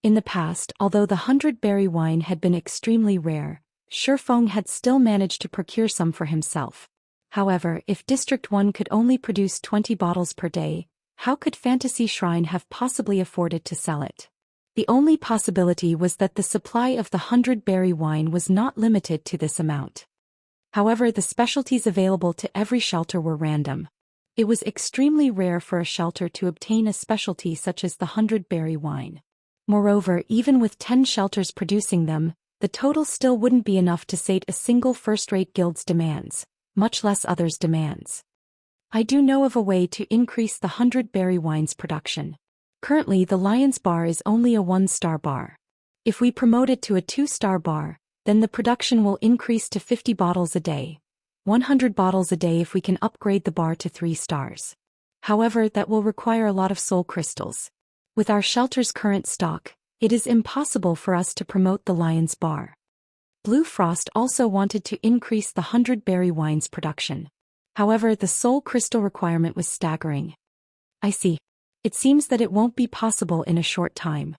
A: In the past, although the 100 berry wine had been extremely rare, Shifeng had still managed to procure some for himself. However, if District 1 could only produce 20 bottles per day, how could Fantasy Shrine have possibly afforded to sell it? The only possibility was that the supply of the 100 berry wine was not limited to this amount. However, the specialties available to every shelter were random. It was extremely rare for a shelter to obtain a specialty such as the 100 berry wine. Moreover, even with 10 shelters producing them, the total still wouldn't be enough to sate a single first-rate guild's demands, much less others' demands. I do know of a way to increase the 100 berry wine's production. Currently, the Lion's Bar is only a 1-star bar. If we promote it to a 2-star bar, then the production will increase to 50 bottles a day, 100 bottles a day if we can upgrade the bar to 3 stars. However, that will require a lot of soul crystals. With our shelter's current stock, it is impossible for us to promote the Lion's Bar. Blue Frost also wanted to increase the 100 berry wine's production. However, the soul crystal requirement was staggering. I see. It seems that it won't be possible in a short time.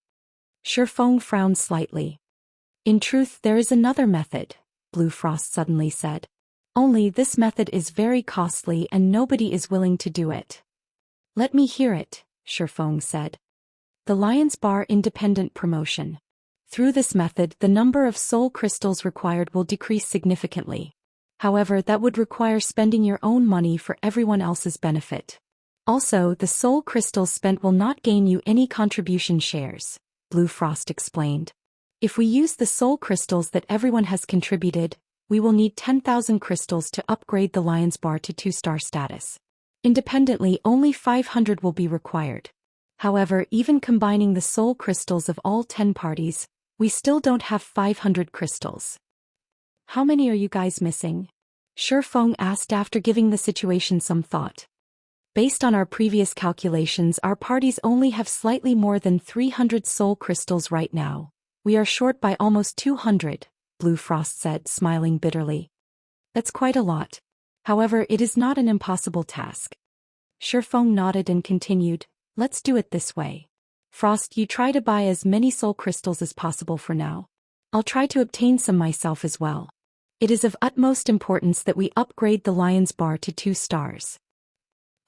A: Shifeng frowned slightly. In truth, there is another method, Blue Frost suddenly said. Only this method is very costly and nobody is willing to do it. Let me hear it, Shifeng said. The Lion's Bar Independent Promotion. Through this method, the number of soul crystals required will decrease significantly. However, that would require spending your own money for everyone else's benefit. Also, the soul crystals spent will not gain you any contribution shares, Blue Frost explained. If we use the soul crystals that everyone has contributed, we will need 10,000 crystals to upgrade the Lion's Bar to 2-star status. Independently, only 500 will be required. However, even combining the soul crystals of all 10 parties, we still don't have 500 crystals. How many are you guys missing? Shifeng asked after giving the situation some thought. Based on our previous calculations, our parties only have slightly more than 300 soul crystals right now. We are short by almost 200, Blue Frost said, smiling bitterly. That's quite a lot. However, it is not an impossible task. Shifeng nodded and continued, let's do it this way. Frost, you try to buy as many soul crystals as possible for now. I'll try to obtain some myself as well. It is of utmost importance that we upgrade the Lion's Bar to 2 stars.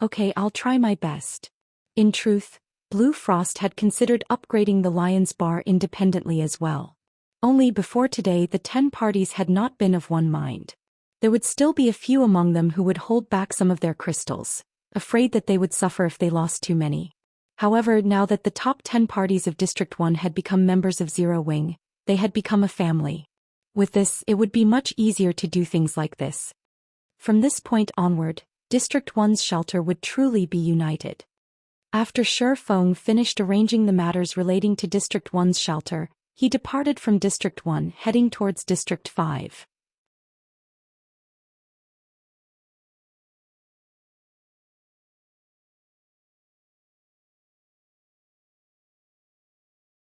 A: Okay, I'll try my best. In truth, Blue Frost had considered upgrading the Lion's Bar independently as well. Only before today the 10 parties had not been of one mind. There would still be a few among them who would hold back some of their crystals, afraid that they would suffer if they lost too many. However, now that the top 10 parties of District 1 had become members of Zero Wing, they had become a family. With this, it would be much easier to do things like this. From this point onward, District 1's shelter would truly be united. After Shifeng finished arranging the matters relating to District 1's shelter, he departed from District 1 heading towards District 5.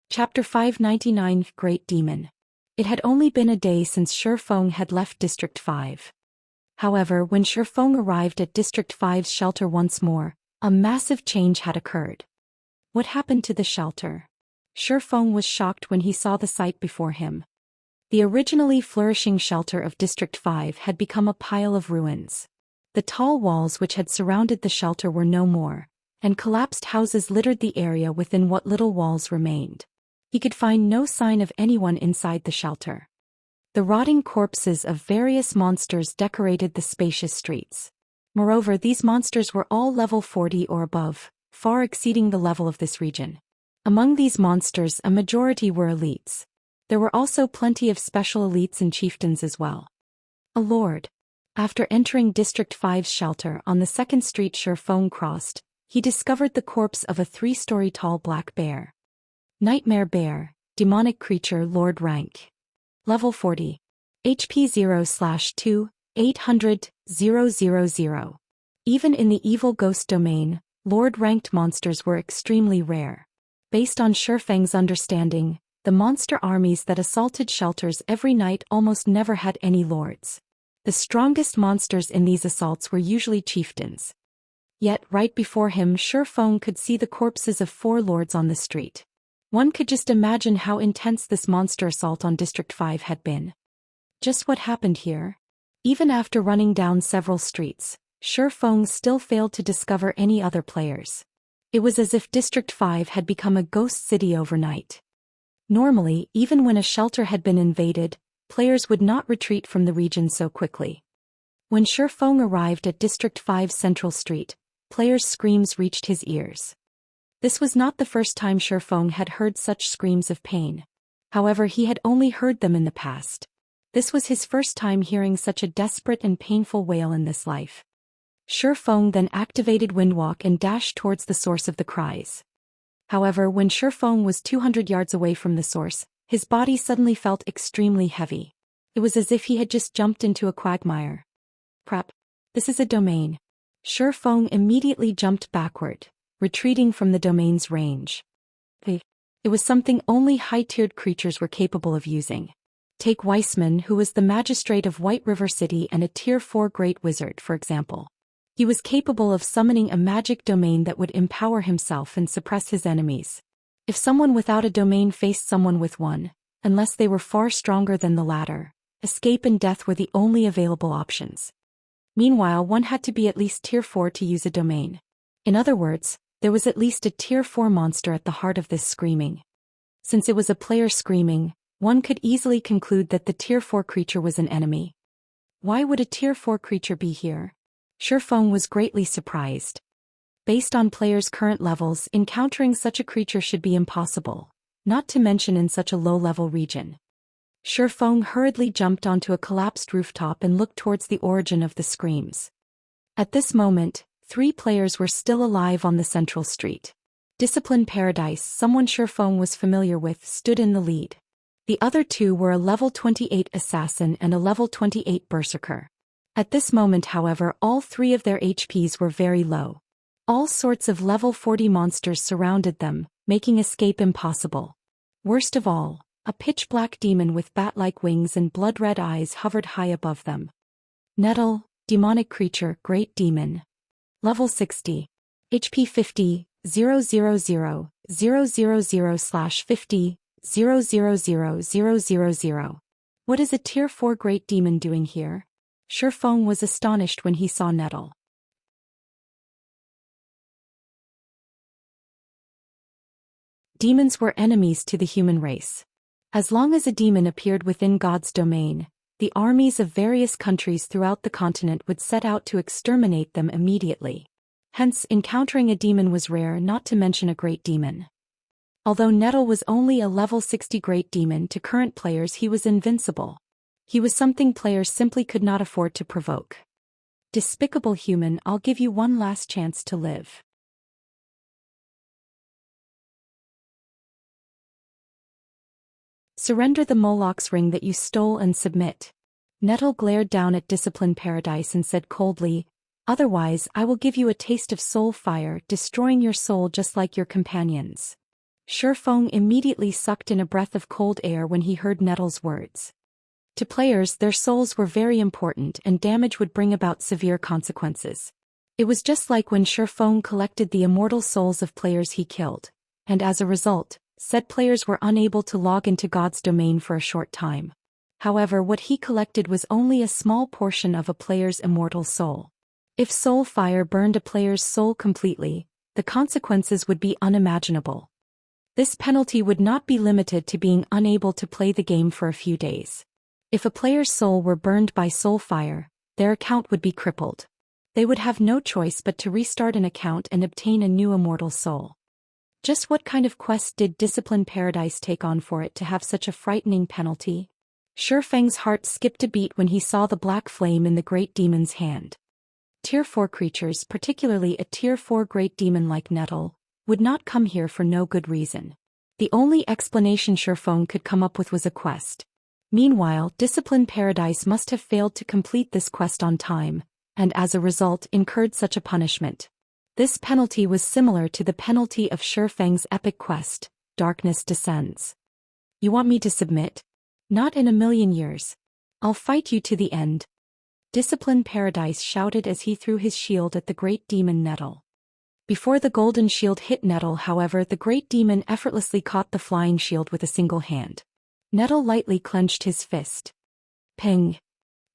A: Chapter 599 Great Demon. It had only been a day since Shifeng had left District 5. However, when Shifeng arrived at District 5's shelter once more, a massive change had occurred. What happened to the shelter? Shifeng was shocked when he saw the sight before him. The originally flourishing shelter of District 5 had become a pile of ruins. The tall walls which had surrounded the shelter were no more, and collapsed houses littered the area within what little walls remained. He could find no sign of anyone inside the shelter. The rotting corpses of various monsters decorated the spacious streets. Moreover, these monsters were all level 40 or above, far exceeding the level of this region. Among these monsters, a majority were elites. There were also plenty of special elites and chieftains as well. A lord. After entering District 5's shelter on the second street Shi Feng crossed, he discovered the corpse of a 3-story tall black bear. Nightmare bear, demonic creature, Lord rank. Level 40. HP 0/2, 800, 000. Even in the evil ghost domain, Lord-ranked monsters were extremely rare. Based on Shi Feng's understanding, the monster armies that assaulted shelters every night almost never had any lords. The strongest monsters in these assaults were usually chieftains. Yet, right before him, Shi Feng could see the corpses of 4 lords on the street. One could just imagine how intense this monster assault on District 5 had been. Just what happened here? Even after running down several streets, Shi Feng still failed to discover any other players. It was as if District 5 had become a ghost city overnight. Normally, even when a shelter had been invaded, players would not retreat from the region so quickly. When Shi Feng arrived at District 5's Central Street, players' screams reached his ears. This was not the first time Shi Feng had heard such screams of pain. However, he had only heard them in the past. This was his first time hearing such a desperate and painful wail in this life. Shi Feng then activated Windwalk and dashed towards the source of the cries. However, when Shi Feng was 200 yards away from the source, his body suddenly felt extremely heavy. It was as if he had just jumped into a quagmire. Crap. This is a domain. Shi Feng immediately jumped backward, retreating from the domain's range. It was something only high-tiered creatures were capable of using. Take Weissman, who was the magistrate of White River City and a Tier 4 Great Wizard, for example. He was capable of summoning a magic domain that would empower himself and suppress his enemies. If someone without a domain faced someone with one, unless they were far stronger than the latter, escape and death were the only available options. Meanwhile, one had to be at least Tier 4 to use a domain. In other words, there was at least a Tier 4 monster at the heart of this screaming. Since it was a player screaming, one could easily conclude that the Tier 4 creature was an enemy. Why would a Tier 4 creature be here? Shi Feng was greatly surprised. Based on players' current levels, encountering such a creature should be impossible, not to mention in such a low-level region. Shi Feng hurriedly jumped onto a collapsed rooftop and looked towards the origin of the screams. At this moment, 3 players were still alive on the central street. Discipline Paradise, someone Shi Feng was familiar with, stood in the lead. The other 2 were a level 28 assassin and a level 28 berserker. At this moment, however, all 3 of their HPs were very low. All sorts of level 40 monsters surrounded them, making escape impossible. Worst of all, a pitch-black demon with bat-like wings and blood-red eyes hovered high above them. Nettle, demonic creature, great demon. Level 60. HP 50, 000, 000/50, 000,000. What is a Tier 4 great demon doing here? Shi Feng was astonished when he saw Nettle. Demons were enemies to the human race. As long as a demon appeared within God's domain, the armies of various countries throughout the continent would set out to exterminate them immediately. Hence, encountering a demon was rare, not to mention a great demon. Although Nettle was only a level 60 great demon, to current players he was invincible. He was something players simply could not afford to provoke. Despicable human, I'll give you one last chance to live. Surrender the Moloch's ring that you stole and submit. Nettle glared down at Discipline Paradise and said coldly, otherwise I will give you a taste of soul fire, destroying your soul just like your companions. Shi Feng immediately sucked in a breath of cold air when he heard Nettle's words. To players, their souls were very important and damage would bring about severe consequences. It was just like when Shi Feng collected the immortal souls of players he killed, and as a result, said players were unable to log into God's domain for a short time. However, what he collected was only a small portion of a player's immortal soul. If soul fire burned a player's soul completely, the consequences would be unimaginable. This penalty would not be limited to being unable to play the game for a few days. If a player's soul were burned by soul fire, their account would be crippled. They would have no choice but to restart an account and obtain a new immortal soul. Just what kind of quest did Discipline Paradise take on for it to have such a frightening penalty? Shi Feng's heart skipped a beat when he saw the black flame in the great demon's hand. Tier 4 creatures, particularly a Tier 4 great demon like Nettle, would not come here for no good reason. The only explanation Shi Feng could come up with was a quest. Meanwhile, Discipline Paradise must have failed to complete this quest on time, and as a result incurred such a punishment. This penalty was similar to the penalty of Shi Feng's epic quest, Darkness Descends. You want me to submit? Not in a million years. I'll fight you to the end. Discipline Paradise shouted as he threw his shield at the great demon Nettle. Before the golden shield hit Nettle, however, the great demon effortlessly caught the flying shield with a single hand. Nettle lightly clenched his fist. Ping!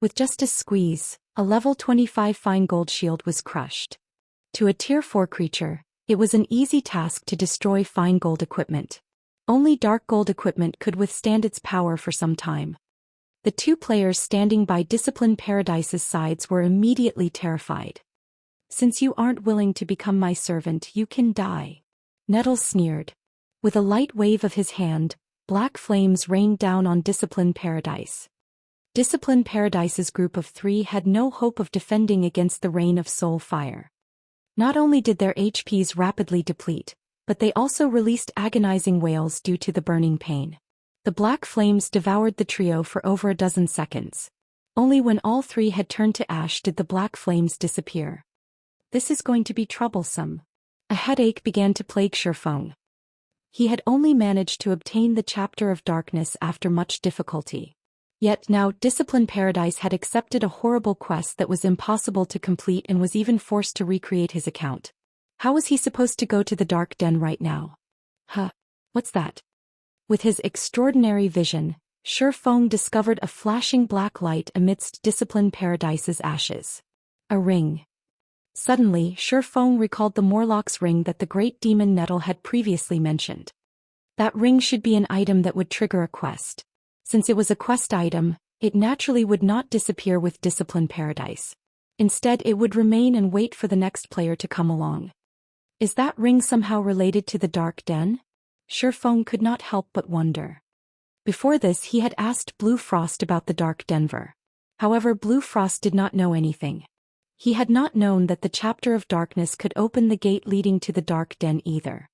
A: With just a squeeze, a level 25 fine gold shield was crushed. To a Tier 4 creature, it was an easy task to destroy fine gold equipment. Only dark gold equipment could withstand its power for some time. The two players standing by Discipline Paradise's sides were immediately terrified. Since you aren't willing to become my servant, you can die. Nettle sneered. With a light wave of his hand, black flames rained down on Discipline Paradise. Discipline Paradise's group of 3 had no hope of defending against the rain of soul fire. Not only did their HPs rapidly deplete, but they also released agonizing wails due to the burning pain. The black flames devoured the trio for over a dozen seconds. Only when all 3 had turned to ash did the black flames disappear. This is going to be troublesome. A headache began to plague Shi Feng. He had only managed to obtain the Chapter of Darkness after much difficulty. Yet now Discipline Paradise had accepted a horrible quest that was impossible to complete and was even forced to recreate his account. How was he supposed to go to the Dark Den right now? What's that? With his extraordinary vision, Shi Feng discovered a flashing black light amidst Discipline Paradise's ashes. A ring. Suddenly, Shi Feng recalled the Morlock's ring that the great demon Nettle had previously mentioned. That ring should be an item that would trigger a quest. Since it was a quest item, it naturally would not disappear with Discipline Paradise. Instead, it would remain and wait for the next player to come along. Is that ring somehow related to the Dark Den? Shi Feng could not help but wonder. Before this, he had asked Blue Frost about the Dark Denver. However, Blue Frost did not know anything. He had not known that the Chapter of Darkness could open the gate leading to the Dark Den either.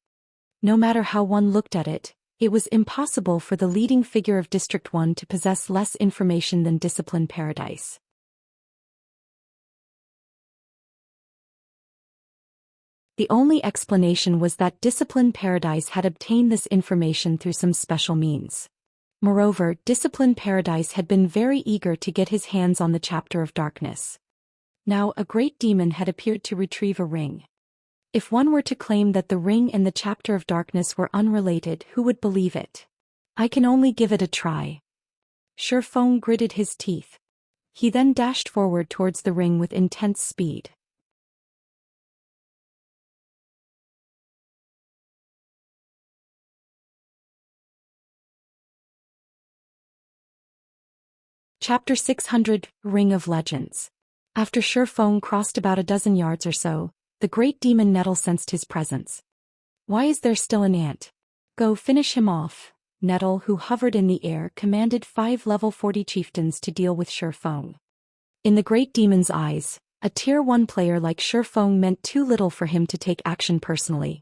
A: No matter how one looked at it, it was impossible for the leading figure of District 1 to possess less information than Discipline Paradise. The only explanation was that Discipline Paradise had obtained this information through some special means. Moreover, Discipline Paradise had been very eager to get his hands on the Chapter of Darkness. Now a great demon had appeared to retrieve a ring. If one were to claim that the ring and the Chapter of Darkness were unrelated, who would believe it? I can only give it a try. Shi Feng gritted his teeth. He then dashed forward towards the ring with intense speed. Chapter 600, Ring of Legends. After Shi Feng crossed about a dozen yards or so, the great demon Nettle sensed his presence. Why is there still an ant? Go finish him off. Nettle, who hovered in the air, commanded 5 level 40 chieftains to deal with Shi Feng. In the great demon's eyes, a Tier 1 player like Shi Feng meant too little for him to take action personally.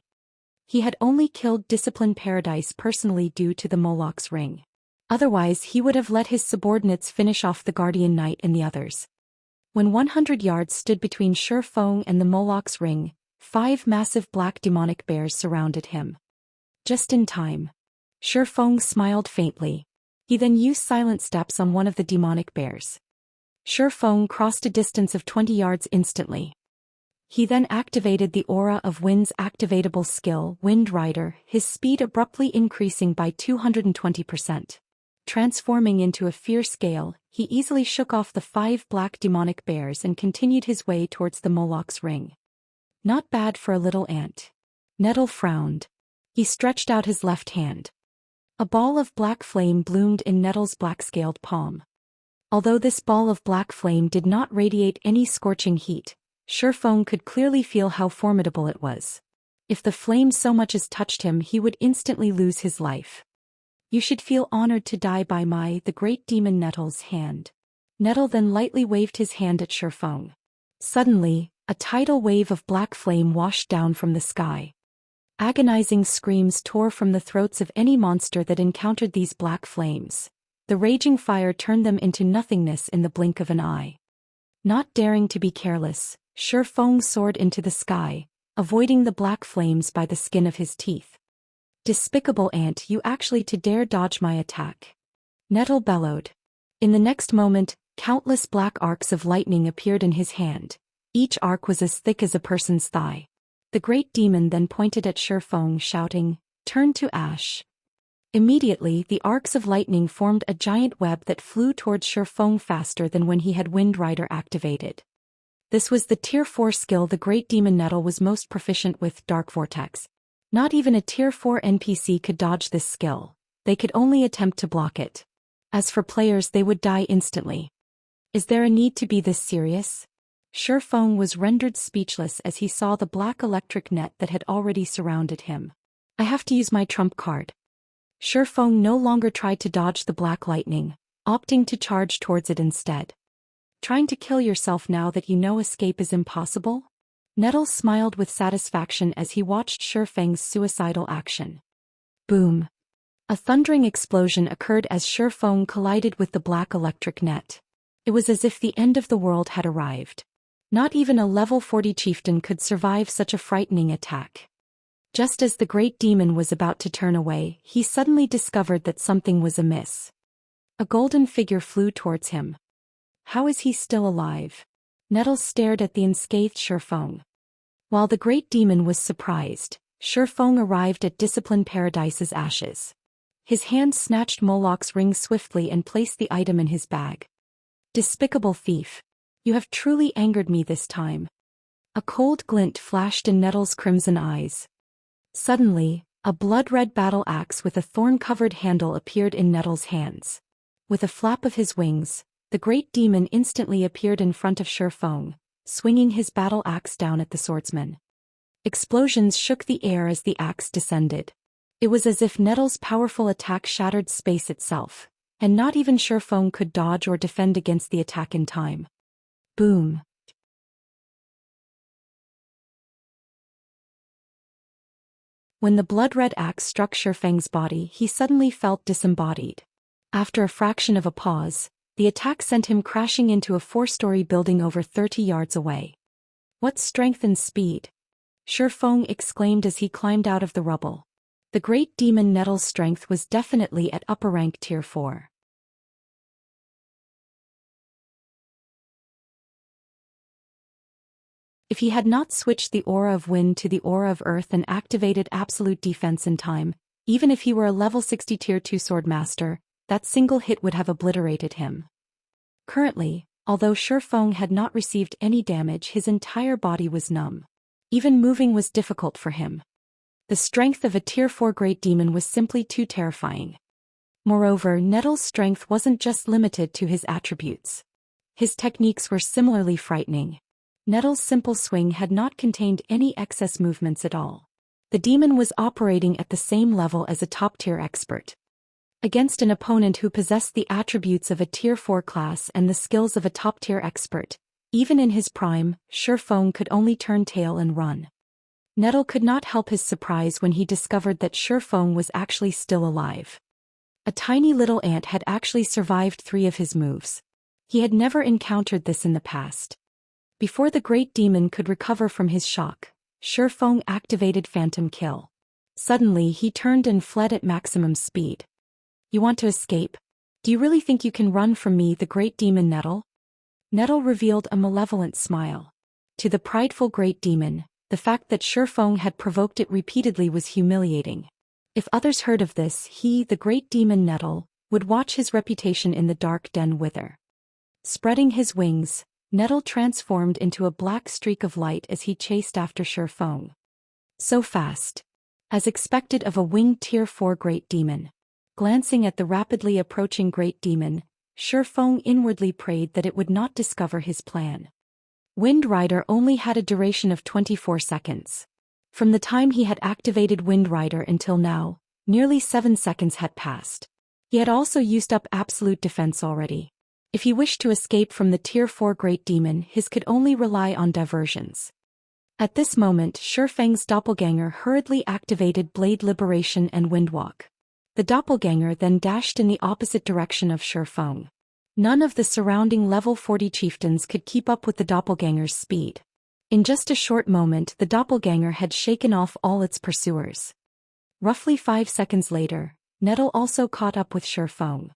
A: He had only killed Discipline Paradise personally due to the Moloch's ring. Otherwise, he would have let his subordinates finish off the Guardian Knight and the others. When 100 yards stood between Shi Feng and the Moloch's ring, 5 massive black demonic bears surrounded him. Just in time. Shi Feng smiled faintly. He then used silent steps on one of the demonic bears. Shi Feng crossed a distance of 20 yards instantly. He then activated the aura of Wind's activatable skill, Wind Rider, his speed abruptly increasing by 220%. Transforming into a fierce gale, he easily shook off the 5 black demonic bears and continued his way towards the Moloch's ring. Not bad for a little ant. Nettle frowned. He stretched out his left hand. A ball of black flame bloomed in Nettle's black-scaled palm. Although this ball of black flame did not radiate any scorching heat, Shifeng could clearly feel how formidable it was. If the flame so much as touched him, he would instantly lose his life. You should feel honored to die by the great demon Nettle's hand. Nettle then lightly waved his hand at Shifeng. Suddenly, a tidal wave of black flame washed down from the sky. Agonizing screams tore from the throats of any monster that encountered these black flames. The raging fire turned them into nothingness in the blink of an eye. Not daring to be careless, Shifeng soared into the sky, avoiding the black flames by the skin of his teeth. Despicable ant, you actually to dare dodge my attack. Nettle bellowed. In the next moment, countless black arcs of lightning appeared in his hand. Each arc was as thick as a person's thigh. The great demon then pointed at Shifeng, shouting, "Turn to ash." Immediately, the arcs of lightning formed a giant web that flew towards Shifeng faster than when he had Wind Rider activated. This was the Tier 4 skill the great demon Nettle was most proficient with, Dark Vortex. Not even a Tier 4 NPC could dodge this skill. They could only attempt to block it. As for players, they would die instantly. Is there a need to be this serious? Shifeng was rendered speechless as he saw the black electric net that had already surrounded him. I have to use my trump card. Shifeng no longer tried to dodge the black lightning, opting to charge towards it instead. Trying to kill yourself now that you know escape is impossible? Nettle smiled with satisfaction as he watched Shifeng's suicidal action. Boom! A thundering explosion occurred as Shifeng collided with the black electric net. It was as if the end of the world had arrived. Not even a level 40 chieftain could survive such a frightening attack. Just as the great demon was about to turn away, he suddenly discovered that something was amiss. A golden figure flew towards him. How is he still alive? Nettle stared at the unscathed Shifeng. While the great demon was surprised, Shifeng arrived at Discipline Paradise's ashes. His hand snatched Moloch's ring swiftly and placed the item in his bag. Despicable thief! You have truly angered me this time. A cold glint flashed in Nettle's crimson eyes. Suddenly, a blood-red battle axe with a thorn-covered handle appeared in Nettle's hands. With a flap of his wings, the great demon instantly appeared in front of Shifeng, swinging his battle axe down at the swordsman. Explosions shook the air as the axe descended. It was as if Nettle's powerful attack shattered space itself, and not even Shifeng could dodge or defend against the attack in time. Boom! When the blood-red axe struck Shifeng's body, he suddenly felt disembodied. After a fraction of a pause, the attack sent him crashing into a 4-story building over 30 yards away. What strength and speed! Shifeng exclaimed as he climbed out of the rubble. The great demon Nettle's strength was definitely at upper rank Tier 4. If he had not switched the Aura of Wind to the Aura of Earth and activated Absolute Defense in time, even if he were a level 60 Tier 2 Sword Master, that single hit would have obliterated him. Currently, although Shifeng had not received any damage, his entire body was numb. Even moving was difficult for him. The strength of a Tier 4 Great Demon was simply too terrifying. Moreover, Nettle's strength wasn't just limited to his attributes. His techniques were similarly frightening. Nettle's simple swing had not contained any excess movements at all. The demon was operating at the same level as a top-tier expert. Against an opponent who possessed the attributes of a Tier 4 class and the skills of a top-tier expert, even in his prime, Shifeng could only turn tail and run. Nettle could not help his surprise when he discovered that Shifeng was actually still alive. A tiny little ant had actually survived 3 of his moves. He had never encountered this in the past. Before the great demon could recover from his shock, Shifeng activated Phantom Kill. Suddenly he turned and fled at maximum speed. You want to escape? Do you really think you can run from me, the great demon Nettle? Nettle revealed a malevolent smile. To the prideful great demon, the fact that Shifeng had provoked it repeatedly was humiliating. If others heard of this, he, the great demon Nettle, would watch his reputation in the dark den wither. Spreading his wings, Nettle transformed into a black streak of light as he chased after Shifeng. So fast. As expected of a winged Tier 4 Great Demon. Glancing at the rapidly approaching Great Demon, Feng inwardly prayed that it would not discover his plan. Wind Rider only had a duration of 24 seconds. From the time he had activated Wind Rider until now, nearly 7 seconds had passed. He had also used up absolute defense already. If he wished to escape from the Tier 4 Great Demon, his could only rely on diversions. At this moment, Feng's doppelganger hurriedly activated Blade Liberation and Windwalk. The doppelganger then dashed in the opposite direction of Feng. None of the surrounding level 40 chieftains could keep up with the doppelganger's speed. In just a short moment, the doppelganger had shaken off all its pursuers. Roughly 5 seconds later, Nettle also caught up with Feng.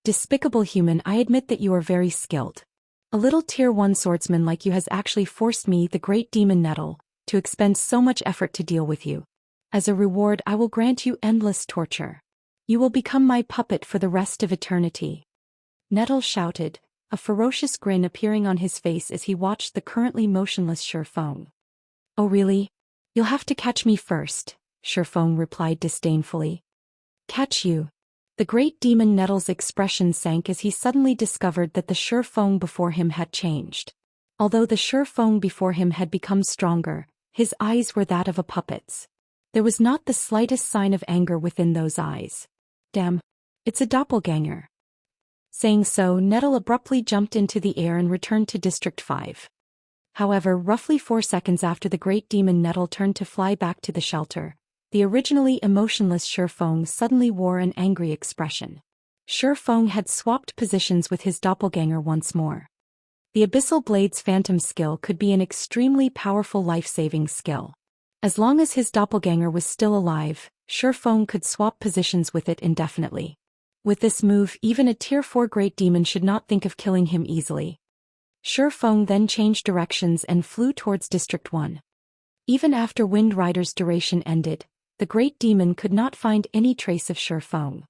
A: Despicable human, I admit that you are very skilled. A little Tier 1 swordsman like you has actually forced me, the Great Demon Nettle, to expend so much effort to deal with you. As a reward, I will grant you endless torture. You will become my puppet for the rest of eternity. Nettle shouted, a ferocious grin appearing on his face as he watched the currently motionless Feng. Oh really? You'll have to catch me first, Feng replied disdainfully. Catch you? The Great Demon Nettle's expression sank as he suddenly discovered that the Feng before him had changed. Although the Feng before him had become stronger, his eyes were that of a puppet's. There was not the slightest sign of anger within those eyes. Damn. It's a doppelganger. Saying so, Nettle abruptly jumped into the air and returned to District 5. However, roughly 4 seconds after the Great Demon Nettle turned to fly back to the shelter, the originally emotionless Feng suddenly wore an angry expression. Feng had swapped positions with his doppelganger once more. The Abyssal Blade's Phantom skill could be an extremely powerful life-saving skill. As long as his doppelganger was still alive, Feng could swap positions with it indefinitely. With this move, even a Tier 4 Great Demon should not think of killing him easily. Feng then changed directions and flew towards District 1. Even after Wind Rider's duration ended, the Great Demon could not find any trace of Feng.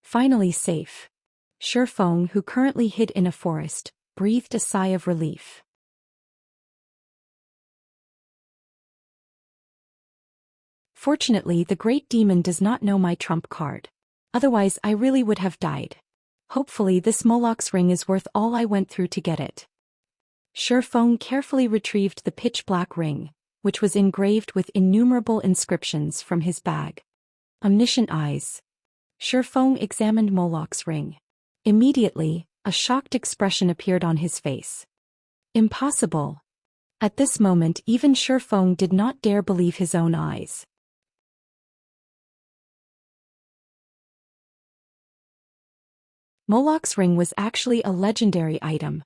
A: Finally safe. Feng, who currently hid in a forest, breathed a sigh of relief. Fortunately, the Great Demon does not know my trump card. Otherwise, I really would have died. Hopefully, this Moloch's ring is worth all I went through to get it. Feng carefully retrieved the pitch-black ring, which was engraved with innumerable inscriptions, from his bag. Omniscient eyes. Feng examined Moloch's ring. Immediately, a shocked expression appeared on his face. Impossible. At this moment, even Feng did not dare believe his own eyes. Moloch's ring was actually a legendary item.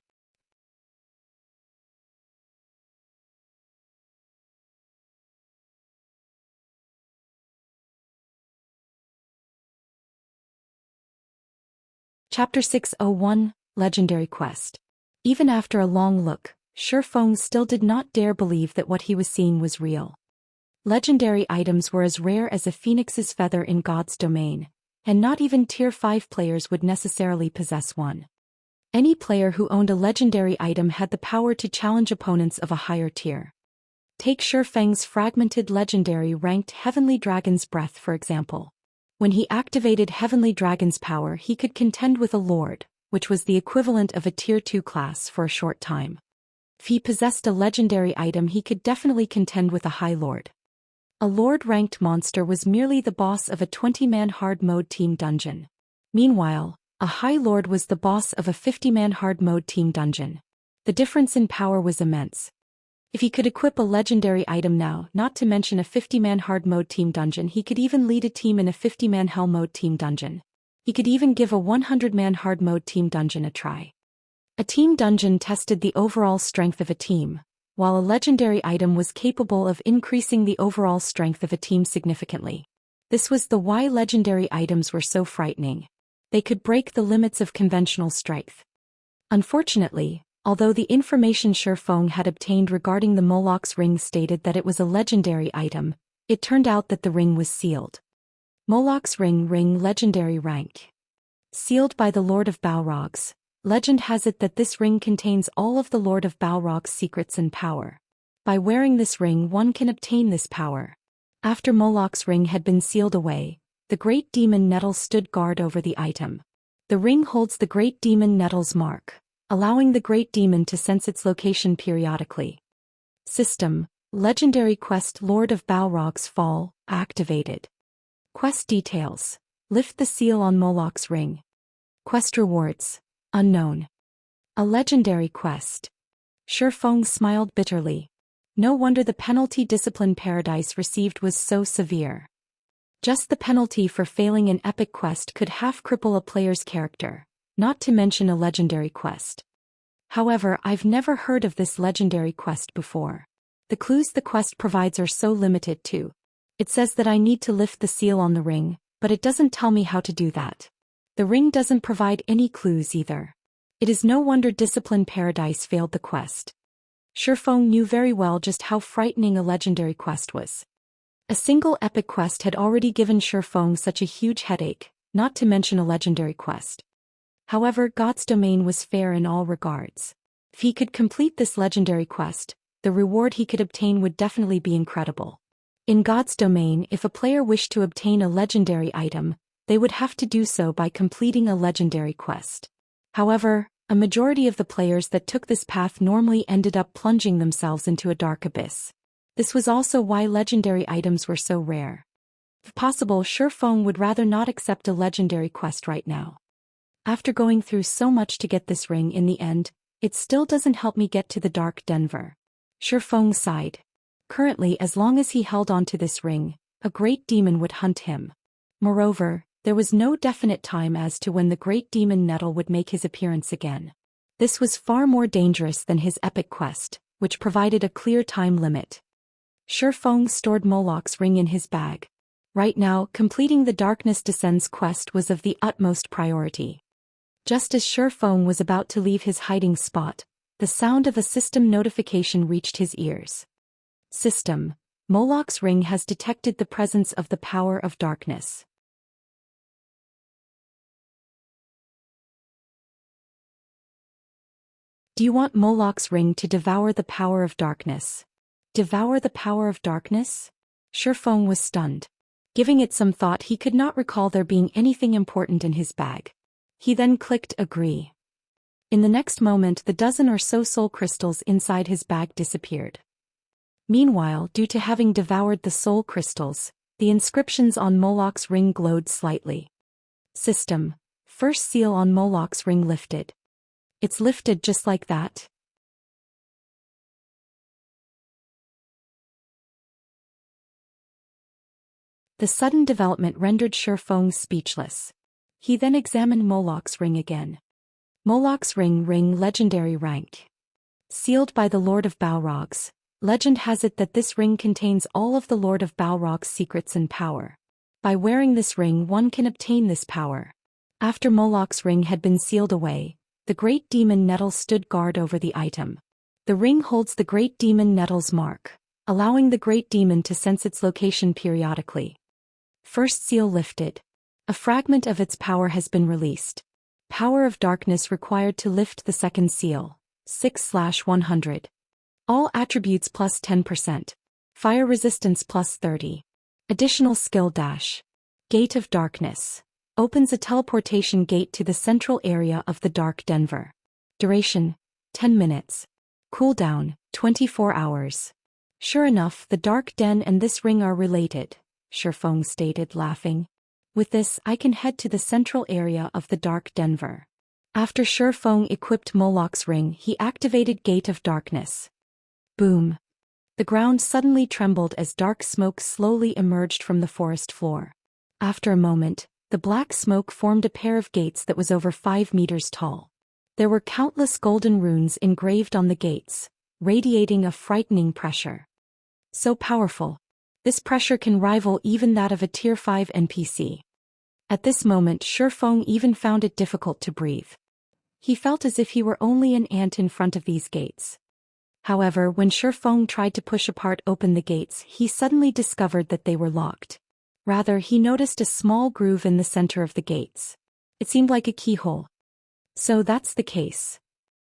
A: Chapter 601, Legendary Quest. Even after a long look, Feng still did not dare believe that what he was seeing was real. Legendary items were as rare as a phoenix's feather in God's domain, and not even Tier 5 players would necessarily possess one. Any player who owned a legendary item had the power to challenge opponents of a higher tier. Take Feng's fragmented legendary ranked Heavenly Dragon's Breath for example. When he activated Heavenly Dragon's power, he could contend with a Lord, which was the equivalent of a Tier 2 class, for a short time. If he possessed a legendary item, he could definitely contend with a High Lord. A Lord-ranked monster was merely the boss of a 20-man hard mode team dungeon. Meanwhile, a High Lord was the boss of a 50-man hard mode team dungeon. The difference in power was immense. If he could equip a legendary item now, not to mention a 50-man hard mode team dungeon, he could even lead a team in a 50-man hell mode team dungeon. He could even give a 100-man hard mode team dungeon a try. A team dungeon tested the overall strength of a team, while a legendary item was capable of increasing the overall strength of a team significantly. This was the why legendary items were so frightening. They could break the limits of conventional strength. Unfortunately, although the information Feng had obtained regarding the Moloch's ring stated that it was a legendary item, it turned out that the ring was sealed. Moloch's ring legendary rank. Sealed by the Lord of Balrog's. Legend has it that this ring contains all of the Lord of Balrog's secrets and power. By wearing this ring, one can obtain this power. After Moloch's ring had been sealed away, the Great Demon Nettle stood guard over the item. The ring holds the Great Demon Nettle's mark, allowing the Great Demon to sense its location periodically. System: Legendary Quest Lord of Balrog's Fall, activated. Quest details: lift the seal on Moloch's ring. Quest rewards: unknown. A legendary quest. Shifeng smiled bitterly. No wonder the penalty Discipline Paradise received was so severe. Just the penalty for failing an epic quest could half cripple a player's character, not to mention a legendary quest. However, I've never heard of this legendary quest before. The clues the quest provides are so limited too. It says that I need to lift the seal on the ring, but it doesn't tell me how to do that. The ring doesn't provide any clues either. It is no wonder Discipline Paradise failed the quest. Shifeng knew very well just how frightening a legendary quest was. A single epic quest had already given Shifeng such a huge headache, not to mention a legendary quest. However, God's domain was fair in all regards. If he could complete this legendary quest, the reward he could obtain would definitely be incredible. In God's domain, if a player wished to obtain a legendary item, they would have to do so by completing a legendary quest. However, a majority of the players that took this path normally ended up plunging themselves into a dark abyss. This was also why legendary items were so rare. If possible, Shifeng would rather not accept a legendary quest right now. After going through so much to get this ring in the end, it still doesn't help me get to the Dark Denver. Shifeng sighed. Currently, as long as he held on to this ring, a great demon would hunt him. Moreover, there was no definite time as to when the Great Demon Nettle would make his appearance again. This was far more dangerous than his epic quest, which provided a clear time limit. Shifeng stored Moloch's ring in his bag. Right now, completing the Darkness Descends quest was of the utmost priority. Just as Shifeng was about to leave his hiding spot, the sound of a system notification reached his ears. System: Moloch's ring has detected the presence of the power of darkness. Do you want Moloch's ring to devour the power of darkness? Devour the power of darkness? Shifeng was stunned. Giving it some thought, he could not recall there being anything important in his bag. He then clicked agree. In the next moment, the dozen or so soul crystals inside his bag disappeared. Meanwhile, due to having devoured the soul crystals, the inscriptions on Moloch's ring glowed slightly. System: First seal on Moloch's ring lifted. It's lifted just like that. The sudden development rendered Shifeng speechless. He then examined Moloch's ring again. Moloch's ring legendary rank. Sealed by the Lord of Balrogs. Legend has it that this ring contains all of the Lord of Balrog's secrets and power. By wearing this ring, one can obtain this power. After Moloch's ring had been sealed away, the Great Demon Nettle stood guard over the item. The ring holds the Great Demon Nettle's mark, allowing the Great Demon to sense its location periodically. First seal lifted. A fragment of its power has been released. Power of darkness required to lift the second seal. 6/100. All attributes plus 10%. Fire resistance plus 30. Additional skill dash. Gate of Darkness. Opens a teleportation gate to the central area of the Dark Denver. Duration: 10 minutes. Cooldown: 24 hours. Sure enough, the Dark Den and this ring are related, Shifeng stated, laughing. With this, I can head to the central area of the Dark Denver. After Shifeng equipped Moloch's ring, he activated Gate of Darkness. Boom. The ground suddenly trembled as dark smoke slowly emerged from the forest floor. After a moment, the black smoke formed a pair of gates that was over 5 meters tall. There were countless golden runes engraved on the gates, radiating a frightening pressure. So powerful. This pressure can rival even that of a Tier 5 NPC. At this moment, Shifeng even found it difficult to breathe. He felt as if he were only an ant in front of these gates. However, when Shifeng tried to push apart open the gates, he suddenly discovered that they were locked. Rather, he noticed a small groove in the center of the gates. It seemed like a keyhole. So that's the case.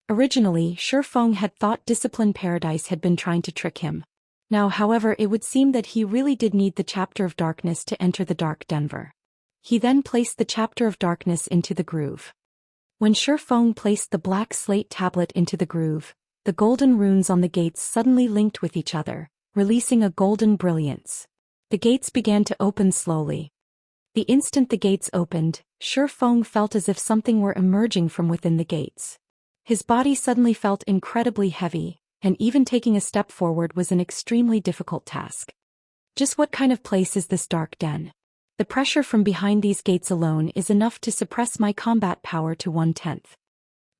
A: Originally, Shifeng had thought Discipline Paradise had been trying to trick him. Now, however, it would seem that he really did need the Chapter of Darkness to enter the Dark Denver. He then placed the chapter of darkness into the groove. When Shifeng placed the black slate tablet into the groove, the golden runes on the gates suddenly linked with each other, releasing a golden brilliance. The gates began to open slowly. The instant the gates opened, Shifeng felt as if something were emerging from within the gates. His body suddenly felt incredibly heavy, and even taking a step forward was an extremely difficult task. Just what kind of place is this dark den? The pressure from behind these gates alone is enough to suppress my combat power to 1/10.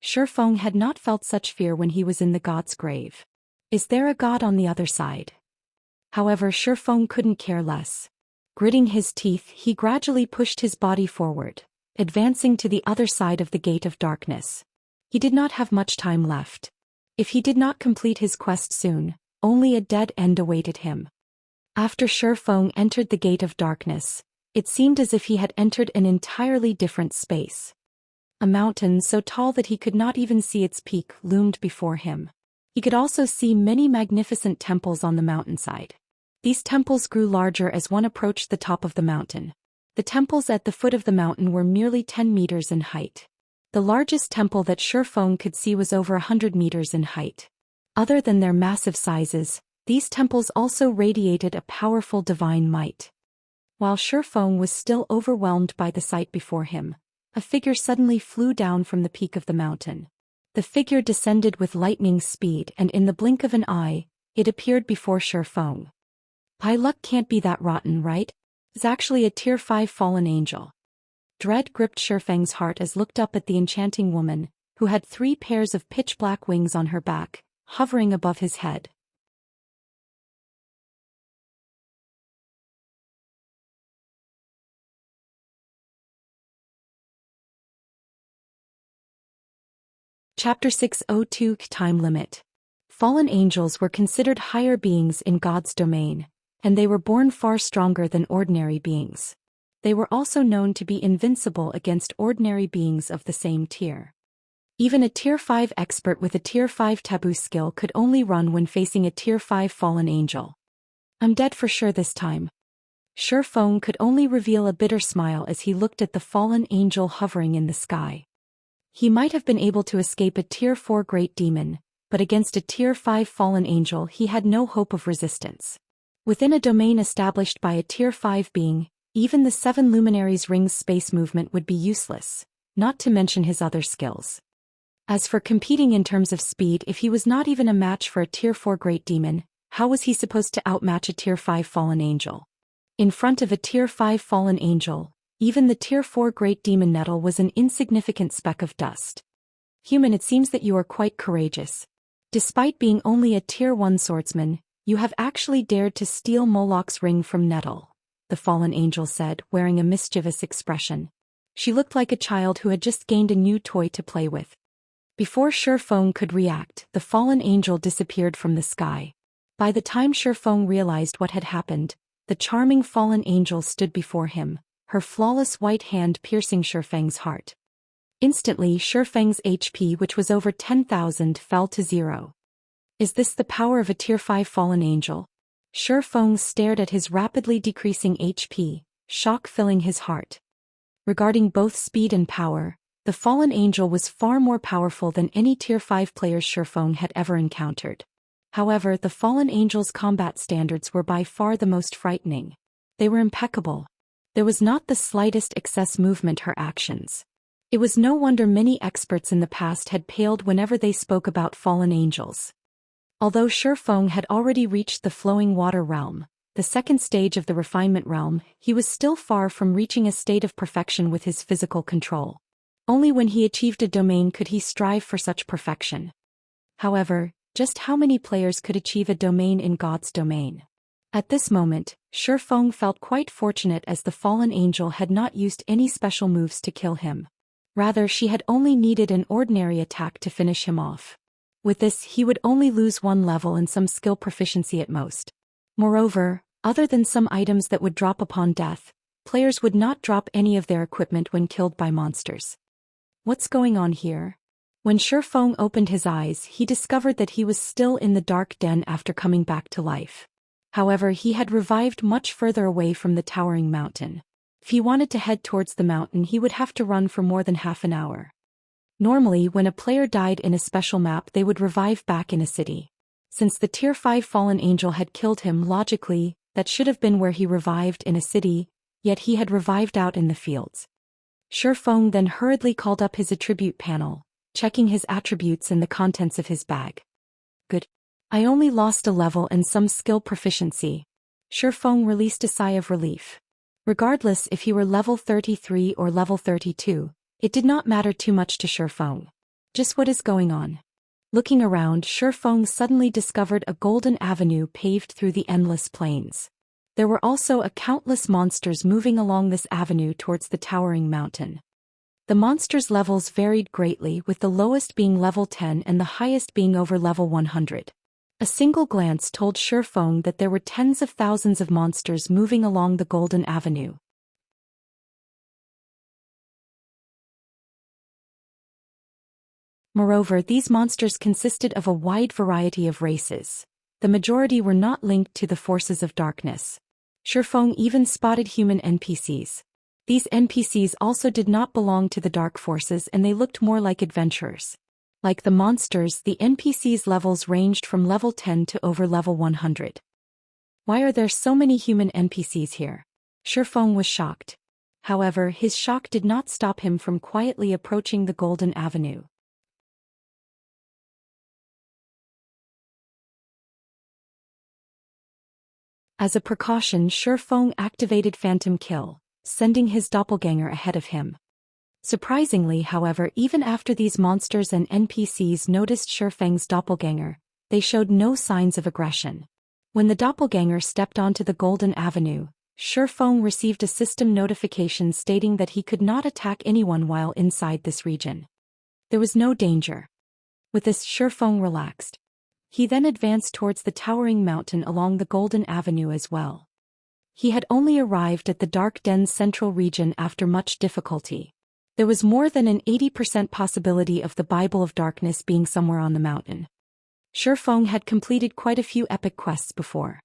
A: Shifeng had not felt such fear when he was in the god's grave. Is there a god on the other side? However, Shifeng couldn't care less. Gritting his teeth, he gradually pushed his body forward, advancing to the other side of the gate of darkness. He did not have much time left. If he did not complete his quest soon, only a dead end awaited him. After Shifeng entered the gate of darkness, it seemed as if he had entered an entirely different space. A mountain so tall that he could not even see its peak loomed before him. He could also see many magnificent temples on the mountainside. These temples grew larger as one approached the top of the mountain. The temples at the foot of the mountain were merely 10 meters in height. The largest temple that Shifeng could see was over 100 meters in height. Other than their massive sizes, these temples also radiated a powerful divine might. While Shifeng was still overwhelmed by the sight before him, a figure suddenly flew down from the peak of the mountain. The figure descended with lightning speed, and in the blink of an eye, it appeared before Shifeng. My luck can't be that rotten, right? It's actually a tier 5 fallen angel. Dread gripped Shifeng's heart as looked up at the enchanting woman, who had 3 pairs of pitch-black wings on her back, hovering above his head. Chapter 602 Time Limit. Fallen angels were considered higher beings in God's domain, and they were born far stronger than ordinary beings. They were also known to be invincible against ordinary beings of the same tier. Even a tier 5 expert with a tier 5 taboo skill could only run when facing a tier 5 fallen angel. I'm dead for sure this time. Shifeng could only reveal a bitter smile as he looked at the fallen angel hovering in the sky. He might have been able to escape a tier 4 great demon, but against a tier 5 fallen angel he had no hope of resistance. Within a domain established by a tier 5 being, even the 7 luminaries rings space movement would be useless, not to mention his other skills. As for competing in terms of speed, if he was not even a match for a tier 4 great demon, how was he supposed to outmatch a tier 5 fallen angel? In front of a tier 5 fallen angel, even the tier 4 great demon nettle was an insignificant speck of dust. Human, it seems that you are quite courageous. Despite being only a tier 1 swordsman, you have actually dared to steal Moloch's ring from Nettle, the fallen angel said, wearing a mischievous expression. She looked like a child who had just gained a new toy to play with. Before Shifeng could react, the fallen angel disappeared from the sky. By the time Shifeng realized what had happened, the charming fallen angel stood before him, her flawless white hand piercing Shifeng's heart. Instantly, Shifeng's HP, which was over 10,000, fell to 0. Is this the power of a tier 5 fallen angel? Shifeng stared at his rapidly decreasing HP, shock filling his heart. Regarding both speed and power, the fallen angel was far more powerful than any tier 5 players Shifeng had ever encountered. However, the fallen angel's combat standards were by far the most frightening. They were impeccable. There was not the slightest excess movement her actions. It was no wonder many experts in the past had paled whenever they spoke about fallen angels. Although Shifeng had already reached the flowing water realm, the second stage of the refinement realm, he was still far from reaching a state of perfection with his physical control. Only when he achieved a domain could he strive for such perfection. However, just how many players could achieve a domain in God's domain? At this moment, Shifeng felt quite fortunate as the fallen angel had not used any special moves to kill him. Rather, she had only needed an ordinary attack to finish him off. With this, he would only lose 1 level and some skill proficiency at most. Moreover, other than some items that would drop upon death, players would not drop any of their equipment when killed by monsters. What's going on here? When Shifeng opened his eyes, he discovered that he was still in the dark den after coming back to life. However, he had revived much further away from the towering mountain. If he wanted to head towards the mountain, he would have to run for more than half an hour. Normally, when a player died in a special map, they would revive back in a city. Since the Tier 5 fallen angel had killed him, logically, that should have been where he revived, in a city, yet he had revived out in the fields. Shi Feng then hurriedly called up his attribute panel, checking his attributes and the contents of his bag. Good. I only lost a level and some skill proficiency. Shi Feng released a sigh of relief. Regardless if he were level 33 or level 32, it did not matter too much to Shi Feng. Just what is going on? Looking around, Shi Feng suddenly discovered a golden avenue paved through the endless plains. There were also countless monsters moving along this avenue towards the towering mountain. The monsters' levels varied greatly, with the lowest being level 10 and the highest being over level 100. A single glance told Shi Feng that there were tens of thousands of monsters moving along the golden avenue. Moreover, these monsters consisted of a wide variety of races. The majority were not linked to the forces of darkness. Shi Feng even spotted human NPCs. These NPCs also did not belong to the dark forces, and they looked more like adventurers. Like the monsters, the NPCs' levels ranged from level 10 to over level 100. Why are there so many human NPCs here? Shi Feng was shocked. However, his shock did not stop him from quietly approaching the golden avenue. As a precaution, Shi Feng activated Phantom Kill, sending his doppelganger ahead of him. Surprisingly, however, even after these monsters and NPCs noticed Shi Feng's doppelganger, they showed no signs of aggression. When the doppelganger stepped onto the golden avenue, Shi Feng received a system notification stating that he could not attack anyone while inside this region. There was no danger. With this, Shi Feng relaxed. He then advanced towards the towering mountain along the golden avenue as well. He had only arrived at the Dark Den's central region after much difficulty. There was more than an 80% possibility of the Bible of Darkness being somewhere on the mountain. Shi Feng had completed quite a few epic quests before.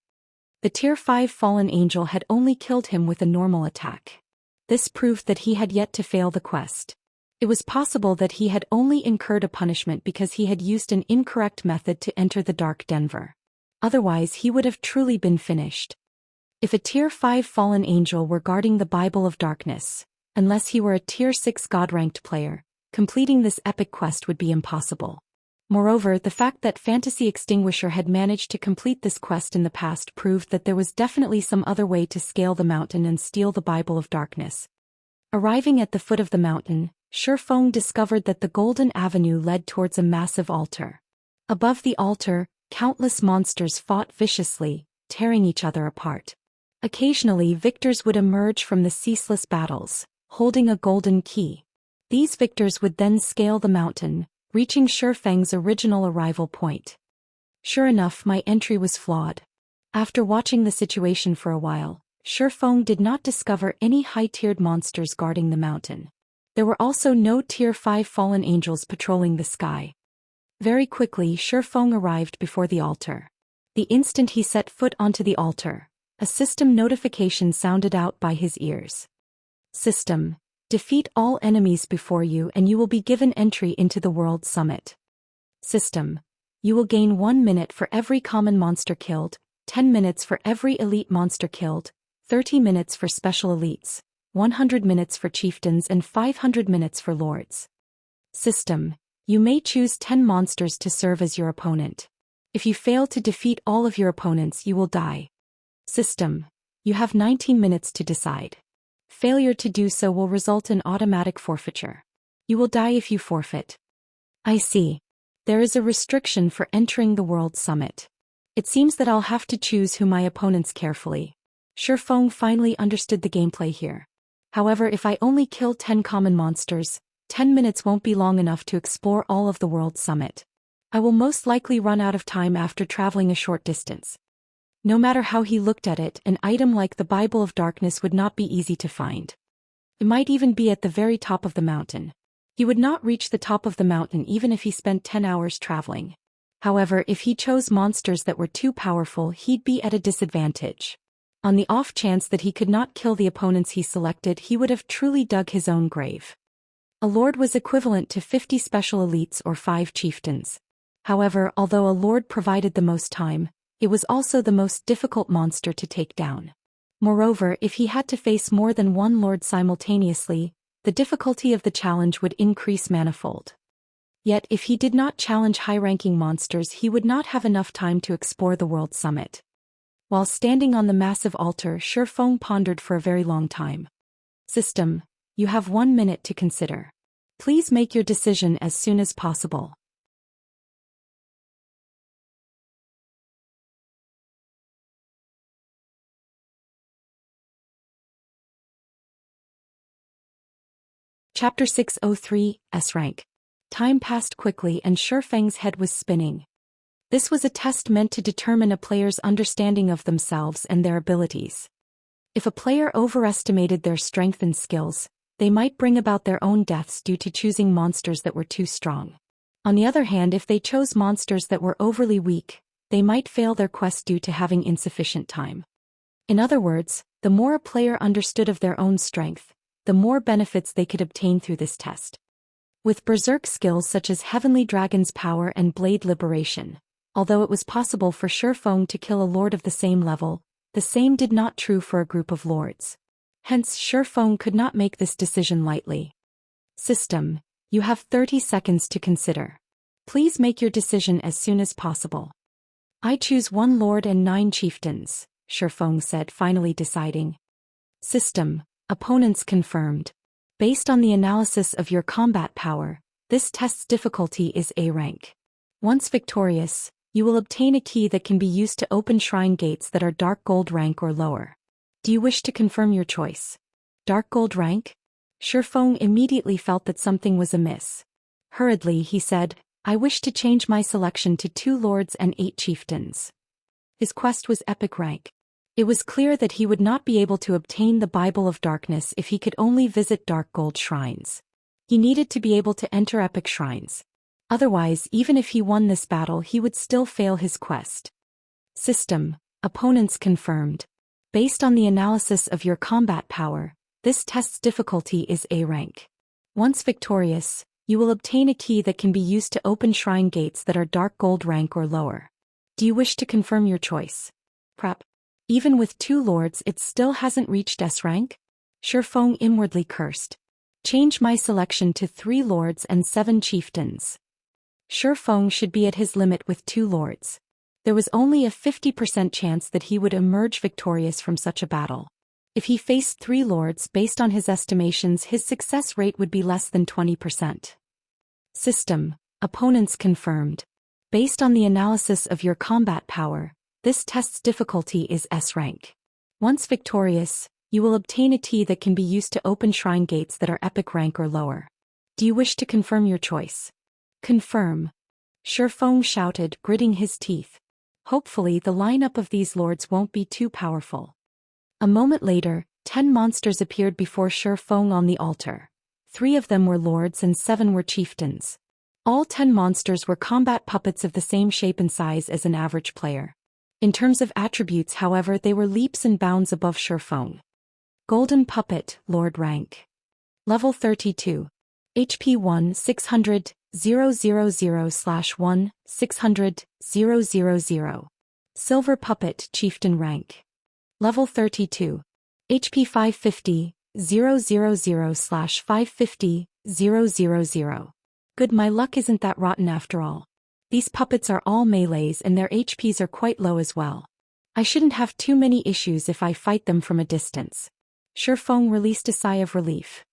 A: The Tier 5 fallen angel had only killed him with a normal attack. This proved that he had yet to fail the quest. It was possible that he had only incurred a punishment because he had used an incorrect method to enter the Dark Denver. Otherwise, he would have truly been finished. If a Tier 5 fallen angel were guarding the Bible of Darkness, unless he were a Tier 6 God-ranked player, completing this epic quest would be impossible. Moreover, the fact that Fantasy Extinguisher had managed to complete this quest in the past proved that there was definitely some other way to scale the mountain and steal the Bible of Darkness. Arriving at the foot of the mountain, Shi Feng discovered that the golden avenue led towards a massive altar. Above the altar, countless monsters fought viciously, tearing each other apart. Occasionally, victors would emerge from the ceaseless battles, holding a golden key. These victors would then scale the mountain, reaching Shi Feng's original arrival point. Sure enough, my entry was flawed. After watching the situation for a while, Shi Feng did not discover any high-tiered monsters guarding the mountain. There were also no Tier 5 fallen angels patrolling the sky. Very quickly, Shi Feng arrived before the altar. The instant he set foot onto the altar, a system notification sounded out by his ears. System: defeat all enemies before you and you will be given entry into the World Summit. System: you will gain 1 minute for every common monster killed, 10 minutes for every elite monster killed, 30 minutes for special elites, 100 minutes for chieftains and 500 minutes for lords. System: you may choose 10 monsters to serve as your opponent. If you fail to defeat all of your opponents, you will die. System: you have 19 minutes to decide. Failure to do so will result in automatic forfeiture. You will die if you forfeit. I see. There is a restriction for entering the World Summit. It seems that I'll have to choose who my opponents carefully. Shi Feng finally understood the gameplay here. However, if I only kill 10 common monsters, 10 minutes won't be long enough to explore all of the World Summit. I will most likely run out of time after traveling a short distance. No matter how he looked at it, an item like the Bible of Darkness would not be easy to find. It might even be at the very top of the mountain. He would not reach the top of the mountain even if he spent 10 hours traveling. However, if he chose monsters that were too powerful, he'd be at a disadvantage. On the off chance that he could not kill the opponents he selected, he would have truly dug his own grave. A lord was equivalent to 50 special elites or 5 chieftains. However, although a lord provided the most time, it was also the most difficult monster to take down. Moreover, if he had to face more than one lord simultaneously, the difficulty of the challenge would increase manifold. Yet if he did not challenge high-ranking monsters, he would not have enough time to explore the world summit. While standing on the massive altar, Shi Feng pondered for a very long time. System, you have 1 minute to consider. Please make your decision as soon as possible. Chapter 603, S-Rank. Time passed quickly and Shi Feng's head was spinning. This was a test meant to determine a player's understanding of themselves and their abilities. If a player overestimated their strength and skills, they might bring about their own deaths due to choosing monsters that were too strong. On the other hand, if they chose monsters that were overly weak, they might fail their quest due to having insufficient time. In other words, the more a player understood of their own strength, the more benefits they could obtain through this test. With berserk skills such as Heavenly Dragon's Power and Blade Liberation, although it was possible for Shi Feng to kill a lord of the same level, the same did not true for a group of lords. Hence, Shi Feng could not make this decision lightly. System, you have 30 seconds to consider. Please make your decision as soon as possible. I choose 1 lord and 9 chieftains, Shi Feng said, finally deciding. System, opponents confirmed. Based on the analysis of your combat power, this test's difficulty is A rank. Once victorious, you will obtain a key that can be used to open shrine gates that are dark gold rank or lower. Do you wish to confirm your choice? Dark gold rank? Shi Feng immediately felt that something was amiss. Hurriedly, he said, I wish to change my selection to 2 lords and 8 chieftains. His quest was epic rank. It was clear that he would not be able to obtain the Bible of Darkness if he could only visit dark gold shrines. He needed to be able to enter epic shrines. Otherwise, even if he won this battle, he would still fail his quest. System, opponents confirmed. Based on the analysis of your combat power, this test's difficulty is A rank. Once victorious, you will obtain a key that can be used to open shrine gates that are dark gold rank or lower. Do you wish to confirm your choice? Prep. Even with 2 lords, it still hasn't reached S rank? Shi Feng inwardly cursed. Change my selection to 3 lords and 7 chieftains. Shi Feng should be at his limit with 2 lords. There was only a 50% chance that he would emerge victorious from such a battle. If he faced 3 lords, based on his estimations, his success rate would be less than 20%. System, opponents confirmed. Based on the analysis of your combat power, this test's difficulty is S rank. Once victorious, you will obtain a key that can be used to open shrine gates that are epic rank or lower. Do you wish to confirm your choice? Confirm. Shi Feng shouted, gritting his teeth. Hopefully the lineup of these lords won't be too powerful. A moment later, 10 monsters appeared before Shi Feng on the altar. 3 of them were lords and 7 were chieftains. All 10 monsters were combat puppets of the same shape and size as an average player. In terms of attributes, however, they were leaps and bounds above Shi Feng. Golden Puppet, Lord rank. Level 32. HP 1 600 000/1 600 000. Silver Puppet, Chieftain rank. Level 32. HP 550 000/550 000. Good, my luck isn't that rotten after all. These puppets are all melees and their HPs are quite low as well. I shouldn't have too many issues if I fight them from a distance. Shi Feng released a sigh of relief.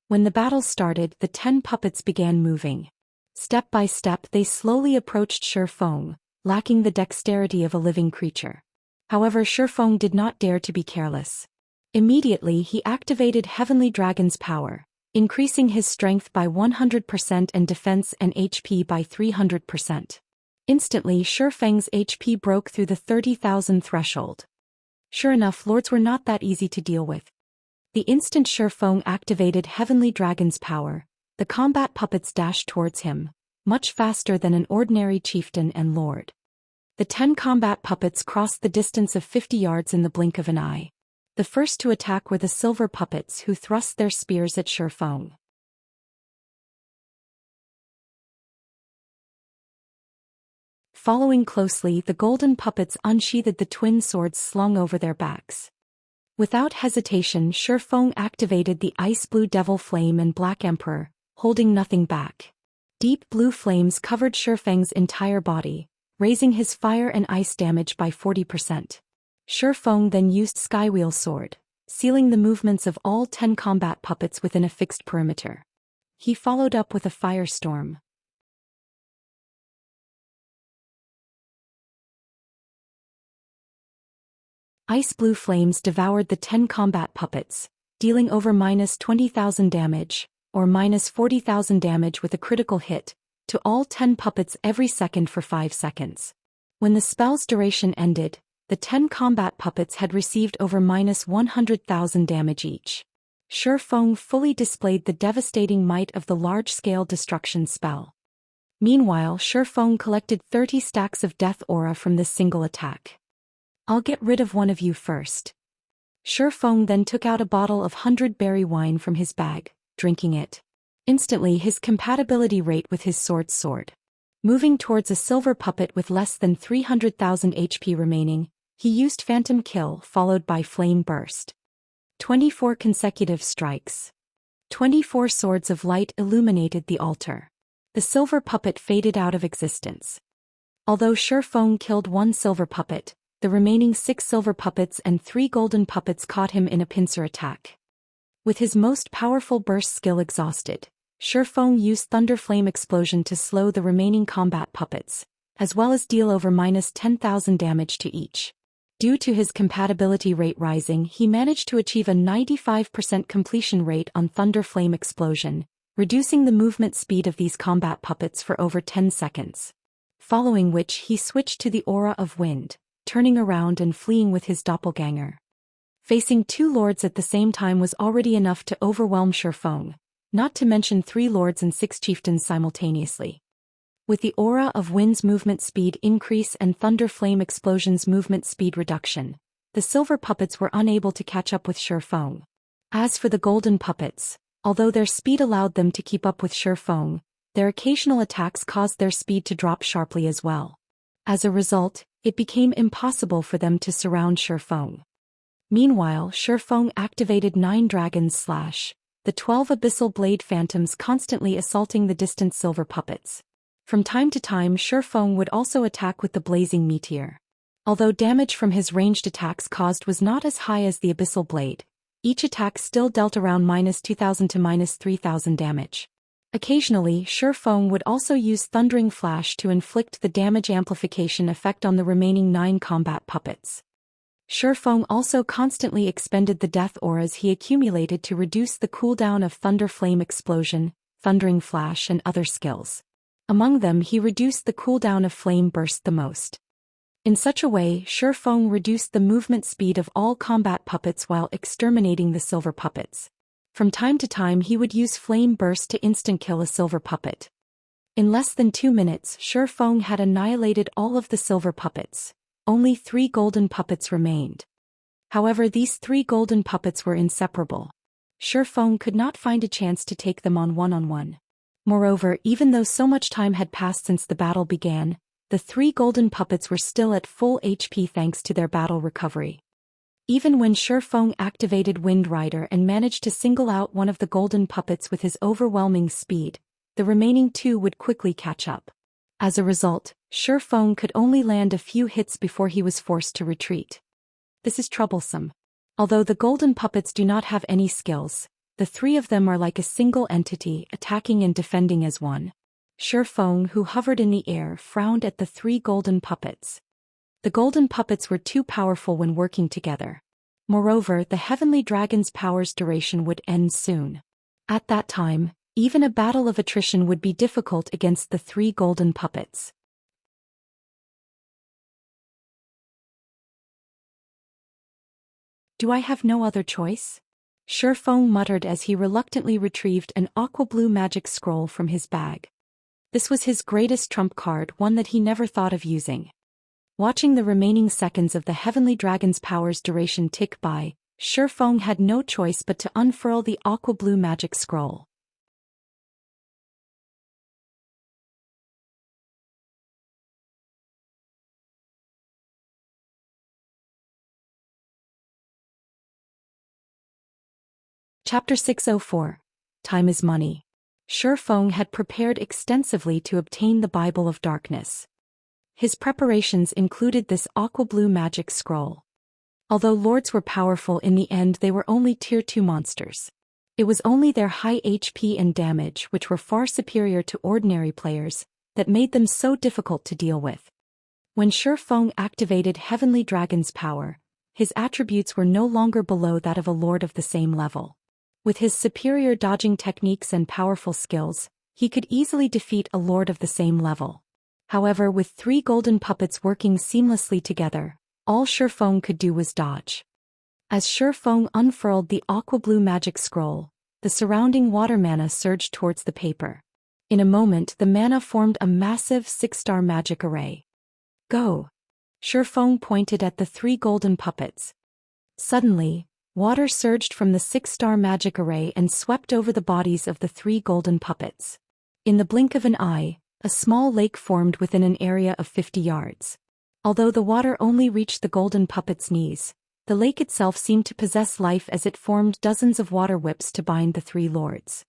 A: When the battle started, the 10 puppets began moving. Step by step they slowly approached Shi Feng, lacking the dexterity of a living creature. However, Shi Feng did not dare to be careless. Immediately he activated Heavenly Dragon's Power, increasing his strength by 100% and defense and HP by 300%. Instantly Shi Feng's HP broke through the 30,000 threshold. Sure enough, lords were not that easy to deal with. The instant Shi Feng activated Heavenly Dragon's Power, the combat puppets dashed towards him, much faster than an ordinary chieftain and lord. The 10 combat puppets crossed the distance of 50 yards in the blink of an eye. The first to attack were the silver puppets, who thrust their spears at Shi Feng. Following closely, the golden puppets unsheathed the twin swords slung over their backs. Without hesitation, Shi Feng activated the Ice Blue Devil Flame and Black Emperor, holding nothing back. Deep blue flames covered Shi Feng's entire body, raising his fire and ice damage by 40%. Shi Feng then used Skywheel Sword, sealing the movements of all 10 combat puppets within a fixed perimeter. He followed up with a firestorm. Ice blue flames devoured the 10 combat puppets, dealing over -20,000 damage, or -40,000 damage with a critical hit, to all 10 puppets every second for 5 seconds. When the spell's duration ended, the 10 combat puppets had received over -100,000 damage each. Shi Feng fully displayed the devastating might of the large-scale destruction spell. Meanwhile, Shi Feng collected 30 stacks of death aura from this single attack. "I'll get rid of one of you first." Shi Feng then took out a bottle of 100-berry wine from his bag, drinking it. Instantly his compatibility rate with his sword soared. Moving towards a silver puppet with less than 300,000 HP remaining, he used Phantom Kill followed by Flame Burst. 24 consecutive strikes. 24 swords of light illuminated the altar. The silver puppet faded out of existence. Although Shi Feng killed one silver puppet, the remaining 6 silver puppets and 3 golden puppets caught him in a pincer attack. With his most powerful burst skill exhausted, Shi Feng used Thunder Flame Explosion to slow the remaining combat puppets, as well as deal over -10,000 damage to each. Due to his compatibility rate rising, he managed to achieve a 95% completion rate on Thunder Flame Explosion, reducing the movement speed of these combat puppets for over 10 seconds. Following which he switched to the Aura of Wind, turning around and fleeing with his doppelganger. Facing 2 lords at the same time was already enough to overwhelm Shi Feng, not to mention 3 lords and 6 chieftains simultaneously. With the Aura of Wind's movement speed increase and Thunder Flame Explosion's movement speed reduction, the silver puppets were unable to catch up with Shi Feng. As for the golden puppets, although their speed allowed them to keep up with Shi Feng, their occasional attacks caused their speed to drop sharply as well. As a result, it became impossible for them to surround Shi Feng. Meanwhile, Shi Feng activated 9 Dragon's Slash, the 12 Abyssal Blade Phantoms constantly assaulting the distant silver puppets. From time to time, Shi Feng would also attack with the Blazing Meteor. Although damage from his ranged attacks caused was not as high as the Abyssal Blade, each attack still dealt around -2,000 to -3,000 damage. Occasionally, Shi Feng would also use Thundering Flash to inflict the damage amplification effect on the remaining 9 combat puppets. Shi Feng also constantly expended the death auras he accumulated to reduce the cooldown of Thunder Flame Explosion, Thundering Flash and other skills. Among them he reduced the cooldown of Flame Burst the most. In such a way, Shi Feng reduced the movement speed of all combat puppets while exterminating the silver puppets. From time to time he would use Flame Burst to instant kill a silver puppet. In less than 2 minutes, Shi Feng had annihilated all of the silver puppets. Only 3 golden puppets remained. However, these 3 golden puppets were inseparable. Shi Feng could not find a chance to take them on one-on-one. Moreover, even though so much time had passed since the battle began, the 3 golden puppets were still at full HP thanks to their battle recovery. Even when Shi Feng activated Wind Rider and managed to single out one of the golden puppets with his overwhelming speed, the remaining 2 would quickly catch up. As a result, Shi Feng could only land a few hits before he was forced to retreat. This is troublesome. Although the golden puppets do not have any skills, the 3 of them are like a single entity, attacking and defending as one. Shi Feng, who hovered in the air, frowned at the 3 golden puppets. The golden puppets were too powerful when working together. Moreover, the heavenly dragon's power's duration would end soon. At that time, even a battle of attrition would be difficult against the 3 golden puppets. Do I have no other choice? Shi Feng muttered as he reluctantly retrieved an aqua-blue magic scroll from his bag. This was his greatest trump card, one that he never thought of using. Watching the remaining seconds of the Heavenly Dragon's power's duration tick by, Shifeng had no choice but to unfurl the aqua-blue magic scroll. Chapter 604. Time is Money. Shifeng had prepared extensively to obtain the Bible of Darkness. His preparations included this aqua-blue magic scroll. Although lords were powerful, in the end they were only Tier 2 monsters. It was only their high HP and damage, which were far superior to ordinary players, that made them so difficult to deal with. When Shifeng activated Heavenly Dragon's power, his attributes were no longer below that of a lord of the same level. With his superior dodging techniques and powerful skills, he could easily defeat a lord of the same level. However, with 3 golden puppets working seamlessly together, all Shifeng could do was dodge. As Shifeng unfurled the aqua-blue magic scroll, the surrounding water mana surged towards the paper. In a moment, the mana formed a massive 6-star magic array. Go! Shifeng pointed at the 3 golden puppets. Suddenly, water surged from the 6-star magic array and swept over the bodies of the 3 golden puppets. In the blink of an eye, a small lake formed within an area of 50 yards. Although the water only reached the golden puppets' knees, the lake itself seemed to possess life as it formed dozens of water whips to bind the 3 lords.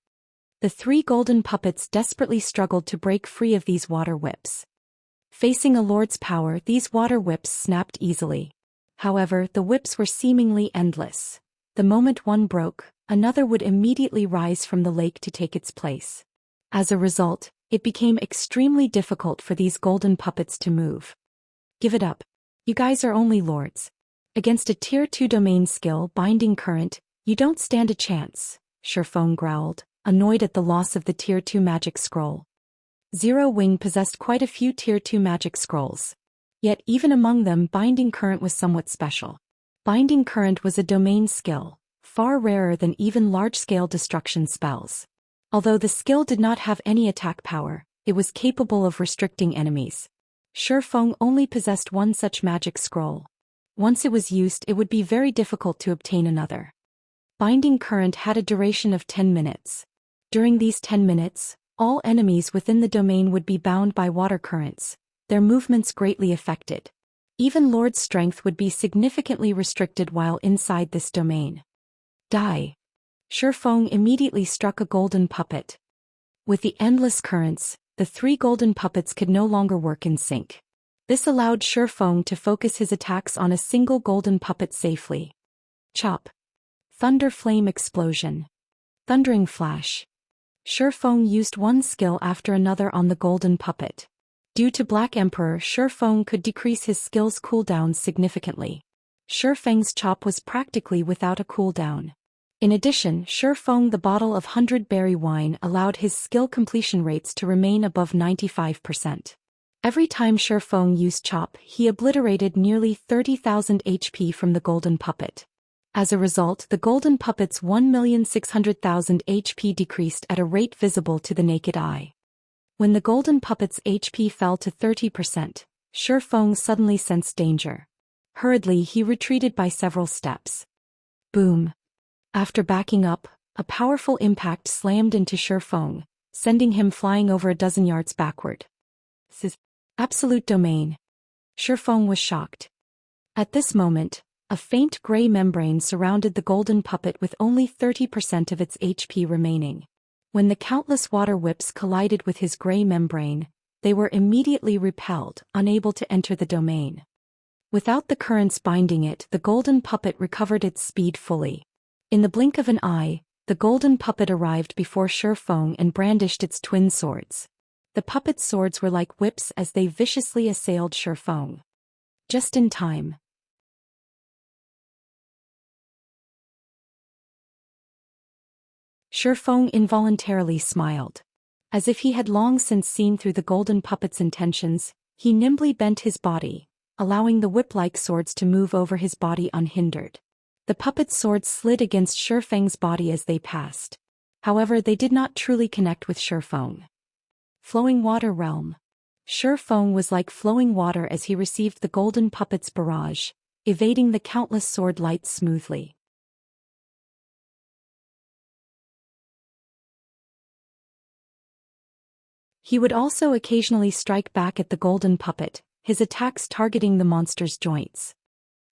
A: The 3 golden puppets desperately struggled to break free of these water whips. Facing a lord's power, these water whips snapped easily. However, the whips were seemingly endless. The moment one broke, another would immediately rise from the lake to take its place. As a result, it became extremely difficult for these golden puppets to move. Give it up. You guys are only lords. Against a Tier 2 domain skill, Binding Current, you don't stand a chance, Shifeng growled, annoyed at the loss of the Tier 2 magic scroll. Zero Wing possessed quite a few Tier 2 magic scrolls. Yet even among them, Binding Current was somewhat special. Binding Current was a domain skill, far rarer than even large-scale destruction spells. Although the skill did not have any attack power, it was capable of restricting enemies. Shifeng only possessed one such magic scroll. Once it was used, it would be very difficult to obtain another. Binding Current had a duration of 10 minutes. During these 10 minutes, all enemies within the domain would be bound by water currents, their movements greatly affected. Even Lord's strength would be significantly restricted while inside this domain. Die! Shifeng immediately struck a golden puppet. With the endless currents, the 3 golden puppets could no longer work in sync. This allowed Shifeng to focus his attacks on a single golden puppet safely. Chop! Thunder Flame Explosion. Thundering Flash. Shifeng used one skill after another on the golden puppet. Due to Black Emperor, Shifeng could decrease his skill's cooldowns significantly. Shifeng's chop was practically without a cooldown. In addition, Shifeng the bottle of 100 berry wine allowed his skill completion rates to remain above 95%. Every time Shifeng used chop, he obliterated nearly 30,000 HP from the golden puppet. As a result, the golden puppet's 1,600,000 HP decreased at a rate visible to the naked eye. When the golden puppet's HP fell to 30%, Shifeng suddenly sensed danger. Hurriedly, he retreated by several steps. Boom! After backing up, a powerful impact slammed into Shifeng, sending him flying over a dozen yards backward. Absolute domain. Shifeng was shocked. At this moment, a faint gray membrane surrounded the golden puppet with only 30% of its HP remaining. When the countless water whips collided with his gray membrane, they were immediately repelled, unable to enter the domain. Without the currents binding it, the golden puppet recovered its speed fully. In the blink of an eye, the golden puppet arrived before Shifeng and brandished its twin swords. The puppet's swords were like whips as they viciously assailed Shifeng. Just in time. Shifeng involuntarily smiled. As if he had long since seen through the golden puppet's intentions, he nimbly bent his body, allowing the whip-like swords to move over his body unhindered. The puppet's swords slid against Shifeng's body as they passed. However, they did not truly connect with Shifeng. Flowing Water Realm. Feng was like flowing water as he received the golden puppet's barrage, evading the countless sword lights smoothly. He would also occasionally strike back at the golden puppet, his attacks targeting the monster's joints.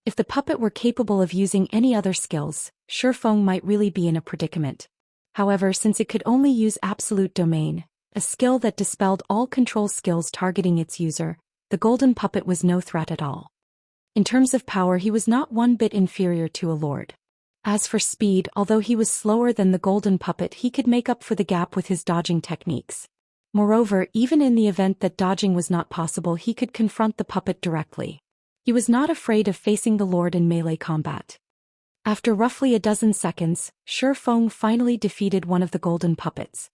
A: If the puppet were capable of using any other skills, Feng might really be in a predicament. However, since it could only use Absolute Domain, a skill that dispelled all control skills targeting its user, the golden puppet was no threat at all. In terms of power, he was not one bit inferior to a lord. As for speed, although he was slower than the golden puppet, he could make up for the gap with his dodging techniques. Moreover, even in the event that dodging was not possible, he could confront the puppet directly. He was not afraid of facing the lord in melee combat. After roughly a dozen seconds, Feng finally defeated one of the golden puppets.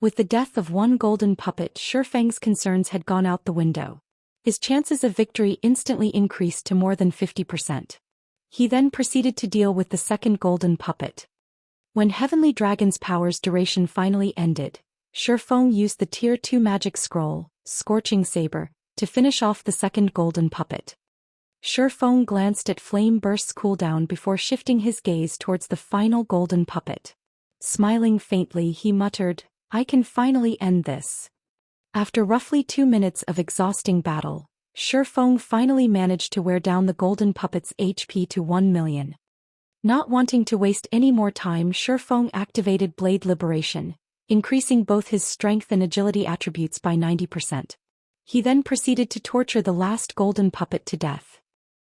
A: With the death of one golden puppet, Feng's concerns had gone out the window. His chances of victory instantly increased to more than 50%. He then proceeded to deal with the second golden puppet. When Heavenly Dragon's power's duration finally ended, Feng used the Tier 2 magic scroll, Scorching Saber, to finish off the second golden puppet. Feng glanced at Flame Burst's cooldown before shifting his gaze towards the final golden puppet. Smiling faintly, he muttered, "I can finally end this." After roughly 2 minutes of exhausting battle, Feng finally managed to wear down the golden puppet's HP to 1 million. Not wanting to waste any more time, Feng activated Blade Liberation, increasing both his strength and agility attributes by 90%. He then proceeded to torture the last golden puppet to death.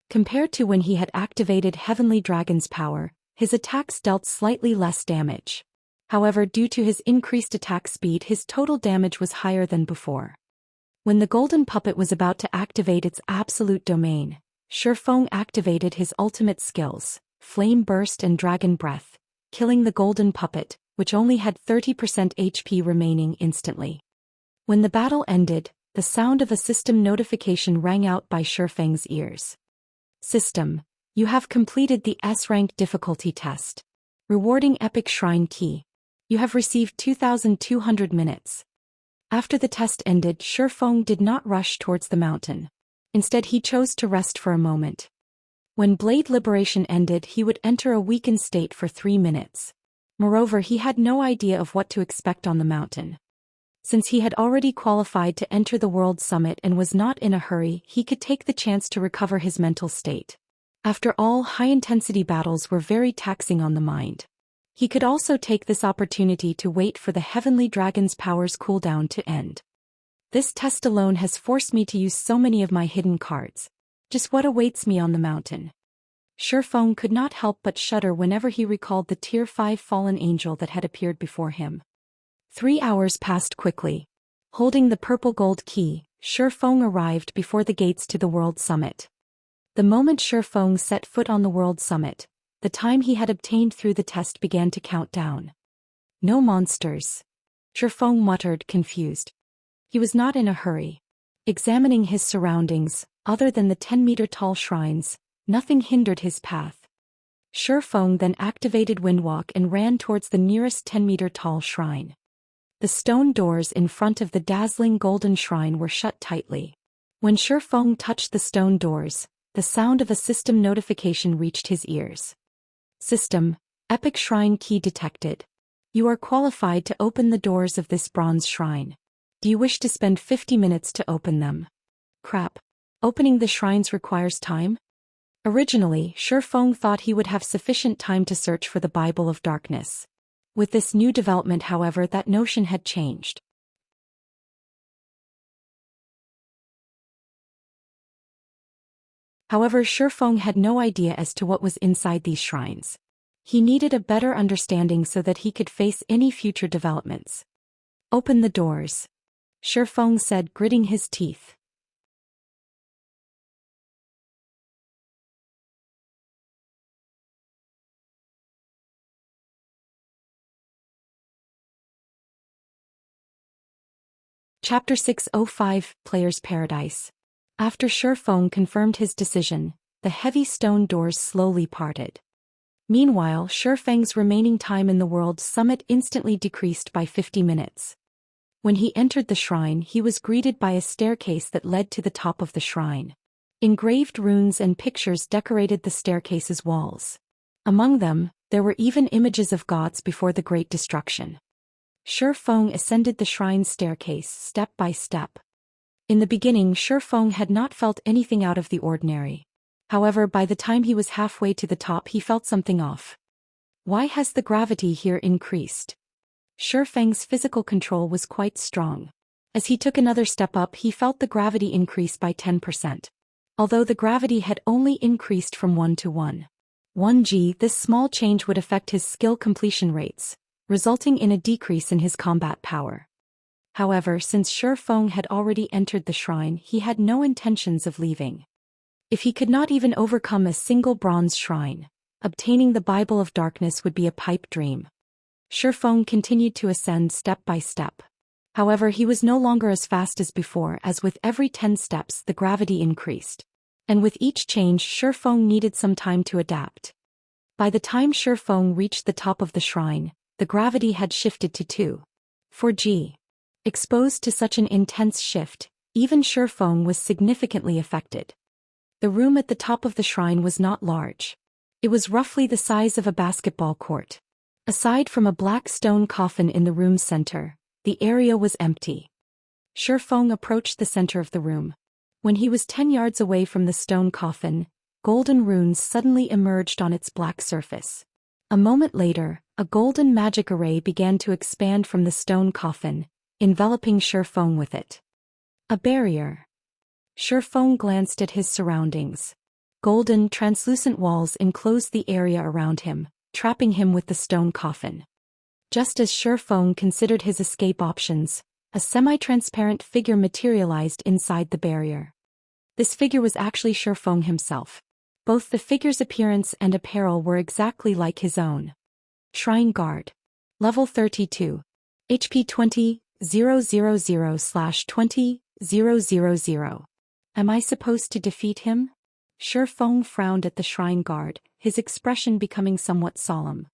A: Compared to when he had activated Heavenly Dragon's power, his attacks dealt slightly less damage. However, due to his increased attack speed, his total damage was higher than before. When the golden puppet was about to activate its absolute domain, Feng activated his ultimate skills, Flame Burst and Dragon Breath, killing the golden puppet, which only had 30% HP remaining, instantly. When the battle ended, the sound of a system notification rang out by Feng's ears. "System, you have completed the S-rank difficulty test. Rewarding Epic Shrine Key. You have received 2,200 minutes." After the test ended, Feng did not rush towards the mountain. Instead, he chose to rest for a moment. When Blade Liberation ended, he would enter a weakened state for 3 minutes. Moreover, he had no idea of what to expect on the mountain. Since he had already qualified to enter the World Summit and was not in a hurry, he could take the chance to recover his mental state. After all, high-intensity battles were very taxing on the mind. He could also take this opportunity to wait for the Heavenly Dragon's power's cooldown to end. This test alone has forced me to use so many of my hidden cards. Just what awaits me on the mountain? Feng could not help but shudder whenever he recalled the Tier 5 fallen angel that had appeared before him. 3 hours passed quickly. Holding the purple gold key, Feng arrived before the gates to the World Summit. The moment Feng set foot on the World Summit, the time he had obtained through the test began to count down. "No monsters," Feng muttered, confused. He was not in a hurry. Examining his surroundings, other than the 10-meter-tall shrines, nothing hindered his path. Feng then activated Windwalk and ran towards the nearest 10-meter-tall shrine. The stone doors in front of the dazzling golden shrine were shut tightly. When Feng touched the stone doors, the sound of a system notification reached his ears. "System, Epic Shrine Key detected. You are qualified to open the doors of this bronze shrine. Do you wish to spend 50 minutes to open them?" Crap. Opening the shrines requires time? Originally, Feng thought he would have sufficient time to search for the Bible of Darkness. With this new development, however, that notion had changed. However, Feng had no idea as to what was inside these shrines. He needed a better understanding so that he could face any future developments. "Open the doors," Feng said, gritting his teeth. Chapter 605, Player's Paradise. After Feng confirmed his decision, the heavy stone doors slowly parted. Meanwhile, Feng's remaining time in the World Summit instantly decreased by 50 minutes. When he entered the shrine, he was greeted by a staircase that led to the top of the shrine. Engraved runes and pictures decorated the staircase's walls. Among them, there were even images of gods before the Great Destruction. Shi Feng ascended the shrine's staircase step by step. In the beginning, Shi Feng had not felt anything out of the ordinary. However, by the time he was halfway to the top, he felt something off. Why has the gravity here increased? Shi Feng's physical control was quite strong. As he took another step up, he felt the gravity increase by 10%. Although the gravity had only increased from 1 to 1G, this small change would affect his skill completion rates, resulting in a decrease in his combat power. However, since Shi Feng had already entered the shrine, he had no intentions of leaving. If he could not even overcome a single bronze shrine, obtaining the Bible of Darkness would be a pipe dream. Shi Feng continued to ascend step by step. However, he was no longer as fast as before, as with every 10 steps the gravity increased. And with each change, Shi Feng needed some time to adapt. By the time Shi Feng reached the top of the shrine, the gravity had shifted to 4G. Exposed to such an intense shift, even Shi Feng was significantly affected. The room at the top of the shrine was not large. It was roughly the size of a basketball court. Aside from a black stone coffin in the room's center, the area was empty. Shi Feng approached the center of the room. When he was 10 yards away from the stone coffin, golden runes suddenly emerged on its black surface. A moment later, a golden magic array began to expand from the stone coffin, enveloping Shi Feng with it. A barrier. Shi Feng glanced at his surroundings. Golden, translucent walls enclosed the area around him, trapping him with the stone coffin. Just as Shi Feng considered his escape options, a semi-transparent figure materialized inside the barrier. This figure was actually Shi Feng himself. Both the figure's appearance and apparel were exactly like his own. Shrine Guard. Level 32. HP 20,000/20,000. Am I supposed to defeat him? Shi Feng frowned at the Shrine Guard, his expression becoming somewhat solemn.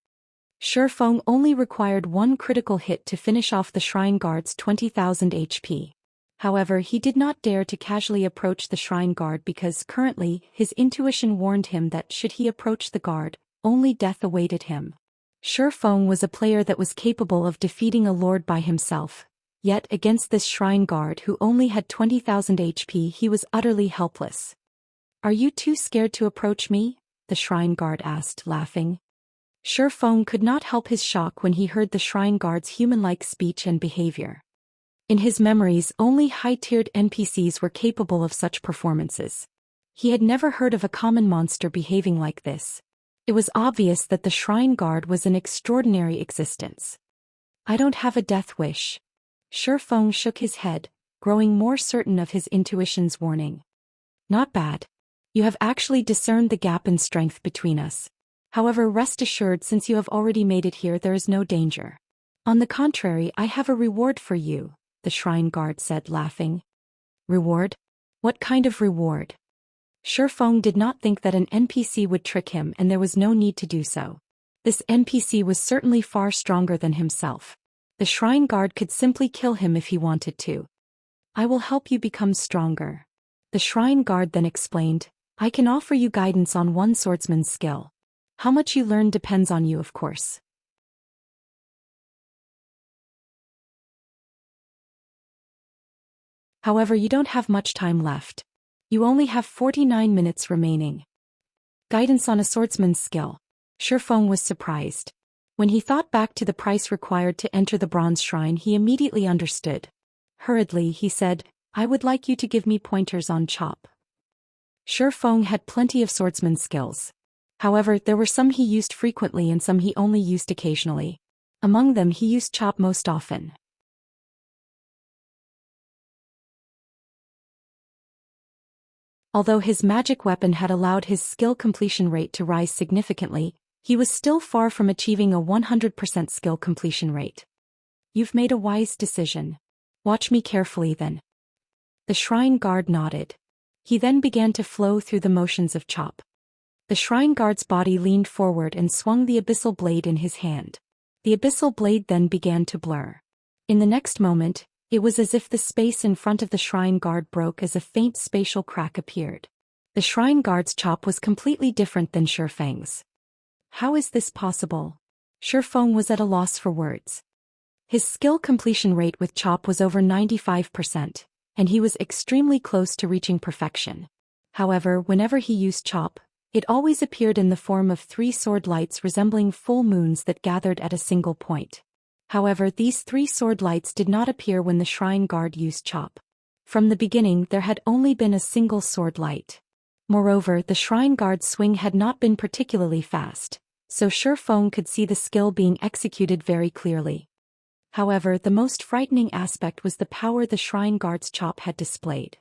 A: Shi Feng only required one critical hit to finish off the Shrine Guard's 20,000 HP. However, he did not dare to casually approach the Shrine Guard because currently his intuition warned him that should he approach the guard, only death awaited him. Shi Feng was a player that was capable of defeating a lord by himself, yet against this Shrine Guard who only had 20,000 HP he was utterly helpless. "Are you too scared to approach me?" the Shrine Guard asked, laughing. Shi Feng could not help his shock when he heard the Shrine Guard's human-like speech and behavior. In his memories, only high-tiered NPCs were capable of such performances. He had never heard of a common monster behaving like this. It was obvious that the Shrine Guard was an extraordinary existence. "I don't have a death wish." Shi Feng shook his head, growing more certain of his intuition's warning. "Not bad. You have actually discerned the gap in strength between us. However, rest assured, since you have already made it here, there is no danger. On the contrary, I have a reward for you," the Shrine Guard said, laughing. "Reward? What kind of reward?" Shi Feng did not think that an NPC would trick him, and there was no need to do so. This NPC was certainly far stronger than himself. The Shrine Guard could simply kill him if he wanted to. "I will help you become stronger." The Shrine Guard then explained, "I can offer you guidance on one swordsman's skill. How much you learn depends on you, of course. However, you don't have much time left. You only have 49 minutes remaining." Guidance on a swordsman's skill. Shi Feng was surprised. When he thought back to the price required to enter the bronze shrine, he immediately understood. Hurriedly, he said, "I would like you to give me pointers on chop." Shi Feng had plenty of swordsman skills. However, there were some he used frequently and some he only used occasionally. Among them, he used chop most often. Although his magic weapon had allowed his skill completion rate to rise significantly, he was still far from achieving a 100% skill completion rate. "You've made a wise decision. Watch me carefully then." The Shrine Guard nodded. He then began to flow through the motions of chop. The Shrine Guard's body leaned forward and swung the Abyssal blade in his hand. The Abyssal blade then began to blur. In the next moment, It was as if the space in front of the shrine guard broke as a faint spatial crack appeared. The shrine guard's chop was completely different than Shifeng's. How is this possible? Shifeng was at a loss for words. His skill completion rate with chop was over 95%, and he was extremely close to reaching perfection. However, whenever he used chop, it always appeared in the form of 3 sword lights resembling full moons that gathered at a single point. However, these 3 sword lights did not appear when the shrine guard used chop. From the beginning there had only been a single sword light. Moreover, the shrine guard's swing had not been particularly fast, so Shifeng could see the skill being executed very clearly. However, the most frightening aspect was the power the shrine guard's chop had displayed.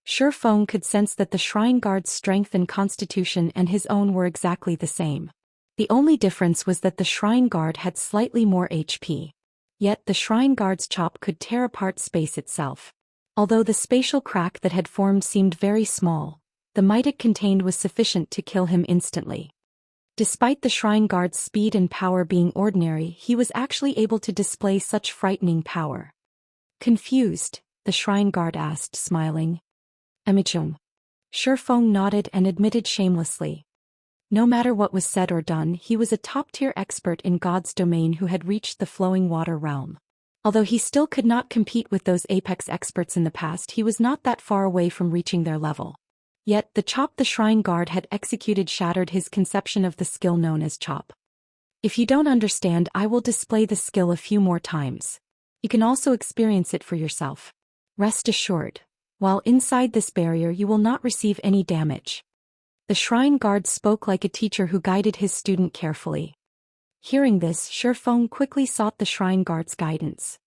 A: Shifeng could sense that the shrine guard's strength and constitution and his own were exactly the same. The only difference was that the shrine guard had slightly more HP. Yet the shrine guard's chop could tear apart space itself. Although the spatial crack that had formed seemed very small, the might it contained was sufficient to kill him instantly. Despite the shrine guard's speed and power being ordinary, he was actually able to display such frightening power. Confused, the shrine guard asked, smiling. Emichung. Shifeng nodded and admitted shamelessly. No matter what was said or done, he was a top-tier expert in God's domain who had reached the flowing water realm. Although he still could not compete with those apex experts in the past, he was not that far away from reaching their level. Yet, the chop the shrine guard had executed shattered his conception of the skill known as chop. If you don't understand, I will display the skill a few more times. You can also experience it for yourself. Rest assured, while inside this barrier you will not receive any damage. The shrine guard spoke like a teacher who guided his student carefully. Hearing this, Shifeng quickly sought the shrine guard's guidance.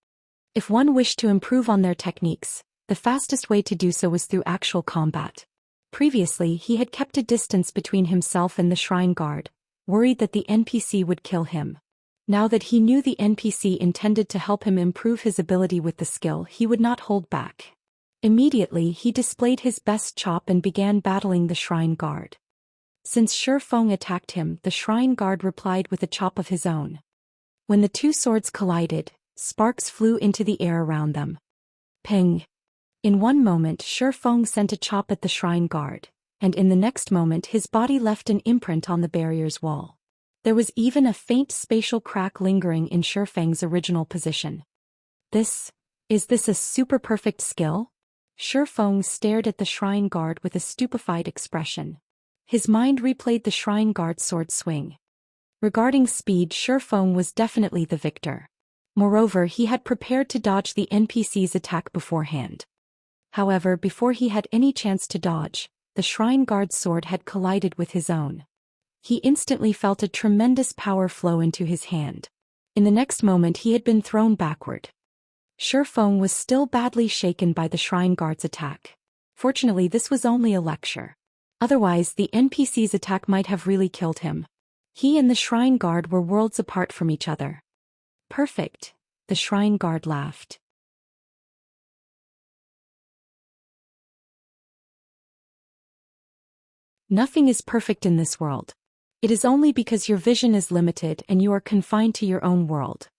A: If one wished to improve on their techniques, the fastest way to do so was through actual combat. Previously, he had kept a distance between himself and the shrine guard, worried that the NPC would kill him. Now that he knew the NPC intended to help him improve his ability with the skill, he would not hold back. Immediately, he displayed his best chop and began battling the shrine guard. Since Shifeng attacked him, the shrine guard replied with a chop of his own. When the 2 swords collided, sparks flew into the air around them. Ping! In one moment, Shifeng sent a chop at the shrine guard, and in the next moment his body left an imprint on the barrier's wall. There was even a faint spatial crack lingering in Shifeng's original position. Is this a super perfect skill? Shifeng stared at the shrine guard with a stupefied expression. His mind replayed the shrine guard's sword swing. Regarding speed, Shifeng was definitely the victor. Moreover, he had prepared to dodge the NPC's attack beforehand. However, before he had any chance to dodge, the shrine guard's sword had collided with his own. He instantly felt a tremendous power flow into his hand. In the next moment he had been thrown backward. Shifeng was still badly shaken by the shrine guard's attack. Fortunately, this was only a lecture. Otherwise, the NPC's attack might have really killed him. He and the shrine guard were worlds apart from each other. Perfect, the shrine guard laughed. Nothing is perfect in this world. It is only because your vision is limited and you are confined to your own world.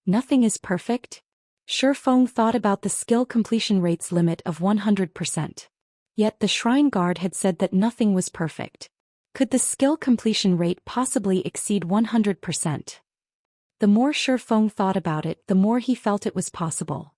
A: Nothing is perfect? Shifeng thought about the skill completion rate's limit of 100%. Yet the shrine guard had said that nothing was perfect. Could the skill completion rate possibly exceed 100%? The more Shifeng thought about it, the more he felt it was possible.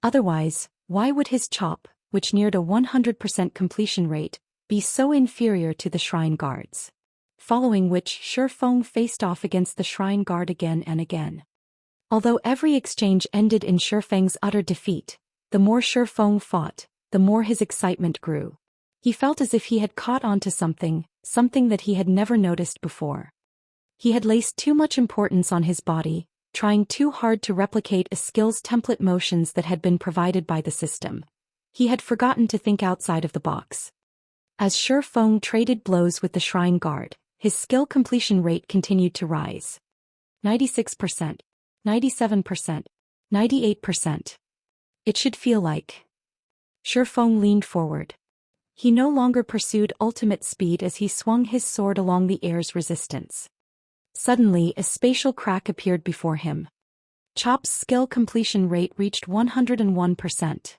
A: Otherwise, why would his chop, which neared a 100% completion rate, be so inferior to the shrine guard's? Following which, Shifeng faced off against the shrine guard again and again. Although every exchange ended in Shifeng's utter defeat, the more Shifeng fought, the more his excitement grew. He felt as if he had caught on to something that he had never noticed before. He had placed too much importance on his body, trying too hard to replicate a skill's template motions that had been provided by the system. He had forgotten to think outside of the box. As Shifeng traded blows with the shrine guard, his skill completion rate continued to rise. 96%, 97%, 98%. It should feel like. Shifeng leaned forward. He no longer pursued ultimate speed as he swung his sword along the air's resistance. Suddenly, a spatial crack appeared before him. Chop's skill completion rate reached 101%.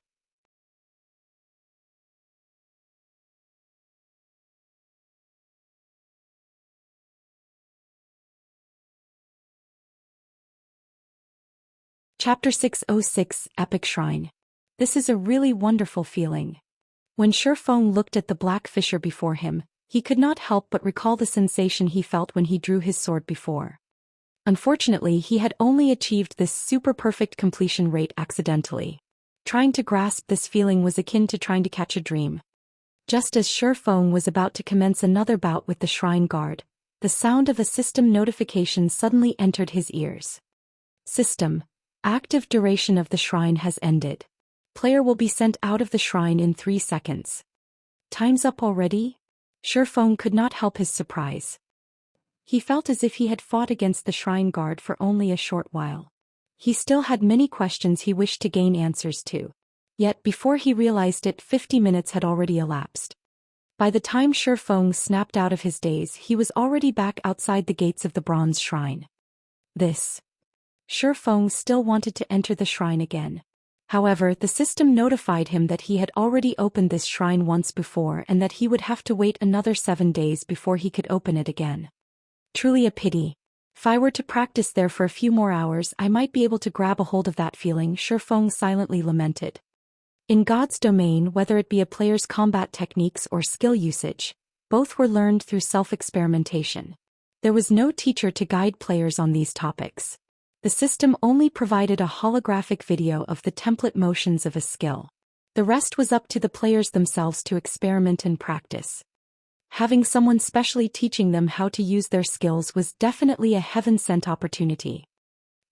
A: Chapter 606, Epic Shrine. This is a really wonderful feeling. When Shifeng looked at the black fissure before him, he could not help but recall the sensation he felt when he drew his sword before. Unfortunately, he had only achieved this super-perfect completion rate accidentally. Trying to grasp this feeling was akin to trying to catch a dream. Just as Shifeng was about to commence another bout with the shrine guard, the sound of a system notification suddenly entered his ears. System. Active duration of the shrine has ended. Player will be sent out of the shrine in 3 seconds. Time's up already? Shifeng could not help his surprise. He felt as if he had fought against the shrine guard for only a short while. He still had many questions he wished to gain answers to. Yet before he realized it, 50 minutes had already elapsed. By the time Shifeng snapped out of his daze, he was already back outside the gates of the bronze shrine. Shifeng still wanted to enter the shrine again. However, the system notified him that he had already opened this shrine once before and that he would have to wait another 7 days before he could open it again. Truly a pity. If I were to practice there for a few more hours, I might be able to grab a hold of that feeling, Shifeng silently lamented. In God's domain, whether it be a player's combat techniques or skill usage, both were learned through self-experimentation. There was no teacher to guide players on these topics. The system only provided a holographic video of the template motions of a skill. The rest was up to the players themselves to experiment and practice. Having someone specially teaching them how to use their skills was definitely a heaven-sent opportunity.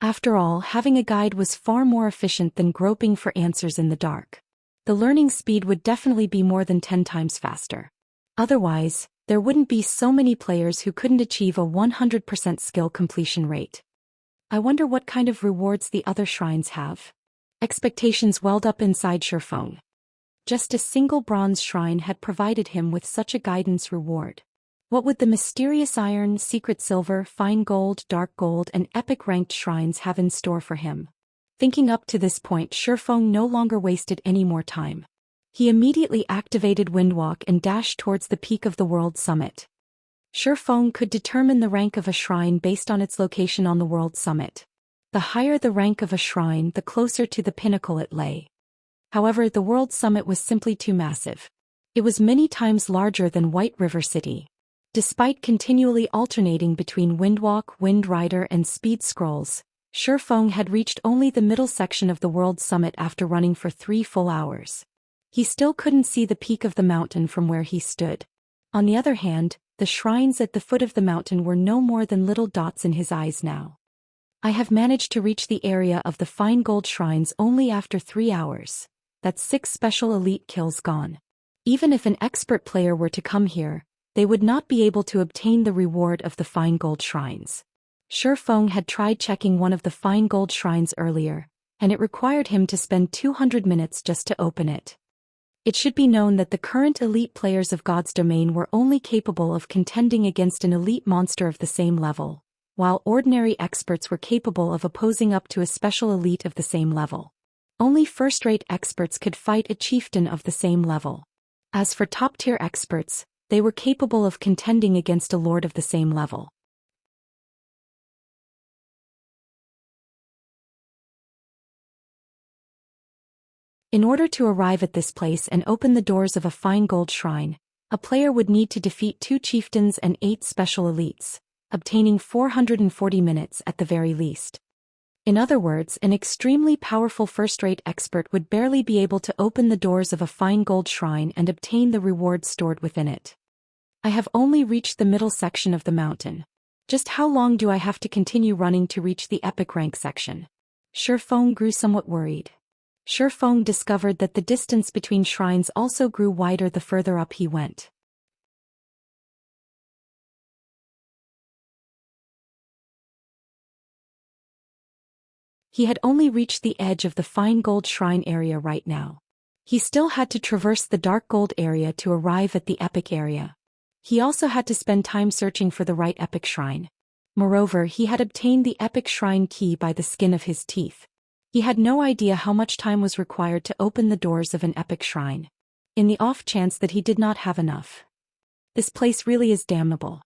A: After all, having a guide was far more efficient than groping for answers in the dark. The learning speed would definitely be more than 10 times faster. Otherwise, there wouldn't be so many players who couldn't achieve a 100% skill completion rate. I wonder what kind of rewards the other shrines have. Expectations welled up inside Shifeng. Just a single bronze shrine had provided him with such a guidance reward. What would the mysterious iron, secret silver, fine gold, dark gold, and epic ranked shrines have in store for him? Thinking up to this point, Shifeng no longer wasted any more time. He immediately activated Windwalk and dashed towards the peak of the world summit. Shifeng could determine the rank of a shrine based on its location on the world summit. The higher the rank of a shrine, the closer to the pinnacle it lay. However, the world summit was simply too massive. It was many times larger than White River City. Despite continually alternating between Windwalk, Wind Rider, and Speed Scrolls, Shifeng had reached only the middle section of the world summit after running for 3 full hours. He still couldn't see the peak of the mountain from where he stood. On the other hand, the shrines at the foot of the mountain were no more than little dots in his eyes now. I have managed to reach the area of the fine gold shrines only after 3 hours. That's 6 special elite kills gone. Even if an expert player were to come here, they would not be able to obtain the reward of the fine gold shrines. Shifeng had tried checking one of the fine gold shrines earlier, and it required him to spend 200 minutes just to open it. It should be known that the current elite players of God's domain were only capable of contending against an elite monster of the same level, while ordinary experts were capable of opposing up to a special elite of the same level. Only first-rate experts could fight a chieftain of the same level. As for top-tier experts, they were capable of contending against a lord of the same level. In order to arrive at this place and open the doors of a fine gold shrine, a player would need to defeat 2 chieftains and 8 special elites, obtaining 440 minutes at the very least. In other words, an extremely powerful first-rate expert would barely be able to open the doors of a fine gold shrine and obtain the rewards stored within it. I have only reached the middle section of the mountain. Just how long do I have to continue running to reach the epic rank section? Shifeng grew somewhat worried. Shifeng discovered that the distance between shrines also grew wider the further up he went. He had only reached the edge of the fine gold shrine area right now. He still had to traverse the dark gold area to arrive at the epic area. He also had to spend time searching for the right epic shrine. Moreover, he had obtained the epic shrine key by the skin of his teeth. He had no idea how much time was required to open the doors of an epic shrine. In the off chance that he did not have enough. This place really is damnable.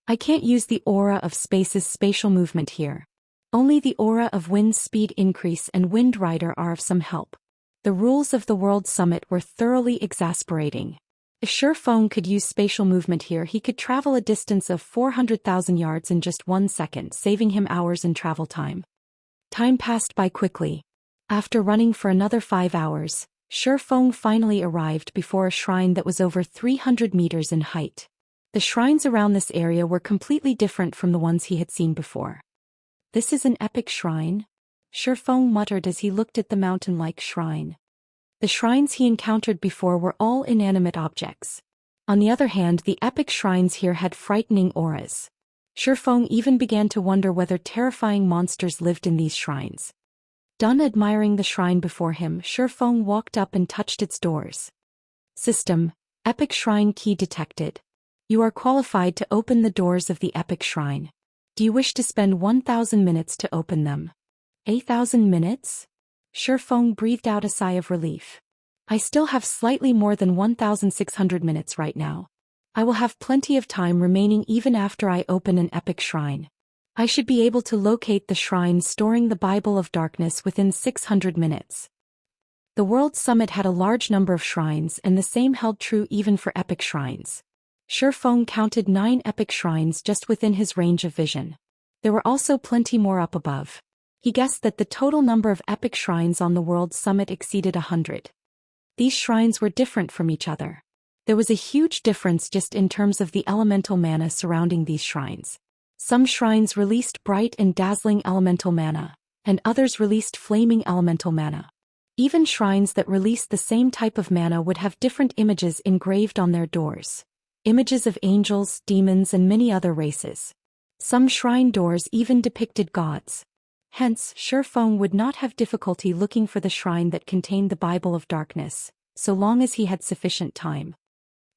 A: I can't use the aura of space's spatial movement here. Only the aura of wind speed increase and wind rider are of some help. The rules of the World Summit were thoroughly exasperating. If Shi Feng could use spatial movement here, he could travel a distance of 400,000 yards in just 1 second, saving him hours in travel time. Time passed by quickly. After running for another 5 hours, Shi Feng finally arrived before a shrine that was over 300 meters in height. The shrines around this area were completely different from the ones he had seen before. This is an epic shrine? Shi Feng muttered as he looked at the mountain-like shrine. The shrines he encountered before were all inanimate objects. On the other hand, the epic shrines here had frightening auras. Shi Feng even began to wonder whether terrifying monsters lived in these shrines. Done admiring the shrine before him, Shi Feng walked up and touched its doors. System, epic shrine key detected. You are qualified to open the doors of the epic shrine. Do you wish to spend 1,000 minutes to open them? 8,000 minutes? Shi Feng breathed out a sigh of relief. I still have slightly more than 1,600 minutes right now. I will have plenty of time remaining even after I open an epic shrine. I should be able to locate the shrine storing the Bible of Darkness within 600 minutes. The World Summit had a large number of shrines, and the same held true even for epic shrines. Shi Feng counted 9 epic shrines just within his range of vision. There were also plenty more up above. He guessed that the total number of epic shrines on the World Summit exceeded 100. These shrines were different from each other. There was a huge difference just in terms of the elemental mana surrounding these shrines. Some shrines released bright and dazzling elemental mana, and others released flaming elemental mana. Even shrines that released the same type of mana would have different images engraved on their doors. Images of angels, demons, and many other races. Some shrine doors even depicted gods. Hence, Shi Feng would not have difficulty looking for the shrine that contained the Bible of Darkness, so long as he had sufficient time.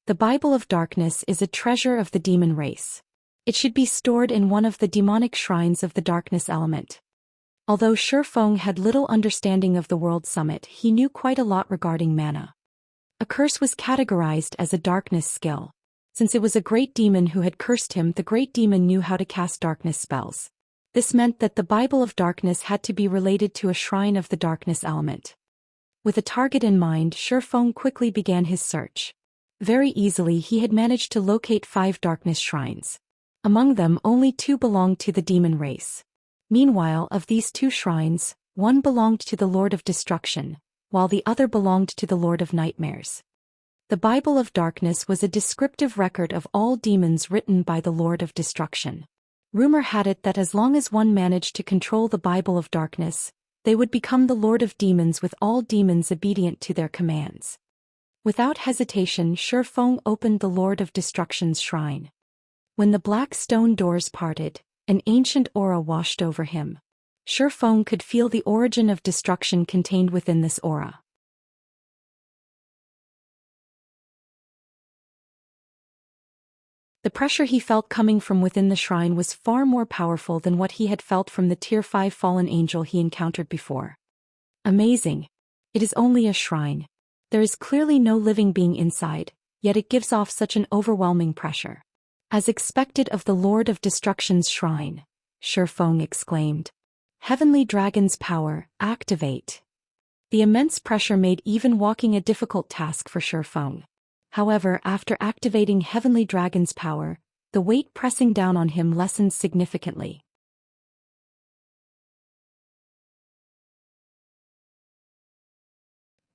A: The Bible of Darkness is a treasure of the demon race. It should be stored in one of the demonic shrines of the darkness element. Although Shi Feng had little understanding of the World Summit, he knew quite a lot regarding mana. A curse was categorized as a darkness skill. Since it was a great demon who had cursed him, the great demon knew how to cast darkness spells. This meant that the Bible of Darkness had to be related to a shrine of the darkness element. With a target in mind, Shi Feng quickly began his search. Very easily he had managed to locate 5 darkness shrines. Among them, only 2 belonged to the demon race. Meanwhile, of these 2 shrines, one belonged to the Lord of Destruction, while the other belonged to the Lord of Nightmares. The Bible of Darkness was a descriptive record of all demons written by the Lord of Destruction. Rumor had it that as long as one managed to control the Bible of Darkness, they would become the Lord of Demons, with all demons obedient to their commands. Without hesitation, Shi Feng opened the Lord of Destruction's shrine. When the black stone doors parted, an ancient aura washed over him. Shi Feng could feel the origin of destruction contained within this aura. The pressure he felt coming from within the shrine was far more powerful than what he had felt from the Tier 5 fallen angel he encountered before. Amazing. It is only a shrine. There is clearly no living being inside, yet it gives off such an overwhelming pressure. As expected of the Lord of Destruction's shrine, Shi Feng exclaimed. Heavenly Dragon's power, activate. The immense pressure made even walking a difficult task for Shi Feng. However, after activating Heavenly Dragon's power, the weight pressing down on him lessened significantly.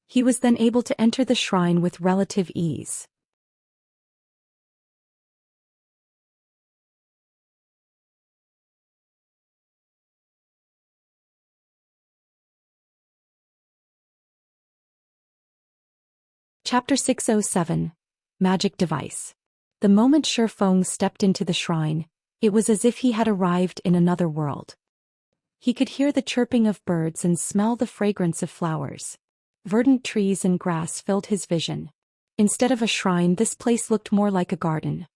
A: He was then able to enter the shrine with relative ease. Chapter 607, Magic Device. The moment Shi Feng stepped into the shrine, it was as if he had arrived in another world. He could hear the chirping of birds and smell the fragrance of flowers. Verdant trees and grass filled his vision. Instead of a shrine, this place looked more like a garden.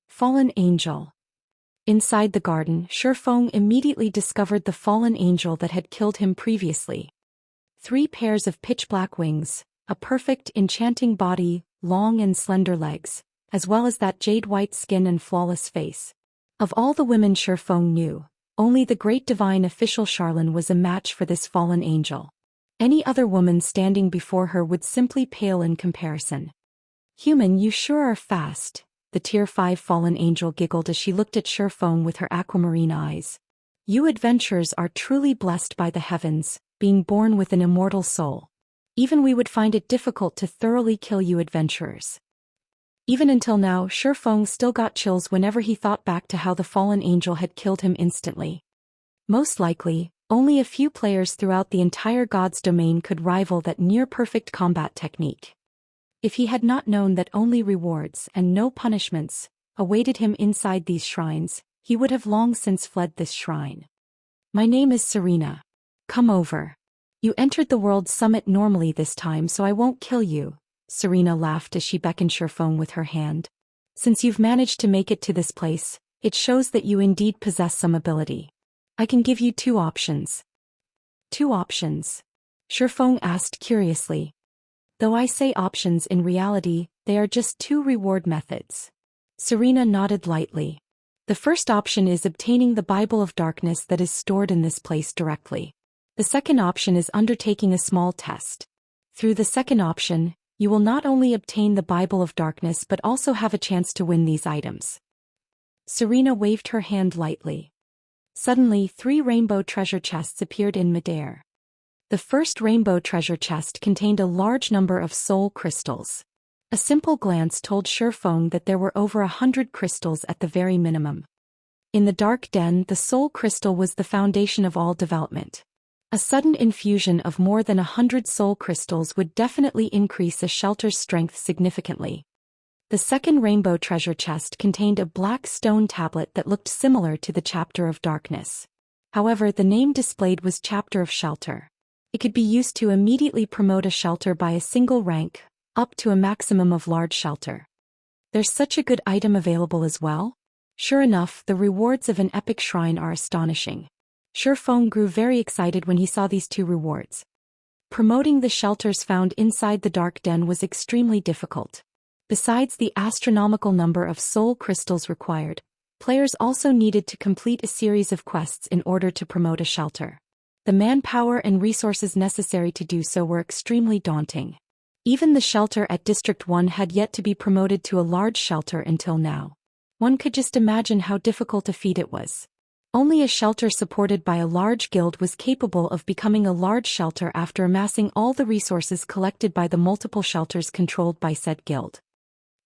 A: Fallen angel. Inside the garden, Shifeng immediately discovered the fallen angel that had killed him previously. 3 pairs of pitch-black wings, a perfect, enchanting body, long and slender legs, as well as that jade-white skin and flawless face. Of all the women Shifeng knew, only the great divine official Charlene was a match for this fallen angel. Any other woman standing before her would simply pale in comparison. "Human, you sure are fast," the Tier 5 fallen angel giggled as she looked at Shifeng with her aquamarine eyes. "You adventurers are truly blessed by the heavens, being born with an immortal soul. Even we would find it difficult to thoroughly kill you adventurers." Even until now, Shifeng still got chills whenever he thought back to how the fallen angel had killed him instantly. Most likely, only a few players throughout the entire God's domain could rival that near-perfect combat technique. If he had not known that only rewards and no punishments awaited him inside these shrines, he would have long since fled this shrine. "My name is Serena. Come over. You entered the World Summit normally this time, so I won't kill you," Serena laughed as she beckoned Shifeng with her hand. "Since you've managed to make it to this place, it shows that you indeed possess some ability. I can give you 2 options." "2 options?" Shifeng asked curiously. "Though I say options, in reality, they are just 2 reward methods." Serena nodded lightly. "The first option is obtaining the Bible of Darkness that is stored in this place directly. The second option is undertaking a small test. Through the second option, you will not only obtain the Bible of Darkness but also have a chance to win these items." Serena waved her hand lightly. Suddenly, 3 rainbow treasure chests appeared in midair. The first rainbow treasure chest contained a large number of soul crystals. A simple glance told Shifeng that there were over 100 crystals at the very minimum. In the dark den, the soul crystal was the foundation of all development. A sudden infusion of more than 100 soul crystals would definitely increase a shelter's strength significantly. The second rainbow treasure chest contained a black stone tablet that looked similar to the Chapter of Darkness. However, the name displayed was Chapter of Shelter. It could be used to immediately promote a shelter by a single rank, up to a maximum of large shelter. There's such a good item available as well? Sure enough, the rewards of an epic shrine are astonishing. Shifeng grew very excited when he saw these 2 rewards. Promoting the shelters found inside the dark den was extremely difficult. Besides the astronomical number of soul crystals required, players also needed to complete a series of quests in order to promote a shelter. The manpower and resources necessary to do so were extremely daunting. Even the shelter at District 1 had yet to be promoted to a large shelter until now. One could just imagine how difficult a feat it was. Only a shelter supported by a large guild was capable of becoming a large shelter after amassing all the resources collected by the multiple shelters controlled by said guild.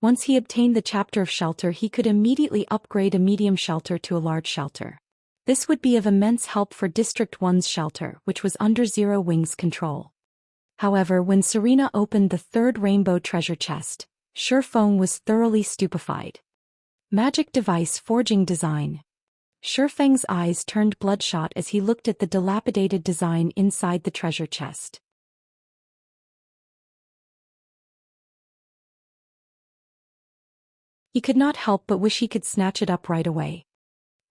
A: Once he obtained the Chapter of Shelter, he could immediately upgrade a medium shelter to a large shelter. This would be of immense help for District 1's shelter, which was under Zero Wing's control. However, when Serena opened the 3rd rainbow treasure chest, Shifeng was thoroughly stupefied. Magic device forging design. Shifeng's eyes turned bloodshot as he looked at the dilapidated design inside the treasure chest. He could not help but wish he could snatch it up right away.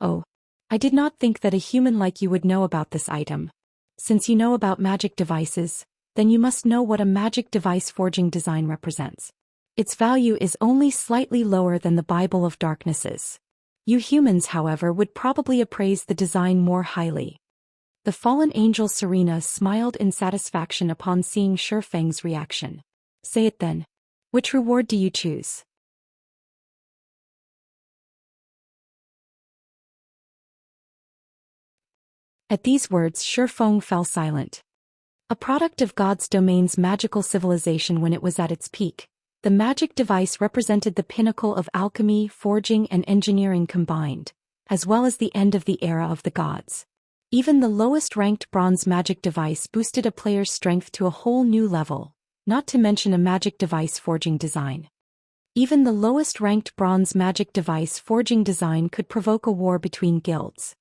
A: "Oh, I did not think that a human like you would know about this item. Since you know about magic devices, then you must know what a magic device forging design represents. Its value is only slightly lower than the Bible of Darknesses. You humans, however, would probably appraise the design more highly." The fallen angel Serena smiled in satisfaction upon seeing Shifeng's reaction. "Say it then. Which reward do you choose?" At these words, Shifeng fell silent. A product of God's domain's magical civilization when it was at its peak, the magic device represented the pinnacle of alchemy, forging, and engineering combined, as well as the end of the era of the gods. Even the lowest-ranked bronze magic device boosted a player's strength to a whole new level, not to mention a magic device forging design. Even the lowest-ranked bronze magic device forging design could provoke a war between guilds.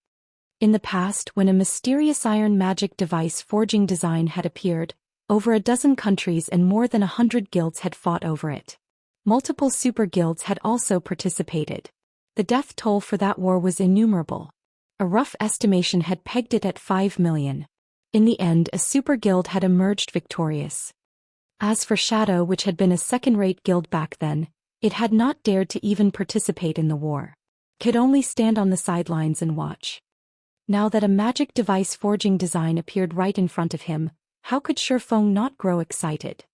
A: In the past, when a mysterious iron magic device forging design had appeared, Over a dozen countries and more than 100 guilds had fought over it. Multiple super guilds had also participated. The death toll for that war was innumerable. A rough estimation had pegged it at 5 million. In the end, a super guild had emerged victorious. As for Shadow, which had been a second-rate guild back then, it had not dared to even participate in the war. Could only stand on the sidelines and watch. Now that a magic device forging design appeared right in front of him, how could Shifeng not grow excited?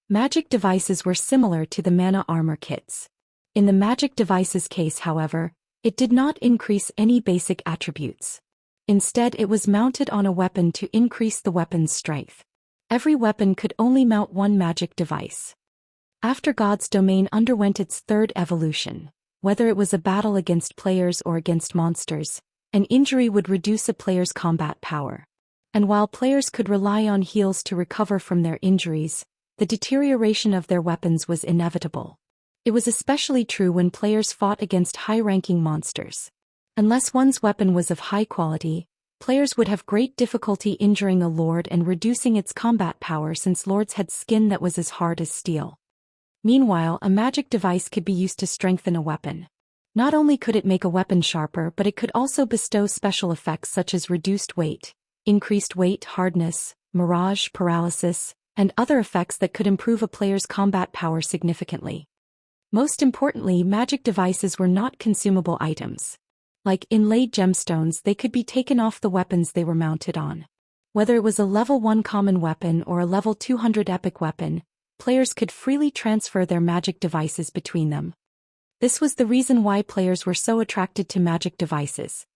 A: Magic devices were similar to the mana armor kits. In the magic device's case, however, it did not increase any basic attributes. Instead, it was mounted on a weapon to increase the weapon's strength. Every weapon could only mount one magic device. After God's Domain underwent its third evolution, whether it was a battle against players or against monsters, an injury would reduce a player's combat power. And while players could rely on heals to recover from their injuries, the deterioration of their weapons was inevitable. It was especially true when players fought against high-ranking monsters. Unless one's weapon was of high quality, players would have great difficulty injuring a lord and reducing its combat power, since lords had skin that was as hard as steel. Meanwhile, a magic device could be used to strengthen a weapon. Not only could it make a weapon sharper, but it could also bestow special effects such as reduced weight, increased weight hardness, mirage paralysis, and other effects that could improve a player's combat power significantly. Most importantly, magic devices were not consumable items. Like inlaid gemstones, they could be taken off the weapons they were mounted on. Whether it was a level 1 common weapon or a level 200 epic weapon, players could freely transfer their magic devices between them. This was the reason why players were so attracted to magic devices.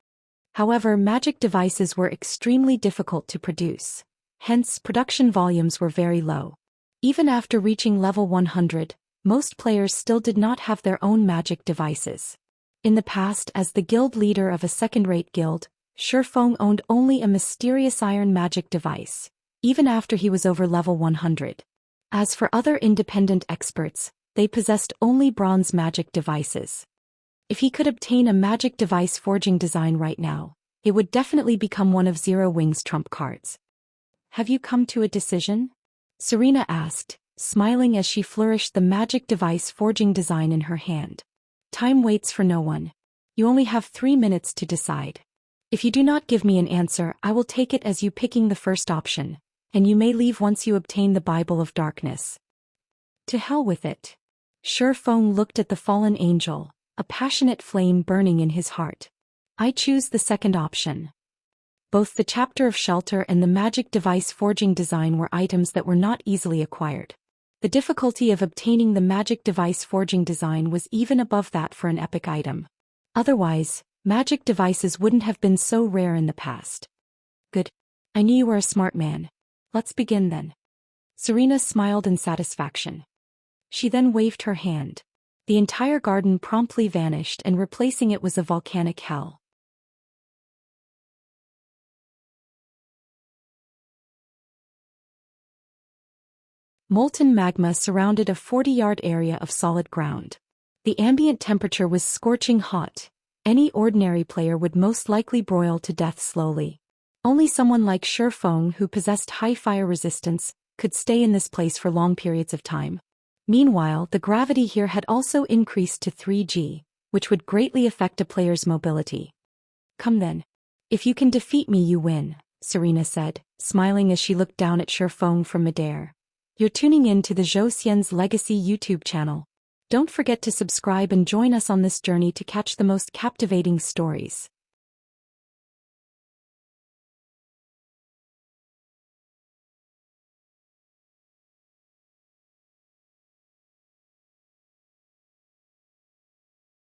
A: However, magic devices were extremely difficult to produce. Hence, production volumes were very low. Even after reaching level 100, most players still did not have their own magic devices. In the past, as the guild leader of a second-rate guild, Shifeng owned only a mysterious iron magic device, even after he was over level 100. As for other independent experts, they possessed only bronze magic devices. If he could obtain a magic device forging design right now, it would definitely become one of Zero Wing's trump cards. "Have you come to a decision?" Serena asked, smiling as she flourished the magic device forging design in her hand. "Time waits for no one. You only have 3 minutes to decide. If you do not give me an answer, I will take it as you picking the first option, and you may leave once you obtain the Bible of Darkness." "To hell with it." Shifeng looked at the fallen angel, a passionate flame burning in his heart. "I choose the second option." Both the chapter of shelter and the magic device forging design were items that were not easily acquired. The difficulty of obtaining the magic device forging design was even above that for an epic item. Otherwise, magic devices wouldn't have been so rare in the past. "Good. I knew you were a smart man. Let's begin then." Serena smiled in satisfaction. She then waved her hand. The entire garden promptly vanished, and replacing it was a volcanic hell. Molten magma surrounded a 40-yard area of solid ground. The ambient temperature was scorching hot. Any ordinary player would most likely broil to death slowly. Only someone like Shifeng, who possessed high fire resistance, could stay in this place for long periods of time. Meanwhile, the gravity here had also increased to 3G, which would greatly affect a player's mobility. "Come then. If you can defeat me, you win," Serena said, smiling as she looked down at Shifeng from midair. "You're tuning in to the Zhou Xian's Legacy YouTube channel. Don't forget to subscribe and join us on this journey to catch the most captivating stories.